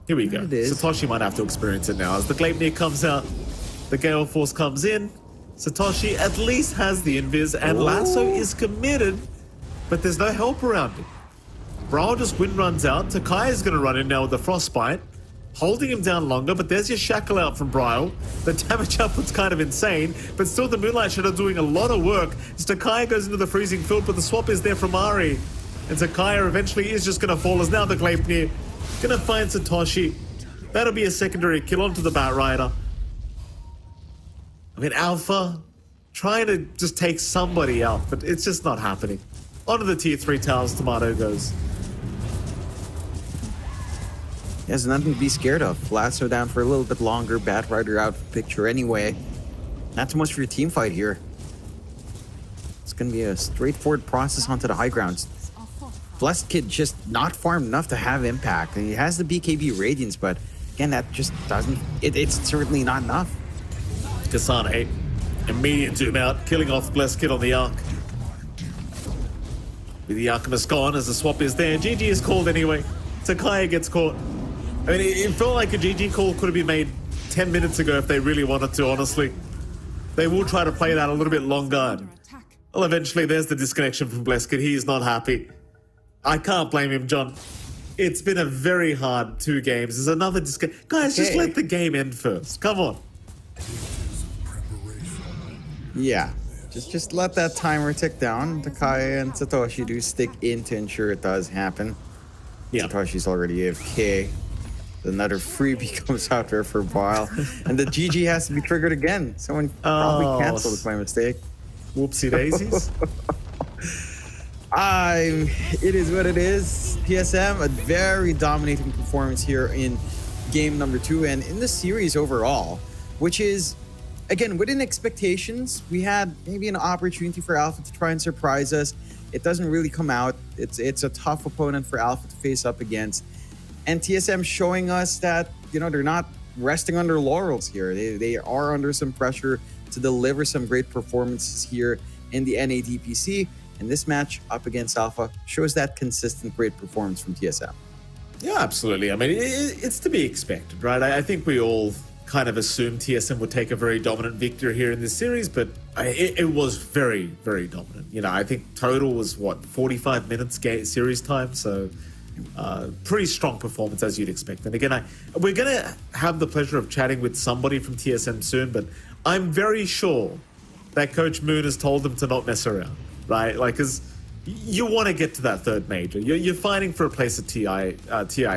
Here we go. It is. Satoshi might have to experience it now. As the Gleipnir comes out, the Gale Force comes in. Satoshi at least has the invis, and Lasso is committed, but there's no help around him. Brawl just wind runs out. Takai is going to run in now with the Frostbite, holding him down longer, but there's your Shackle out from Brawl. The damage output's kind of insane, but still the Moonlight Shadow doing a lot of work. As Takai goes into the freezing field, but the swap is there from Ari. And Takaya eventually is just going to fall as now the Gleipnir going to find Satoshi. That'll be a secondary kill onto the Batrider. I mean, Alpha trying to just take somebody out, but it's just not happening. Onto the tier 3 towers, Tomato goes. He has nothing to be scared of. Lasso down for a little bit longer. Batrider out of the picture anyway. Not too much for your team fight here. It's going to be a straightforward process onto the high grounds. Blessed Kid just not farmed enough to have impact. And he has the BKB Radiance, but again, that just doesn't... It's certainly not enough. Kasane, immediate zoom out, killing off Blessed Kid on the Arc. With the Archimist gone as the swap is there. GG is called anyway. Takaya gets caught. I mean, it felt like a GG call could have been made 10 minutes ago if they really wanted to, honestly. They will try to play that a little bit longer. Under attack. Well, eventually there's the disconnection from Blessed Kid. He's not happy. I can't blame him, John. It's been a very hard 2 games. There's another disconnect. Guys, just Okay. let the game end first. Come on. Yeah. Just let that timer tick down. Takaya and Satoshi do stick in to ensure it does happen. Yeah. Satoshi's already AFK. Another freebie comes out there for a while. And the GG has to be triggered again. Someone probably Oh, canceled my mistake. Whoopsie daisies. It is what it is. PSM, a very dominating performance here in game number 2 and in the series overall, which is, again, within expectations. We had maybe an opportunity for Alpha to try and surprise us. It doesn't really come out. It's a tough opponent for Alpha to face up against. And TSM showing us that, they're not resting on their laurels here. They are under some pressure to deliver some great performances here in the NA DPC. And this match up against Alpha shows that consistent great performance from TSM. Yeah, absolutely. I mean, it's to be expected, right? I think we all kind of assumed TSM would take a very dominant victory here in this series, but it was very, very dominant. I think total was, 45 minutes series time, so pretty strong performance as you'd expect. And again, we're going to have the pleasure of chatting with somebody from TSM soon, but I'm very sure that Coach Moon has told them to not mess around, right? Like, because you want to get to that third major. You're fighting for a place at TI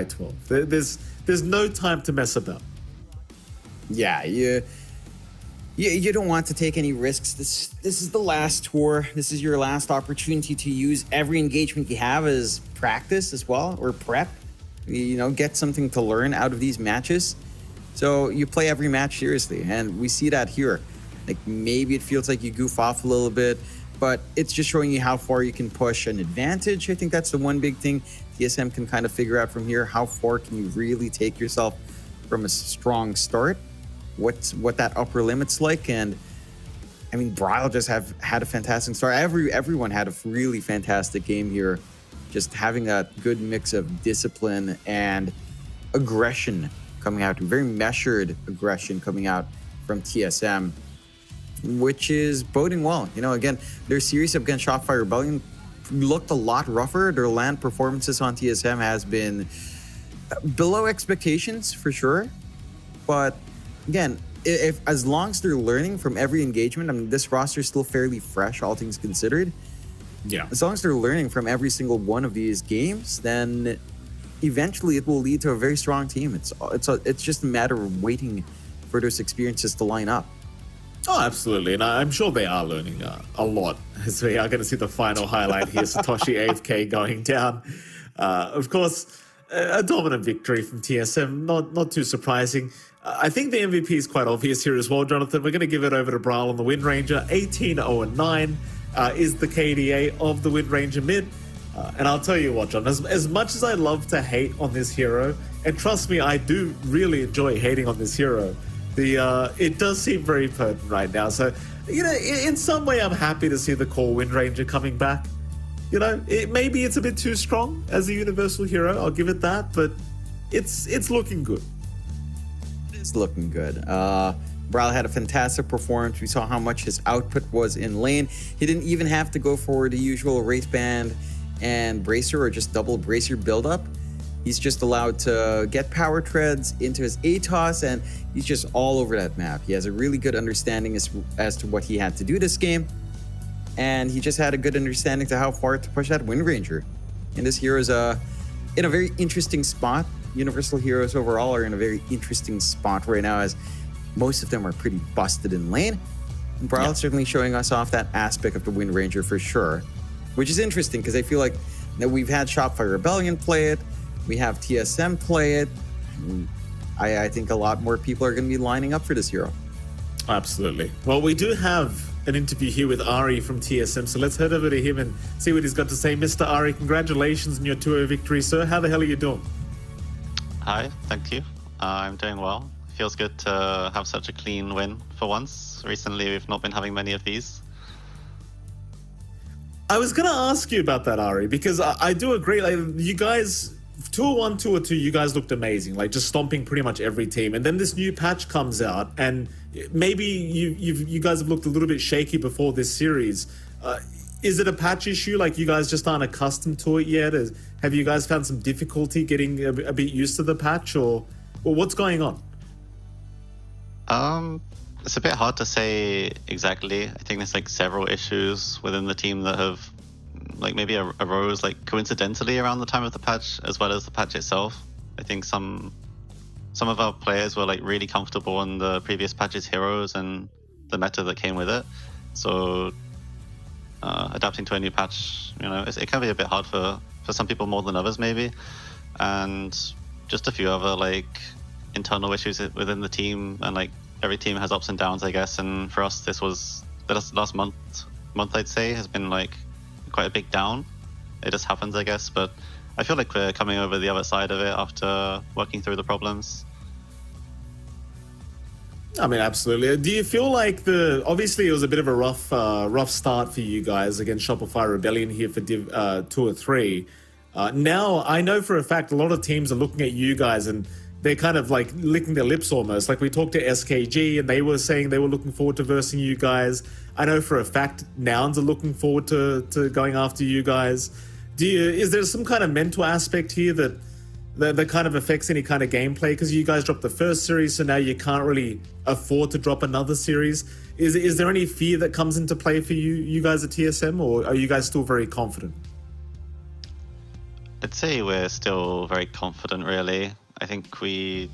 12. There's no time to mess about. Yeah, you don't want to take any risks. This is the last tour. This is your last opportunity to use every engagement you have as practice as well, or prep. Get something to learn out of these matches. So you play every match seriously, and we see that here. Like, maybe it feels like you goof off a little bit, but it's just showing you how far you can push an advantage. I think that's the one big thing TSM can kind of figure out from here. How far can you really take yourself from a strong start? What that upper limit's like. And I mean, Bryle just had a fantastic start. Everyone had a really fantastic game here. Just having that good mix of discipline and aggression coming out, very measured aggression coming out from TSM, which is boding well. Again, their series against Shopify Rebellion looked a lot rougher. Their land performances on TSM has been below expectations for sure. But again, if as long as they're learning from every engagement, I mean, this roster is still fairly fresh, all things considered. Yeah. As long as they're learning from every single one of these games, then eventually it will lead to a very strong team. It's just a matter of waiting for those experiences to line up. Oh, absolutely. And I'm sure they are learning a lot as we are going to see the final highlight here. Satoshi AFK going down. Of course, a dominant victory from TSM. Not too surprising. I think the MVP is quite obvious here as well, Jonathan. We're going to give it over to Brawl on the Wind Ranger. 18-0-9 is the KDA of the Wind Ranger mid. And I'll tell you what, John, as much as I love to hate on this hero, and trust me, I do really enjoy hating on this hero, it does seem very potent right now. So, in some way, I'm happy to see the core Wind Ranger coming back. Maybe it's a bit too strong as a universal hero. I'll give it that, but it's looking good. It's looking good. Brawl had a fantastic performance. We saw how much his output was in lane. He didn't even have to go for the usual Wraith Band and Bracer or just double Bracer buildup. He's just allowed to get power treads into his ATOS, and he's just all over that map. He has a really good understanding as to what he had to do this game, and he just had a good understanding to how far to push that Wind Ranger. And this hero is in a very interesting spot. Universal heroes overall are in a very interesting spot right now, as most of them are pretty busted in lane. And Brawl is certainly showing us off that aspect of the Wind Ranger for sure, which is interesting because I feel like that we've had Shopify Rebellion play it, we have TSM play it. I think a lot more people are going to be lining up for this hero. Absolutely. Well, we do have an interview here with Ari from TSM, so let's head over to him and see what he's got to say. Mr. Ari, congratulations on your 2-0 victory, sir. How the hell are you doing? Hi, thank you. I'm doing well. Feels good to have such a clean win for once. Recently, we've not been having many of these. I was going to ask you about that, Ari, because I do agree. Like, you guys, 2-1, 2-2, you guys looked amazing, like just stomping pretty much every team. And then this new patch comes out, and maybe you guys have looked a little bit shaky before this series. Is it a patch issue? Like, you guys just aren't accustomed to it yet? Have you guys found some difficulty getting a bit used to the patch, or what's going on? It's a bit hard to say exactly. I think there's like several issues within the team that have like maybe arose like coincidentally around the time of the patch as well as the patch itself. I think some of our players were like really comfortable on the previous patch's heroes and the meta that came with it. So adapting to a new patch, it can be a bit hard for some people more than others maybe. And just a few other like internal issues within the team, and like every team has ups and downs, I guess. And for us, this was the last month I'd say has been like quite a big down. It just happens, I guess, but I feel like we're coming over the other side of it after working through the problems. I mean, absolutely. Do you feel like obviously it was a bit of a rough start for you guys against Shopify Rebellion here for Div 2 or 3. Now, I know for a fact a lot of teams are looking at you guys and they're kind of like licking their lips almost. Like, we talked to SKG and they were saying they were looking forward to versing you guys. I know for a fact Nouns are looking forward to going after you guys. Is there some kind of mental aspect here that kind of affects any kind of gameplay? Because you guys dropped the first series, so now you can't really afford to drop another series. Is there any fear that comes into play for you guys at TSM, or are you guys still very confident? I'd say we're still very confident, really. I think we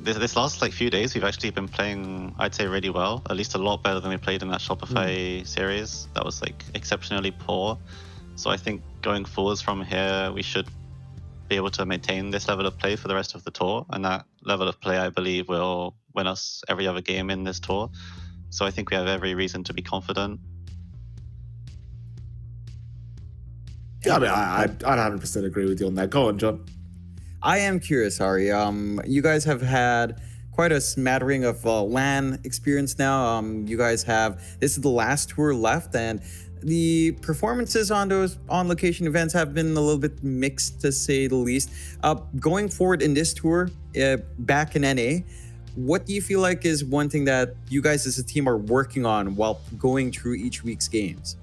this last like few days we've actually been playing, I'd say, really well, at least a lot better than we played in that Shopify series. That was like exceptionally poor. So I think going forwards from here, we should be able to maintain this level of play for the rest of the tour, and that level of play, I believe, will win us every other game in this tour. So I think we have every reason to be confident. Yeah, I mean, I'd 100% agree with you on that. Go on, John. I am curious, Ari. You guys have had quite a smattering of LAN experience now. You guys this is the last tour left, and the performances on those on-location events have been a little bit mixed, to say the least. Going forward in this tour, back in NA, what do you feel like is one thing that you guys as a team are working on while going through each week's games?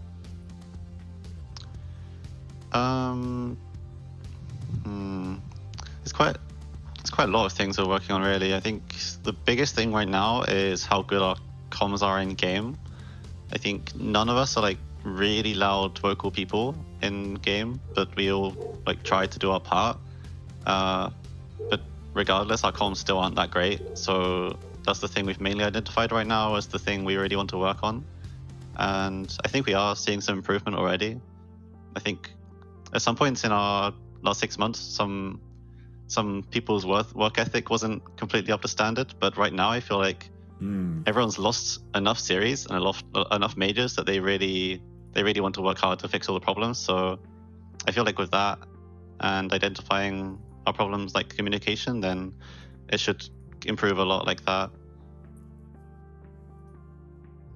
It's quite a lot of things we're working on, really. I think the biggest thing right now is how good our comms are in game. I think none of us are like really loud vocal people in game, but we all like try to do our part. But regardless, our comms still aren't that great. So that's the thing we've mainly identified right now as the thing we really want to work on. And I think we are seeing some improvement already. I think at some points in our last 6 months, some people's work ethic wasn't completely up to standard, but right now I feel like everyone's lost enough series and enough majors that they really want to work hard to fix all the problems. So I feel like with that and identifying our problems like communication, then it should improve a lot like that.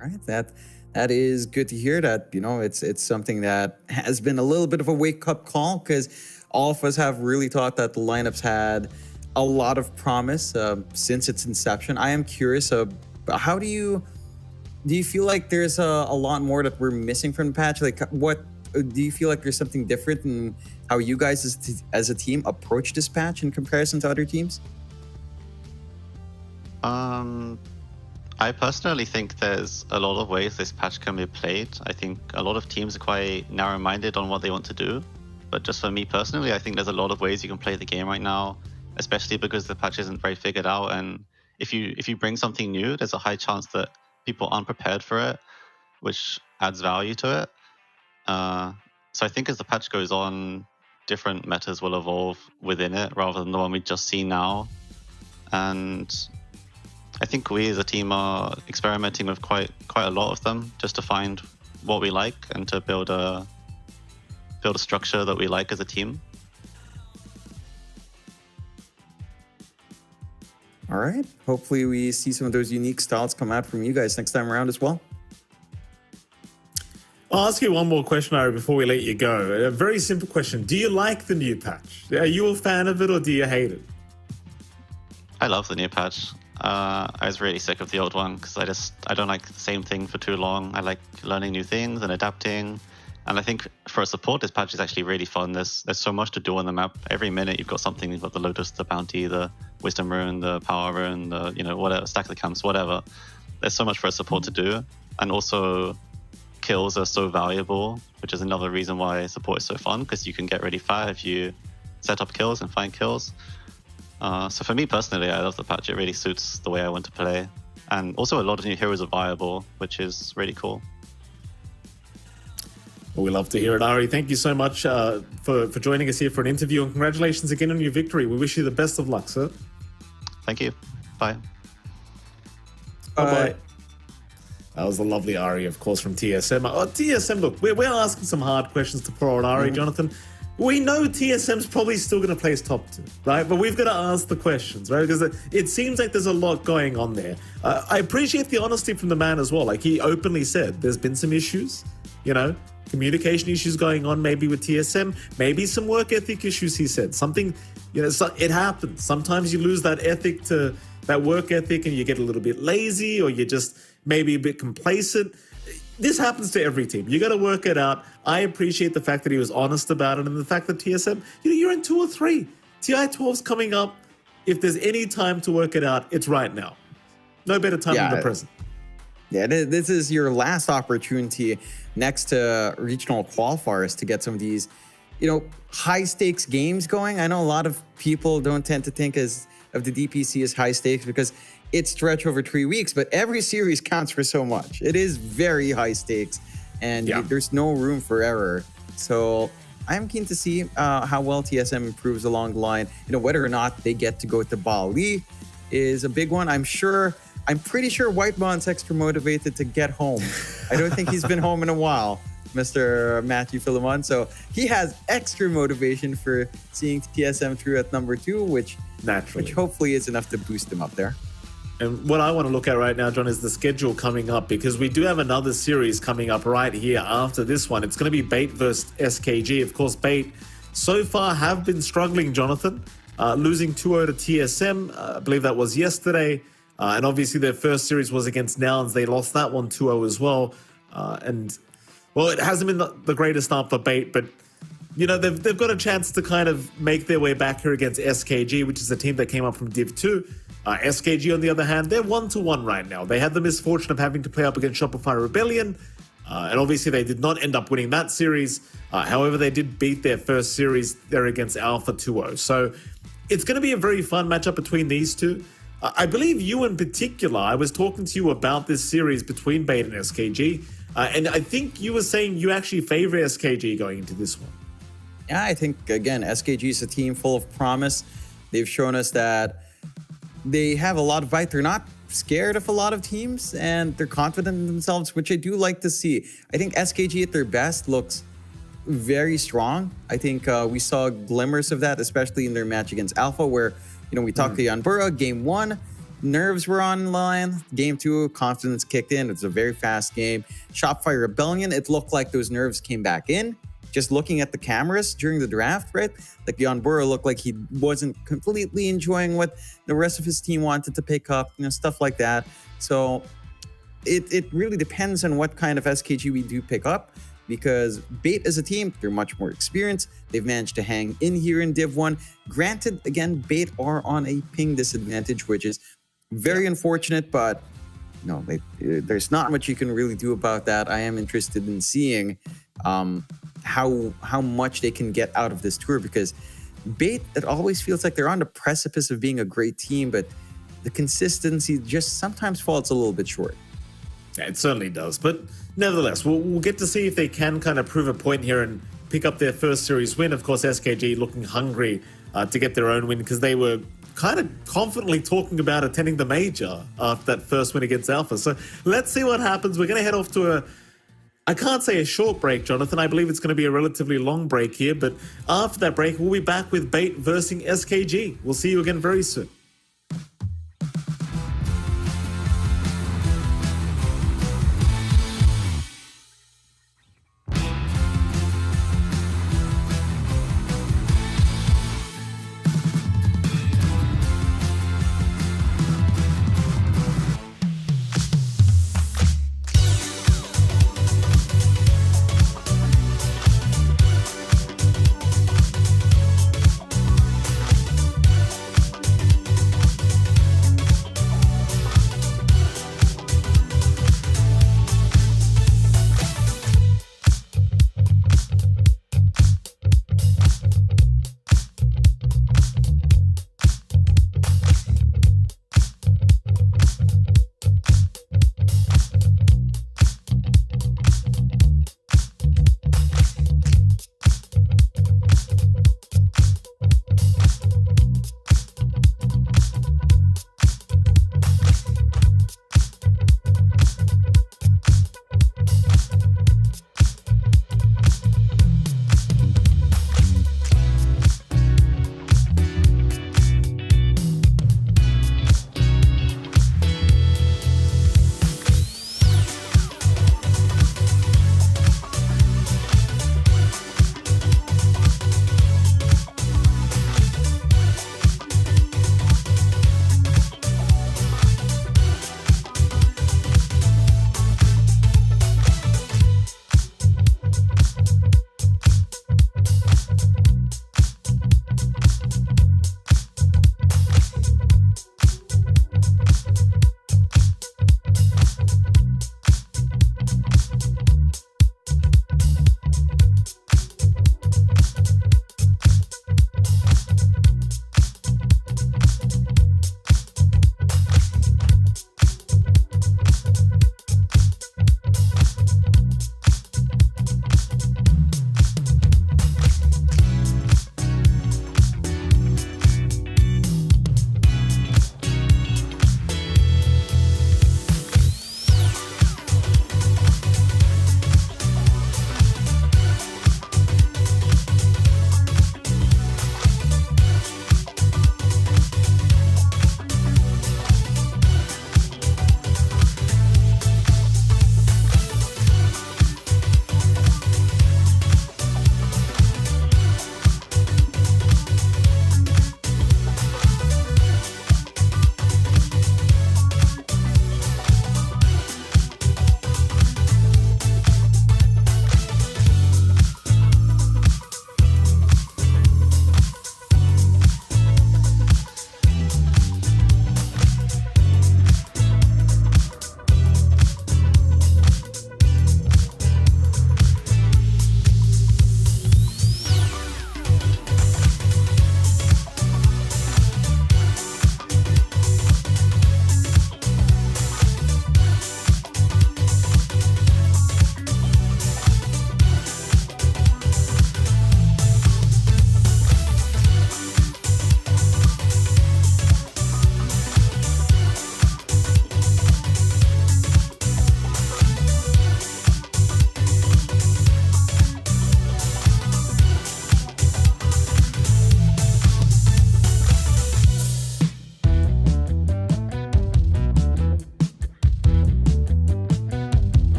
All right, that is good to hear. That it's something that has been a little bit of a wake-up call, because all of us have really thought that the lineups had a lot of promise since its inception. I am curious, how do you feel like there's a lot more that we're missing from the patch? Like, what do you feel like there's something different in how you guys as a team approach this patch in comparison to other teams? I personally think there's a lot of ways this patch can be played. I think a lot of teams are quite narrow-minded on what they want to do. But just for me personally, I think there's a lot of ways you can play the game right now, especially because the patch isn't very figured out. And if you bring something new, there's a high chance that people aren't prepared for it, which adds value to it. So I think as the patch goes on, different metas will evolve within it rather than the one we just see now. And I think we as a team are experimenting with quite a lot of them just to find what we like and to build a structure that we like as a team. All right. Hopefully we see some of those unique styles come out from you guys next time around as well. I'll ask you one more question, Ari, before we let you go. A very simple question. Do you like the new patch? Are you a fan of it or do you hate it? I love the new patch. I was really sick of the old one because I don't like the same thing for too long. I like learning new things and adapting. And I think for a support, this patch is actually really fun. There's so much to do on the map. Every minute you've got something. You've got the Lotus, the Bounty, the Wisdom Rune, the Power Rune, the whatever, Stack the Camps, whatever. There's so much for a support to do. And also kills are so valuable, which is another reason why support is so fun, because you can get really fat if you set up kills and find kills. So for me personally, I love the patch. It really suits the way I want to play. And also a lot of new heroes are viable, which is really cool. Well, we love to hear it, Ari. Thank you so much for joining us here for an interview, and congratulations again on your victory. We wish you the best of luck, sir. Thank you. Bye. Bye-bye. That was the lovely Ari, of course, from TSM. Oh, TSM, look, we're asking some hard questions to poor old Ari, Jonathan. We know TSM's probably still going to place top 2, right? But we've got to ask the questions, right? Because it seems like there's a lot going on there. I appreciate the honesty from the man as well. Like, he openly said there's been some issues, communication issues going on maybe with TSM, maybe some work ethic issues, he said. Something, it happens. Sometimes you lose that ethic to that work ethic and you get a little bit lazy, or you're just maybe a bit complacent. This happens to every team. You got to work it out. I appreciate the fact that he was honest about it, and the fact that TSM, you're in 2 or 3. TI-12's coming up. If there's any time to work it out, it's right now. No better time than the present. Yeah, this is your last opportunity next to regional qualifiers to get some of these, high stakes games going. I know a lot of people don't tend to think of the DPC as high stakes because it's stretched over 3 weeks, but every series counts for so much. It is very high stakes, and there's no room for error. So I'm keen to see how well TSM improves along the line. Whether or not they get to go to Bali is a big one. I'm pretty sure Whitebond's extra motivated to get home. I don't think he's been home in a while, Mr. Matthew Philemon. So he has extra motivation for seeing TSM through at number 2, which hopefully is enough to boost him up there. And what I want to look at right now, John, is the schedule coming up, because we do have another series coming up right here after this one. It's going to be Bait versus SKG. Of course, Bait so far have been struggling, Jonathan, losing 2-0 to TSM. I believe that was yesterday. And obviously their first series was against Nouns. They lost that one 2-0 as well. It hasn't been the greatest start for Bait, but they've got a chance to kind of make their way back here against SKG, which is a team that came up from Div 2. SKG, on the other hand, they're 1-1 right now. They had the misfortune of having to play up against Shopify Rebellion, and obviously they did not end up winning that series. However, they did beat their first series there against Alpha 2-0. So it's going to be a very fun matchup between these two. I believe you in particular, I was talking to you about this series between Bait and SKG, and I think you were saying you actually favor SKG going into this one. Yeah, I think, again, SKG is a team full of promise. They've shown us that they have a lot of fight. They're not scared of a lot of teams, and they're confident in themselves, which I do like to see. I think SKG at their best looks very strong. I think we saw glimmers of that, especially in their match against Alpha, where, we talked to Yanbura. Game 1, nerves were online. Game 2, confidence kicked in. It's a very fast game. Shopify Rebellion, it looked like those nerves came back in. Just looking at the cameras during the draft, right? Like Yanbura looked like he wasn't completely enjoying what the rest of his team wanted to pick up, stuff like that. So it really depends on what kind of SKG we do pick up, because Bait as a team, they're much more experienced. They've managed to hang in here in Div 1. Granted, again, Bait are on a ping disadvantage, which is very unfortunate, but there's not much you can really do about that. I am interested in seeing how much they can get out of this tour, because Bait, it always feels like they're on the precipice of being a great team, but the consistency just sometimes falls a little bit short. Yeah, it certainly does. But nevertheless, we'll get to see if they can kind of prove a point here and pick up their first series win. Of course, SKG looking hungry to get their own win, because they were kind of confidently talking about attending the major after that first win against Alpha. So let's see what happens. We're going to head off to I can't say a short break, Jonathan. I believe it's going to be a relatively long break here. But after that break, we'll be back with Bait versus SKG. We'll see you again very soon.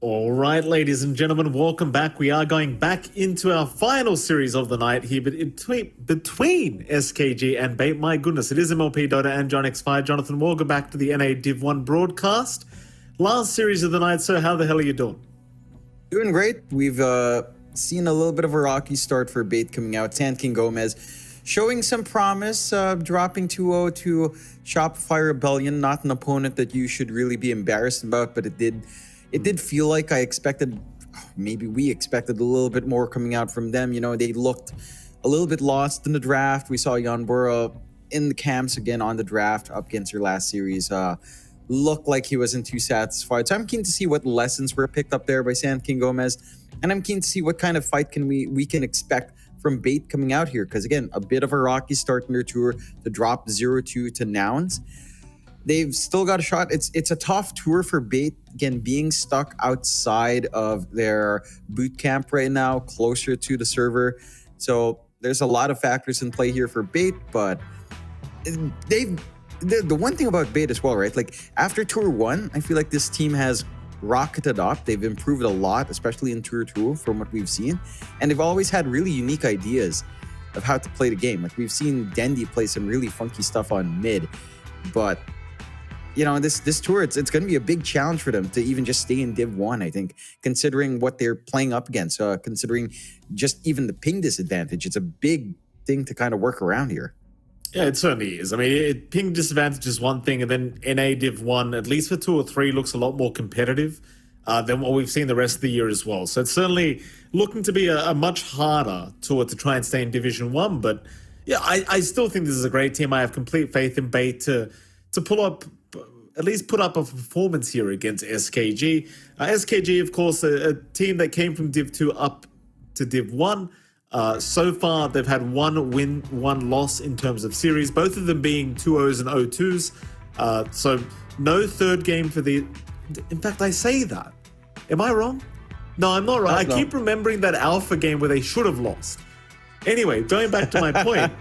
All right, ladies and gentlemen, welcome back. We are going back into our final series of the night here, but between SKG and Bait. My goodness, it is MLP Dota and John X5. Jonathan, welcome back to the NA Div 1 broadcast. Last series of the night, so how the hell are you doing? Doing great. We've seen a little bit of a rocky start for Bait coming out. Sand King Gomez showing some promise, dropping 2-0 to Shopify Rebellion. Not an opponent that you should really be embarrassed about, but it did feel like I expected, maybe we expected a little bit more coming out from them. You know, they looked a little bit lost in the draft. We saw Jan Bora in the camps again on the draft up against her last series. Looked like he wasn't too satisfied. So I'm keen to see what lessons were picked up there by Sand King Gomez. And I'm keen to see what kind of fight we can expect from Bait coming out here. Because again, a bit of a rocky start in their tour to drop 0-2 to Nouns. They've still got a shot. It's a tough tour for Bait. Again, being stuck outside of their boot camp right now, closer to the server. So there's a lot of factors in play here for Bait, but the one thing about Bait as well, right? Like after Tour 1, I feel like this team has rocketed up. They've improved a lot, especially in Tour 2 from what we've seen. And they've always had really unique ideas of how to play the game. Like we've seen Dendi play some really funky stuff on mid, but you know, this tour, it's going to be a big challenge for them to even just stay in Div 1, I think, considering what they're playing up against, considering just even the ping disadvantage. It's a big thing to kind of work around here. Yeah, it certainly is. I mean, ping disadvantage is one thing, and then NA Div 1, at least for 2 or 3, looks a lot more competitive than what we've seen the rest of the year as well. So it's certainly looking to be a much harder tour to try and stay in Division 1. But yeah, I still think this is a great team. I have complete faith in Bait to pull up, at least put up a performance here against SKG. SKG, of course, a team that came from Div 2 up to Div 1. So far, they've had 1 win, 1 loss in terms of series, both of them being 2-0s and 0-2s. So no third game for the... In fact, I say that. Am I wrong? No, I'm not right. I keep remembering that alpha game where they should have lost. Anyway, going back to my point,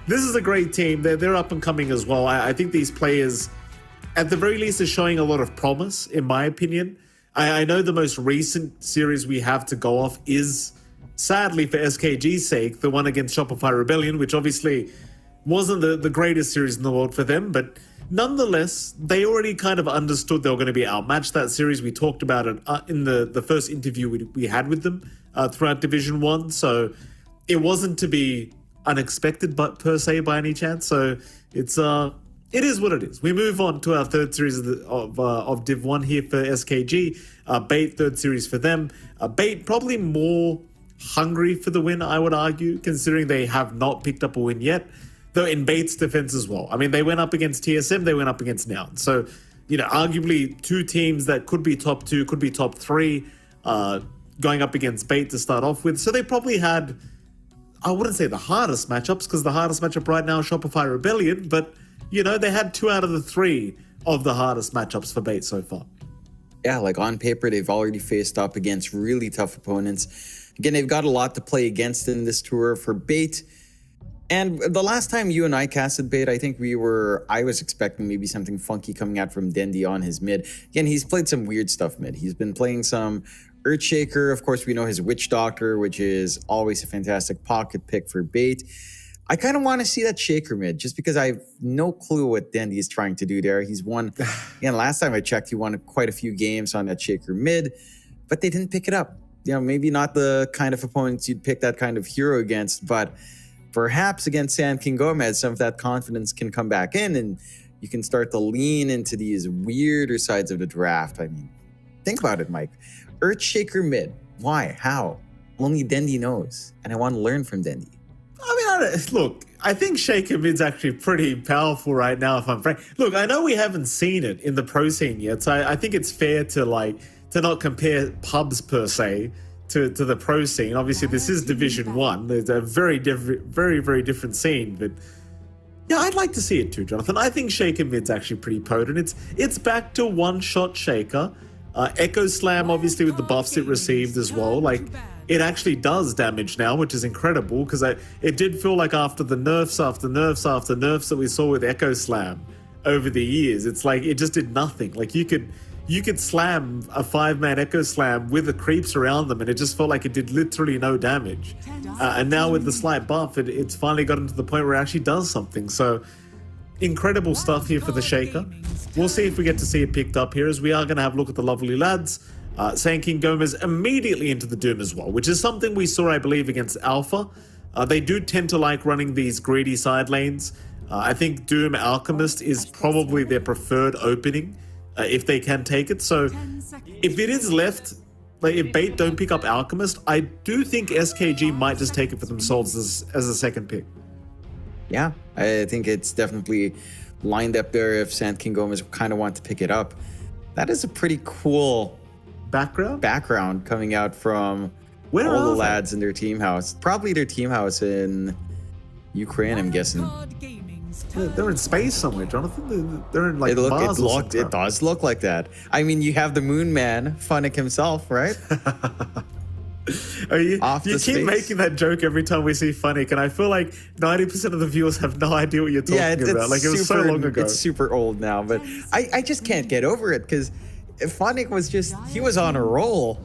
this is a great team. They're up and coming as well. I think these players, at the very least, are showing a lot of promise, in my opinion. I know the most recent series we have to go off is, sadly for SKG's sake, the one against Shopify Rebellion, which obviously wasn't the greatest series in the world for them, but nonetheless, they already kind of understood they were going to be outmatched. That series, we talked about it in the first interview we had with them throughout Division 1, so it wasn't to be unexpected but per se by any chance. So it is what it is. We move on to our third series of Div 1 here for SKG. Bait, third series for them. Bait probably more hungry for the win, I would argue, considering they have not picked up a win yet. Though in Bait's defense as well. I mean, they went up against TSM, they went up against Noun. So, you know, arguably 2 teams that could be top 2, could be top 3, going up against Bait to start off with. So they probably had, I wouldn't say the hardest matchups, because the hardest matchup right now is Shopify Rebellion, but you know, they had 2 out of the 3 of the hardest matchups for Bait so far. Yeah, like on paper, they've already faced up against really tough opponents. Again, they've got a lot to play against in this tour for Bait. And the last time you and I casted Bait, I think I was expecting maybe something funky coming out from Dendi on his mid. Again, he's played some weird stuff mid. He's been playing some Earthshaker. Of course, we know his Witch Doctor, which is always a fantastic pocket pick for Bait. I kind of want to see that Shaker mid, just because I have no clue what Dendi is trying to do there. He's won, again, last time I checked, he won quite a few games on that Shaker mid, but they didn't pick it up. You know, maybe not the kind of opponents you'd pick that kind of hero against, but perhaps against Sand King Gomez, some of that confidence can come back in and you can start to lean into these weirder sides of the draft. I mean, think about it, Mike. Earthshaker mid. Why? How? Only Dendi knows. And I want to learn from Dendi. I mean, look, I think Shaker mid's actually pretty powerful right now, if I'm frank. Look, I know we haven't seen it in the pro scene yet, so I think it's fair to not compare pubs per se to the pro scene. Obviously, this is Division 1. There's a very very different scene, but yeah, I'd like to see it too, Jonathan. I think Shaker mid's actually pretty potent. It's back to one-shot Shaker. Echo Slam, obviously, with the buffs it received as well. Like, it actually does damage now, which is incredible, because it did feel like after the nerfs after nerfs that we saw with Echo Slam over the years, it's like it just did nothing. Like you could you could slam a 5-man Echo Slam with the creeps around them, and it just felt like it did literally no damage. And now with the slight buff, it's finally gotten to the point where it actually does something. So incredible stuff here for the Shaker. We'll see if we get to see it picked up here, as we are going to have a look at the lovely lads. Sand King Gomez immediately into the Doom as well, which is something we saw, I believe, against Alpha. They do tend to like running these greedy side lanes. I think Doom Alchemist is probably their preferred opening if they can take it. So if it is left, like if Bait don't pick up Alchemist, I do think SKG might just take it for themselves as a second pick. Yeah, I think it's definitely lined up there if Sand King Gomez kind of want to pick it up. That is a pretty cool background coming out from all the lads in their team house. Probably their team house in Ukraine, I'm guessing. They're in space somewhere, Jonathan. They're in like Mars or something. It does look like that. I mean, you have the Moon Man, Funnick himself, right? You keep making that joke every time we see Funnick, and I feel like 90% of the viewers have no idea what you're talking about. Like, it was so long ago. It's super old now, but I just can't get over it, because Funnick he was on a roll.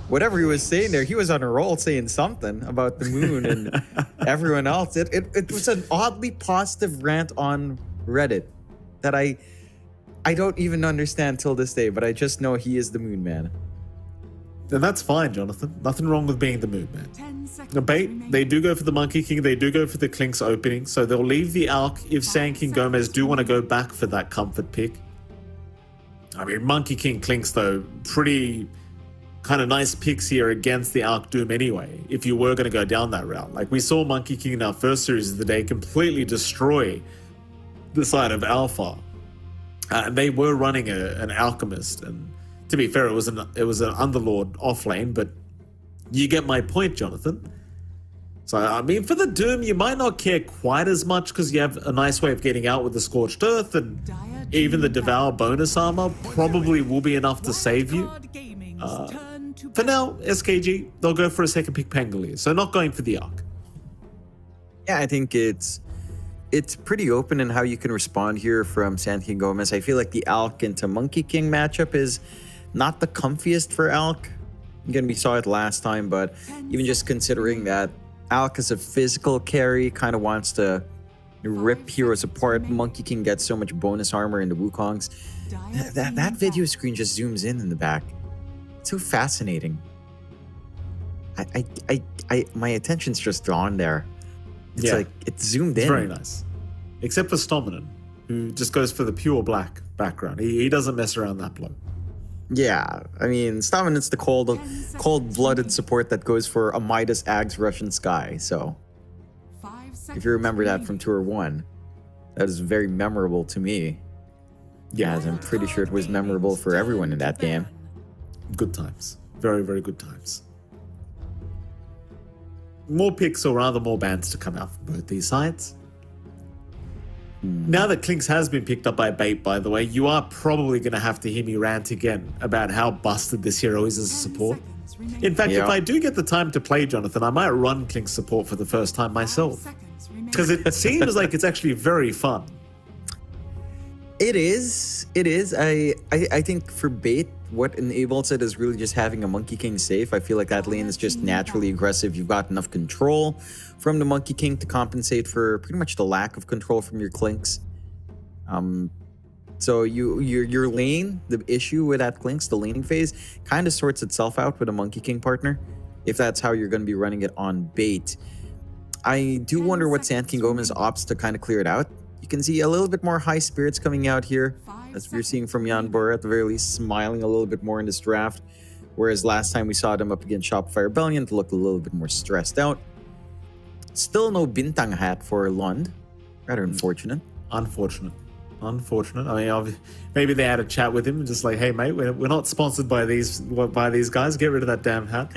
Whatever he was saying there, he was on a roll saying something about the moon and everyone else. It was an oddly positive rant on Reddit that I don't even understand till this day, but I just know he is the Moon Man. And that's fine, Jonathan. Nothing wrong with being the Moon Man. The Bait, they do go for the Monkey King, they do go for the Clink's opening, so they'll leave the Alk if Sand King Gomez do want to go back for that comfort pick. I mean, Monkey King Clinks, though, pretty kind of nice picks here against the Alk Doom anyway, if you were going to go down that route. Like, we saw Monkey King in our first series of the day completely destroy the side of Alpha. And they were running an Alchemist, and to be fair, it was an Underlord off lane, but you get my point, Jonathan. So, I mean, for the Doom, you might not care quite as much because you have a nice way of getting out with the Scorched Earth, and even the Devour bonus armor probably will be enough to save you. For now, SKG, they'll go for a second pick Pangolier, so not going for the Arc. Yeah, I think it's pretty open in how you can respond here from Sand King Gomez. I feel like the Alk into Monkey King matchup is not the comfiest for Alk. Again, we saw it last time, but even just considering that Alk is a physical carry, kind of wants to rip heroes apart. Monkey King gets so much bonus armor in the Wukongs. That video screen just zooms in the back. It's so fascinating. My attention's just drawn there. It's like it's zoomed in. It's very nice. Except for Stominan, who just goes for the pure black background. He doesn't mess around that blow. Yeah, I mean, Stominan's the cold-blooded support that goes for a Midas Ags Russian Sky. So, if you remember that from Tour 1, that is very memorable to me. Yeah, as I'm pretty sure it was memorable for everyone in that game. Good times. Very, very good times. More picks, or rather more bans to come out from both these sides. Now that Clinks has been picked up by Bait, by the way, you are probably going to have to hear me rant again about how busted this hero is as a support. In fact, if I do get the time to play, Jonathan, I might run Clinks support for the first time myself. Because it seems like it's actually very fun. It is. I think for Bait, what enables it is really just having a Monkey King safe. I feel like that lane is just naturally aggressive. You've got enough control from the Monkey King to compensate for pretty much the lack of control from your Clinks. So your lane, the issue with that Clinks, the laning phase, kind of sorts itself out with a Monkey King partner, if that's how you're going to be running it on Bait. I do wonder what Sand King Gomez opts to kind of clear it out. You can see a little bit more high spirits coming out here, as we're seeing from Jan Burr, at the very least, smiling a little bit more in this draft. Whereas last time we saw them up against Shopify Rebellion to look a little bit more stressed out. Still no Bintang hat for Lund. Rather unfortunate. Unfortunate. I mean, maybe they had a chat with him and just like, hey, mate, we're not sponsored by these guys. Get rid of that damn hat.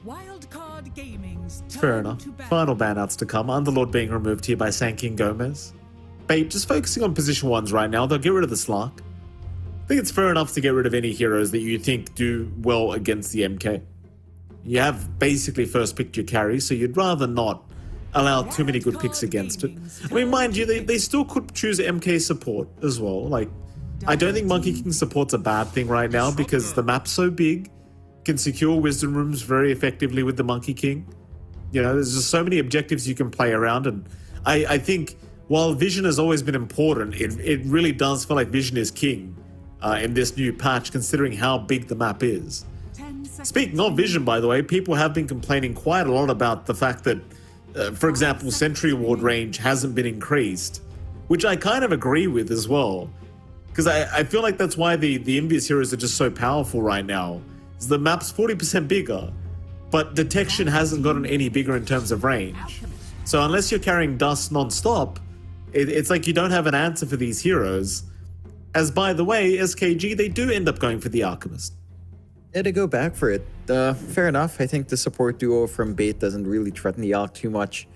Wildcard Gaming's Fair enough. Final banouts to come. Underlord being removed here by Sand King Gomez. Bait, just focusing on position ones right now. They'll get rid of the Slark. I think it's fair enough to get rid of any heroes that you think do well against the MK. You have basically first picked your carry, so you'd rather not allow too many good picks against it. I mean, mind you, they still could choose MK support as well. Like, I don't think Monkey King support's a bad thing right now because the map's so big, can secure wisdom rooms very effectively with the Monkey King. You know, there's just so many objectives you can play around, and I think while vision has always been important, it really does feel like vision is king in this new patch, considering how big the map is. Speaking of vision, by the way, people have been complaining quite a lot about the fact that, for example, Sentry Ward range hasn't been increased, which I kind of agree with as well. Because I feel like that's why the Envious heroes are just so powerful right now. Is the map's 40% bigger, but detection hasn't gotten any bigger in terms of range. So unless you're carrying dust non-stop, it's like you don't have an answer for these heroes. As by the way, SKG, they do end up going for the Alchemist. Yeah, to go back for it. Fair enough. I think the support duo from Bait doesn't really threaten the Alch too much.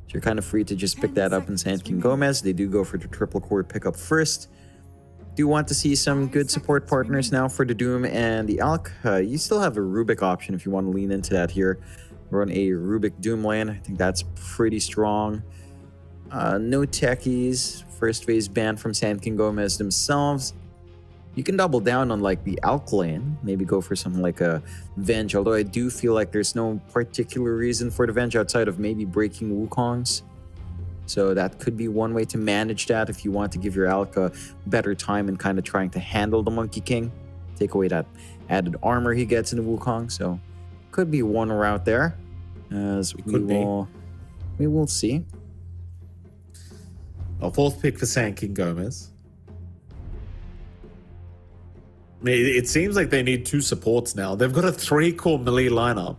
So you're kind of free to just pick that up in Sand King Gomez. They do go for the triple core pickup first. Do want to see some good support partners now for the Doom and the Alch. You still have a Rubik option if you want to lean into that here. Run a Rubik Doom lane. I think that's pretty strong. No techies. First phase ban from Sand King Gomez themselves. You can double down on like the Alch lane. Maybe go for something like a Venge. Although I do feel like there's no particular reason for the Venge outside of maybe breaking Wukongs. So that could be one way to manage that if you want to give your Alch a better time in kind of trying to handle the Monkey King. Take away that added armor he gets in the Wukong. So could be one route there. As we will see. A fourth pick for Sand King Gomez. I mean, it seems like they need two supports now. They've got a 3-core melee lineup.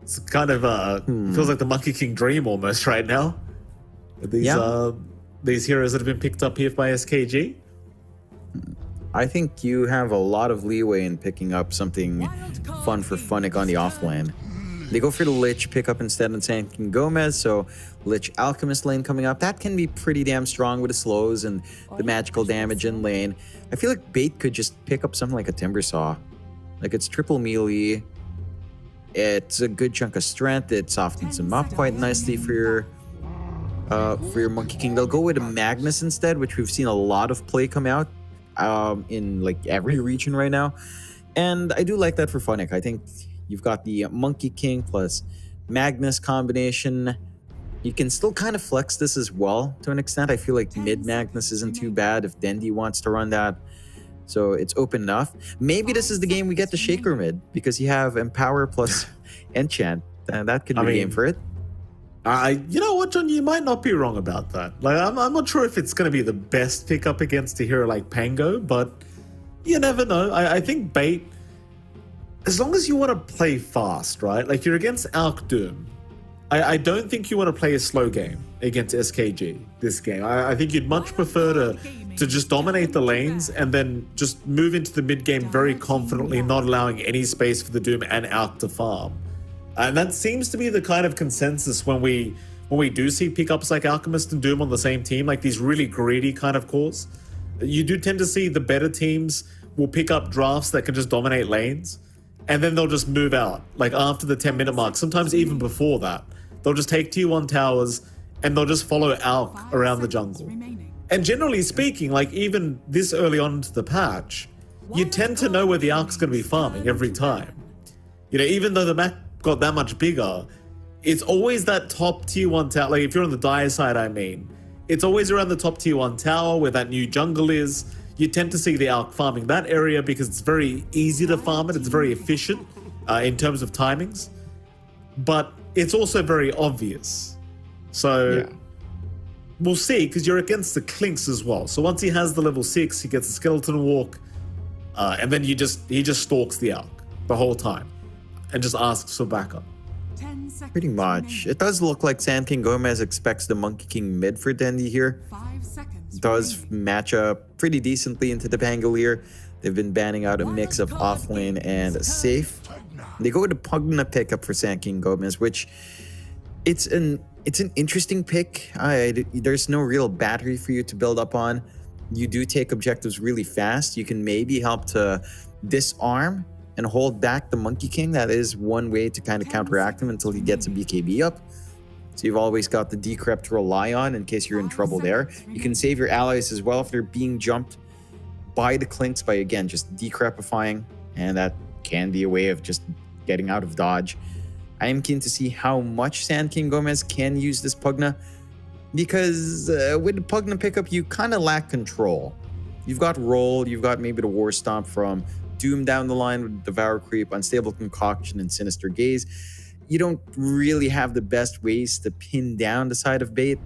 It's kind of feels like the Monkey King dream almost right now. These heroes that have been picked up here by SKG. I think you have a lot of leeway in picking up something fun for Funnick on the offlane. They go for the Lich pickup instead of Sand King Gomez, so Lich Alchemist lane coming up. That can be pretty damn strong with the slows and the magical damage in lane. I feel like Bait could just pick up something like a Timber Saw. Like it's triple melee. It's a good chunk of strength. It softens him up quite nicely for your Monkey King. They'll go with a Magnus instead, which we've seen a lot of play come out in like every region right now. And I do like that for Funnick. I think you've got the Monkey King plus Magnus combination. You can still kind of flex this as well to an extent. I feel like mid Magnus isn't too bad if Dendi wants to run that. So it's open enough. Maybe this is the game we get the Shaker mid because you have Empower plus Enchant. That could be a game for it. You know what, John? You might not be wrong about that. Like, I'm not sure if it's going to be the best pickup against a hero like Pango, but you never know. I think Bait, as long as you want to play fast, right? Like you're against Alch Doom. I don't think you want to play a slow game against SKG this game. I think you'd much prefer to just dominate the lanes and then just move into the mid game very confidently, not allowing any space for the Doom and Alch to farm. And that seems to be the kind of consensus when we do see pickups like Alchemist and Doom on the same team, like these really greedy kind of cores. You do tend to see the better teams will pick up drafts that can just dominate lanes, and then they'll just move out, like after the 10-minute mark, sometimes even before that. They'll just take tier 1 towers and they'll just follow Alch around the jungle. And generally speaking, like even this early on into the patch, you tend to know where the Alch's going to be farming every time. You know, even though the map got that much bigger, it's always that top tier 1 tower. Like if you're on the Dire side, I mean, it's always around the top tier 1 tower where that new jungle is. You tend to see the Alch farming that area because it's very easy to farm it. It's very efficient in terms of timings. But it's also very obvious. So we'll see, because you're against the Clinks as well. So once he has the level 6, he gets a Skeleton Walk, and then he just stalks the Alch the whole time and just asks for backup. Pretty much. It does look like Sand King Gomez expects the Monkey King mid for Dendi here. Does match up pretty decently into the Pangolier. They've been banning out a mix of offlane and safe. They go with the Pugna pickup for Sand King Gomez, which it's an interesting pick. There's no real battery for you to build up on. You do take objectives really fast. You can maybe help to disarm and hold back the Monkey King. That is one way to kind of counteract him until he gets a BKB up. So you've always got the decrep to rely on in case you're in trouble there. You can save your allies as well if they're being jumped by the Clinks by, again, just decrepifying. And that can be a way of just getting out of dodge. I am keen to see how much Sand King Gomez can use this Pugna, because with the Pugna pickup, you kind of lack control. You've got Roll, you've got maybe the War Stomp from Doom down the line with Devour Creep, Unstable Concoction, and Sinister Gaze. You don't really have the best ways to pin down the side of Bait.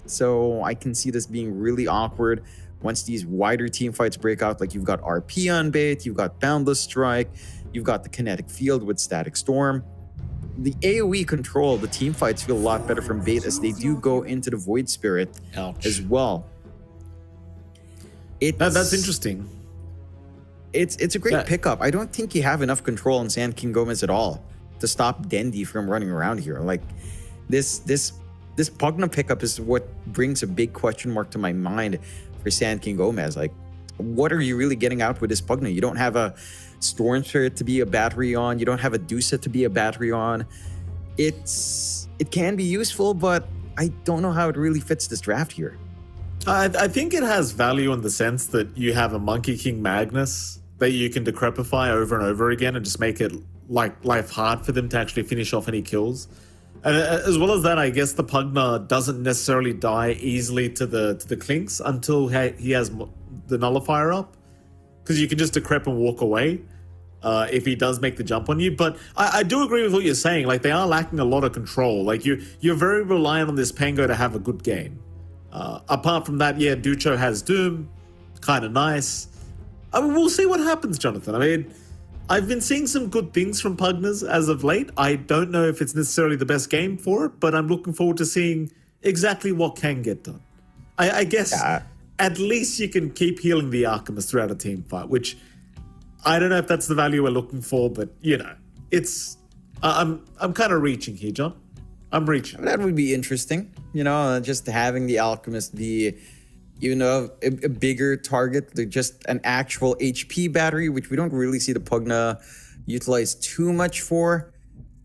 So I can see this being really awkward once these wider team fights break out. Like, you've got RP on Bait, you've got Boundless Strike, you've got the Kinetic Field with Static Storm. The AoE control, the team fights feel a lot better from Bait as they do go into the Void Spirit as well. That's interesting. It's a great pickup. I don't think you have enough control on Sand King Gomez at all to stop Dendi from running around here. Like, this Pugna pickup is what brings a big question mark to my mind for Sand King Gomez. Like, what are you really getting out with this Pugna? You don't have a Storm Spirit to be a battery on. You don't have a Dusa to be a battery on. It can be useful, but I don't know how it really fits this draft here. I think it has value in the sense that you have a Monkey King Magnus that you can decrepify over and over again and just make it like life hard for them to actually finish off any kills. And as well as that, I guess the Pugna doesn't necessarily die easily to the Clinks until he has the Nullifier up, because you can just decrep and walk away if he does make the jump on you. But I do agree with what you're saying. Like, they are lacking a lot of control. Like, you're very reliant on this Pango to have a good game. Apart from that, yeah, Ducho has Doom, kind of nice. I mean, we'll see what happens, Jonathan. I mean, I've been seeing some good things from Pugnas as of late. I don't know if it's necessarily the best game for it, but I'm looking forward to seeing exactly what can get done. I guess at least you can keep healing the Alchemist throughout a team fight, which I don't know if that's the value we're looking for, but, you know, it's... I'm kind of reaching here, John. I'm reaching. That would be interesting, you know, just having the Alchemist be, you know, a bigger target, just an actual HP battery, which we don't really see the Pugna utilize too much for.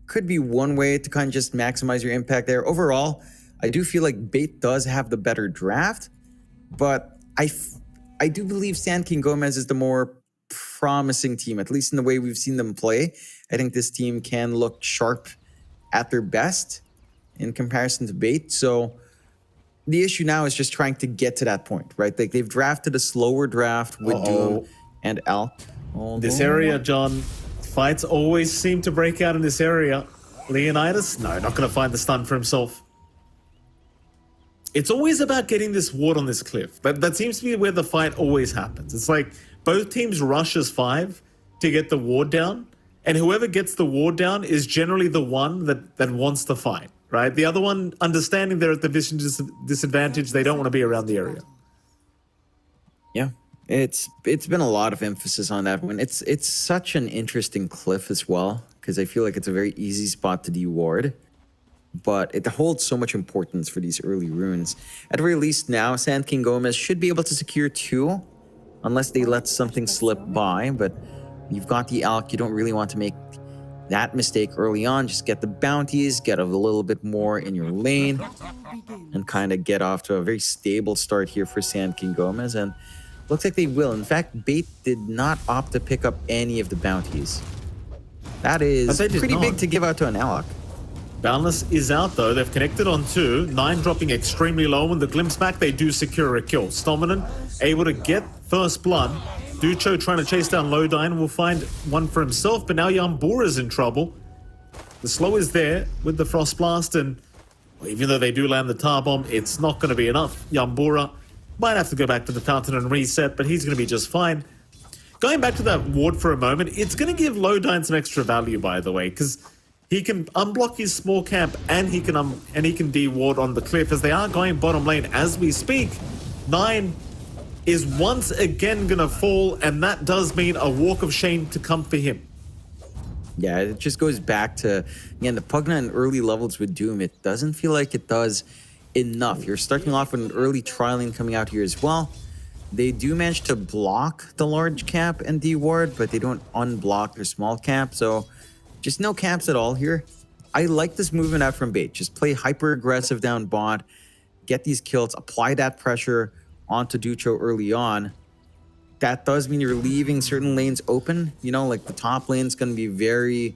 Could be one way to kind of just maximize your impact there. Overall, I do feel like Bait does have the better draft, but I do believe Sand King Gomez is the more promising team, at least in the way we've seen them play. I think this team can look sharp at their best in comparison to Bait. So the issue now is just trying to get to that point, right? Like, they've drafted a slower draft with Doom and Alp. This area, John, fights always seem to break out in this area. Leonidas? No, not going to find the stun for himself. It's always about getting this ward on this cliff. That seems to be where the fight always happens. It's like both teams rush as 5 to get the ward down, and whoever gets the ward down is generally the one that wants to fight, right? The other one, understanding they're at the vision disadvantage, they don't want to be around the area. Yeah, it's been a lot of emphasis on that one. It's such an interesting cliff as well, because I feel like it's a very easy spot to de-ward, but it holds so much importance for these early runes. At the very least now, Sand King Gomez should be able to secure 2, unless they let something slip by, but you've got the Alk, you don't really want to make that mistake early on. Just get the bounties, get a little bit more in your lane, and kind of get off to a very stable start here for Sand King Gomez, and looks like they will. In fact, Bait did not opt to pick up any of the bounties. That is pretty big to give out to an Alok. Boundless is out though. They've connected on 2. 9 dropping extremely low. When the glimpse back, they do secure a kill. Stominant able to get first blood. Ducho trying to chase down Lodine will find one for himself, but now Yambura's in trouble. The slow is there with the Frost Blast, and even though they do land the Tar Bomb, it's not going to be enough. Yambura might have to go back to the fountain and reset, but he's going to be just fine. Going back to that ward for a moment, it's going to give Lodine some extra value, by the way, because he can unblock his small camp and he can de-ward on the cliff, as they are going bottom lane as we speak. 9 is once again gonna fall, and that does mean a walk of shame to come for him. Yeah, it just goes back to, again, the Pugna in early levels with Doom. It doesn't feel like it does enough. You're starting off with an early trialing coming out here as well. They do manage to block the large cap and de-ward, but they don't unblock their small cap, so just no caps at all here. I like this movement out from Bait. Just play hyper aggressive down bot, get these kills, apply that pressure onto Ducho early on. That does mean you're leaving certain lanes open. You know, like the top lane's going to be very,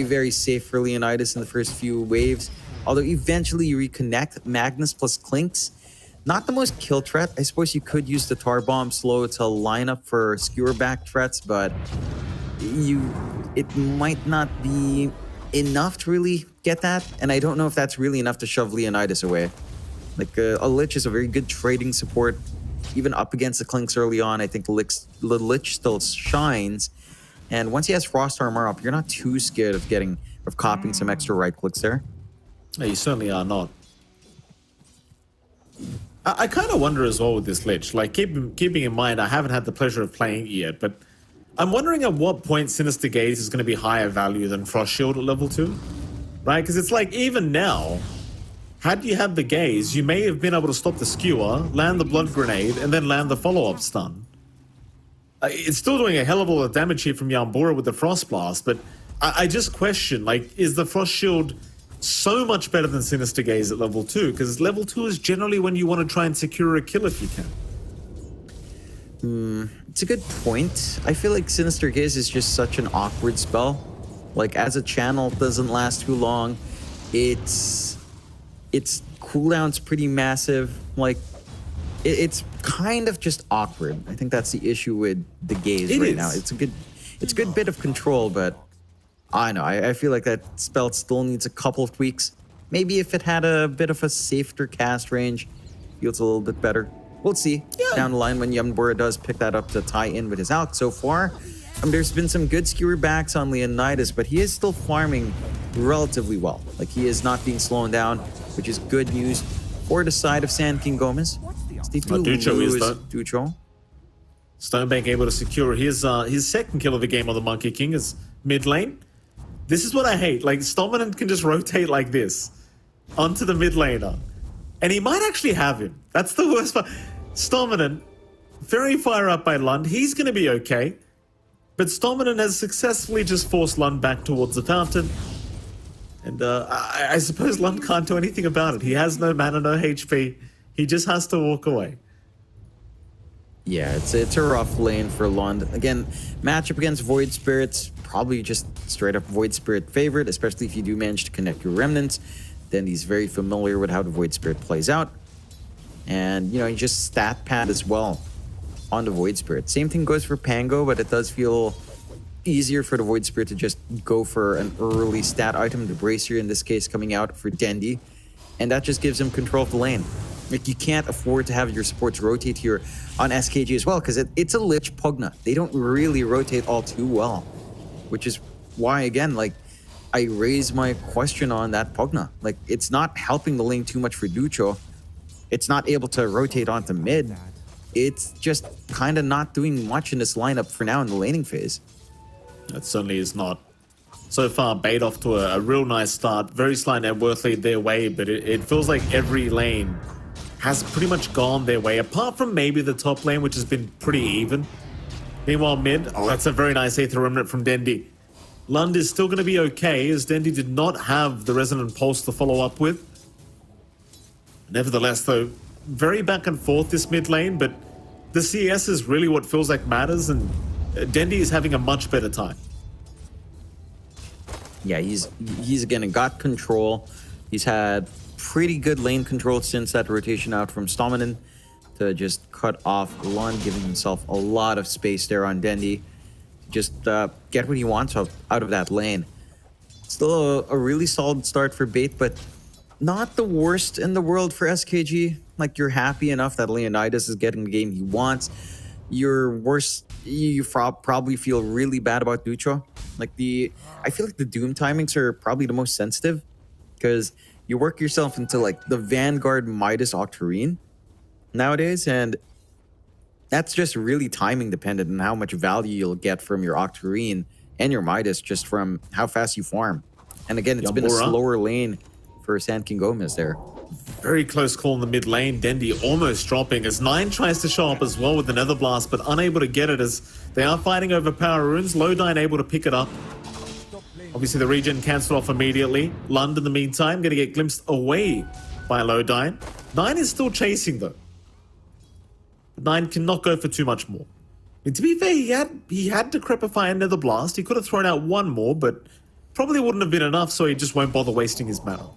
very safe for Leonidas in the first few waves. Although eventually you reconnect. Magnus plus Clinks, not the most kill threat. I suppose you could use the Tar Bomb slow to line up for skewer back threats, but it might not be enough to really get that. And I don't know if that's really enough to shove Leonidas away. Like a Lich is a very good trading support. Even up against the Clinks early on, I think the Lich still shines. And once he has Frost Armor up, you're not too scared of copying some extra right clicks there. No, you certainly are not. I kind of wonder as well with this Lich. Like, keeping in mind, I haven't had the pleasure of playing it yet, but I'm wondering at what point Sinister Gaze is going to be higher value than Frost Shield at level 2. Right? Because it's like, even now, had you had the Gaze, you may have been able to stop the Skewer, land the Blood Grenade, and then land the follow-up stun. It's still doing a hell of a lot of damage here from Yambura with the Frost Blast, but I just question, like, is the Frost Shield so much better than Sinister Gaze at level 2? Because level 2 is generally when you want to try and secure a kill if you can. It's a good point. I feel like Sinister Gaze is just such an awkward spell. Like, as a channel, it doesn't last too long. Its cooldown's pretty massive. Like, it's kind of just awkward. I think that's the issue with the Gaze right now. It's a good bit of control, but I know. I feel like that spell still needs a couple of tweaks. Maybe if it had a bit of a safer cast range, feels a little bit better. We'll see down the line when Yambura does pick that up to tie in with his Alk. So far, there's been some good skewer backs on Leonidas, but he is still farming relatively well. Like, he is not being slowed down, which is good news for the side of Sand King Gomez. Ducho is though. Ducho. Stonebank able to secure his second kill of the game on the Monkey King is mid lane. This is what I hate. Like, Stominant can just rotate like this onto the mid laner. And he might actually have him. That's the worst part. Stominant, very fire up by Lund. He's going to be okay. But Stominant has successfully just forced Lund back towards the fountain. And I suppose Lund can't do anything about it. He has no mana, no HP. He just has to walk away. Yeah, it's a rough lane for Lund. Again, matchup against Void Spirits, probably just straight up Void Spirit favorite, especially if you do manage to connect your Remnants. Then he's very familiar with how the Void Spirit plays out. And, you know, he just stat pad as well on the Void Spirit. Same thing goes for Pango, but it does feel easier for the Void Spirit to just go for an early stat item. The Bracer, in this case, coming out for Dendi. And that just gives him control of the lane. Like, you can't afford to have your supports rotate here on SKG as well, because it's a Lich Pugna. They don't really rotate all too well, which is why, again, like, I raise my question on that Pugna. Like, it's not helping the lane too much for Ducho. It's not able to rotate onto mid. It's just kind of not doing much in this lineup for now in the laning phase. That certainly is not. So far, Bait off to a real nice start. Very slight net worth lead their way, but it feels like every lane has pretty much gone their way, apart from maybe the top lane, which has been pretty even. Meanwhile, mid, that's a very nice Aether Remnant from Dendi. Lund is still going to be okay, as Dendi did not have the Resonant Pulse to follow up with. Nevertheless, though, very back and forth this mid lane, but the CS is really what feels like matters, and Dendi is having a much better time. Yeah, he's again got control. He's had pretty good lane control since that rotation out from Stominant to just cut off Lund, giving himself a lot of space there on Dendi. Just get what he wants out of that lane. Still a really solid start for Bait, but not the worst in the world for SKG. Like, you're happy enough that Leonidas is getting the game he wants. You're worse. You probably feel really bad about Ducho. Like, I feel like the Doom timings are probably the most sensitive, because you work yourself into like the Vanguard Midas Octarine nowadays, and that's just really timing dependent on how much value you'll get from your Octarine and your Midas just from how fast you farm. And again, it's been a slower lane for Sand King Gomez there. Very close call in the mid lane. Dendi almost dropping as Nine tries to show up as well with the Nether Blast, but unable to get it as they are fighting over power runes. Lodine able to pick it up. Obviously, the regen cancelled off immediately. Lund, in the meantime, going to get glimpsed away by Lodine. 9 is still chasing, though. 9 cannot go for too much more. I mean, to be fair, he had Decrepify and Nether Blast. He could have thrown out one more, but probably wouldn't have been enough, so he just won't bother wasting his mana.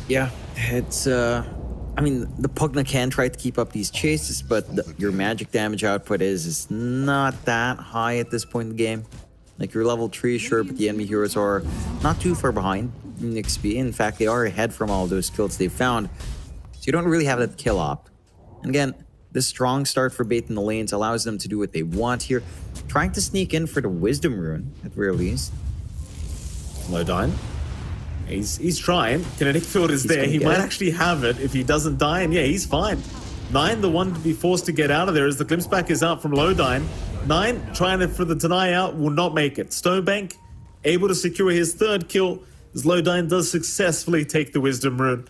Yeah, it's I mean, the Pugna can try to keep up these chases, but your magic damage output is not that high at this point in the game. Like, you're level 3, sure, but the enemy heroes are not too far behind in XP. In fact, they are ahead from all those kills they've found. So you don't really have that kill op. And again, this strong start for Bait in the lanes allows them to do what they want here. Trying to sneak in for the Wisdom Rune, at very least. Lodine. He's trying. Kinetic Field is there. He might actually have it if he doesn't die, and yeah, he's fine. 9, the one to be forced to get out of there as the glimpse back is out from Lodine. 9, trying for the deny out, will not make it. Stonebank, able to secure his 3rd kill as Lodine does successfully take the Wisdom Rune.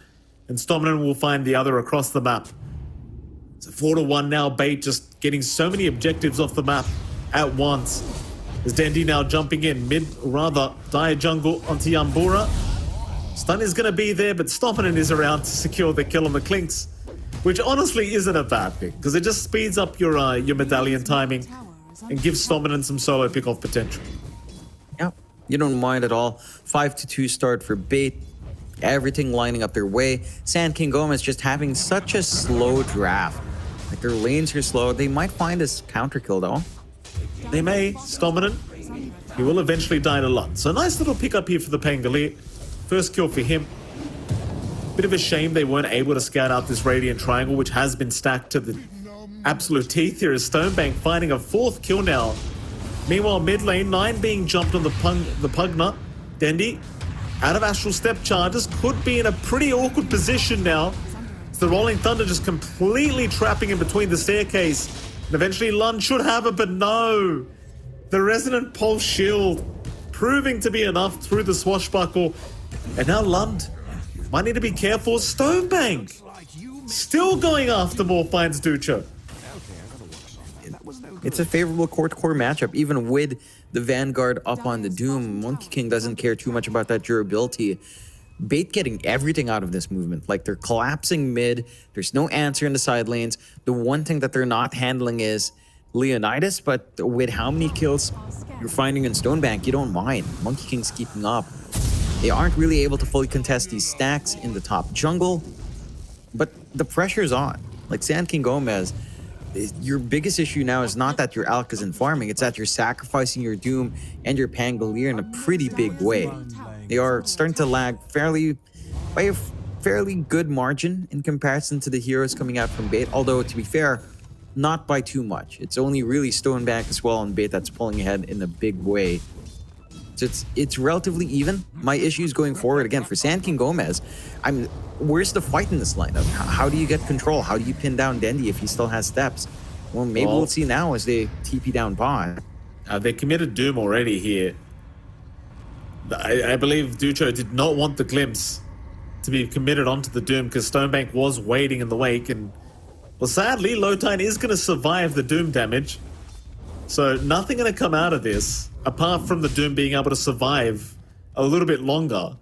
And Stoneman will find the other across the map. It's a 4-1 now. Bait just getting so many objectives off the map at once. As Dendi now jumping in mid, or rather, Dire Jungle onto Yambura. Stun is going to be there, but Stompinen is around to secure the kill on the Clinks, which honestly isn't a bad thing, because it just speeds up your medallion timing and gives Stompinen some solo pick-off potential. Yeah, you don't mind at all. 5-2 start for Bait. Everything lining up their way. Sand King Gomez just having such a slow draft. Like, their lanes are slow. They might find this counter kill, though. They may. Stompinen, he will eventually die to Lund. So nice little pick up here for the Pangolier. First kill for him. Bit of a shame they weren't able to scout out this Radiant Triangle, which has been stacked to the absolute teeth here, as Stonebank finding a 4th kill now. Meanwhile, mid lane, 9 being jumped on the Pugna. Dendi, out of Astral Step charges, could be in a pretty awkward position now. It's the Rolling Thunder just completely trapping him between the staircase. And eventually Lund should have it, but no. The Resonant Pulse Shield proving to be enough through the swashbuckle. And now Lund might need to be careful. Stonebank still going after more, finds Ducho. It's a favorable core-to-core matchup, even with the Vanguard up on the Doom. Monkey King doesn't care too much about that durability. Bait getting everything out of this movement. Like, they're collapsing mid. There's no answer in the side lanes. The one thing that they're not handling is Leonidas, but with how many kills you're finding in Stonebank, you don't mind. Monkey King's keeping up. They aren't really able to fully contest these stacks in the top jungle, but the pressure's on. Like, Sand King Gomez, your biggest issue now is not that your Alk isn't farming, it's that you're sacrificing your Doom and your Pangolier in a pretty big way. They are starting to lag by a fairly good margin in comparison to the heroes coming out from Bait, although, to be fair, not by too much. It's only really Stonebank as well and Bait that's pulling ahead in a big way. So it's relatively even. My issues going forward, again, for Sand King Gomez, where's the fight in this lineup? How do you get control? How do you pin down Dendi if he still has steps? Well, maybe we'll see now as they TP down bot. They committed Doom already here. I believe Ducho did not want the glimpse to be committed onto the Doom because Stonebank was waiting in the wake, and well, sadly, Lodine is going to survive the Doom damage. So nothing going to come out of this, apart from the Doom being able to survive a little bit longer.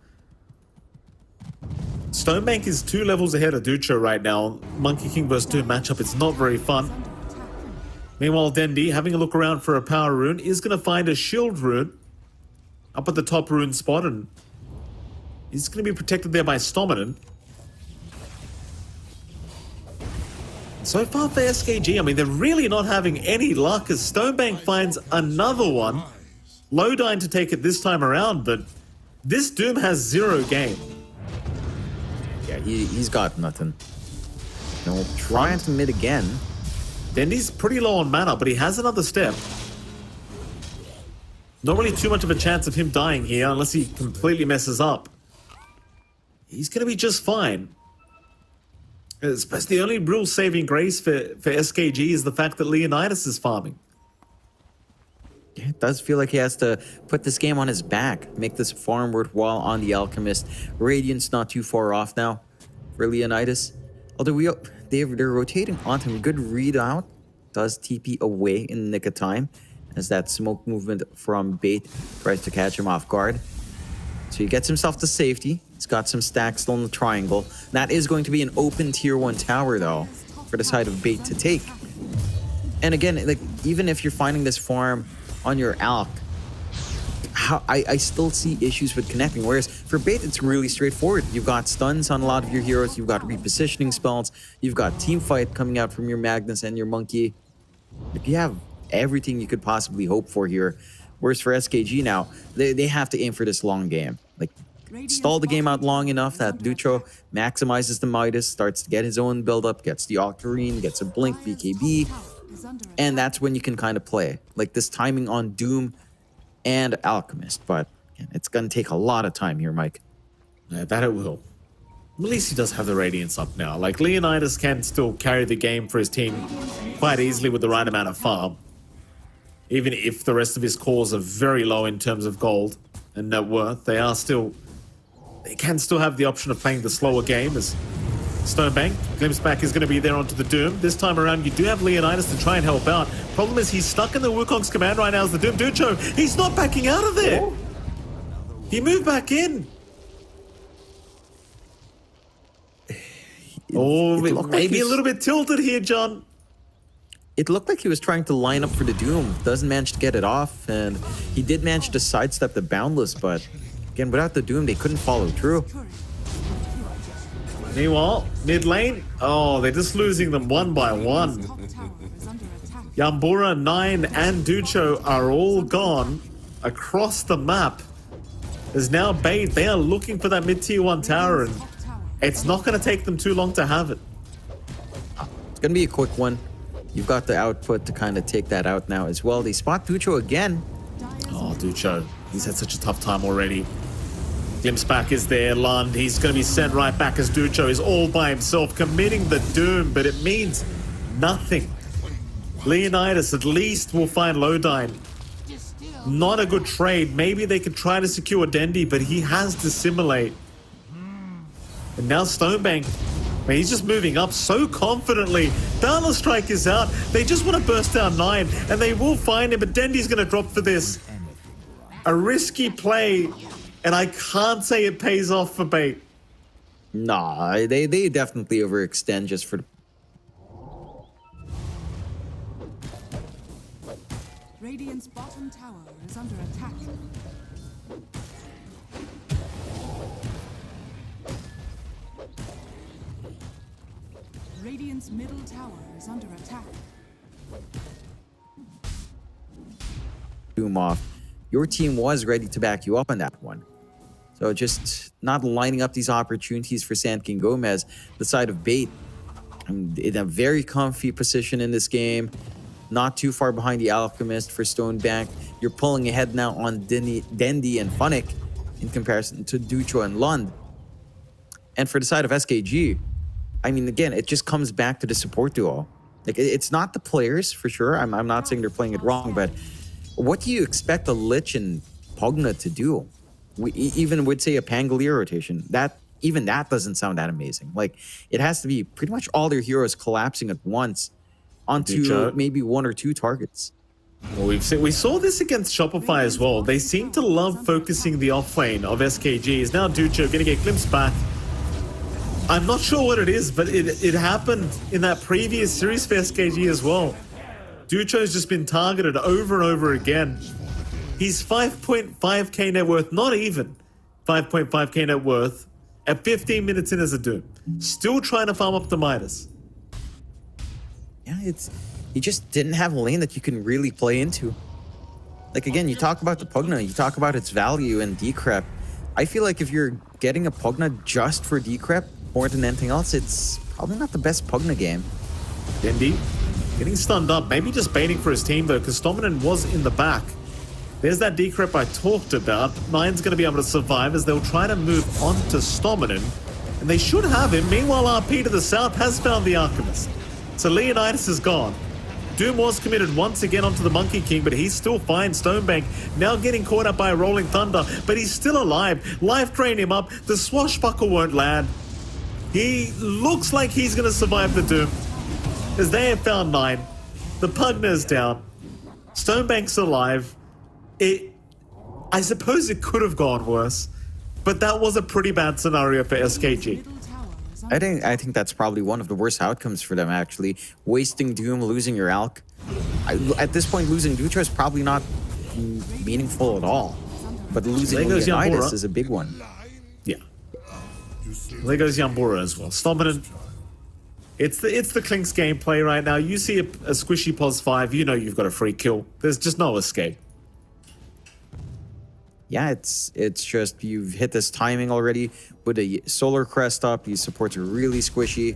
Stonebank is 2 levels ahead of Ducho right now. Monkey King vs. Doom matchup, it's not very fun. Meanwhile, Dendi, having a look around for a power rune, is going to find a shield rune up at the top rune spot, and he's going to be protected there by Stompinen. So far for SKG, I mean, they're really not having any luck as Stonebank finds another one. Lodine to take it this time around, but this Doom has 0 game. Yeah, he's got nothing. No, trying to mid again. Dendi's pretty low on mana, but he has another step. Not really too much of a chance of him dying here unless he completely messes up. He's going to be just fine. I suppose the only real saving grace for SKG is the fact that Leonidas is farming. Yeah, it does feel like he has to put this game on his back, make this farm worthwhile on the Alchemist. Radiant's not too far off now for Leonidas. Although they're rotating onto him. Good read out. Does TP away in the nick of time. as that smoke movement from Bait tries to catch him off guard. So he gets himself to safety. He's got some stacks still in the triangle. That is going to be an open tier 1 tower, though, for the side of Bait to take. And again, like, even if you're finding this farm on your Alk, I still see issues with connecting. Whereas for Bait, it's really straightforward. You've got stuns on a lot of your heroes. You've got repositioning spells. You've got team fight coming out from your Magnus and your Monkey. Like, you have everything you could possibly hope for here. Whereas for SKG now, they have to aim for this long game. Like, stall the game out long enough that Ducho maximizes the Midas, starts to get his own build-up, gets the Octarine, gets a Blink BKB, and that's when you can kind of play. Like, this timing on Doom and Alchemist, but again, it's going to take a lot of time here, Mike. Yeah, that it will. At least he does have the Radiance up now. Like, Leonidas can still carry the game for his team quite easily with the right amount of farm. Even if the rest of his cores are very low in terms of gold and net worth, they can still have the option of playing the slower game as Stonebank. Glimpse back is going to be there onto the Doom. This time around, you do have Leonidas to try and help out. Problem is, he's stuck in the Wukong's command right now as the Doom. Ducho, he's not backing out of there. He moved back in. Maybe a little bit tilted here, John. It looked like he was trying to line up for the Doom. Doesn't manage to get it off, and he did manage to sidestep the Boundless, but again, without the Doom, they couldn't follow through. Meanwhile, mid lane, they're just losing them one by one. Yambura, 9, and Ducho are all gone across the map. There's now Bait. They are looking for that mid-tier 1 tower, and it's not going to take them too long to have it. It's going to be a quick one. You've got the output to kind of take that out now as well. They spot Ducho again. Oh, Ducho. He's had such a tough time already. Glimpse back is there. Lund, he's going to be sent right back as Ducho is all by himself, committing the Doom, but it means nothing. Leonidas at least will find Lodine. Not a good trade. Maybe they could try to secure Dendi, but he has to assimilate. And now Stonebank, man, he's just moving up so confidently. Boundless Strike is out. They just want to burst down 9, and they will find him, but Dendi's going to drop for this. A risky play, and I can't say it pays off for Bait. Nah, they definitely overextend just for... Radiant's bottom tower is under attack. Radiant's middle tower is under attack. Doom off. Your team was ready to back you up on that one. So just not lining up these opportunities for Sand King Gomez, the side of Bait, in a very comfy position in this game. Not too far behind the Alchemist for Stonebank. You're pulling ahead now on Dendi and Funnick in comparison to Ducho and Lund. And for the side of SKG, I mean, again, it just comes back to the support duo. Like, it's not the players, for sure. I'm not saying they're playing it wrong, but what do you expect a Lich and Pugna to do? We even would say a Pangolier rotation. Even that doesn't sound that amazing. Like, it has to be pretty much all their heroes collapsing at once onto maybe 1 or 2 targets. Well, we saw this against Shopify as well. They seem to love focusing the off lane of SKGs. Now Ducho going to get glimpsed back. I'm not sure what it is, but it happened in that previous series for SKG as well. Ducho's just been targeted over and over again. He's 5.5k net worth, not even 5.5k net worth, at 15 minutes in as a Doom. Still trying to farm up the Midas. Yeah, he just didn't have a lane that you can really play into. Like, again, you talk about the Pugna, you talk about its value and Decrep. I feel like if you're getting a Pugna just for Decrep more than anything else, it's probably not the best Pugna game. Dendi getting stunned up, maybe just baiting for his team though, because Stomminen was in the back. There's that Decrep I talked about. Nine's going to be able to survive as they'll try to move on to Stomminen, and they should have him. Meanwhile, RP to the south has found the Alchemist. So Leonidas is gone. Doom was committed once again onto the Monkey King, but he's still fine. Stonebank now getting caught up by a Rolling Thunder, but he's still alive. Life drain him up. The Swashbuckle won't land. He looks like he's going to survive the Doom, as they have found 9. The Pugna is down. Stonebank's alive. I suppose it could have gone worse, but that was a pretty bad scenario for SKG. Middle tower is under I think that's probably one of the worst outcomes for them, actually. Wasting Doom, losing your Alk. At this point, losing Dutra is probably not meaningful at all. But losing There goes Leonidas Yambura. is a big one. Yeah. There goes Yambura as well. Stominant. It's the Klinks gameplay right now. You see a squishy pos 5, you know you've got a free kill. There's just no escape. Yeah, it's just you've hit this timing already. With a solar crest up, these supports are really squishy.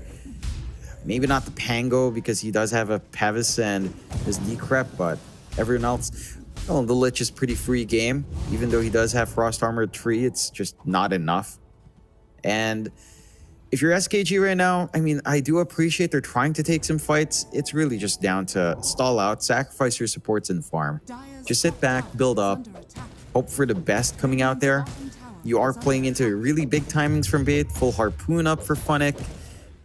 Maybe not the Pango because he does have a Pavis and his Decrep, but everyone else, well, the Lich is pretty free game. Even though he does have Frost Armored 3, it's just not enough. And if you're SKG right now, I mean, I do appreciate they're trying to take some fights. It's really just down to stall out, sacrifice your supports and farm. Just sit back, build up, under attack. hope for the best coming out there. You are playing into really big timings from Bait. Full Harpoon up for Funnick.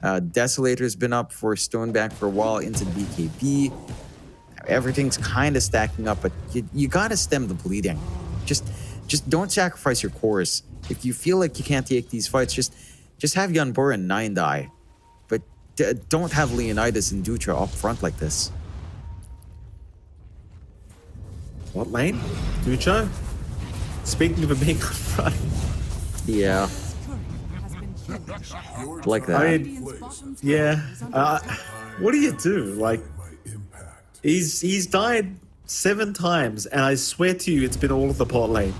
Desolator's been up for Stoneback for a while into BKB. Everything's kind of stacking up, but you gotta stem the bleeding. Just don't sacrifice your cores. If you feel like you can't take these fights, just have Yanbur and 9 die. But don't have Leonidas and Dutra up front like this. What lane? Ducho? Speaking of being on front. Yeah, Courier has been killed. like that. I mean, Radiant's bottom tower yeah. is under attack. What do you do? Like, My impact. he's died 7 times, and I swear to you, it's been all of the pot lane.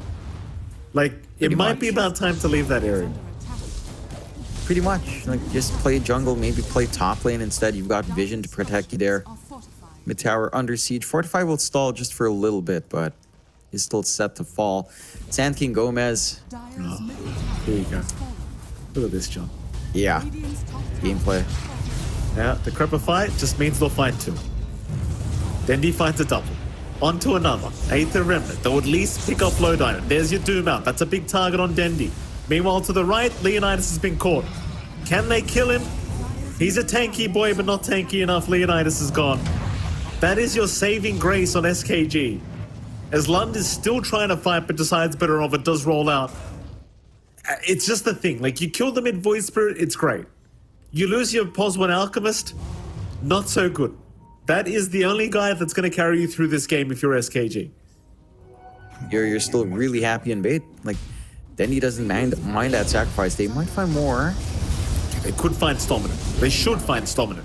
Like, it might be about time to leave that area. Under attack. Pretty much. Like, just play jungle, maybe play top lane instead. You've got vision to protect you there. Are fortified. Mid tower under siege. Fortify will stall just for a little bit, but is still set to fall. Sand King Gomez. Dire's middle tower Here you go. has fallen. Look at this, John. Yeah, Radiant's top tower gameplay. Yeah, the Crepper fight just means they'll fight 2. Dendi fights a double. On to another. Aether Remnant. They'll at least pick up Low Dynamo. There's your Doom out. That's a big target on Dendi. Meanwhile, to the right, Leonidas has been caught. Can they kill him? He's a tanky boy, but not tanky enough. Leonidas is gone. That is your saving grace on SKG. As Lund is still trying to fight, but decides better off, it does roll out. It's just the thing. Like, you kill the mid Void Spirit, it's great. You lose your POS 1 Alchemist, not so good. That is the only guy that's going to carry you through this game if you're SKG. You're still really happy in Bait. Like, then he doesn't mind that sacrifice. They might find more. They could find Stominant. They should find Stominant.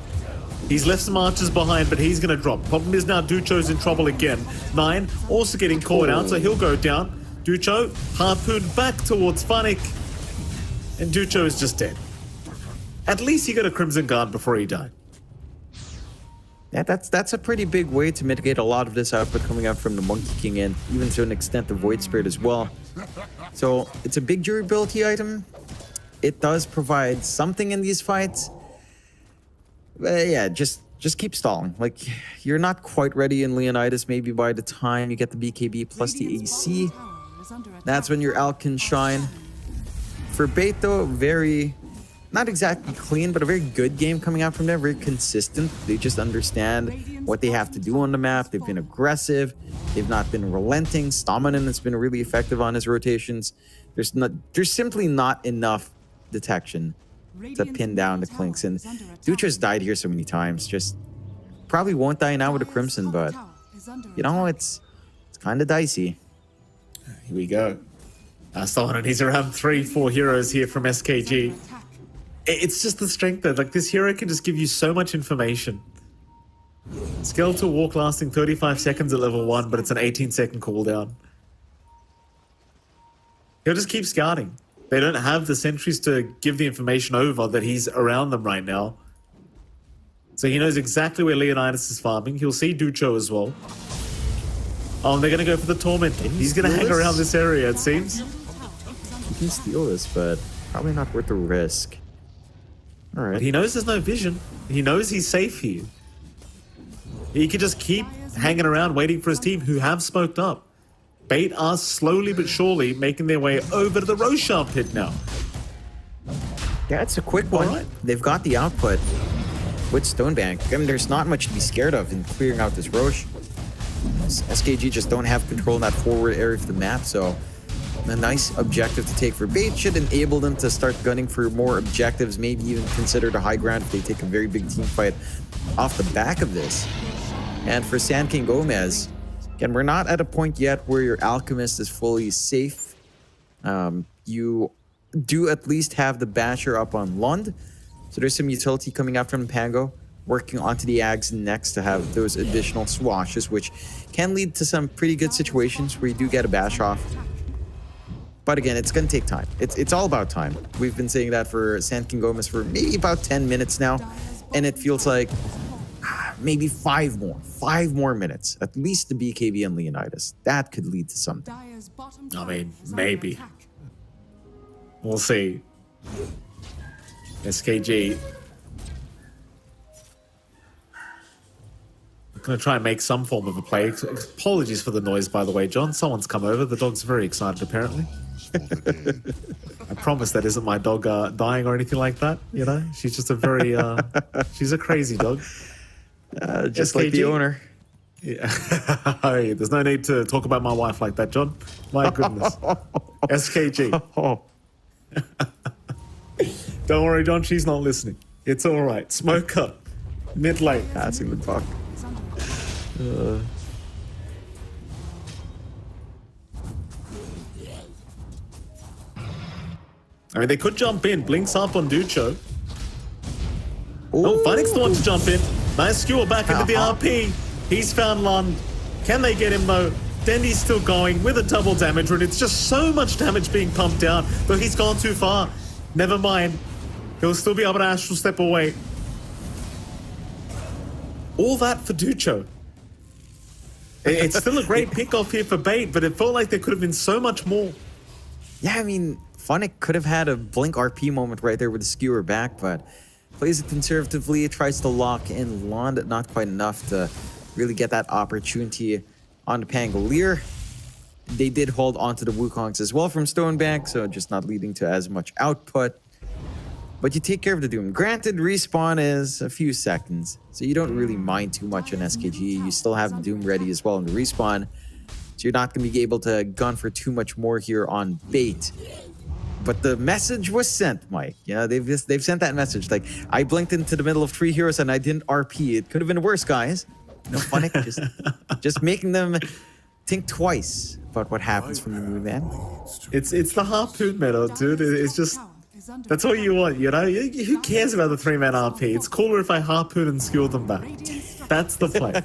He's left some archers behind, but he's going to drop. Problem is now Ducho's in trouble again. 9 also getting caught out, so he'll go down. Ducho harpooned back towards Funnick. And Ducho is just dead. At least he got a Crimson Guard before he died. Yeah, that's a pretty big way to mitigate a lot of this output coming out from the Monkey King and even to an extent the Void Spirit as well. So it's a big durability item. It does provide something in these fights. But yeah, just keep stalling. Like, you're not quite ready in Leonidas. Maybe by the time you get the BKB plus the Radiant's AC, bottom tower is under attack. that's when your Alk can shine. For Bait though, very, not exactly clean, but a very good game coming out from them. Very consistent. They just understand what they have to do on the map. They've been aggressive. They've not been relenting. Stominant has been really effective on his rotations. There's simply not enough detection to pin down the Klinks. And Dutra's died here so many times. Just probably won't die now with a Crimson, but you know, it's kind of dicey. Here we go. Stominant, he's around 3-4 heroes here from SKG. It's just the strength though. Like, this hero can just give you so much information. Skeletal walk lasting 35 seconds at level 1, but it's an 18-second cooldown. He'll just keep scouting. They don't have the sentries to give the information over that he's around them right now. So he knows exactly where Leonidas is farming. He'll see Ducho as well. Oh, and they're going to go for the Tormentor. He's going to hang around this area, it seems. You can steal this, but probably not worth the risk. All right. But he knows there's no vision. He knows he's safe here. He could just keep hanging around waiting for his team who have smoked up. Bait are slowly but surely making their way over to the Roshan pit now. Yeah, it's a quick one. All right. They've got the output with Stonebank. I mean, there's not much to be scared of in clearing out this Roche. SKG just don't have control in that forward area of the map, so a nice objective to take for Bait should enable them to start gunning for more objectives, maybe even consider the high ground if they take a very big team fight off the back of this. And for Sand King Gomez, again, we're not at a point yet where your Alchemist is fully safe. You do at least have the Basher up on Lund, so there's some utility coming out from Pango, working onto the Ags next to have those additional swashes, which can lead to some pretty good situations where you do get a bash off. But again, it's going to take time. It's all about time. We've been saying that for Sand King Gomez for maybe about 10 minutes now, and it feels like maybe 5 more minutes, at least to BKB and Leonidas. That could lead to something. I mean, maybe. We'll see. SKG. I'm going to try and make some form of a play. Apologies for the noise, by the way, John. Someone's come over. The dog's very excited, apparently. I promise that isn't my dog dying or anything like that, you know? She's just a very... she's a crazy dog. Just SKG. like the owner. Yeah. Hey, there's no need to talk about my wife like that, John. My goodness. SKG. Don't worry, John. She's not listening. It's all right. Smoke up. Mid lane. That's a good fuck. I mean, they could jump in. Blinks up on Ducho. Oh, Phoenix the one to jump in. Nice skewer back into the RP. He's found Lund. Can they get him though? Dendy's still going with a double damage rune. It's just so much damage being pumped down, but he's gone too far. Never mind. He'll still be able to astral step away. All that for Ducho. It's still a great pick off here for Bait, but it felt like there could have been so much more. Yeah, I mean, Funnick could have had a blink RP moment right there with the skewer back, but plays it conservatively, tries to lock in Lund, not quite enough to really get that opportunity on the Pangolier. They did hold onto the Wukongs as well from Stonebank, so just not leading to as much output. But you take care of the Doom. Granted, respawn is a few seconds, so you don't really mind too much on SKG. You still have the Doom ready as well in the respawn, so you're not going to be able to gun for too much more here on Bait. But the message was sent, Mike. Yeah, they've sent that message. Like, I blinked into the middle of 3 heroes and I didn't RP. It could have been worse, guys. You know, Funnick just making them think twice about what happens from the move, man. It's the harpoon meta, dude. It's just... That's all you want, you know? Who cares about the 3-man RP? It's cooler if I harpoon and skewer them back. That's the play.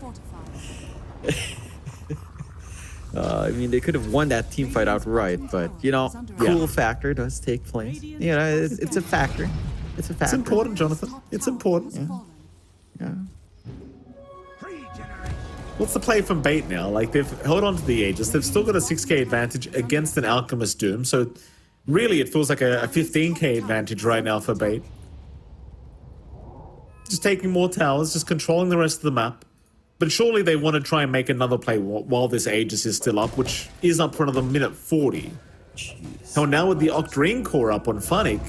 I mean, they could have won that team fight outright, but, you know, cool factor does take place. You know, it's a factor. It's a factor. It's important, Jonathan. It's important. Yeah. What's the play from Bait now? Like, they've held on to the Aegis. They've still got a 6k advantage against an Alchemist Doom, so really it feels like a 15k advantage right now for Bait. Just taking more towers, just controlling the rest of the map. But surely they want to try and make another play while this Aegis is still up, which is up for another minute 40. Jeez. Hell, now with the Octarine core up on Funnick,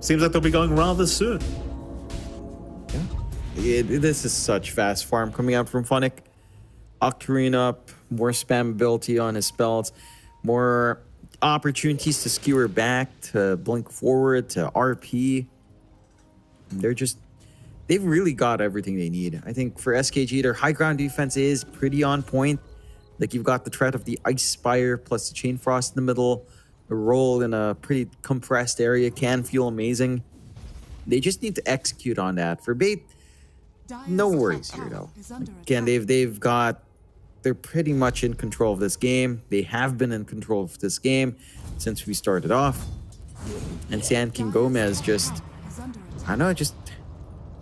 seems like they'll be going rather soon. This is such fast farm coming out from Funnick. Octarine up, more spammability on his spells, more opportunities to skewer back, to blink forward, to RP. They've really got everything they need. I think for SKG, their high ground defense is pretty on point. Like, you've got the threat of the Ice Spire plus the Chain Frost in the middle. The roll in a pretty compressed area can feel amazing. They just need to execute on that. For Bait, no worries here, though. Again, they're pretty much in control of this game. They have been in control of this game since we started off. And Sand King Gomez just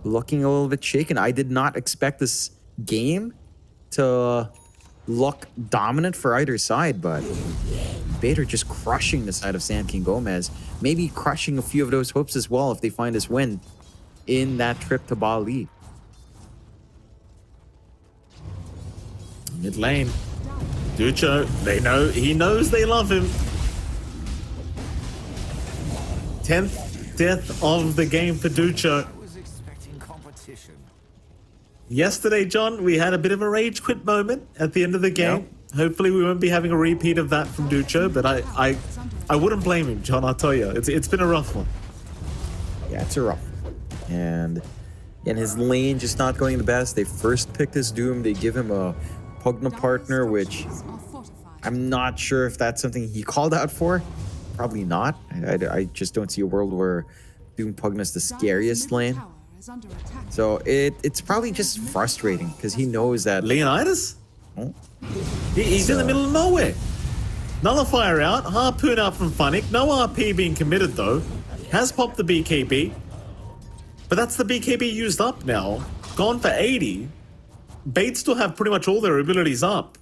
looking a little bit shaken. I did not expect this game to look dominant for either side, but Bait are just crushing the side of Sand King Gomez. Maybe crushing a few of those hopes as well if they find this win in that trip to Bali. Mid lane. Ducho, he knows they love him. 10th death of the game for Ducho. Yesterday, John, we had a bit of a rage quit moment at the end of the game. Hopefully we won't be having a repeat of that from Ducho, but I wouldn't blame him, John, I'll tell you. It's been a rough one. Yeah, it's a rough one. And his lane just not going the best. They first picked his Doom. They give him a Pugna partner, which I'm not sure if that's something he called out for. Probably not. I just don't see a world where Doom Pugna's the scariest lane. So it's probably just frustrating because he knows that Leonidas? Oh, He's in the middle of nowhere. Nullifier out, Harpoon out from Funnick. No RP being committed though. Has popped the BKB. But that's the BKB used up now. Gone for 80. Bait still have pretty much all their abilities up.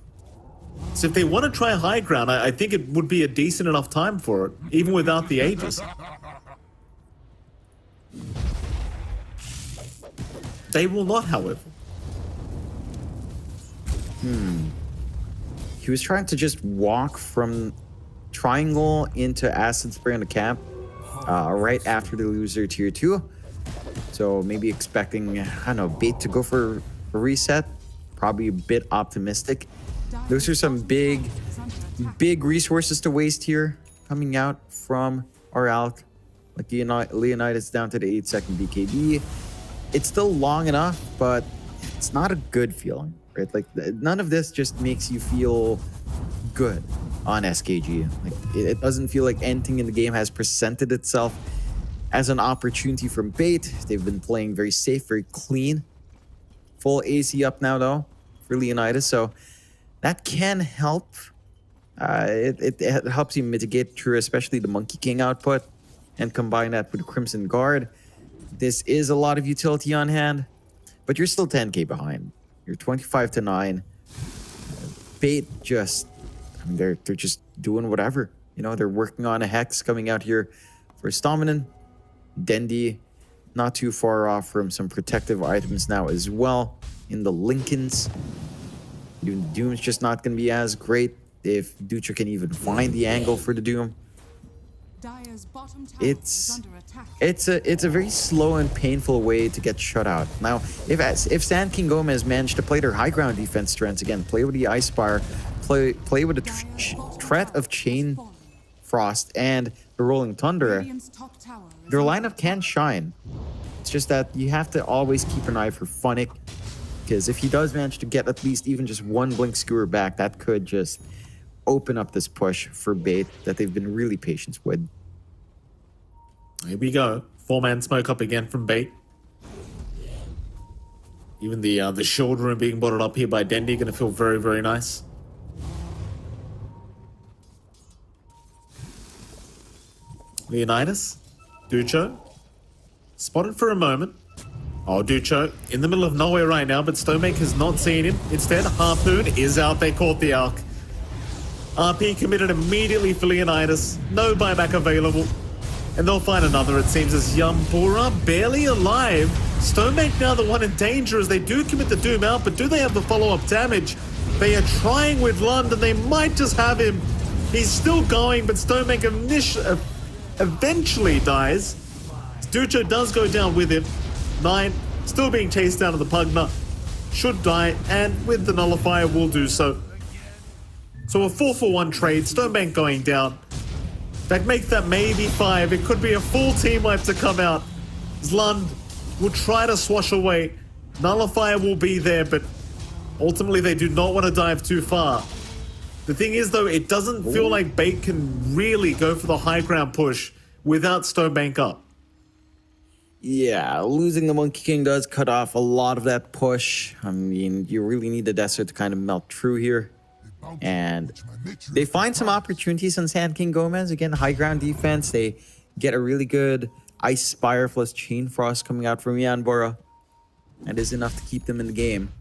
So if they want to try high ground, I think it would be a decent enough time for it, even without the Aegis. They will not, however. he was trying to just walk from triangle into acid spray on the camp right after they lose their tier 2. So maybe expecting, I don't know, Bait to go for a reset. Probably a bit optimistic. Those are some big resources to waste here coming out from our Alk. Like Leonidas down to the 8-second BKB. It's still long enough, but it's not a good feeling, right? Like none of this just makes you feel good on SKG. Like it doesn't feel like anything in the game has presented itself as an opportunity from Bait. They've been playing very safe, very clean. Full AC up now though for Leonidas, so that can help. It helps you mitigate through especially the Monkey King output and combine that with Crimson Guard. This is a lot of utility on hand, but you're still 10k behind. You're 25 to 9. Bait just, I mean, they're just doing whatever. You know, they're working on a Hex coming out here for Stominen. Dendi, not too far off from some protective items now as well in the Lincolns. Doom's just not going to be as great if Dutra can even find the angle for the Doom. It's a very slow and painful way to get shut out. Now, if Sand King Gomez managed to play their high ground defense strengths again, play with the Ice Spire, play with the threat of Chain Frost and the Rolling Thunder, their lineup can shine. It's just that you have to always keep an eye for Funnick, because if he does manage to get at least even just one Blink Skewer back, that could just open up this push for Bait that they've been really patient with. Here we go. 4-man smoke up again from Bait. Even the shield room being bottled up here by Dendi gonna feel very, very nice. Leonidas, Ducho, spotted for a moment. Oh, Ducho in the middle of nowhere right now, but Stonebank has not seen him. Instead, Harpoon is out. They caught the Alk. RP committed immediately for Leonidas. No buyback available. And they'll find another, it seems, as Yambura barely alive. Stonebank now the one in danger as they do commit the Doom out, but do they have the follow-up damage? They are trying with Lund and they might just have him. He's still going, but Stonebank eventually dies. Ducho does go down with him. 9 still being chased down to the Pugna. Should die, and with the Nullifier will do so. So a 4-for-1 trade, Stonebank going down. In fact, make that maybe 5. It could be a full team wipe to come out. Zlund will try to swash away. Nullifier will be there, but ultimately they do not want to dive too far. The thing is, though, it doesn't feel like Bait can really go for the high ground push without Stonebank up. Yeah, losing the Monkey King does cut off a lot of that push. I mean, you really need the Desert to kind of melt through here. And they find some opportunities on Sand King Gomez. Again, high ground defense. They get a really good Ice Spire plus Chain Frost coming out from Yanbora. That is enough to keep them in the game.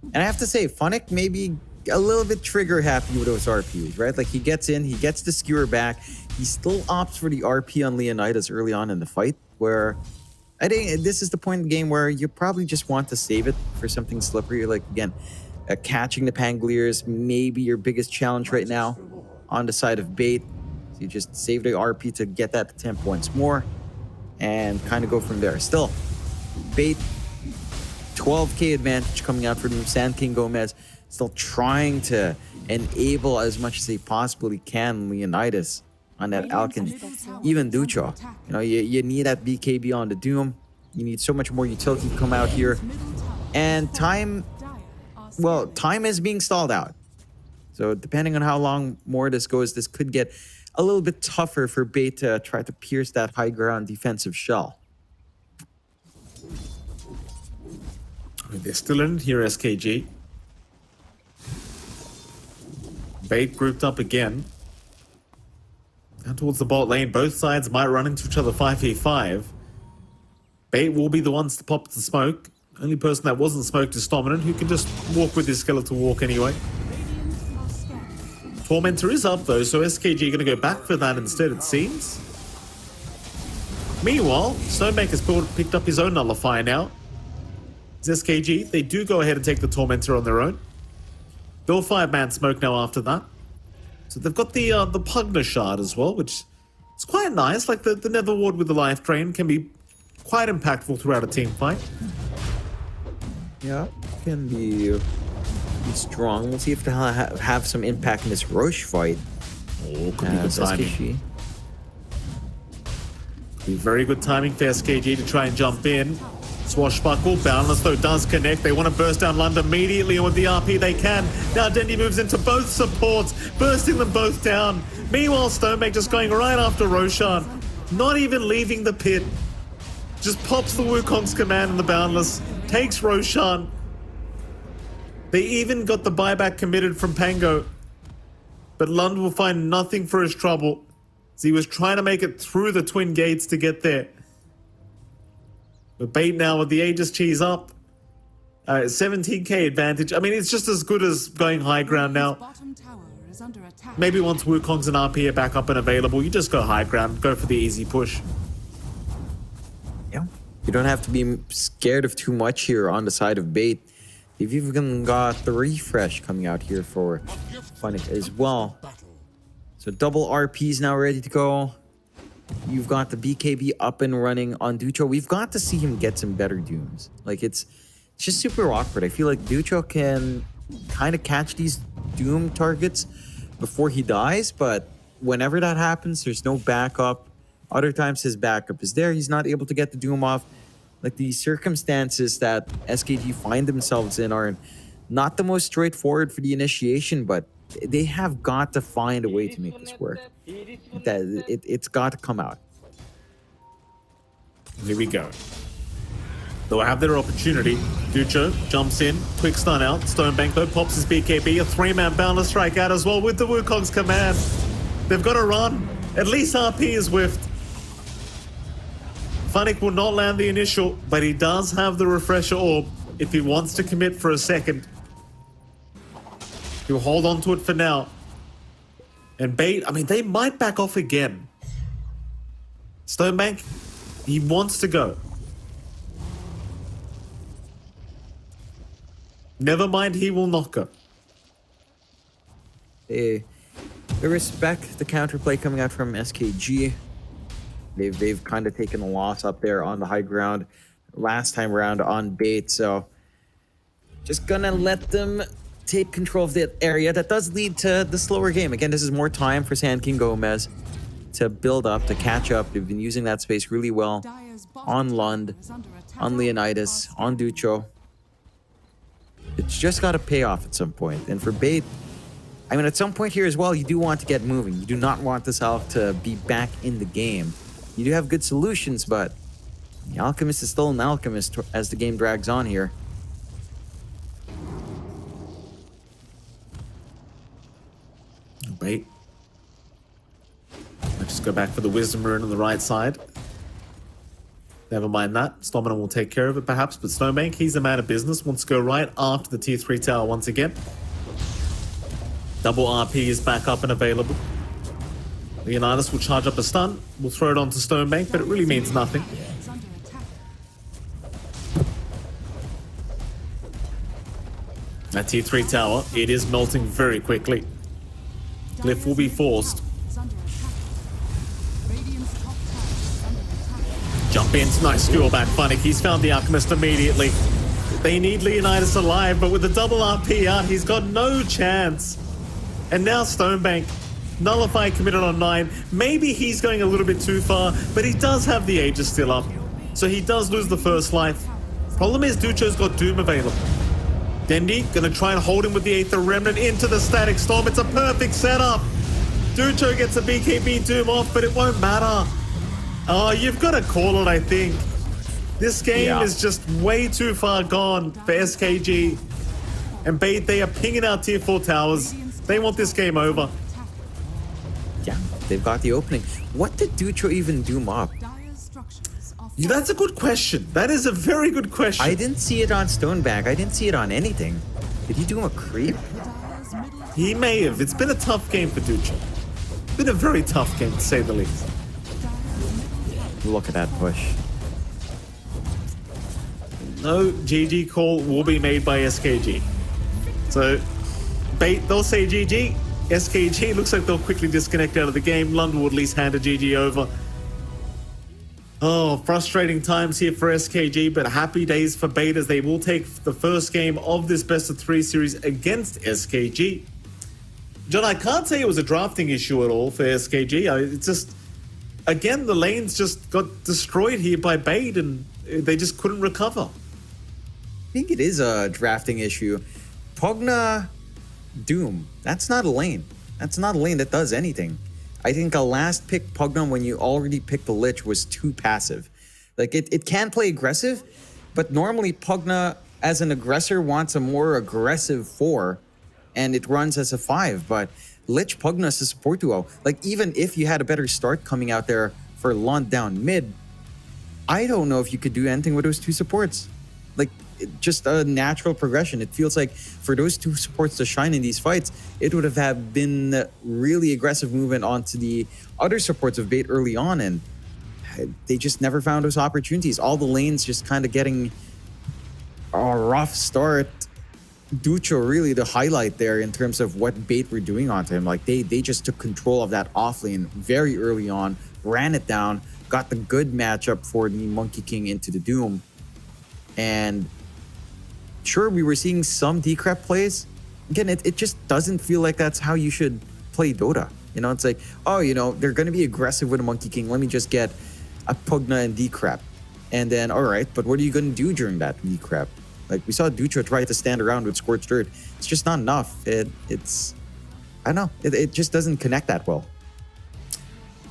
And I have to say, Funnick may be a little bit trigger happy with those RPs, right? Like he gets in, he gets the skewer back. He still opts for the RP on Leonidas early on in the fight, where I think this is the point in the game where you probably just want to save it for something slippery. Like, again, catching the Pangoliers, maybe your biggest challenge right now on the side of Bait. So you just save the RP to get that to 10 points more and kind of go from there. Still, Bait 12k advantage coming out from Sand King Gomez, still trying to enable as much as they possibly can Leonidas on that Alkin, even Ducho. You know, you need that BKB on the Doom. You need so much more utility to come out here. And time is being stalled out. So depending on how long more this goes, this could get a little bit tougher for Bait to try to pierce that high ground defensive shell. They're still in here, SKG. Bait grouped up again. Down towards the bot lane. Both sides might run into each other 5v5. Bait will be the ones to pop the smoke. Only person that wasn't smoked is Dominant, who can just walk with his skeletal walk anyway. Tormentor is up though, so SKG going to go back for that instead, it seems. Meanwhile, Snowmaker's picked up his own nullifier now. It's SKG. They do go ahead and take the Tormentor on their own. They'll 5-man smoke now after that. So they've got the Pugna Shard as well, which is quite nice. Like the Nether Ward with the Life Drain can be quite impactful throughout a team fight. Yeah, can be strong. We'll see if they'll have some impact in this Roche fight. Oh, could be good timing. Be very good timing for SKG to try and jump in. Swashbuckle, Boundless though does connect. They want to burst down London immediately, and with the RP they can. Now Dendi moves into both supports, bursting them both down. Meanwhile, Stonebake just going right after Roshan, not even leaving the pit. Just pops the Wukong's command and the Boundless, takes Roshan. They even got the buyback committed from Pango. But Lund will find nothing for his trouble, as he was trying to make it through the twin gates to get there. But Bait now with the Aegis Cheese up. 17k advantage. I mean, it's just as good as going high ground now. Maybe once Wukong's and RP are back up and available, you just go high ground, go for the easy push. Yeah, you don't have to be scared of too much here on the side of Bait. They've even got the refresh coming out here for Funnick as well. So double RPs now ready to go. You've got the BKB up and running on Ducho. We've got to see him get some better Dooms. Like, it's just super awkward. I feel like Ducho can kind of catch these Doom targets before he dies, but whenever that happens, there's no backup. Other times his backup is there. He's not able to get the Doom off. Like, the circumstances that SKG find themselves in are not the most straightforward for the initiation, but they have got to find a way to make this work. It's got to come out. Here we go. They'll have their opportunity. Ducho jumps in, quick stun out. Stonebank though pops his BKB, a 3-man Boundless strike out as well with the Wukong's command. They've got to run. At least RP is whiffed. Funnick will not land the initial, but he does have the refresher orb if he wants to commit for a second. He'll hold on to it for now. And Bait, I mean, they might back off again. Stonebank, he wants to go. Never mind, he will not go. They respect the counterplay coming out from SKG. They've kind of taken a loss up there on the high ground last time around on Bait, so just gonna let them take control of that area. That does lead to the slower game. Again, this is more time for Sand King Gomez to build up, to catch up. They've been using that space really well on Lund, on Leonidas, on Ducho. It's just got to pay off at some point. And for Bait, I mean, at some point here as well, you do want to get moving. You do not want this Alch to be back in the game. You do have good solutions, but the Alchemist is still an Alchemist as the game drags on here. Bait. Let's just go back for the Wisdom Rune on the right side. Never mind that. Stomina will take care of it perhaps, but Snowbank, he's a man of business. Wants to go right after the tier 3 tower once again. Double RP is back up and available. Leonidas will charge up a stun. We'll throw it onto Stonebank, but it really means nothing. That tier 3 tower, it is melting very quickly. Glyph will be forced. Jump in, nice skill back Funnick. He's found the Alchemist immediately. They need Leonidas alive, but with the double RP out, he's got no chance. And now Stonebank, Nullify committed on 9. Maybe he's going a little bit too far, but he does have the Aegis still up. So he does lose the first life. Problem is, Ducho's got Doom available. Dendi gonna try and hold him with the Aether Remnant into the Static Storm. It's a perfect setup. Ducho gets a BKB Doom off, but it won't matter. Oh, you've got to call it, I think. This game is just way too far gone for SKG. And Bait, they are pinging out tier 4 towers. They want this game over. Yeah, they've got the opening. What did Ducho even doom up? That's a good question. That is a very good question. I didn't see it on Stoneback. I didn't see it on anything. Did he doom a creep? He may have. It's been a tough game for Ducho. Been a very tough game, to say the least. Look at that push. No GG call will be made by SKG. So, Bait, they'll say GG. SKG looks like they'll quickly disconnect out of the game. London will at least hand a GG over. Oh, frustrating times here for SKG, but happy days for Bait as they will take the first game of this best of 3 series against SKG. John, I can't say it was a drafting issue at all for SKG. It's just, again, the lanes just got destroyed here by Bait and they just couldn't recover. I think it is a drafting issue. Pugna Doom, that's not a lane. That's not a lane that does anything. I think a last pick Pugna when you already picked the Lich was too passive. Like, it can play aggressive, but normally Pugna as an aggressor wants a more aggressive 4, and it runs as a 5, but Lich Pugna is a support duo. Like, even if you had a better start coming out there for Lund down mid, I don't know if you could do anything with those 2 supports. Like, just a natural progression. It feels like for those 2 supports to shine in these fights, it would have been really aggressive movement onto the other supports of Bait early on, and they just never found those opportunities. All the lanes just kind of getting a rough start. Ducho really the highlight there in terms of what Bait were doing onto him. Like, they just took control of that off lane very early on, ran it down, got the good matchup for the Monkey King into the Doom. And sure, we were seeing some decrep plays. Again, it just doesn't feel like that's how you should play Dota. You know, it's like, oh, you know, they're going to be aggressive with a Monkey King. Let me just get a Pugna and decrep. And then, all right, but what are you going to do during that decrep? Like, we saw Ducho try to stand around with Scorched Earth. It's just not enough. It's, I don't know. It just doesn't connect that well.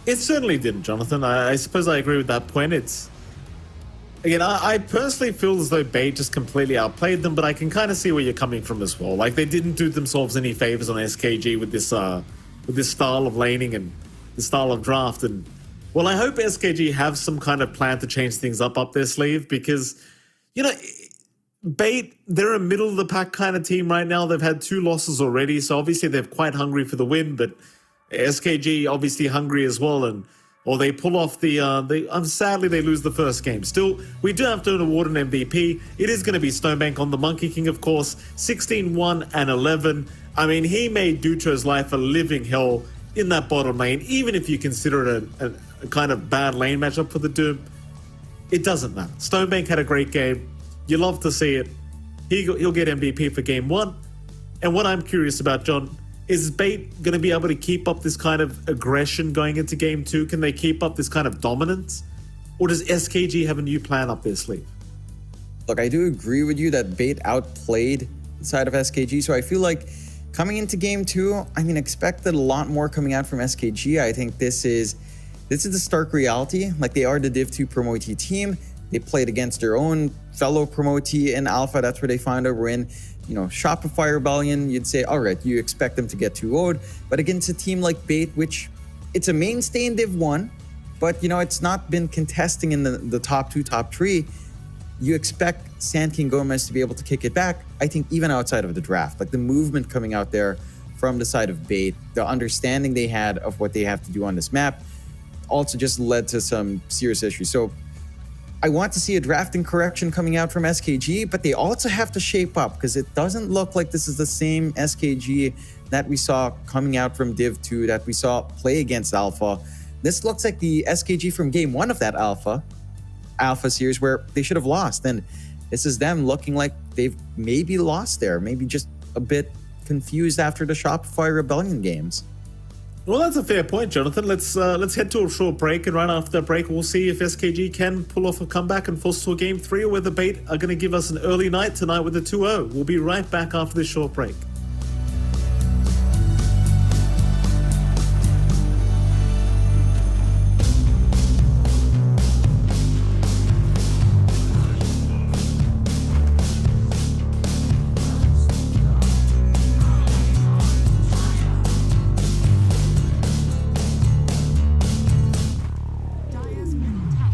It certainly didn't, Jonathan. I suppose I agree with that point. It's, again, I personally feel as though Bait just completely outplayed them, but I can kind of see where you're coming from as well. Like, they didn't do themselves any favors on SKG with this style of laning and the style of draft. And, well, I hope SKG have some kind of plan to change things up their sleeve because, you know, Bait, they're a middle of the pack kind of team right now. They've had 2 losses already, so obviously they're quite hungry for the win, but SKG obviously hungry as well, and or they pull off the sadly they lose the first game. Still, we do have to award an MVP. It is going to be Stonebank on the Monkey King, of course. 16-1 and 11. I mean, he made Dutro's life a living hell in that bottom lane, even if you consider it a kind of bad lane matchup for the Doom. It doesn't matter. Stonebank had a great game. You love to see it. He'll get MVP for game 1. And what I'm curious about, John, is Bait going to be able to keep up this kind of aggression going into game 2? Can they keep up this kind of dominance? Or does SKG have a new plan up their sleeve? Look, I do agree with you that Bait outplayed the side of SKG. So I feel like coming into game 2, I mean, expected a lot more coming out from SKG. I think this is the stark reality. Like, they are the Div 2 promotee team. They played against their own fellow promotee in Alpha. That's where they found out we're in. You know, Shopify Rebellion, you'd say, all right, you expect them to get 2-0'd. But against a team like Bait, which it's a mainstay in Div 1, but, you know, it's not been contesting in the top 2, top 3, you expect Sand King Gomez to be able to kick it back, I think, even outside of the draft. Like, the movement coming out there from the side of Bait, the understanding they had of what they have to do on this map, also just led to some serious issues. So I want to see a drafting correction coming out from SKG, but they also have to shape up because it doesn't look like this is the same SKG that we saw coming out from Div 2, that we saw play against Alpha. This looks like the SKG from game 1 of that Alpha series where they should have lost. And This is them looking like they've maybe lost there, maybe just a bit confused after the Shopify Rebellion games. Well, that's a fair point, Jonathan. Let's head to a short break, and right after that break, we'll see if SKG can pull off a comeback and force to a game 3, or whether Bait are going to give us an early night tonight with a 2-0. We'll be right back after this short break. Dire's middle tower.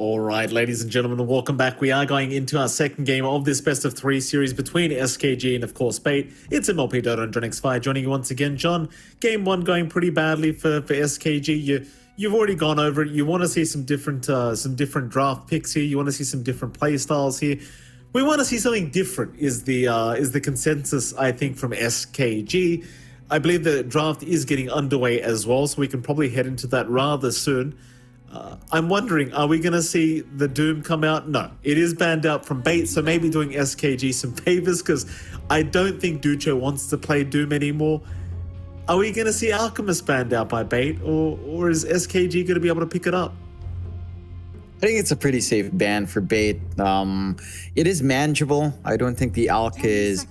All right, ladies and gentlemen, welcome back. We are going into our second game of this best of 3 series between SKG and, of course, Bait. It's MLP Dota and John X5 joining you once again. John, game 1 going pretty badly for SKG. You've already gone over it. You want to see some different draft picks here. You want to see some different play styles here. We want to see something different is the consensus, I think, from SKG. I believe the draft is getting underway as well, so we can probably head into that rather soon. I'm wondering, are we going to see the Doom come out? No, it is banned out from Bait, so maybe doing SKG some favors, because I don't think Ducho wants to play Doom anymore. Are we going to see Alchemist banned out by Bait, or is SKG going to be able to pick it up? I think it's a pretty safe ban for Bait. It is manageable. I don't think the Alch is...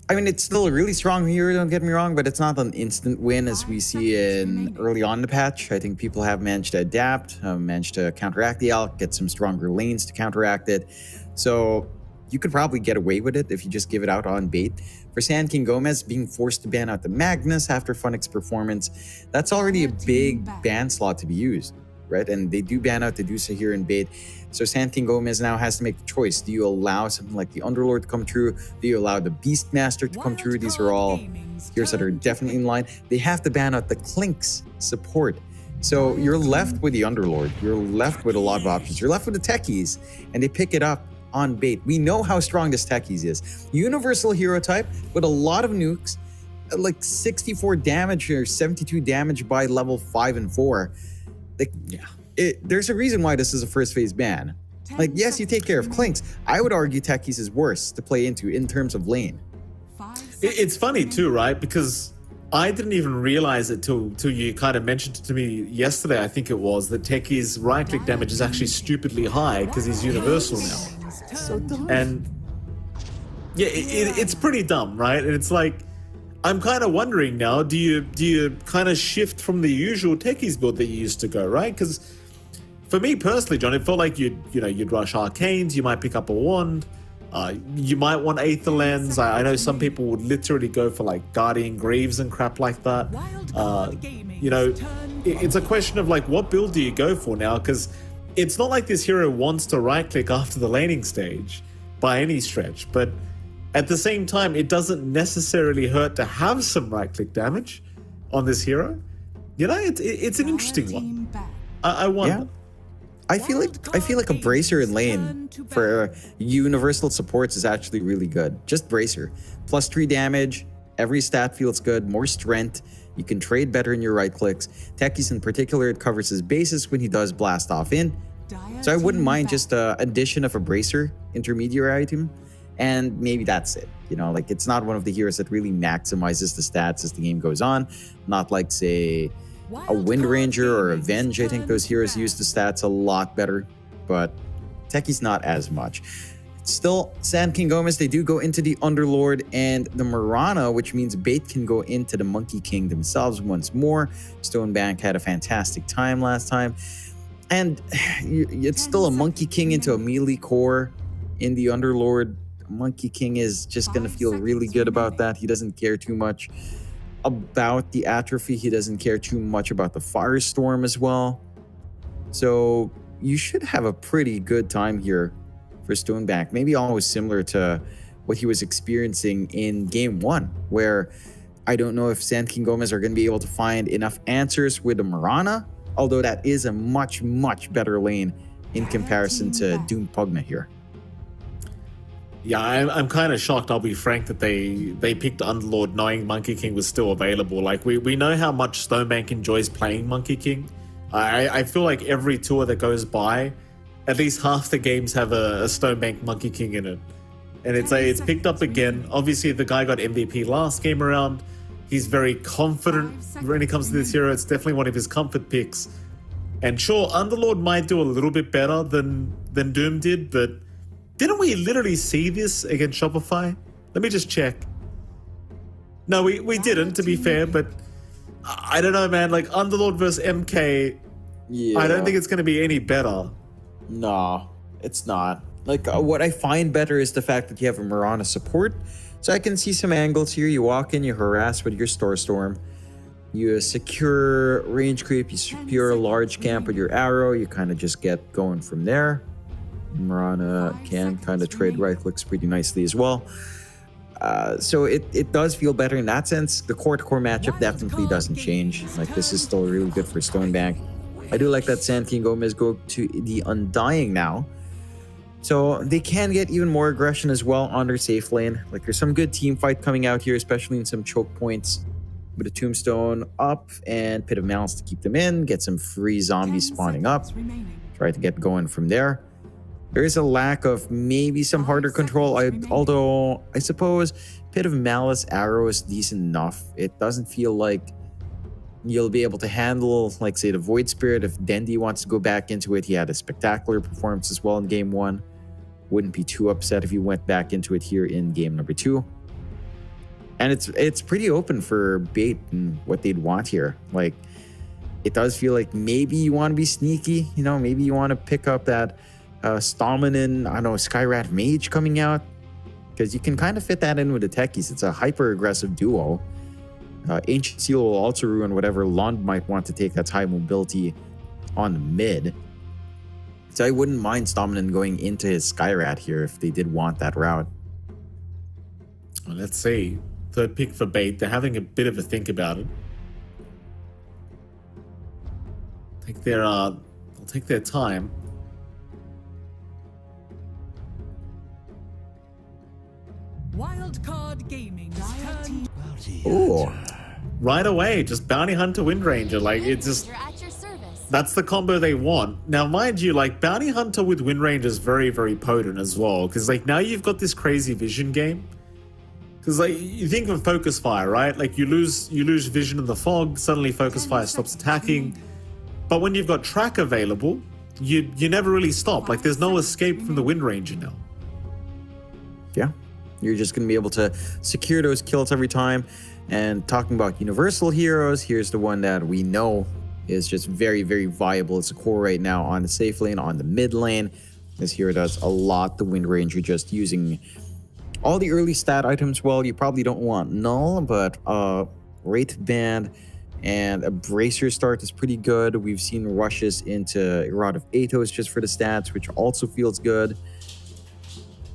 I mean, it's still a really strong hero, don't get me wrong, but it's not an instant win as we see in early on the patch. I think people have managed to adapt, managed to counteract the Alch, get some stronger lanes to counteract it. So you could probably get away with it if you just give it out on Bait. For Sand King Gomez, being forced to ban out the Magnus after Funnick's performance, that's already a big ban slot to be used, right? And they do ban out the Dusa here in Bait. So Sand King Gomez now has to make the choice. Do you allow something like the Underlord to come true? Do you allow the Beastmaster to come true? These are all heroes that are definitely in line. They have to ban out the Clink's support. So you're left with the Underlord. You're left with a lot of options. You're left with the Techies, and they pick it up on Bait. We know how strong this Techies is. Universal hero type with a lot of nukes, like 64 damage or 72 damage by level 5 and 4. Like, yeah. There's a reason why this is a first phase ban. Like, yes, you take care of Clinks. I would argue Techies is worse to play into in terms of lane. It's funny too, right? Because I didn't even realize it till you kind of mentioned it to me yesterday, I think it was, that Techies' right-click damage is actually stupidly high because he's universal now. So dumb. And yeah, it's pretty dumb, right? And it's like, I'm kind of wondering now, do you kind of shift from the usual Techies build that you used to go, right? Because for me personally, John, it felt like you'd rush Arcanes, you might pick up a Wand, you might want Aether Lens. I know some people would literally go for like Guardian Greaves and crap like that. It's a question of like, what build do you go for now? Because it's not like this hero wants to right-click after the laning stage by any stretch, but at the same time, it doesn't necessarily hurt to have some right-click damage on this hero. You know, it's an interesting one. I wonder. Yeah. I feel like a Bracer in lane for universal supports is actually really good. Just Bracer. Plus 3 damage, every stat feels good, more strength, you can trade better in your right clicks. Techies in particular, it covers his bases when he does blast off in. So I wouldn't mind just an addition of a Bracer intermediary item, and maybe that's it. You know, like, it's not one of the heroes that really maximizes the stats as the game goes on. Not like, say, a Wind Ranger or a Venge. I think those heroes use the stats a lot better, but Techie's not as much. Still, Sand King Gomez, they do go into the Underlord and the Mirana, which means Bait can go into the Monkey King themselves once more. Stonebank had a fantastic time last time. And it's still a Monkey King into a melee core in the Underlord. Monkey King is just going to feel really good about that. He doesn't care too much about the Atrophy. He doesn't care too much about the Firestorm as well. So you should have a pretty good time here for Stonebank. Maybe almost similar to what he was experiencing in game 1, where I don't know if Sand King Gomez are going to be able to find enough answers with the Mirana, although that is a much, much better lane in comparison to Doom Pugna here. Yeah, I'm kind of shocked, I'll be frank, that they picked Underlord knowing Monkey King was still available. Like, we know how much Stonebank enjoys playing Monkey King. I feel like every tour that goes by, at least half the games have a Stonebank Monkey King in it. And it's picked up again. Obviously, the guy got MVP last game around. He's very confident when it comes to this hero. It's definitely one of his comfort picks. And sure, Underlord might do a little bit better than Doom did, but didn't we literally see this against Shopify? Let me just check. No, we didn't, to be fair, but I don't know, man. Like, Underlord versus MK, yeah. I don't think it's going to be any better. No, it's not. Like, what I find better is the fact that you have a Mirana support. So I can see some angles here. You walk in, you harass with your Storestorm. You secure range creep, you secure a large camp with your arrow, you kind of just get going from there. Marana can kind of trade right clicks pretty nicely as well. So it does feel better in that sense. The core-to-core matchup definitely doesn't change. Like, this is still really good for Stonebank. I do like that Sand King Gomez go to the Undying now. So they can get even more aggression as well on their safe lane. Like, there's some good team fight coming out here, especially in some choke points. With a Tombstone up and Pit of Malice to keep them in. Get some free zombies spawning up. Try to get going from there. There is a lack of maybe some harder control, although I suppose Pit of Malice arrow is decent enough. It doesn't feel like you'll be able to handle, like, say, the Void Spirit. If Dendi wants to go back into it, he had a spectacular performance as well in game 1. Wouldn't be too upset if he went back into it here in game number 2. And it's pretty open for Bait and what they'd want here. Like, it does feel like maybe you want to be sneaky, you know, maybe you want to pick up that Stalmanin, I don't know, Skyrat Mage coming out, because you can kind of fit that in with the techies. It's a hyper aggressive duo. Ancient Seal will also ruin whatever Lond might want to take that's high mobility on the mid. So I wouldn't mind Stalmanin going into his Skyrat here if they did want that route. Well, let's see. Third pick for Bait. They're having a bit of a think about it. They'll take their time. Wildcard Gaming. Oh, Right away, just Bounty Hunter Windranger. Like, it's just... At your service. That's the combo they want. Now, mind you, like, Bounty Hunter with Windranger is very, very potent as well. Because, like, now you've got this crazy vision game. Because, like, you think of Focus Fire, right? Like, you lose vision in the fog, suddenly Focus Fire stops attacking. But when you've got Track available, you never really stop. Like, there's no escape from the Windranger now. yeah. You're just going to be able to secure those kills every time. And talking about universal heroes, here's the one that we know is just very, very viable. It's a core right now on the safe lane, on the mid lane. This hero does a lot. The Windranger just using all the early stat items. Well, you probably don't want Null, but Wraith Band and a Bracer start is pretty good. We've seen rushes into Rod of Atos just for the stats, which also feels good.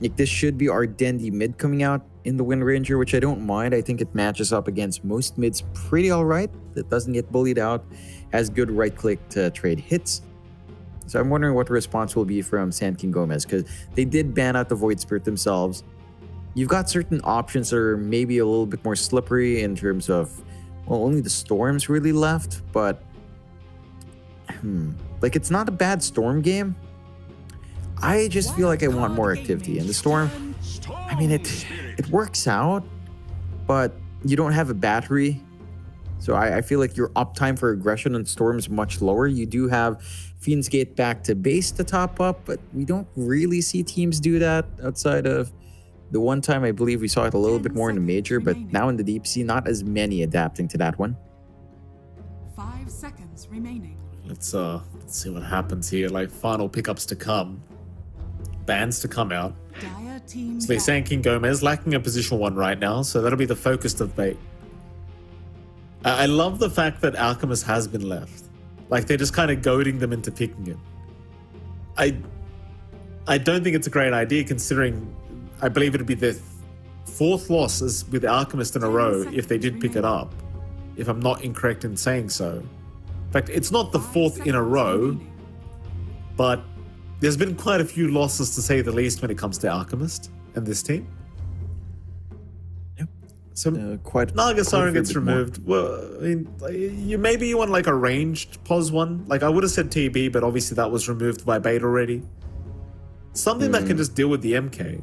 Like, this should be our Dendi mid coming out in the Windranger, which I don't mind. I think it matches up against most mids pretty alright. It doesn't get bullied out. Has good right click to trade hits. So I'm wondering what the response will be from Sand King Gomez, because they did ban out the Void Spirit themselves. You've got certain options that are maybe a little bit more slippery in terms of, well, only the Storm's really left, but like, it's not a bad Storm game. I just feel like I want more activity. And the Storm, I mean, it works out, but you don't have a battery. So I feel like your uptime for aggression on Storm is much lower. You do have Fiend's Gate back to base to top up, but we don't really see teams do that outside of the one time I believe we saw it a little bit more in the Major, but now in the DPC, not as many adapting to that one. 5 seconds remaining. Let's see what happens here. Like, final pickups to come. Bans to come out. Dire team. So they're saying King Gomez lacking a position 1 right now, so that'll be the focus of Bait. I love the fact that Alchemist has been left. Like, they're just kind of goading them into picking it. I don't think it's a great idea, considering I believe it'd be their 4th loss with Alchemist in a row if they did pick it up, if I'm not incorrect in saying so. In fact, it's not the 4th in a row, but there's been quite a few losses, to say the least, when it comes to Alchemist and this team. Yep. So Quite Naga Siren gets more. removed. Well, I mean, you want like a ranged pos one. Like, I would have said TB, but obviously that was removed by Bait already. Something that can just deal with the MK.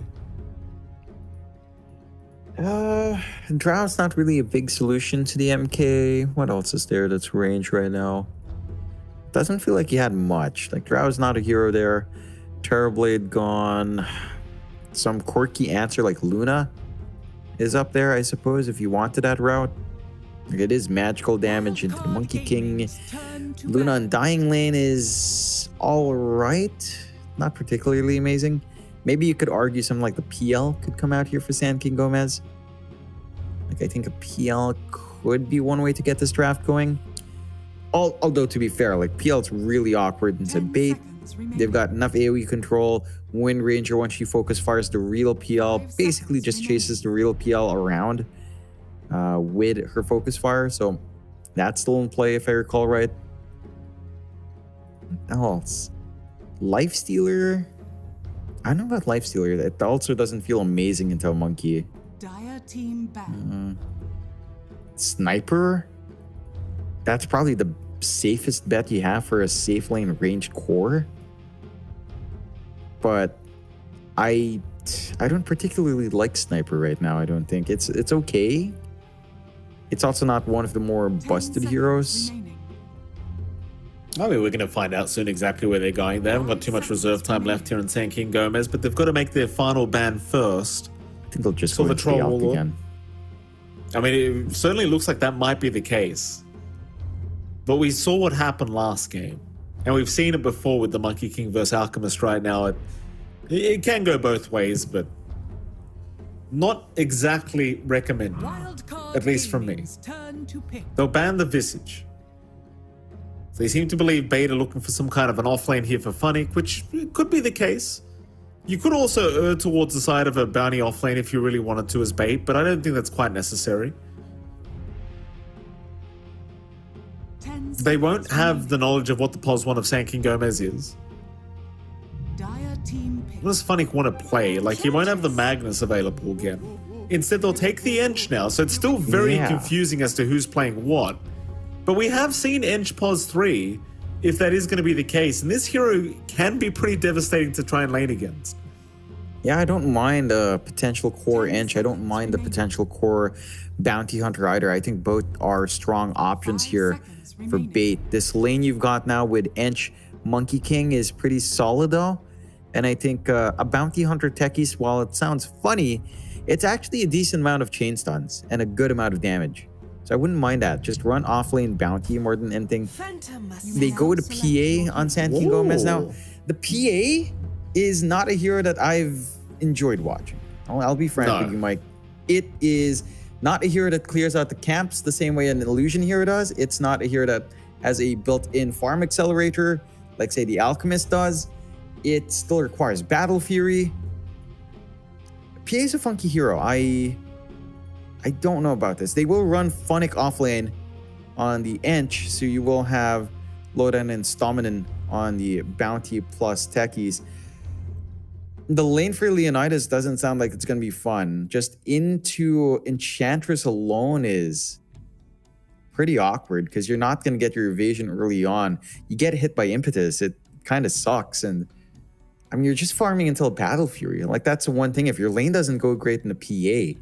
Drow's not really a big solution to the MK. What else is there that's range right now? Doesn't feel like he had much. Like, Drow's not a hero there. Terrorblade gone. Some quirky answer like Luna is up there, I suppose, if you wanted that route. Like, it is magical damage into the Monkey King. Luna Undying Lane is alright. Not particularly amazing. Maybe you could argue something like the PL could come out here for Sand King Gomez. Like, Like, I think a PL could be one way to get this draft going. Although, to be fair, like, PL's really awkward into 10 bait. seconds remaining. They've got enough AoE control. Wind Ranger, once she focus fires the real PL, 5 basically seconds just remaining. chases the real PL around with her focus fire. So that's still in play, if I recall right. What else? Lifestealer? I don't know about Lifestealer. That also doesn't feel amazing into a monkey. Dire team ban. Sniper? That's probably the safest bet you have for a safe lane ranged core. But I don't particularly like Sniper right now. I don't think it's okay. It's also not one of the more 10 busted seconds heroes. remaining. I mean, we're going to find out soon exactly where they're going. They haven't got too much reserve time left here in San King Gomez, but they've got to make their final ban first. I think they'll just So go the into troll the Alp warlord. again. I mean, it certainly looks like that might be the case. But we saw what happened last game. And we've seen it before with the Monkey King versus Alchemist right now. It can go both ways, but not exactly recommended. Wild card At least from me. Gaming's turn to pick. They'll ban the Visage. They seem to believe Beta looking for some kind of an offlane here for Funnick, which could be the case. You could also err towards the side of a bounty offlane if you really wanted to as bait, but I don't think that's quite necessary. 10 They won't seconds have remaining. the knowledge of what the POS 1 of San King Gomez is. Dire team pick. What does Funnick want to play? Like, he won't have the Magnus available again. Instead, they'll take the Ench now, so it's still very Yeah. confusing as to who's playing what. But we have seen Ench POS 3, if that is going to be the case, and this hero can be pretty devastating to try and lane against. Yeah, I don't mind a potential core Inch. I don't mind the potential core Bounty Hunter either. I think both are strong options 5 here seconds for remaining. bait. This lane you've got now with Inch Monkey King is pretty solid though. And I think a Bounty Hunter Techies, while it sounds funny, it's actually a decent amount of chain stuns and a good amount of damage. So I wouldn't mind that. Just run offlane Bounty more than anything. They go to PA on San King Gomez now. Whoa. The PA is not a hero that I've enjoyed watching. I'll be frank No. with you, Mike. It is not a hero that clears out the camps the same way an illusion hero does. It's not a hero that has a built-in farm accelerator, like say the Alchemist does. It still requires Battle Fury. PA is a funky hero. I don't know about this. They will run Funnick offlane on the Ench, so you will have Lodan and Stominen on the Bounty plus Techies. The lane for Leonidas doesn't sound like it's going to be fun. Just into Enchantress alone is pretty awkward because you're not going to get your evasion early on. You get hit by Impetus. It kind of sucks. And I mean, you're just farming until Battle Fury. Like, that's the one thing. If your lane doesn't go great in the PA,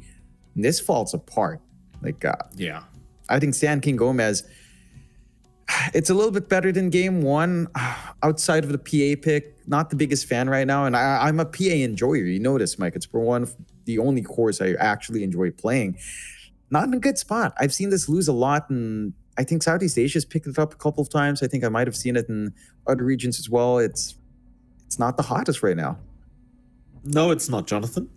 this falls apart. Like, Yeah. I think San King Gomez, it's a little bit better than game one. Outside of the PA pick, not the biggest fan right now. And I'm a PA enjoyer. You know this, Mike. It's for one of the only cores I actually enjoy playing. Not in a good spot. I've seen this lose a lot, and I think Southeast Asia's picked it up a couple of times. I think I might have seen it in other regions as well. It's not the hottest right now. No, it's not, Jonathan.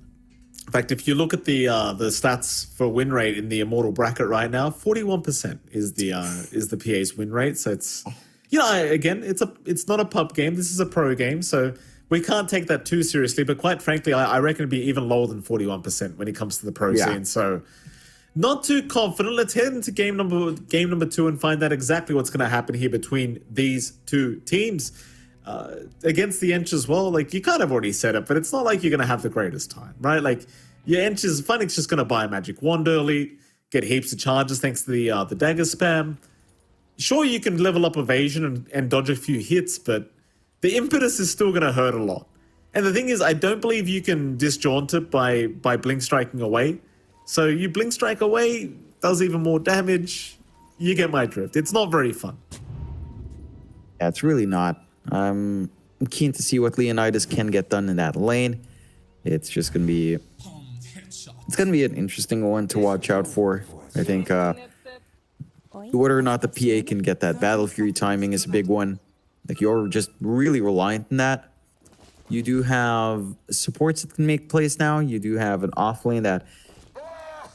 In fact, if you look at the stats for win rate in the Immortal bracket right now, 41% is the PA's win rate. So it's, you know, again, it's not a pub game. This is a pro game, so we can't take that too seriously. But quite frankly, I reckon it'd be even lower than 41% when it comes to the pro scene. So not too confident. Let's head into game number 2 and find out exactly what's going to happen here between these two teams. Against the Ench as well, like, you kind of already said it, but it's not like you're going to have the greatest time, right? Like, your Ench is, Funnick's just going to buy a magic wand early, get heaps of charges thanks to the dagger spam. Sure, you can level up evasion and dodge a few hits, but the impetus is still going to hurt a lot. And the thing is, I don't believe you can disjaunt it by blink striking away. So you blink strike away, does even more damage. You get my drift. It's not very fun. Yeah, it's really not. I'm keen to see what Leonidas can get done in that lane. It's just gonna be an interesting one to watch out for. I think whether or not the PA can get that Battle Fury timing is a big one. Like, you're just really reliant on that. You do have supports that can make plays now. You do have an off lane that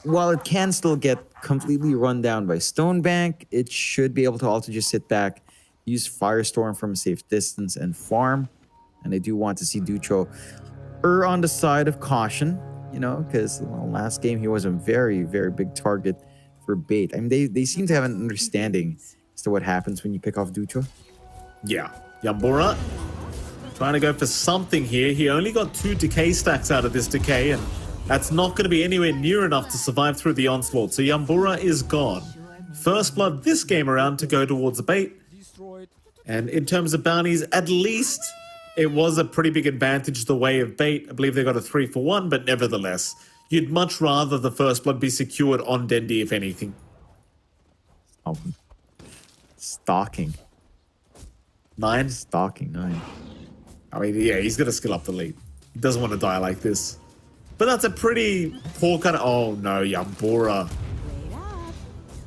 while it can still get completely run down by Stonebank, it should be able to also just sit back, use Firestorm from a safe distance, and farm. And I do want to see Ducho on the side of caution, you know, because last game he was a very, very big target for Bait. I mean, they seem to have an understanding as to what happens when you pick off Ducho. Yeah. Yambura trying to go for something here. He only got 2 decay stacks out of this decay, and that's not going to be anywhere near enough to survive through the onslaught. So Yambura is gone. First blood this game around to go towards Bait. And in terms of bounties, at least it was a pretty big advantage the way of Bait. I believe they got a 3-for-1, but nevertheless, you'd much rather the first blood be secured on Dendi, if anything. Oh, stalking. 9? Stalking, 9. I mean, yeah, he's going to skill up the lead. He doesn't want to die like this. But that's a pretty poor kind of... Oh, no, Yambura.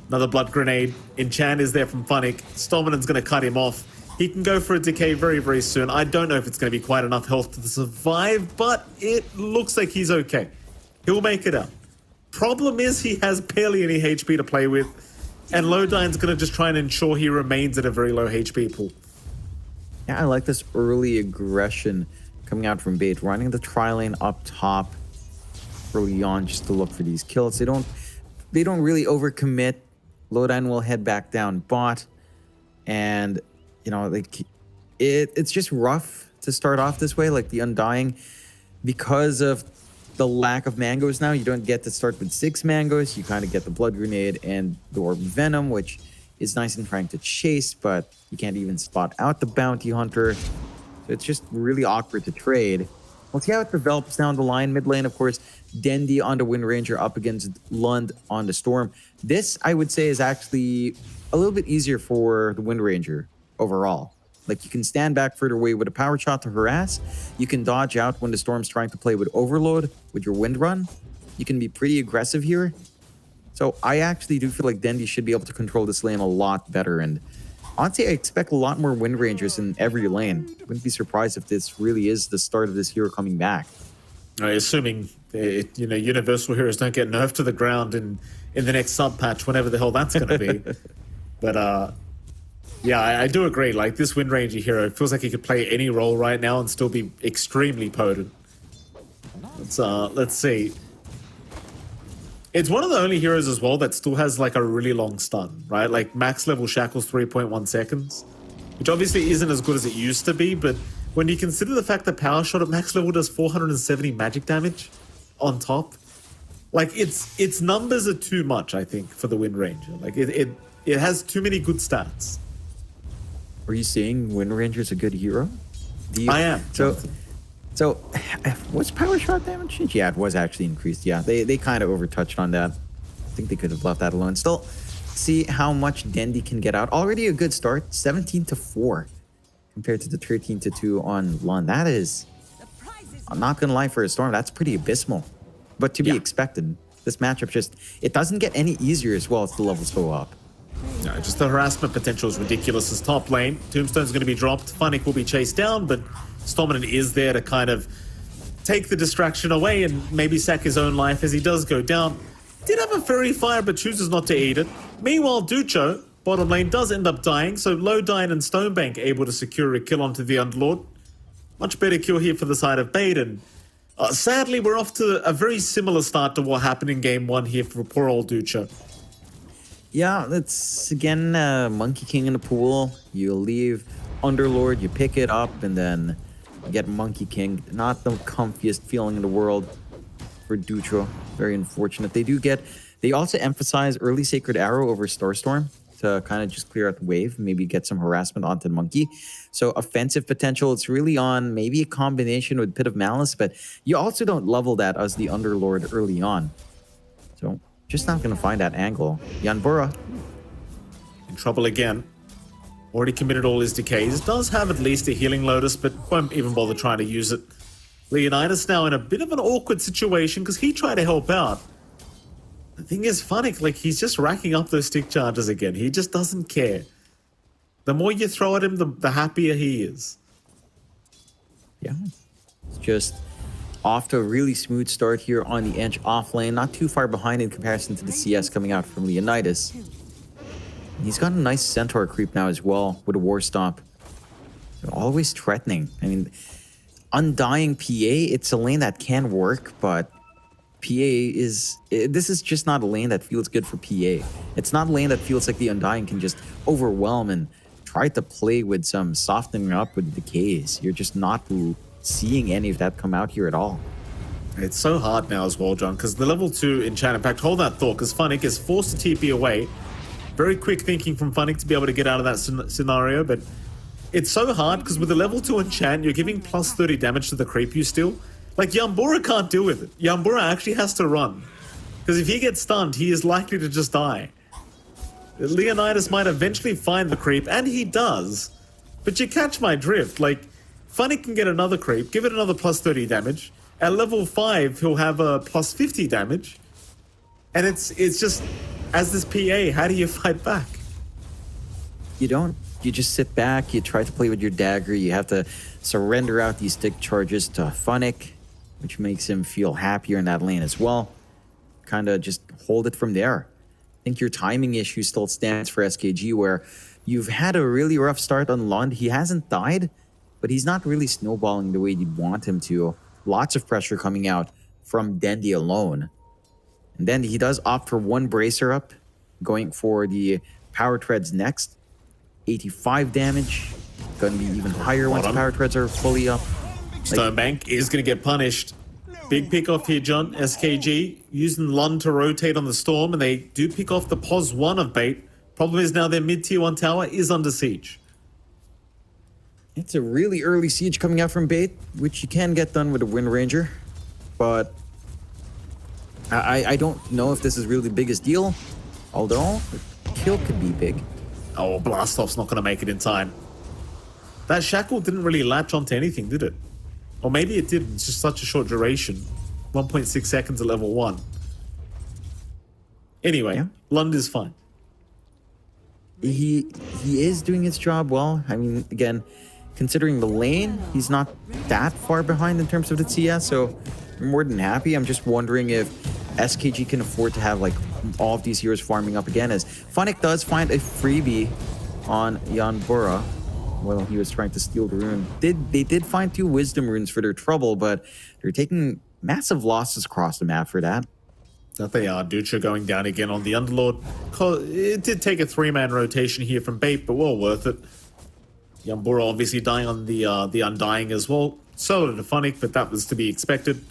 Another blood grenade. Enchant is there from Funnick. Stominan's going to cut him off. He can go for a decay very, very soon. I don't know if it's going to be quite enough health to survive, but it looks like he's okay. He'll make it out. Problem is he has barely any HP to play with, and Lodine's going to just try and ensure he remains at a very low HP pool. Yeah, I like this early aggression coming out from Bait, running the tri-lane up top early on just to look for these kills. They don't really overcommit. Lodine will head back down bot, and you know, like it's just rough to start off this way. Like the Undying, because of the lack of mangoes now, you don't get to start with 6 mangoes. You kind of get the blood grenade and the orb venom, which is nice and trying to chase, but you can't even spot out the bounty hunter. So it's just really awkward to trade. We'll see how it develops down the line. Mid lane, of course, Dendi on the Wind Ranger up against Lund on the Storm. This, I would say, is actually a little bit easier for the Wind Ranger overall. Like, you can stand back further away with a power shot to harass. You can dodge out when the Storm's trying to play with Overload with your Wind Run. You can be pretty aggressive here. So I actually do feel like Dendi should be able to control this lane a lot better. And honestly, I expect a lot more Wind Rangers in every lane. Wouldn't be surprised if this really is the start of this hero coming back. Assuming, Universal Heroes don't get nerfed to the ground in the next sub-patch, whenever the hell that's going to be. But, yeah, I do agree. Like, this Wind Ranger hero feels like he could play any role right now and still be extremely potent. Let's see. It's one of the only heroes as well that still has like a really long stun, right? Like max level Shackle's 3.1 seconds, which obviously isn't as good as it used to be, but when you consider the fact that Power Shot at max level does 470 magic damage on top, like its numbers are too much, I think, for the Wind Ranger. Like it has too many good stats. Are you saying Wind Ranger's a good hero? I am. So, what's power shot damage? Yeah, it was actually increased. Yeah, they kind of overtouched on that. I think they could have left that alone. Still, see how much Dendi can get out. Already a good start, 17-4 compared to the 13-2 on Lund. That is, I'm not gonna lie, for a Storm, that's pretty abysmal, but to be expected. This matchup it doesn't get any easier as well as the levels go up. No, just the harassment potential is ridiculous as top lane. Tombstone's going to be dropped. Funnick will be chased down, but Stominant is there to kind of take the distraction away and maybe sack his own life as he does go down. Did have a Fairy Fire, but chooses not to eat it. Meanwhile, Ducho, bottom lane, does end up dying, so Lodine and Stonebank able to secure a kill onto the Underlord. Much better kill here for the side of Baden. Sadly, we're off to a very similar start to what happened in game 1 here for poor old Ducho. Yeah, it's again Monkey King in the pool. You leave Underlord, you pick it up, and then you get Monkey King. Not the comfiest feeling in the world for Ducho. Very unfortunate. They also emphasize early Sacred Arrow over Starstorm to kind of just clear out the wave, maybe get some harassment onto Monkey. So offensive potential, it's really on maybe a combination with Pit of Malice, but you also don't level that as the Underlord early on. So just not going to find that angle. Yanbura in trouble again. Already committed all his decays. Does have at least a healing Lotus, but won't even bother trying to use it. Leonidas now in a bit of an awkward situation because he tried to help out. The thing is, Funnick, like, he's just racking up those stick charges again. He just doesn't care. The more you throw at him, the happier he is. Yeah. It's just, Off to a really smooth start here on the edge off lane. Not too far behind in comparison to the CS coming out from Leonidas. He's got a nice Centaur creep now as well with a War Stomp. They're always threatening. I mean, Undying PA, it's a lane that can work, but this is just not a lane that feels good for PA. It's not a lane that feels like the Undying can just overwhelm and try to play with some softening up with decays. You're just not seeing any of that come out here at all. It's so hard now as well, John, because the level 2 enchant, in fact, hold that thought, because Funnick is forced to TP away. Very quick thinking from Funnick to be able to get out of that scenario, but it's so hard because with the level 2 enchant, you're giving plus 30 damage to the creep you steal. Like, Yambura can't deal with it. Yambura actually has to run, because if he gets stunned, he is likely to just die. Leonidas might eventually find the creep, and he does, but you catch my drift. Like, Funnick can get another creep, give it another plus 30 damage. At level 5, he'll have a plus 50 damage. And it's just, as this PA, how do you fight back? You don't. You just sit back, you try to play with your dagger, you have to surrender out these stick charges to Funnick, which makes him feel happier in that lane as well. Kind of just hold it from there. I think your timing issue still stands for SKG, where you've had a really rough start on Lund. He hasn't died, but he's not really snowballing the way you'd want him to. Lots of pressure coming out from Dendi alone. And then he does opt for one bracer up, going for the power treads next. 85 damage. Gonna be even higher once power treads are fully up. Stonebank is gonna get punished. Big pick off here, John. SKG using Lund to rotate on the storm, and they do pick off the POS 1 of Bait. Problem is now their mid-tier 1 tower is under siege. It's a really early siege coming out from Bait, which you can get done with a Wind Ranger. But I don't know if this is really the biggest deal. Although, the kill could be big. Oh, Blastoff's not going to make it in time. That Shackle didn't really latch onto anything, did it? Or maybe it did, it's just such a short duration. 1.6 seconds at level 1. Anyway, yeah. Lund is fine. He is doing his job well. I mean, again, considering the lane, he's not that far behind in terms of the TS, so I'm more than happy. I'm just wondering if SKG can afford to have like all of these heroes farming up again, as Funnick does find a freebie on Yanbura while he was trying to steal the rune. They did find 2 wisdom runes for their trouble, but they're taking massive losses across the map for that. That they are. Ducha going down again on the Underlord. It did take a 3-man rotation here from Bait, but well worth it. Yambura obviously dying on the Undying as well. So did Funnick, but that was to be expected.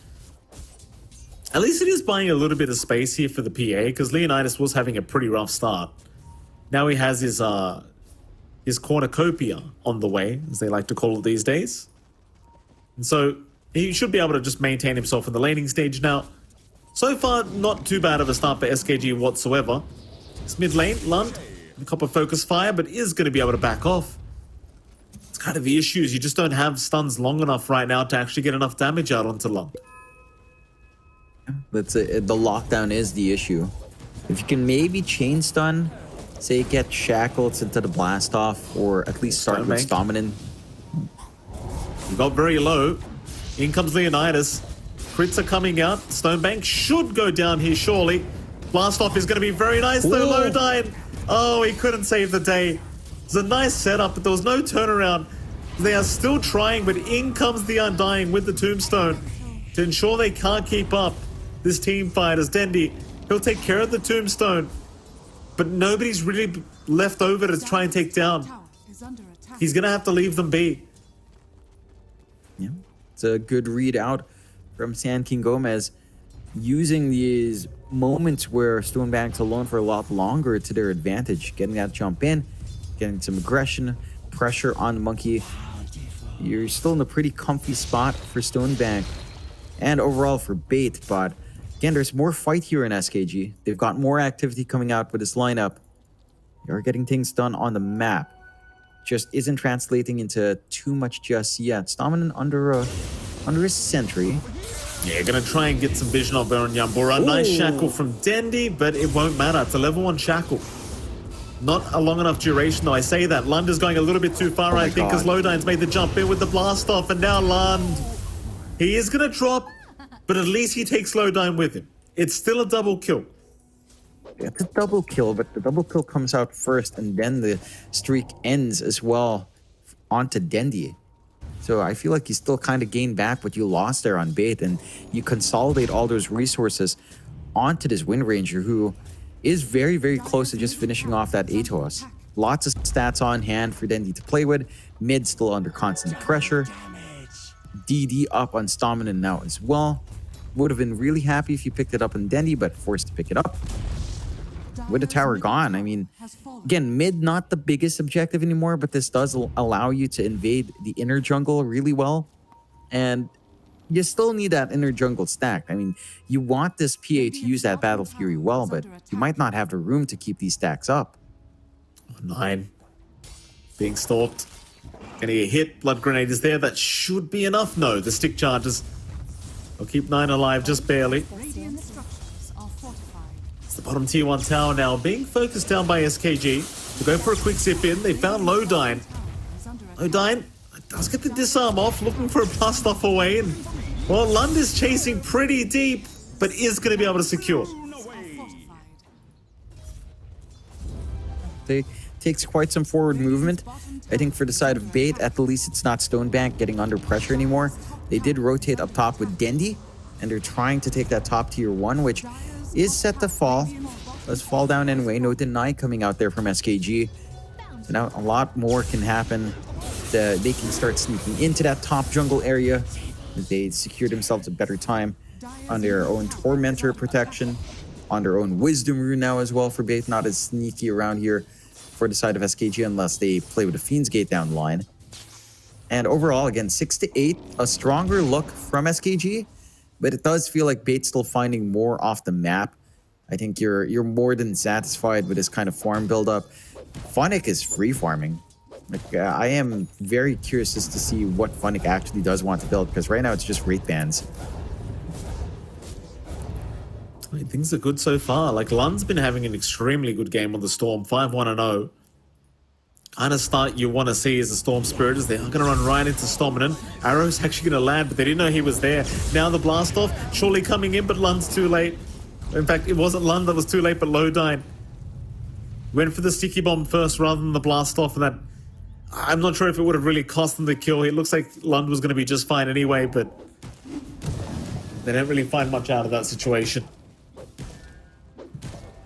At least it is buying a little bit of space here for the PA, because Leonidas was having a pretty rough start. Now he has his cornucopia on the way, as they like to call it these days. And so he should be able to just maintain himself in the laning stage now. So far, not too bad of a start for SKG whatsoever. It's mid lane, Lund, the Copper Focus Fire, but is going to be able to back off. It's kind of the issue is you just don't have stuns long enough right now to actually get enough damage out onto Lund. That's the lockdown is the issue. If you can maybe chain stun, say get Shackles into the blast off, or at least start with Dominant. He got very low. In comes Leonidas. Crits are coming out. Stonebank should go down here, surely. Blast off is going to be very nice, though. Low died. Oh, he couldn't save the day. It's a nice setup, but there was no turnaround. They are still trying, but in comes the Undying with the Tombstone to ensure they can't keep up this team fight as Dendi. He'll take care of the Tombstone, but nobody's really left over to try and take down. He's going to have to leave them be. Yeah, it's a good read out from Sand King Gomez, using these moments where Stonebank's alone for a lot longer to their advantage, getting that jump in, getting some aggression, pressure on the Monkey. You're still in a pretty comfy spot for Stonebank and overall for Bait, but again, there's more fight here in SKG. They've got more activity coming out with this lineup. They are getting things done on the map. Just isn't translating into too much just yet. Dominant under a sentry. Yeah, gonna try and get some vision of Baron Yambura. Nice shackle from Dendi, but it won't matter. It's a level 1 shackle. Not a long enough duration, though. I say that. Lund is going a little bit too far, I think, because Lodine's made the jump in with the blast off, and now Lund. He is gonna drop but at least he takes Lowdyne with him. It's still a double kill. It's a double kill, but the double kill comes out first, and then the streak ends as well onto Dendi. So I feel like you still kind of gain back what you lost there on Bait, and you consolidate all those resources onto this Wind Ranger, who is very, very close to just finishing off that Atos. Lots of stats on hand for Dendi to play with. Mid still under constant pressure. DD up on Stamina now as well. Would have been really happy if you picked it up on Dendi, but forced to pick it up. With the tower gone, I mean, again, mid not the biggest objective anymore, but this does allow you to invade the inner jungle really well. And you still need that inner jungle stacked. I mean, you want this PA to use that Battle Fury well, but you might not have the room to keep these stacks up. 9. Being stalked. Gonna get hit. Blood grenade is there. That should be enough. No, the stick charges. I'll keep 9 alive just barely. Radiant structures are fortified. It's the bottom tier 1 tower now, being focused down by SKG. To go for a quick zip in. They found Lowdyne. Lowdyne does get the disarm off, looking for a blast off away. And, well, Lund is chasing pretty deep, but is going to be able to secure. Takes quite some forward movement. I think for the side of Bait, at the least it's not Stonebank getting under pressure anymore. They did rotate up top with Dendi, and they're trying to take that top tier 1, which is set to fall. Let's fall down anyway. No deny coming out there from SKG. So now a lot more can happen. They can start sneaking into that top jungle area. They secure themselves a better time on their own Tormentor protection, on their own Wisdom Rune now as well for Bait. Not as sneaky around here for the side of SKG unless they play with a Fiend's Gate down the line. And overall, again, 6 to 8, a stronger look from SKG, but it does feel like Bait's still finding more off the map. I think you're more than satisfied with this kind of farm buildup. Funnick is free farming. Like, I am very curious as to see what Funnick actually does want to build, because right now it's just Wraith Bands. I mean, things are good so far. Like, Lund's been having an extremely good game on the Storm, 5-1-0. Kind of start you want to see as the Storm Spirit is they're going to run right into Stominant. Arrow's actually going to land, but they didn't know he was there. Now the blast off, surely coming in, but Lund's too late. In fact, it wasn't Lund that was too late, but Lowdyne went for the sticky bomb first rather than the blast off, and that I'm not sure if it would have really cost them the kill. It looks like Lund was going to be just fine anyway, but they didn't really find much out of that situation.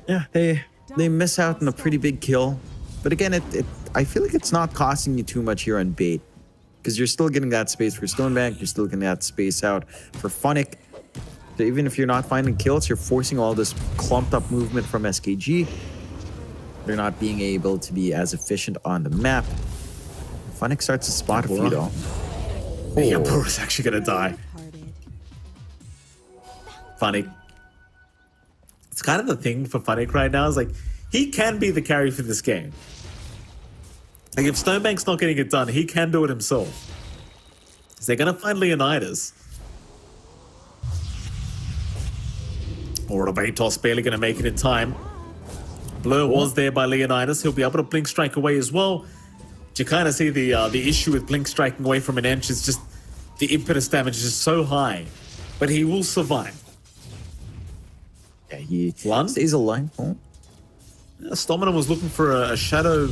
Yeah, they miss out on a pretty big kill. But again, I feel like it's not costing you too much here on Bait, because you're still getting that space for Stonebank, you're still getting that space out for Funnick. So even if you're not finding kills, you're forcing all this clumped up movement from SKG. They're not being able to be as efficient on the map. Funnick starts to spot a few though. The Emperor is actually going to die. Funnick. It's kind of the thing for Funnick right now is like, he can be the carry for this game. Like, if Stonebank's not getting it done, he can do it himself. So they're going to find Leonidas. Or a Atos barely going to make it in time. Blur was there by Leonidas. He'll be able to Blink Strike away as well. But you kind of see the issue with Blink Striking away from an Ench is just the impetus damage is just so high. But he will survive. Yeah, he Lund? stays alive. Oh. Stominant was looking for a Shadow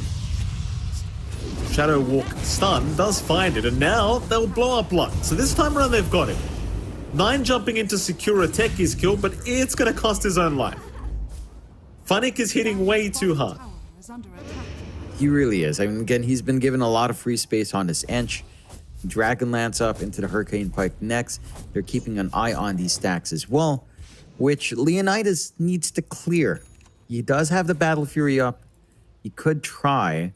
Walk stun, does find it, and now they'll blow up Lund. So this time around they've got it. 9 jumping in to secure a Techie's kill, but it's going to cost his own life. Funnick is hitting way too hard. He really is. I mean, again, he's been given a lot of free space on this Ench. Dragonlance up into the Hurricane Pike next. They're keeping an eye on these stacks as well, which Leonidas needs to clear. He does have the Battle Fury up. He could try,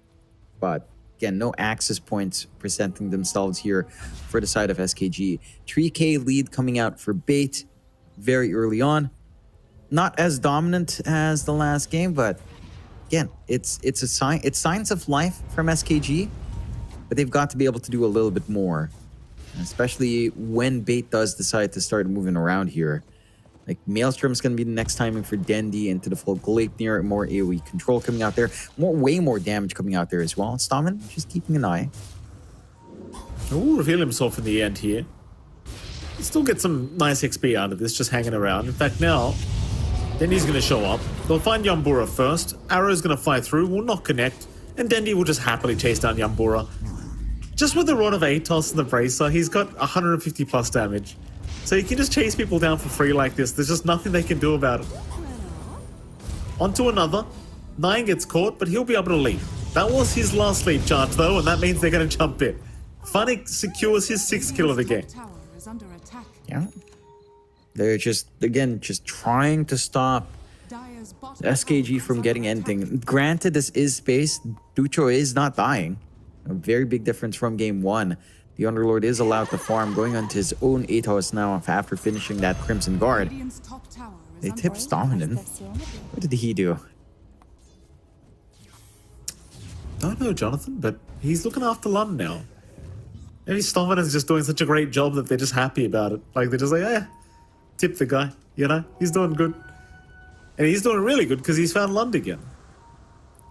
but again, no access points presenting themselves here for the side of SKG. 3K lead coming out for Bait very early on. Not as dominant as the last game, but again, it's a sign. It's signs of life from SKG, but they've got to be able to do a little bit more, especially when Bait does decide to start moving around here. Like, Maelstrom's going to be the next timing for Dendi into the full Gleipnir, more AoE control coming out there, way more damage coming out there as well. Stamen just keeping an eye. He'll reveal himself in the end here. still get some nice XP out of this, just hanging around. In fact, now, Dendy's going to show up. They'll find Yambura first. Arrow's going to fly through, will not connect, and Dendy will just happily chase down Yambura. Just with the Rod of Atos and the Bracer, he's got 150 plus damage. So he can just chase people down for free like this. There's just nothing they can do about it. On to another. 9 gets caught, but he'll be able to leap. That was his last leap charge, though, and that means they're going to jump in. Funnick secures his 6th kill of the game. Tower is under attack. Yeah. They're just, again, just trying to stop Dire's bottom SKG tower from is getting under attack. anything. Granted, this is space. Ducho is not dying. A very big difference from game 1. The Underlord is allowed to farm, going onto his own Atos now after finishing that Crimson Guard. Radiant's top tower is They under tipped Stominen. What did he do? Don't know, Jonathan, but he's looking after Lund now. Maybe Stominen's just doing such a great job that they're just happy about it. Like, they're just like, eh, tip the guy, you know? He's doing good. And he's doing really good because he's found Lund again.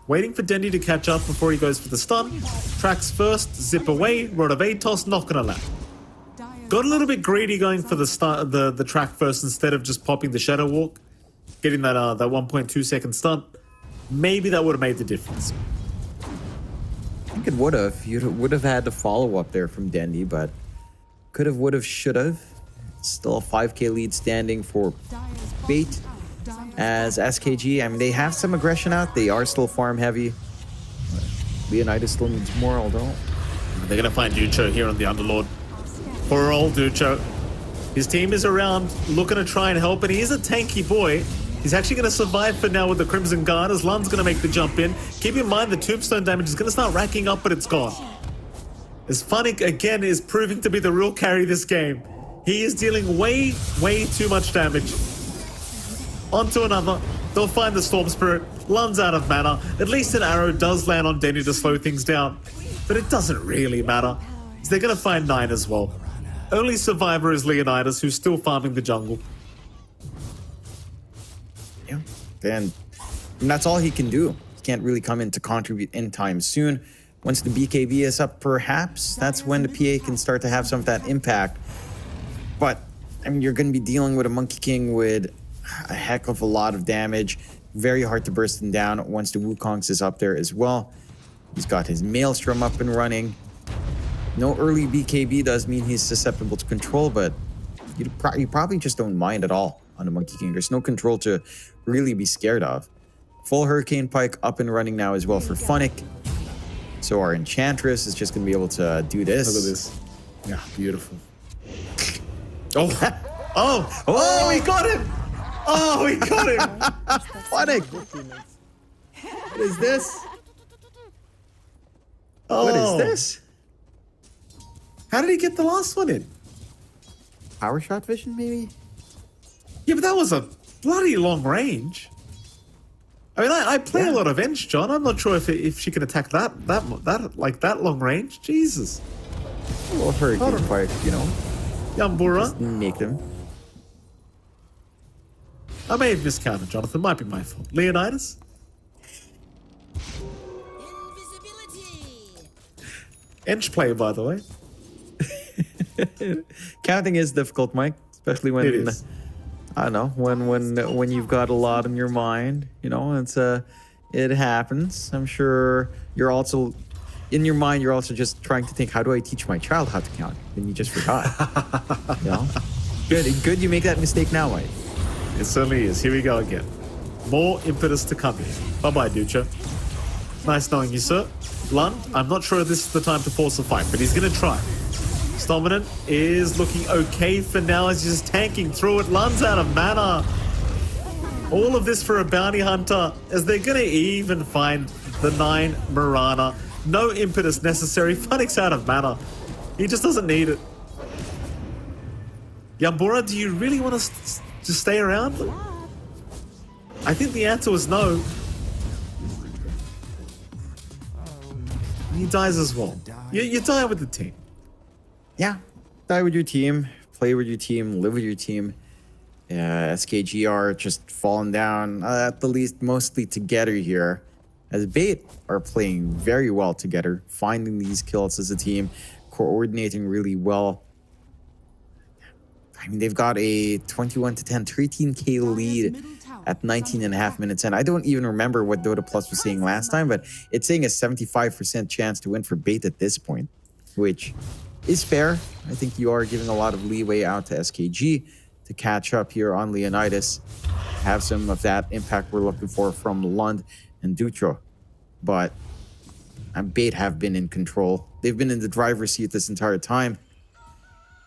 Waiting for Dendy to catch up before he goes for the stun. Tracks first, zip away, Rod of Atos, not gonna land. Dire's Got a little bit greedy going for the start, the track first instead of just popping the Shadow Walk. Getting that 1.2 second stun. Maybe that would have made the difference. I think it would have. You would have had the follow up there from Dendy, but could have, would have, should have. Still a 5k lead standing for Dire's bottom Bait tower is under as SKG. I mean, they have some aggression out. They are still farm heavy. Leonidas still needs more, although. They're gonna find Ducho here on the Underlord. Poor old Ducho. His team is around looking to try and help, and he is a tanky boy. He's actually going to survive for now with the Crimson Guard as Lund's going to make the jump in. Keep in mind the tombstone damage is going to start racking up, but it's gone. As Funnick again is proving to be the real carry this game. He is dealing way too much damage. On to another. They'll find the Storm Spirit. Lund's out of mana. At least an arrow does land on Denny to slow things down. But it doesn't really matter. They're going to find 9 as well. Only survivor is Leonidas, who's still farming the jungle. Yeah. And that's all he can do. He can't really come in to contribute anytime soon. Once the BKB is up, perhaps that's when the PA can start to have some of that impact. But, I mean, you're going to be dealing with a Monkey King with a heck of a lot of damage. Very hard to burst him down once the Wukongs is up there as well. He's got his Maelstrom up and running. No early BKB does mean he's susceptible to control, but you probably just don't mind at all on the Monkey King. There's no control to really be scared of. Full Hurricane Pike up and running now as well for Funnick. So our Enchantress is just going to be able to do this. Look at this. Yeah, beautiful. Oh, we got him! Oh, we got him! Funnick! What is this? Oh. What is this? How did he get the last one in? Power shot vision, maybe? Yeah, but that was a bloody long range. I mean, I play a lot of Ench, John. I'm not sure if she can attack that long range. Jesus. A little Hurricane Pike, you know. Yambura. Make them. I may have miscounted, Jonathan. Might be my fault. Leonidas? Ench play, by the way. Counting is difficult, Mike, especially when It is. I don't know when you've got a lot on your mind. You know, it happens. I'm sure you're also in your mind. You're also just trying to think, how do I teach my child how to count? And you just forgot. You know, good. You make that mistake now, Mike. It certainly is. Here we go again. More impetus to come here. Bye-bye, Ducha. Nice knowing you, sir. Lund, I'm not sure this is the time to force a fight, but he's going to try. Stominant is looking okay for now as he's just tanking through it. Lund's out of mana. All of this for a bounty hunter as they're going to even find the 9 Mirana. No impetus necessary. Funnick's out of mana. He just doesn't need it. Yambura, do you really want to just stay around? I think the answer was no. He dies as well. You die with the team. Yeah, die with your team, play with your team, live with your team. SKG are just falling down, at the least mostly together here. As Bait are playing very well together, finding these kills as a team, coordinating really well. I mean, they've got a 21 to 10, 13K lead at 19 and a half minutes. And I don't even remember what Dota Plus was saying last time, but it's saying a 75% chance to win for Bait at this point, which is fair. I think you are giving a lot of leeway out to SKG to catch up here on Leonidas, have some of that impact we're looking for from Lund and Dutra. But Bait have been in control. They've been in the driver's seat this entire time.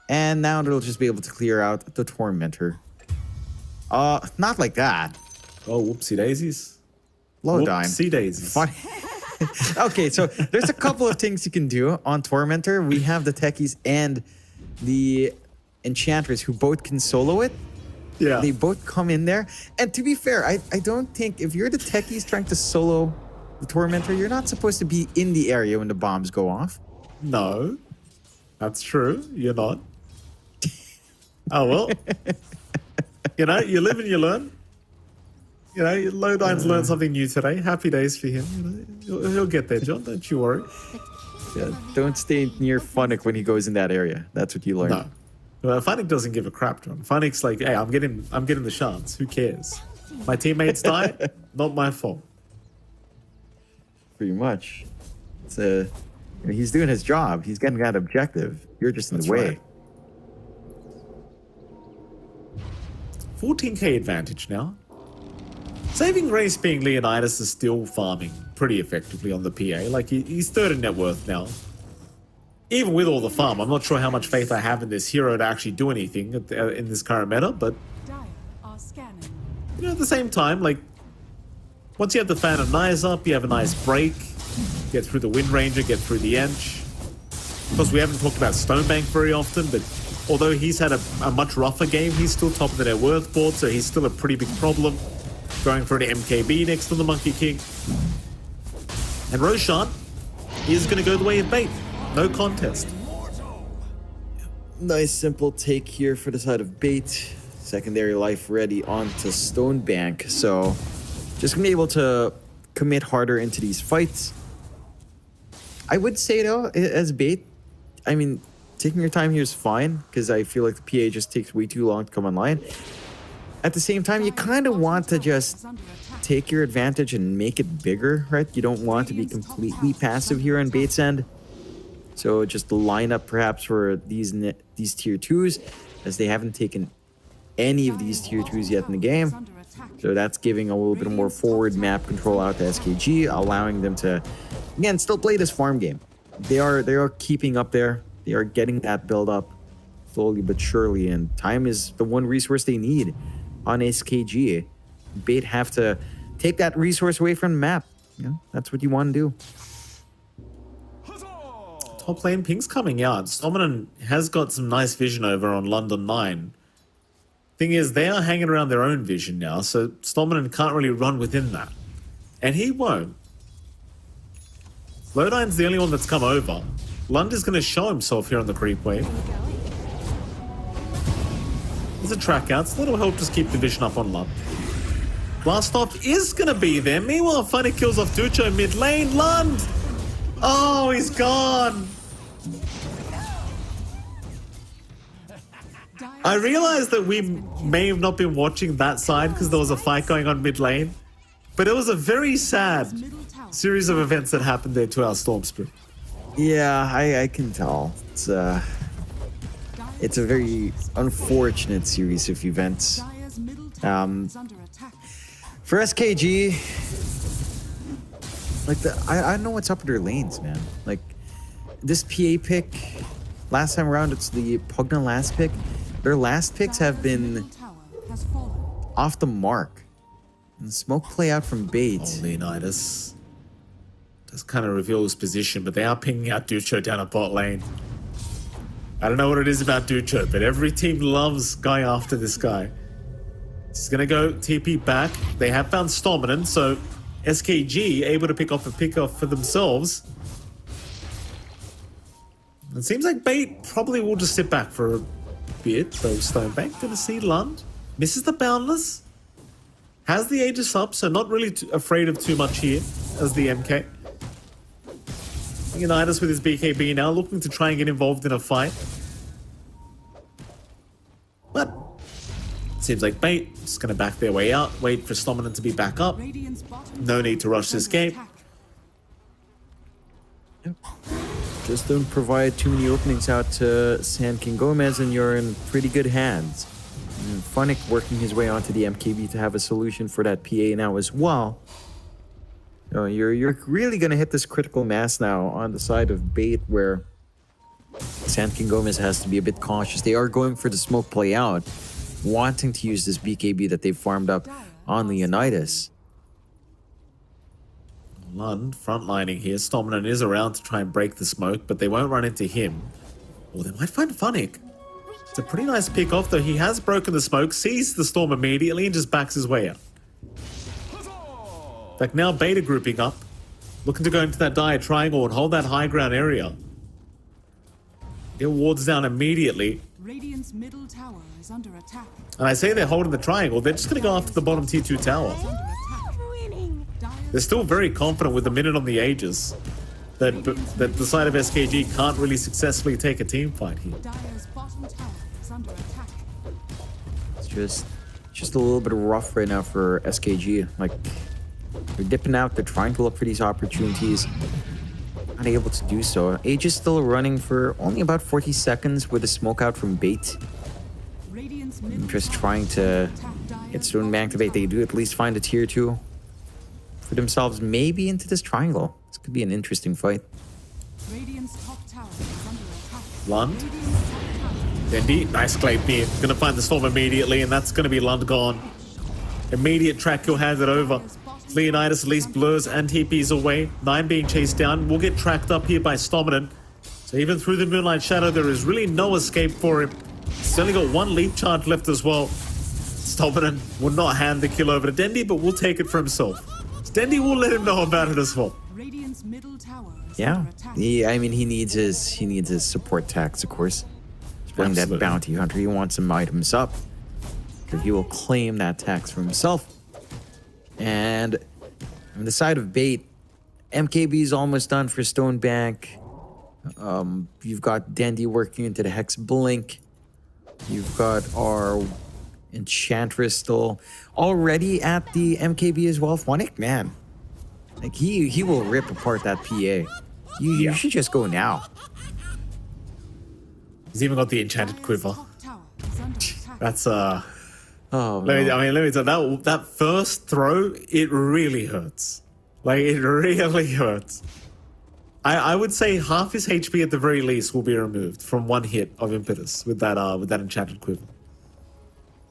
And now they'll just be able to clear out the Tormentor. Not like that. Oh, whoopsie daisies. Lowdine. Whoopsie daisies. Fun. Okay, so there's a couple of things you can do on Tormentor. We have the Techies and the Enchantress who both can solo it. Yeah. They both come in there. And to be fair, I don't think if you're the Techies trying to solo the Tormentor, you're not supposed to be in the area when the bombs go off. No, that's true. You're not. Oh, well. You know, you live and you learn. You know, Lowdine's learned something new today. Happy days for him. You know, he'll get there, John. Don't you worry. Yeah, don't stay near Funnick when he goes in that area. That's what you learn. No. Well, Funnick doesn't give a crap, John. Funnick's like, hey, I'm getting the chance. Who cares? My teammates die, not my fault. Pretty much. It's he's doing his job. He's getting that objective. You're just in the way. Right. 14k advantage now. Saving Grace being Leonidas is still farming pretty effectively on the PA. Like, he's third in net worth now. Even with all the farm, I'm not sure how much faith I have in this hero to actually do anything in this current meta, but Dire are scanning. you know, at the same time, like, once you have the Fan of Knives up, you have a nice break, get through the Wind Ranger, get through the Ench. Because we haven't talked about Stonebank very often, but although he's had a much rougher game, he's still top of the net worth board, so he's still a pretty big problem. Going for an MKB next to the Monkey King. And Roshan is going to go the way of Bait. No contest. Nice simple take here for the side of Bait. Secondary life ready onto Stonebank. So just going to be able to commit harder into these fights. I would say though, as Bait, I mean, taking your time here is fine because I feel like the PA just takes way too long to come online. At the same time, you kind of want to just take your advantage and make it bigger, right? You don't want to be completely passive here on Bait's end. So just line up perhaps for these tier 2s, as they haven't taken any of these tier 2s yet in the game. So that's giving a little bit more forward map control out to SKG, allowing them to, again, still play this farm game. They are keeping up there. They are getting that build up slowly but surely, and time is the one resource they need on SKG. Bait have to take that resource away from the map. Yeah, that's what you want to do. Top lane ping's coming out. Stominan has got some nice vision over on London 9. Thing is, they are hanging around their own vision now, so Stominan can't really run within that. And he won't. Lowdine's the only one that's come over. Lund is going to show himself here on the creep wave. There's a track out, so that'll help just keep the vision up on Lund. Blast off is going to be there. Meanwhile, Funny kills off Ducho mid lane. Lund! Oh, he's gone! I realized that we may have not been watching that side because there was a fight going on mid lane, but it was a very sad series of events that happened there to our Storm Spirit. Yeah, I can tell. It's a very unfortunate series of events. For SKG, like I don't know what's up with their lanes, man. Like this PA pick, last time around it's the Pugna last pick. Their last picks have been off the mark. And smoke play out from Bait. Oh, Leonidas does kind of reveal his position, but they are pinging out Ducho down a bot lane. I don't know what it is about Ducho, but every team loves going after this guy. He's gonna go TP back. They have found Stominan, so SKG able to pick off a pick-off for themselves. It seems like Bait probably will just sit back for a bit, though Stonebank gonna see Lund. Misses the Boundless. Has the Aegis up, so not really afraid of too much here as the MK. Leonidas with his BKB now, looking to try and get involved in a fight. But seems like Bait just going to back their way out, wait for Stominant to be back up. Radiant's bottom No tower need to rush is this under game. attack. Just don't provide too many openings out to San King Gomez, and you're in pretty good hands. And Funnick working his way onto the MKB to have a solution for that PA now as well. So you're really gonna hit this critical mass now on the side of Bait, where San King Gomez has to be a bit cautious. They are going for the smoke play out, wanting to use this BKB that they've farmed up on Leonidas. Lund frontlining here. Stominant is around to try and break the smoke, but they won't run into him. Or they might find Funnick. It's a pretty nice pick off, though. He has broken the smoke, sees the storm immediately, and just backs his way out. In fact, now Beta grouping up, looking to go into that dire triangle and hold that high ground area. Get wards down immediately. Radiant's middle tower is under attack. And I say they're holding the triangle, they're just going to go after the bottom tier 2 tower. Is under attack. They're still very confident with the minute on the ages that the side of SKG can't really successfully take a team fight here. Dire's bottom tower is under attack. It's just a little bit rough right now for SKG. Like, they're dipping out, they're trying to look for these opportunities. Not able to do so. Age is still running for only about 40 seconds with a smoke out from Bait. Radiant's middle Just tower trying is to under attack. get Dire's Stone Bank to Bait. They do at least find a tier 2 for themselves, maybe into this triangle. This could be an interesting fight. Radiant's top tower is under attack. Lund, Radiant's top tower. Dendi, nice clay beam. Gonna find the storm immediately, and that's gonna be Lund gone. Immediate track kill handed over. Leonidas at least blurs and TPs away. 9 being chased down. Will get tracked up here by Stominant. So even through the Moonlight Shadow, there is really no escape for him. He's only got 1 leap charge left as well. Stominant will not hand the kill over to Dendi, but will take it for himself. Dendi will let him know about it as well. Radiant's middle tower is Yeah, under attack. I mean, he needs his support tax, of course. He's playing that Absolutely. bounty hunter. He wants some items up, so he will claim that tax for himself. And on the side of Bait, MKB is almost done for Stone Bank. You've got Dendi working into the Hex Blink. You've got our Enchantress still already at the MKB as well. Funnick, man, like he will rip apart that PA. You should just go now. He's even got the Enchanted Quiver. Top tower is under attack. That's Oh, let no. me tell you, that first throw, it really hurts. Like, it really hurts. I would say half his HP at the very least will be removed from 1 hit of Impetus with that Enchanted Quiver.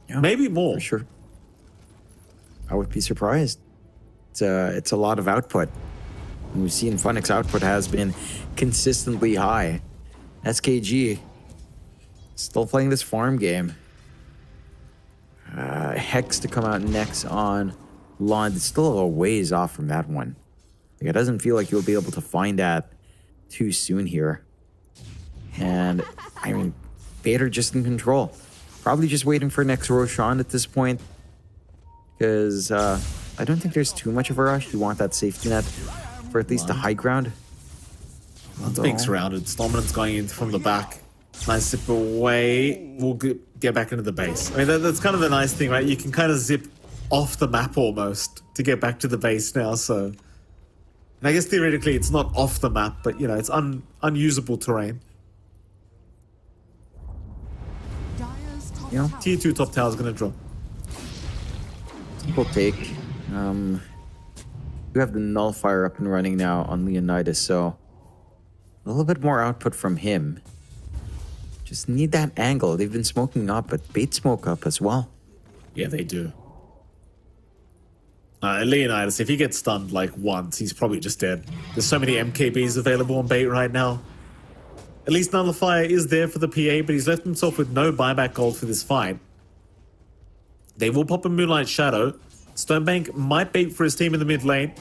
Yeah, Maybe more. for sure. I would be surprised. It's a lot of output. We've seen Funnick's output has been consistently high. SKG still playing this farm game. Hex to come out next on Lund. It's still a ways off from that one. Like, it doesn't feel like you'll be able to find that too soon here. And I mean, Vader just in control. Probably just waiting for next Roshan at this point. Because I don't think there's too much of a rush. You want that safety net for at least the high ground. Lund's being surrounded. Stominant's going in from the back. Nice zip away. We'll get back into the base. I mean, that's kind of the nice thing, right? You can kind of zip off the map almost to get back to the base now, so... And I guess theoretically it's not off the map, but, you know, it's unusable terrain. Dire's top You know, tower Tier 2 top tower is going to drop. Simple take. You have the nullifier up and running now on Leonidas, so a little bit more output from him. Just need that angle. They've been smoking up, but Bait smoke up as well. Yeah, they do. Leonidas, if he gets stunned like once, he's probably just dead. There's so many MKBs available on Bait right now. At least Nullifier is there for the PA, but he's left himself with no buyback gold for this fight. They will pop a Moonlight Shadow. Stonebank might bait for his team in the mid lane.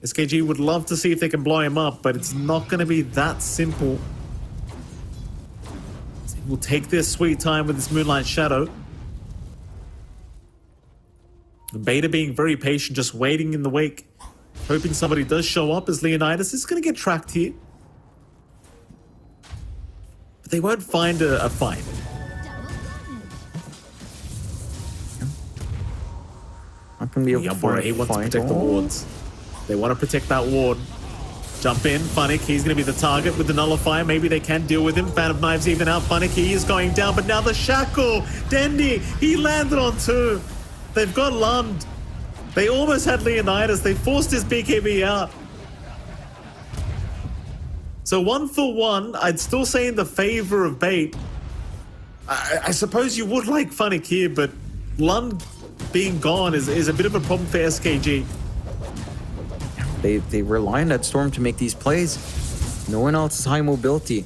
SKG would love to see if they can blow him up, but it's not going to be that simple. So we'll take their sweet time with this Moonlight Shadow. Beta being very patient, just waiting in the wake, hoping somebody does show up as Leonidas is going to get tracked here. But they won't find a fight. gonna be able to Yambora, he wants to find- protect the wards. They want to protect that ward. Jump in, Funnick, he's going to be the target with the nullifier. Maybe they can deal with him. Fan of Knives even out. Funnick, he is going down, but now the shackle. Dendy, he landed on 2. They've got Lund. They almost had Leonidas. They forced his BKB out. So 1 for 1, I'd still say in the favor of Bait. I suppose you would like Funnick here, but Lund being gone is a bit of a problem for SKG. They rely on that Storm to make these plays. No one else has high mobility.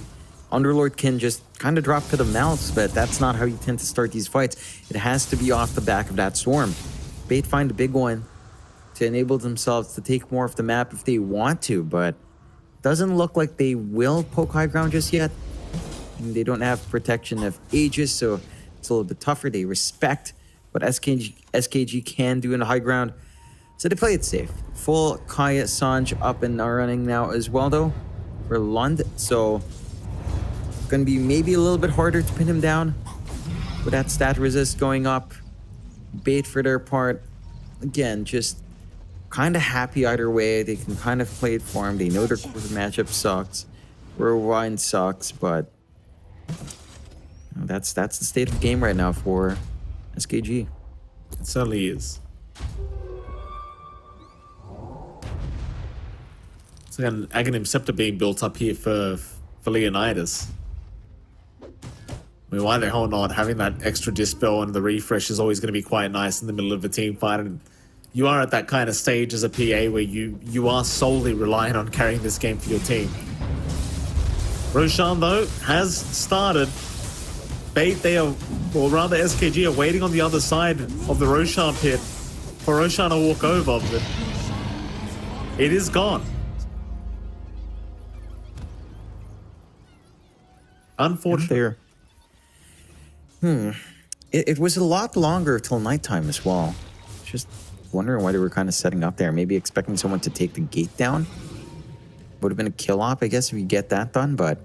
Underlord can just kind of drop to the mouse, but that's not how you tend to start these fights. It has to be off the back of that Storm. Bait find a big one to enable themselves to take more of the map if they want to, but doesn't look like they will poke high ground just yet. And they don't have protection of Aegis, so it's a little bit tougher. They respect what SKG can do in the high ground. So they play it safe. Full Kaya Sanj up and running now as well, though, for Lund. So gonna be maybe a little bit harder to pin him down with that stat resist going up. Bait for their part, again, just kind of happy either way. They can kind of play it for him. They know their core matchup sucks. Rewind sucks, but that's the state of the game right now for SKG. It certainly is. It's like an Aghanim Scepter being built up here for Leonidas. I mean, why the hell not? Having that extra dispel and the refresh is always going to be quite nice in the middle of a team fight. And you are at that kind of stage as a PA where you are solely reliant on carrying this game for your team. Roshan, though, has started. Bait, they are, or rather SKG are waiting on the other side of the Roshan pit for Roshan to walk over, but it is gone. Unfortunately. It was a lot longer till nighttime as well. Just wondering why they were kind of setting up there. Maybe expecting someone to take the gate down. Would have been a kill op, I guess, if you get that done, but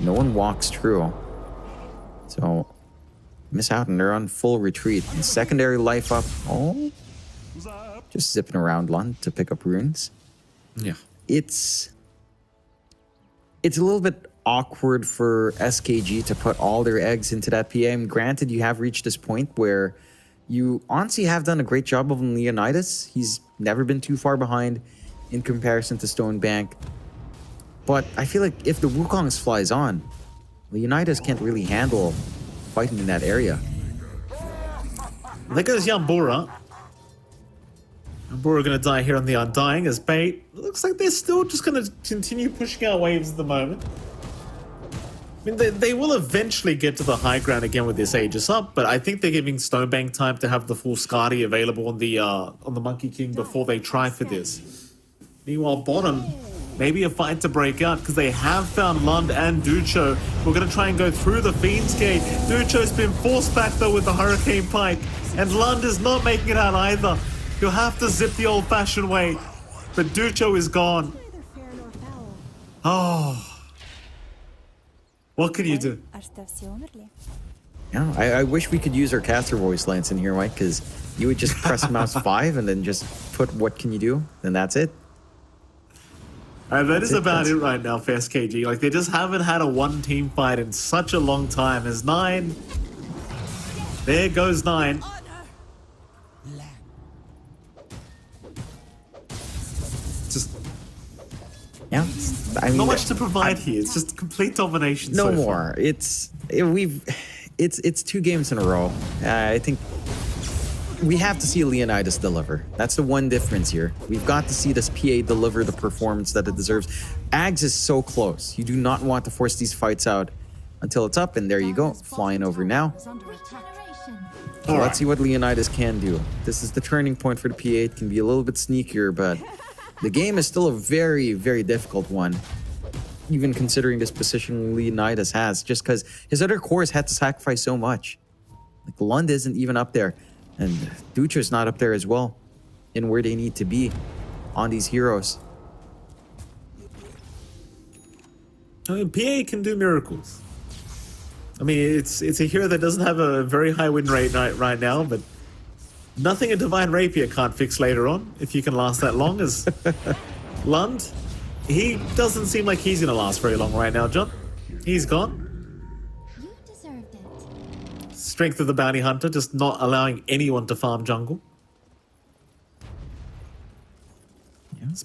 no one walks through. So, miss out and they're on full retreat. And secondary life up. Oh, just zipping around Lund to pick up runes. Yeah. It's a little bit awkward for SKG to put all their eggs into that PA. And granted, you have reached this point where you honestly have done a great job of Leonidas. He's never been too far behind in comparison to Stonebank. But I feel like if the Wukongs flies on, Leonidas can't really handle fighting in that area. There goes Yambora. Yambora gonna die here on the Undying as Bait. Looks like they're still just gonna continue pushing out waves at the moment. I mean, they will eventually get to the high ground again with this Aegis up, but I think they're giving Stonebank time to have the full Skadi available on the Monkey King before they try for this. Meanwhile, bottom, maybe a fight to break out because they have found Lund and Ducho. We're going to try and go through the Fiend's Gate. Ducho's been forced back though with the Hurricane Pike, and Lund is not making it out either. You'll have to zip the old-fashioned way, but Ducho is gone. Oh. What can you do? Yeah, I wish we could use our caster voice lines in here, Mike, because you would just press mouse 5 and then just put what can you do, and that's it. That is about it right now for SKG. Like, they just haven't had a one-team fight in such a long time. As 9. There goes 9. Just... Yeah, I mean, not much to provide here. It's just complete domination. No so more. far. It's 2 games in a row. I think we have to see Leonidas deliver. That's the one difference here. We've got to see this PA deliver the performance that it deserves. Ags is so close. You do not want to force these fights out until it's up, and there you go, flying over now. So let's see what Leonidas can do. This is the turning point for the PA. It can be a little bit sneakier, but the game is still a very, very difficult one, even considering this position Leonidas has, just because his other cores had to sacrifice so much. Like, Lund isn't even up there, and Dutra's not up there as well in where they need to be on these heroes. I mean, PA can do miracles. I mean, it's a hero that doesn't have a very high win rate right now, but Nothing a Divine Rapier can't fix later on, if you can last that long as Lund. He doesn't seem like he's going to last very long right now, John. He's gone. You deserved it. Strength of the Bounty Hunter, just not allowing anyone to farm jungle.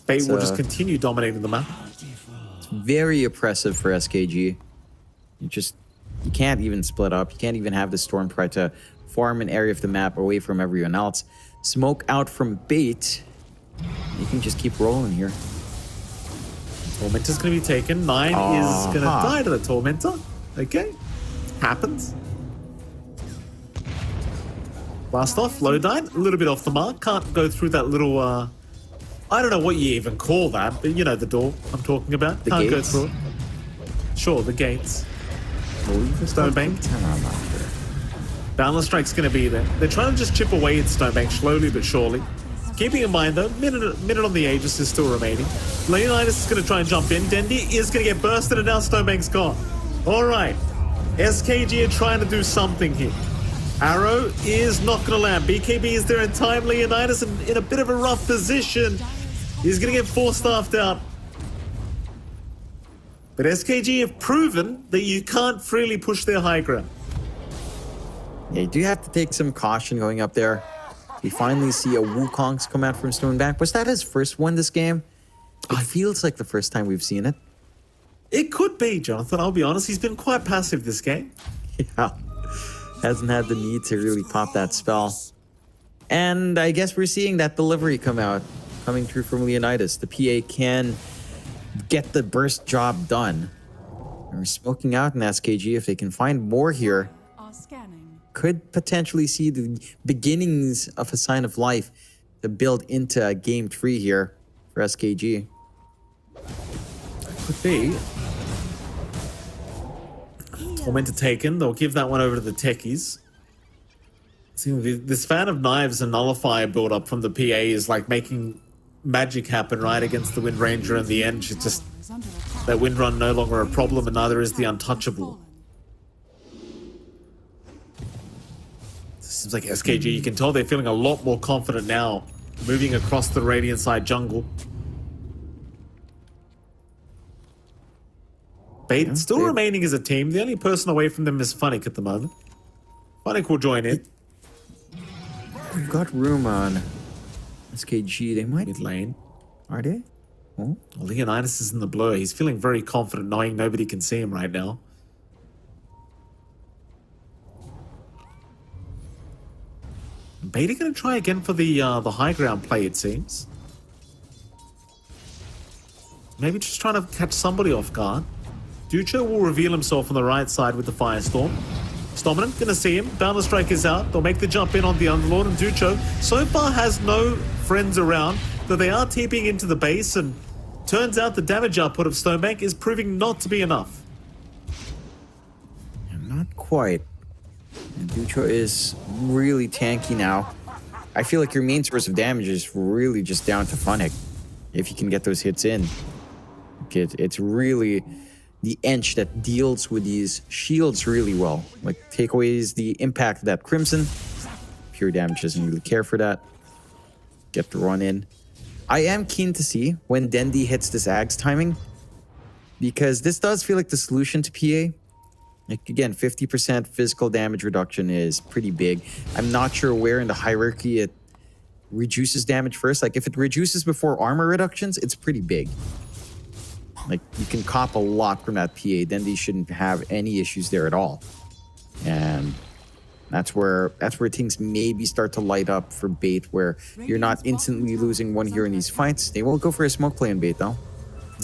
Bait will just continue dominating the map. It's very oppressive for SKG. You can't even split up. You can't even have the Storm try to farm an area of the map away from everyone else. Smoke out from Bait. You can just keep rolling here. Tormentor's going to be taken. Nine is going to die to the Tormentor. Okay. Happens. Blast off. Lowdine. A little bit off the mark. Can't go through that little... I don't know what you even call that, but you know the door I'm talking about. The Can't gates? go through it. Sure, the gates. Stonebank. Boundless Strike's going to be there. They're trying to just chip away at Stonebank slowly but surely. Keeping in mind, though, minute on the Aegis is still remaining. Leonidas is going to try and jump in. Dendi is going to get bursted, and now Stonebank's gone. All right. SKG are trying to do something here. Arrow is not going to land. BKB is there in time. Leonidas in a bit of a rough position. He's going to get 4-staffed out. But SKG have proven that you can't freely push their high ground. Yeah, you do have to take some caution going up there. We finally see a Wukong's come out from Stonebank. Was that his first one this game? It feels like the first time we've seen it. It could be, Jonathan. I'll be honest. He's been quite passive this game. Yeah. Hasn't had the need to really pop that spell. And I guess we're seeing that delivery coming through from Leonidas. The PA can get the burst job done. And we're smoking out in SKG. If they can find more here, Are scanning. could potentially see the beginnings of a sign of life to build into game 3 here for SKG. Could be. Tormentor taken. They'll give that one over to the techies. See, this fan of knives and nullifier build up from the PA is like making magic happen right against the Wind Ranger in the end. She's just that Wind Run no longer a problem, and neither is the Untouchable. Seems like SKG, you can tell they're feeling a lot more confident now, moving across the Radiant side jungle. Bait still remaining as a team. The only person away from them is Funnick at the moment. Funnick will join in. We've got room on SKG. They might... Mid lane. Are they? Oh. Well, Leonidas is in the blur. He's feeling very confident knowing nobody can see him right now. Beta going to try again for the high ground play, it seems. Maybe just trying to catch somebody off guard. Ducho will reveal himself on the right side with the Firestorm. Stominant going to see him. Boundless Strike is out. They'll make the jump in on the Underlord, and Ducho so far has no friends around, though they are TPing into the base, and turns out the damage output of Stonebank is proving not to be enough. Not quite. And Ducho is really tanky now. I feel like your main source of damage is really just down to Funnick. If you can get those hits in. It's really the Ench that deals with these shields really well. Like, take away the impact of that Crimson. Pure damage doesn't really care for that. Get the run in. I am keen to see when Dendi hits this Ags timing, because this does feel like the solution to PA. Like, again, 50% physical damage reduction is pretty big. I'm not sure where in the hierarchy it reduces damage first. Like, if it reduces before armor reductions, it's pretty big. Like, you can cop a lot from that PA. Then they shouldn't have any issues there at all. And that's where things maybe start to light up for Bait, where you're not instantly losing one hero in these fights. They will go for a smoke play in Bait, though.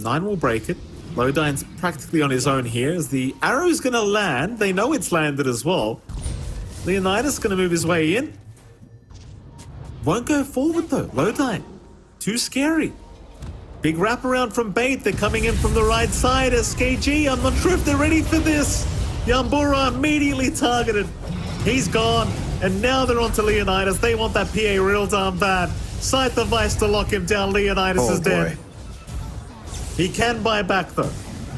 9 will break it. Lowdine's practically on his own here as the arrow's going to land. They know it's landed as well. Leonidas going to move his way in. Won't go forward though. Lowdine. Too scary. Big wraparound from Bait. They're coming in from the right side. SKG, I'm not sure if they're ready for this. Yambura immediately targeted. He's gone. And now they're on to Leonidas. They want that PA real damn bad. Scythe the Vice to lock him down. Leonidas is dead. He can buy back though.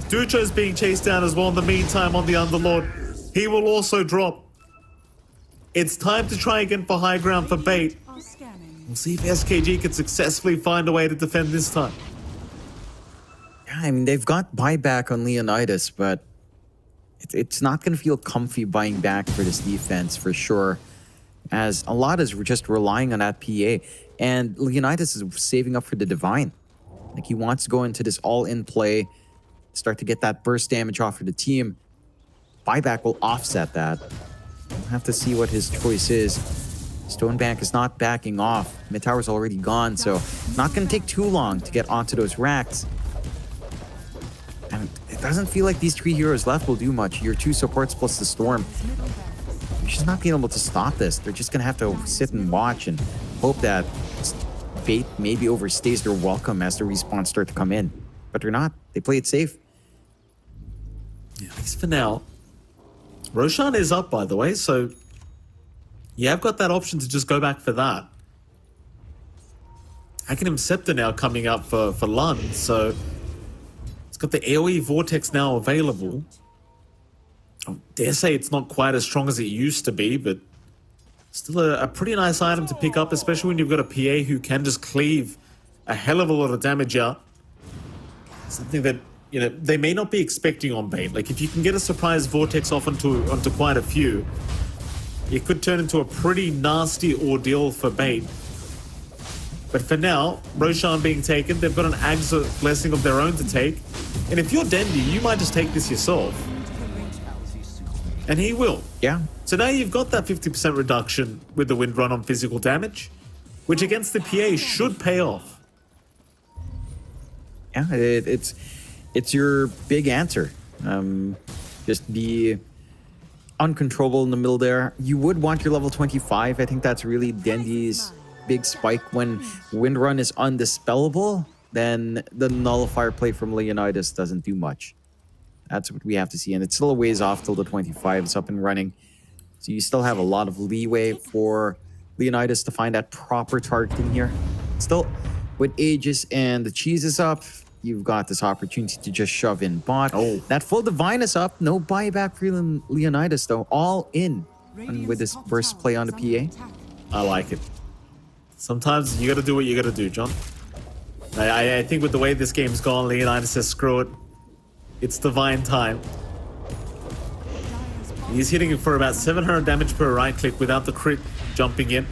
Ducho's being chased down as well in the meantime on the Underlord. He will also drop. It's time to try again for high ground for Bait. Are scanning. We'll see if SKG can successfully find a way to defend this time. Yeah, I mean, they've got buyback on Leonidas, but it's not going to feel comfy buying back for this defense for sure, as a lot is just relying on that PA. And Leonidas is saving up for the Divine. Like, he wants to go into this all-in play, start to get that burst damage off for the team. Buyback will offset that. We'll have to see what his choice is. Stonebank is not backing off. Mid tower's already gone, so not going to take too long to get onto those racks. And it doesn't feel like these 3 heroes left will do much. Your 2 supports plus the Storm. You're just not being able to stop this. They're just going to have to sit and watch and hope that Bait maybe overstays their welcome as the respawns start to come in. But they're not. They play it safe. Yeah, at least for now. Roshan is up, by the way, so you have got that option to just go back for that. Aghanim Scepter now coming up for Lund, so it's got the AoE Vortex now available. I dare say it's not quite as strong as it used to be, but still a pretty nice item to pick up, especially when you've got a PA who can just cleave a hell of a lot of damage out. Something that, you know, they may not be expecting on Bait. Like, if you can get a surprise Vortex off onto quite a few, it could turn into a pretty nasty ordeal for Bait. But for now, Roshan being taken, they've got an Ag's blessing of their own to take. And if you're Dendi, you might just take this yourself. And he will. Yeah. So now you've got that 50% reduction with the Wind Run on physical damage, which against the PA should pay off. Yeah, it's your big answer. Just be uncontrollable in the middle there. You would want your level 25. I think that's really Dendi's big spike. When Wind Run is undispellable, then the nullifier play from Leonidas doesn't do much. That's what we have to see. And it's still a ways off till the 25 is up and running. So you still have a lot of leeway for Leonidas to find that proper targeting here. Still, with Aegis and the cheeses up, you've got this opportunity to just shove in bot. Oh. That full Divine is up. No buyback for Leonidas, though. All in. And with this burst play on the PA. I like it. Sometimes you got to do what you got to do, John. I think with the way this game's gone, Leonidas says, screw it. It's Divine time. He's hitting it for about 700 damage per right click without the crit jumping in.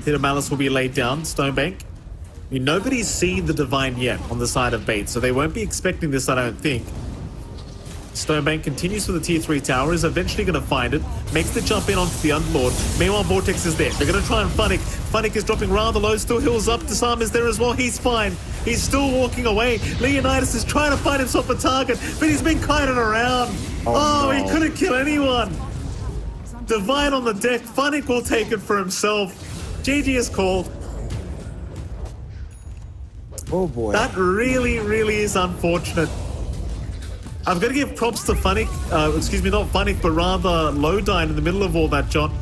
Hit of Malice will be laid down. Stonebank. I mean, nobody's seen the Divine yet on the side of Bait, so they won't be expecting this, I don't think. Stonebank continues for the tier 3 tower, is eventually going to find it, makes the jump in onto the Underlord. Meanwhile, Vortex is there. They're going to try and Funnick. Funnick is dropping rather low, still heals up. Disarm is there as well. He's fine. He's still walking away. Leonidas is trying to find himself a target, but he's been kited around. Oh, no. He couldn't kill anyone. Divine on the deck. Funnick will take it for himself. GG is called. Oh boy. That really, really is unfortunate. I've got to give props to Funnick. Excuse me, not Funnick, but rather Lowdine in the middle of all that, John.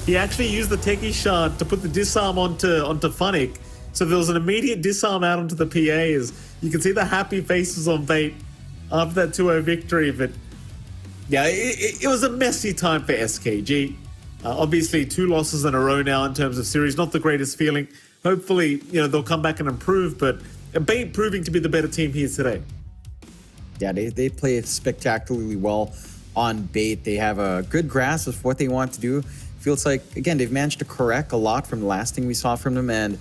He actually used the Techie Shard to put the disarm onto Funnick. So there was an immediate disarm out onto the PAs. You can see the happy faces on Bait after that 2-0 victory. But yeah, it was a messy time for SKG. Obviously, 2 losses in a row now in terms of series. Not the greatest feeling. Hopefully, you know, they'll come back and improve. But Bait proving to be the better team here today. Yeah, they play it spectacularly well on Bait. They have a good grasp of what they want to do. Feels like, again, they've managed to correct a lot from the last thing we saw from them, and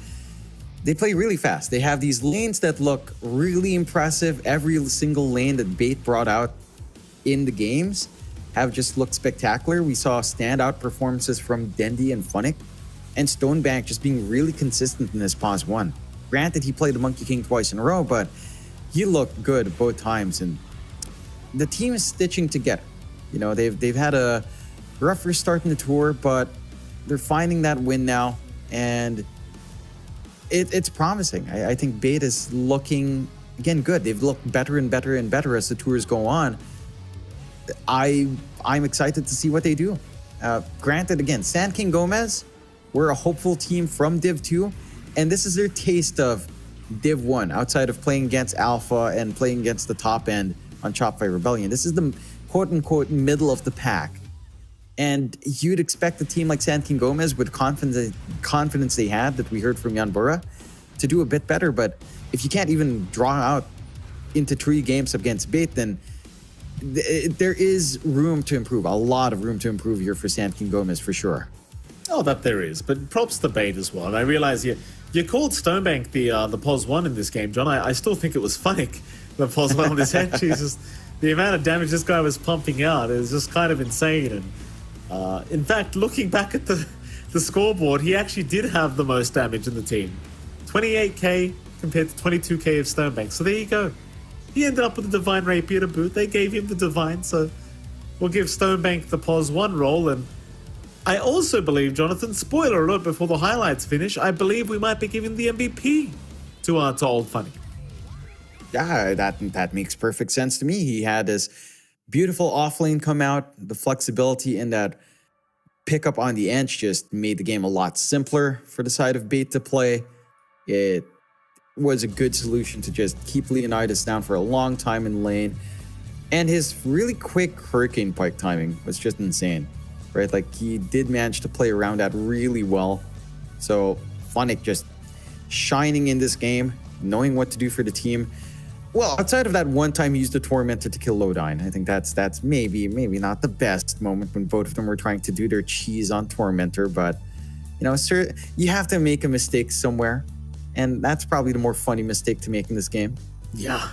they play really fast. They have these lanes that look really impressive. Every single lane that Bait brought out in the games have just looked spectacular. We saw standout performances from Dendi and Funnick, and Stonebank just being really consistent in this pause 1. Granted, he played the Monkey King twice in a row, but he looked good both times, and the team is stitching together. You know, they've had a rougher start in the tour, but they're finding that win now, and it's promising. I think Bait is looking, again, good. They've looked better and better and better as the tours go on. I'm excited to see what they do. Granted, again, Sand King Gomez, we're a hopeful team from Div 2, and this is their taste of Div 1, outside of playing against Alpha and playing against the top end on Shopify Rebellion. This is the quote-unquote middle of the pack. And you'd expect a team like San King Gomez, with confidence they had that we heard from Jan Burra, to do a bit better. But if you can't even draw out into 3 games against Bait, then there is room to improve, a lot of room to improve here for San King Gomez for sure. Oh, that there is, but props to Bait as well. And I realize you called Stonebank the POS 1 in this game, John. I still think it was funny, the POS 1 on his head. Jesus, the amount of damage this guy was pumping out is just kind of insane. And in fact, looking back at the scoreboard, he actually did have the most damage in the team. 28k compared to 22k of Stonebank. So there you go. He ended up with the Divine Rapier to boot. They gave him the Divine, so we'll give Stonebank the POS 1 role. And I also believe, Jonathan, spoiler alert before the highlights finish, I believe we might be giving the MVP to Old Funny. Yeah, that makes perfect sense to me. He had this beautiful offlane come out. The flexibility in that pickup on the edge just made the game a lot simpler for the side of Bait to play. It was a good solution to just keep Leonidas down for a long time in lane. And his really quick Hurricane Pike timing was just insane, right? Like, he did manage to play around that really well. So Funnick just shining in this game, knowing what to do for the team. Well, outside of that one time he used the Tormentor to kill Lodine, I think that's maybe not the best moment when both of them were trying to do their cheese on Tormentor. But, you know, sir, you have to make a mistake somewhere. And that's probably the more funny mistake to make in this game. Yeah,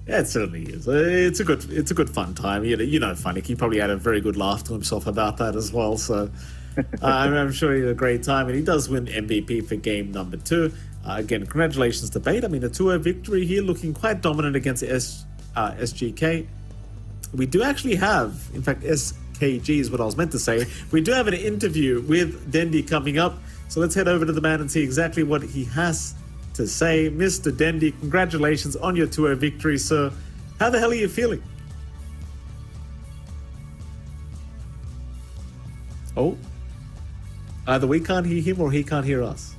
it certainly is. It's a good fun time. You know, Funnick, he probably had a very good laugh to himself about that as well. So I'm sure he had a great time, and he does win MVP for game number 2. Again, congratulations to Bait. I mean, a 2-0 victory here, looking quite dominant against SGK. We do actually have, in fact, SKG is what I was meant to say. We do have an interview with Dendy coming up. So let's head over to the man and see exactly what he has to say. Mr. Dendy, congratulations on your 2-0 victory, sir. How the hell are you feeling? Oh, either we can't hear him or he can't hear us.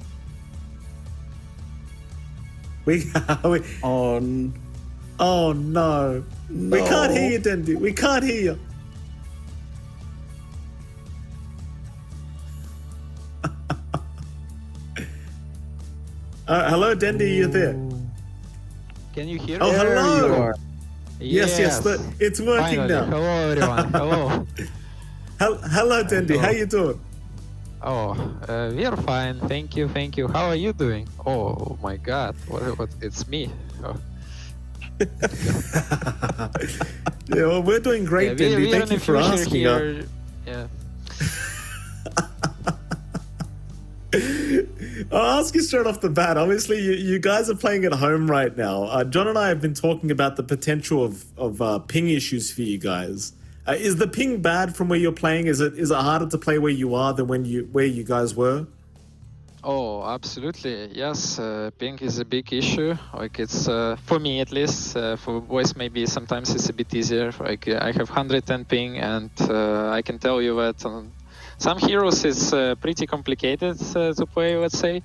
Oh no. We can't hear you, Dendy. We can't hear you. Hello, Dendy, you're there. Can you hear me? Oh, hello. You are. Yes, it's working Finally. now. Hello, everyone. Hello. Hello, Dendy. How you doing? Oh, we are fine. Thank you. How are you doing? Oh my God, what? It's me. Oh. Yeah, well, we're doing great, Yeah, Dendy. we Thank you for asking. here. Yeah. I'll ask you straight off the bat. Obviously, you guys are playing at home right now. John and I have been talking about the potential of ping issues for you guys. Is the ping bad from where you're playing? Is it harder to play where you are than where you guys were? Oh, absolutely. Yes, ping is a big issue. Like, it's for me at least. For boys, maybe sometimes it's a bit easier. Like, I have 110 ping, and I can tell you that on some heroes it's pretty complicated to play, let's say.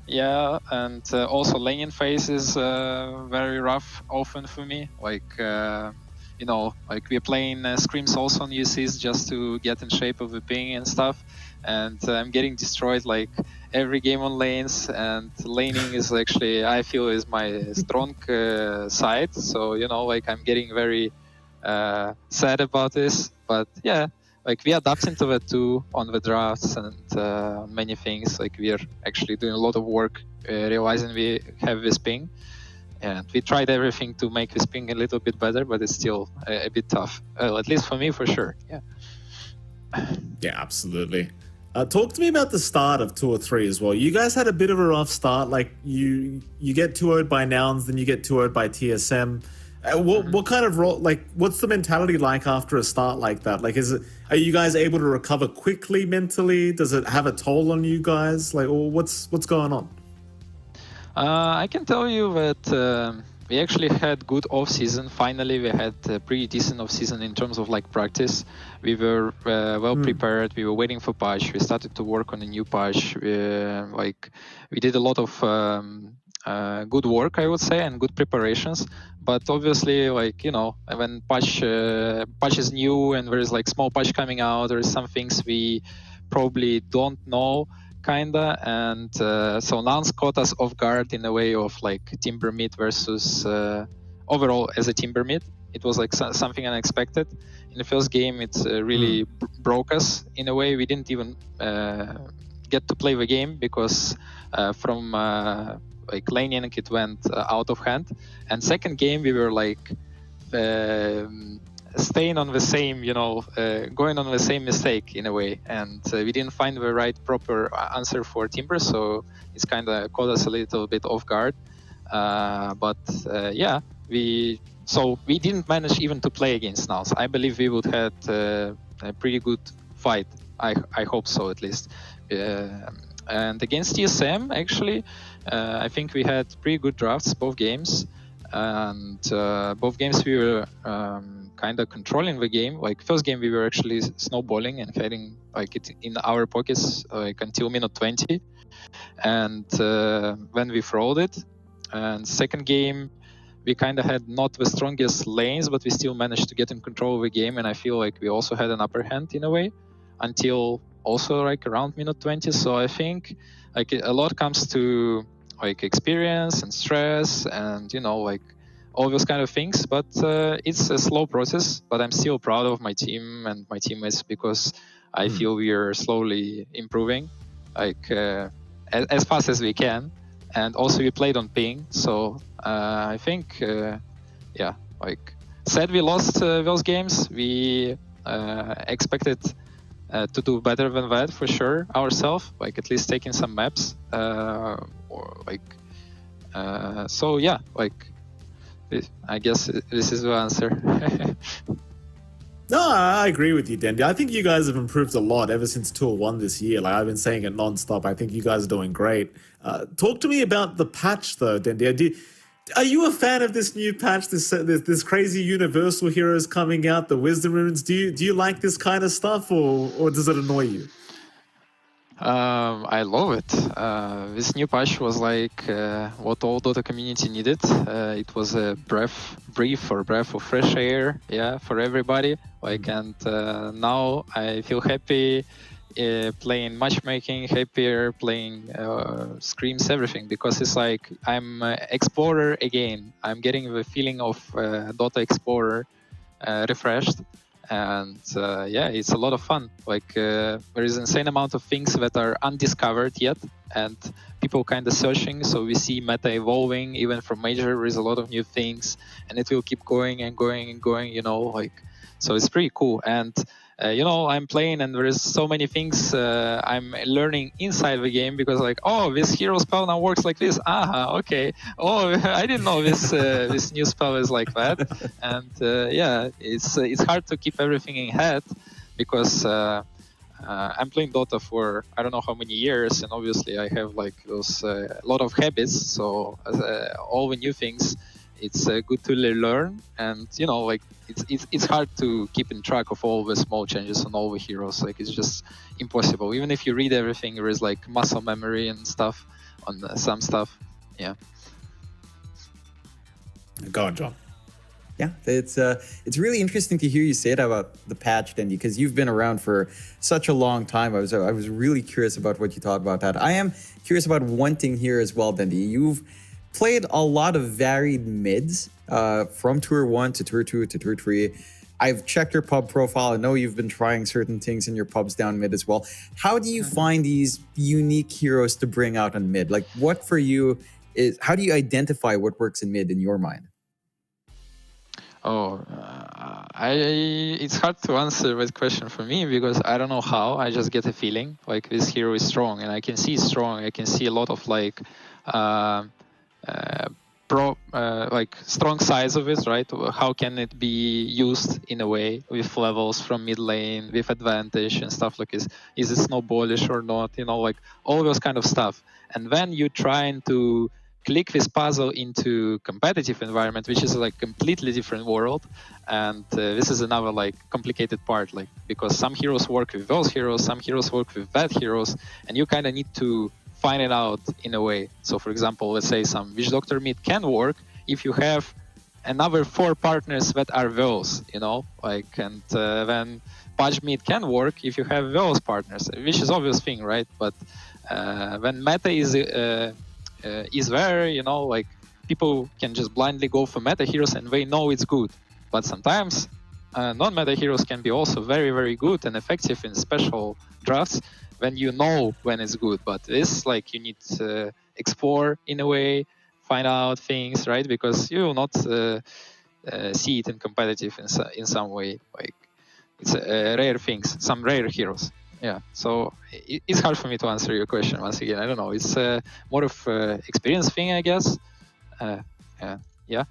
Yeah, and also laning phase is very rough often for me. Like, you know, like we're playing scrims also on UCs just to get in shape of the ping and stuff. And I'm getting destroyed like every game on lanes, and laning is actually, I feel, is my strong side. So, you know, like I'm getting very sad about this. But yeah, like we adapting to that too on the drafts and on many things. Like we are actually doing a lot of work, realizing we have this ping. And we tried everything to make this ping a little bit better, but it's still a bit tough. At least for me, for sure. Yeah. Yeah, absolutely. Talk to me about the start of 2 or 3 as well. You guys had a bit of a rough start. Like you get 2-0'd by Nouns, then you get 2-0'd by TSM. What kind of role? Like, what's the mentality like after a start like that? Like, are you guys able to recover quickly mentally? Does it have a toll on you guys? Like, or what's going on? I can tell you that we actually had good off-season. Finally, we had a pretty decent off-season in terms of like practice. We were well prepared. We were waiting for patch. We started to work on a new patch. We did a lot of good work, I would say, and good preparations. But obviously, like, when patch is new and there is like small patch coming out, there is some things we probably don't know, kinda, and so Nance caught us off guard in a way of like Timber mid versus overall as a Timber mid. It was like something unexpected. In the first game, it really broke us in a way. We didn't even get to play the game because from like laning it went out of hand. And second game, we were like staying on the same, going on the same mistake in a way, and we didn't find the right proper answer for Timber, so it's kind of caught us a little bit off guard. But yeah, we didn't manage even to play against Nals. I believe we would have a pretty good fight. I hope so, at least. And against TSM, actually, I think we had pretty good drafts both games, and both games we were kind of controlling the game. Like first game we were actually snowballing and having like it in our pockets like until minute 20, and when we throwed it. And second game we kind of had not the strongest lanes, but we still managed to get in control of the game, and I feel like we also had an upper hand in a way until also like around minute 20. So I think like a lot comes to like experience and stress and like all those kind of things, but it's a slow process. But I'm still proud of my team and my teammates because I feel we are slowly improving, like as fast as we can. And also we played on ping, so I think yeah, like said, we lost those games. We expected to do better than that for sure ourselves, like at least taking some maps, or like so yeah, like I guess this is the answer. No, I agree with you, Dendi. I think you guys have improved a lot ever since Tour 1 this year. Like I've been saying it non-stop. I think you guys are doing great. Talk to me about the patch, though, Dendi. Are you a fan of this new patch, this crazy Universal Heroes coming out, the Wisdom Runes? Do you like this kind of stuff, or does it annoy you? I love it. This new patch was like what all Dota community needed. It was a breath of fresh air, yeah, for everybody. Like, and now I feel happy playing matchmaking, happier playing scrims, everything, because it's like I'm explorer again. I'm getting the feeling of Dota Explorer refreshed. And yeah, it's a lot of fun. Like there is an insane amount of things that are undiscovered yet, and people kind of searching. So we see meta evolving. Even from Major, there is a lot of new things, and it will keep going and going and going. Like so it's pretty cool. And I'm playing, and there is so many things I'm learning inside the game, because like, oh, this hero spell now works like this. Okay. Oh, I didn't know this this new spell is like that. And yeah, it's hard to keep everything in head, because I'm playing Dota for I don't know how many years, and obviously I have like those a lot of habits. So all the new things, it's good to learn, and like it's hard to keep in track of all the small changes on all the heroes. Like it's just impossible. Even if you read everything, there is like muscle memory and stuff on some stuff. Yeah. Go on, John. Yeah, it's really interesting to hear you say that about the patch, Dendi, because you've been around for such a long time. I was really curious about what you thought about that. I am curious about one thing here as well, Dendi. You've played a lot of varied mids from Tour 1 to Tour 2 to Tour 3. I've checked your pub profile. I know you've been trying certain things in your pubs down mid as well. How do you find these unique heroes to bring out on mid? Like, what for you is, how do you identify what works in mid in your mind? Oh, it's hard to answer that question for me, because I don't know how. I just get a feeling like this hero is strong, and I can see strong. I can see a lot of like like strong sides of it, right? How can it be used in a way with levels from mid lane, with advantage and stuff like this? Is it snowballish or not? Like all those kind of stuff. And then you trying to click this puzzle into competitive environment, which is like completely different world. And this is another like complicated part, like because some heroes work with those heroes, some heroes work with that heroes, and you kind of need to find it out in a way. So for example, let's say some Witch Doctor mid can work if you have another 4 partners that are those, you know, like, and then Pudge mid can work if you have those partners, which is obvious thing, right? But when meta is there, you know, like people can just blindly go for meta heroes and they know it's good. But sometimes non-meta heroes can be also very, very good and effective in special drafts when you know when it's good. But this, like, you need to explore in a way, find out things, right? Because you will not see it in competitive in some way. Like, it's rare things, some rare heroes. Yeah, so it's hard for me to answer your question once again. I don't know. It's more of experience thing, I guess. Yeah.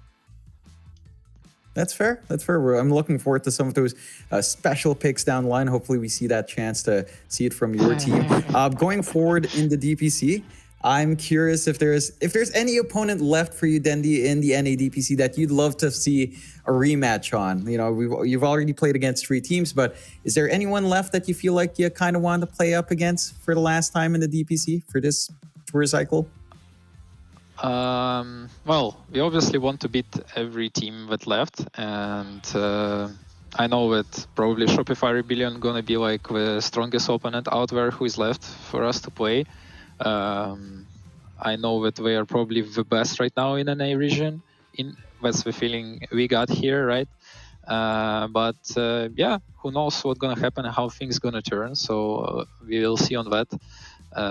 That's fair. That's fair. I'm looking forward to some of those special picks down the line. Hopefully, we see that chance to see it from your team. Going forward in the DPC, I'm curious if there's any opponent left for you, Dendi, in the NADPC that you'd love to see a rematch on. You know, you've already played against 3 teams, but is there anyone left that you feel like you kind of want to play up against for the last time in the DPC for this tour cycle? Well, we obviously want to beat every team that left, and I know that probably Shopify Rebellion gonna be like the strongest opponent out there who is left for us to play. I know that they are probably the best right now in NA region. That's the feeling we got here, right? But yeah, who knows what's gonna happen and how things gonna turn. So we will see on that.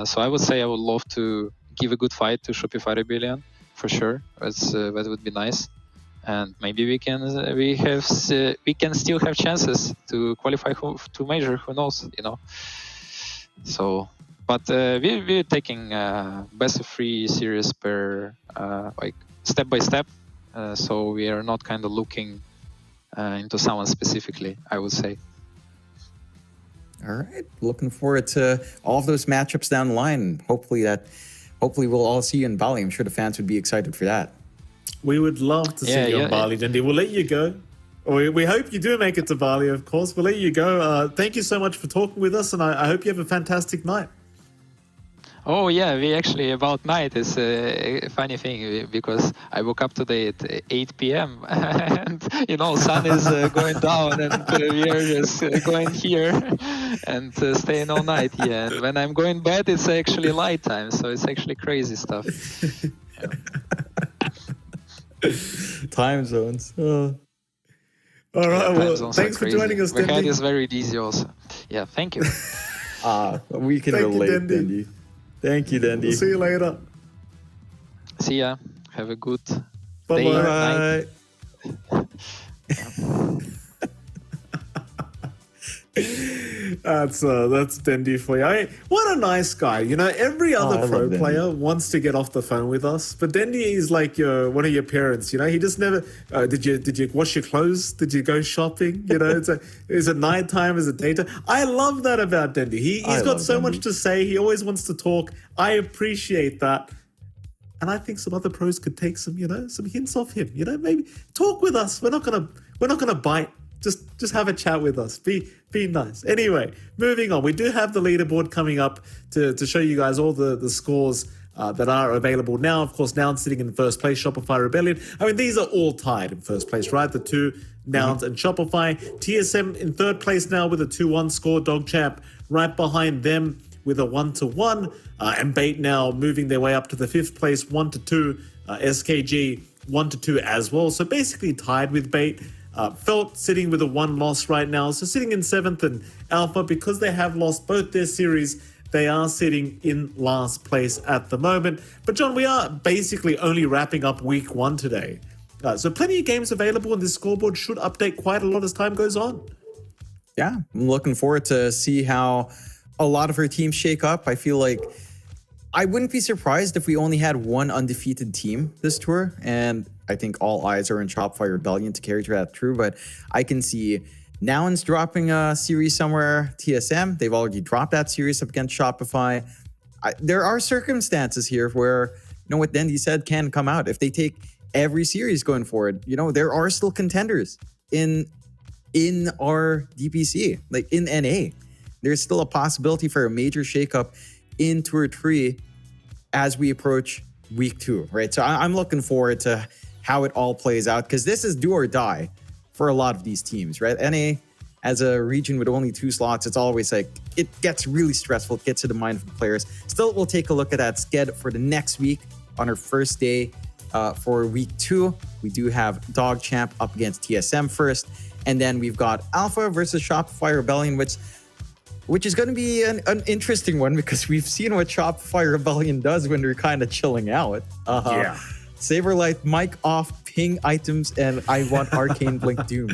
So I would say I would love to give a good fight to Shopify Rebellion for sure. That would be nice, and maybe we can still have chances to qualify to major. Who knows, you know? So, but we're taking best of 3 series per like step by step. So we are not kind of looking into someone specifically, I would say. All right, looking forward to all of those matchups down the line. Hopefully we'll all see you in Bali. I'm sure the fans would be excited for that. We would love to see you in Bali, Dendi. We'll let you go. We hope you do make it to Bali, of course. We'll let you go. Thank you so much for talking with us, and I hope you have a fantastic night. Oh yeah, we actually about night is a funny thing because I woke up today at 8 p.m. and you know sun is going down and we are just going here and staying all night. Yeah, and when I'm going bed, it's actually light time, so it's actually crazy stuff. Yeah. Time zones. All right, well, thanks for joining us, Dendi. The head is very dizzy also. Yeah, thank you. We can relate, Dendi. Thank you, Dendi. We'll see you later. See ya. Have a good Bye-bye. day or night. That's Dendi for you. What a nice guy. You know, every other pro player wants to get off the phone with us, but Dendi is like one of your parents. You know, he just never. Did you wash your clothes? Did you go shopping? You know, is it nighttime? Is it daytime? I love that about Dendi. He's got so much to say. He always wants to talk. I appreciate that. And I think some other pros could take some hints off him. You know, maybe talk with us. We're not gonna bite. Just have a chat with us. Be nice. Anyway, moving on. We do have the leaderboard coming up to show you guys all the scores that are available now. Of course, Nouns sitting in first place, Shopify Rebellion. I mean, these are all tied in first place, right? The 2 Nouns and Shopify. TSM in third place now with a 2-1 score. Dogchamp right behind them with a 1-1. And Bait now moving their way up to the 5th place, 1-2. SKG 1-2 as well. So basically tied with Bait. Felt sitting with a 1 loss right now, so sitting in 7th, and Alpha, because they have lost both their series, they are sitting in last place at the moment. But John, we are basically only wrapping up week 1 today. So plenty of games available, and this scoreboard should update quite a lot as time goes on. Yeah, I'm looking forward to see how a lot of our teams shake up. I feel like I wouldn't be surprised if we only had 1 undefeated team this tour, and I think all eyes are in Shopify Rebellion to carry that through, but I can see Nouns dropping a series somewhere. TSM, they've already dropped that series up against Shopify. There are circumstances here where, you know, what Dendi said can come out. If they take every series going forward, you know, there are still contenders in our DPC, like in NA. There's still a possibility for a major shakeup in Tour 3 as we approach week 2, right? So I'm looking forward to how it all plays out, because this is do or die for a lot of these teams, right? NA, as a region with only 2 slots, it's always like, it gets really stressful. It gets to the mind of the players. Still, we'll take a look at that sked for the next week on our first day for week 2. We do have Dog Champ up against TSM first. And then we've got Alpha versus Shopify Rebellion, which is going to be an interesting one, because we've seen what Shopify Rebellion does when they're kind of chilling out. Yeah. Saberlight, mic off, ping items, and I want Arcane Blink Doom.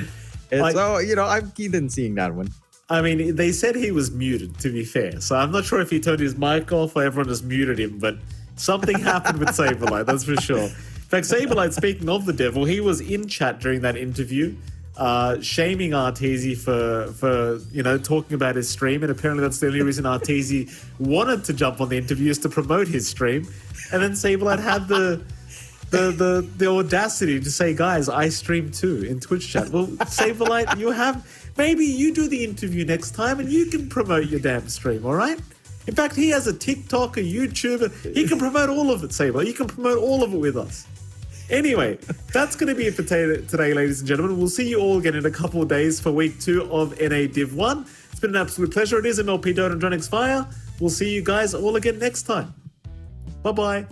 And so, I'm keen on seeing that one. I mean, they said he was muted, to be fair. So I'm not sure if he turned his mic off or everyone just muted him, but something happened with Saberlight, that's for sure. In fact, Saberlight, speaking of the devil, he was in chat during that interview, shaming Arteezy for talking about his stream, and apparently that's the only reason Arteezy wanted to jump on the interview, is to promote his stream. And then Saberlight had the audacity to say, guys, I stream too in Twitch chat. Well, Saberlight, maybe you do the interview next time and you can promote your damn stream, all right? In fact, he has a TikTok, a YouTube. He can promote all of it, Saber. You can promote all of it with us. Anyway, that's going to be it for today, ladies and gentlemen. We'll see you all again in a couple of days for week 2 of NA Div 1. It's been an absolute pleasure. It is MLP Dota and Dronix Fire. We'll see you guys all again next time. Bye-bye.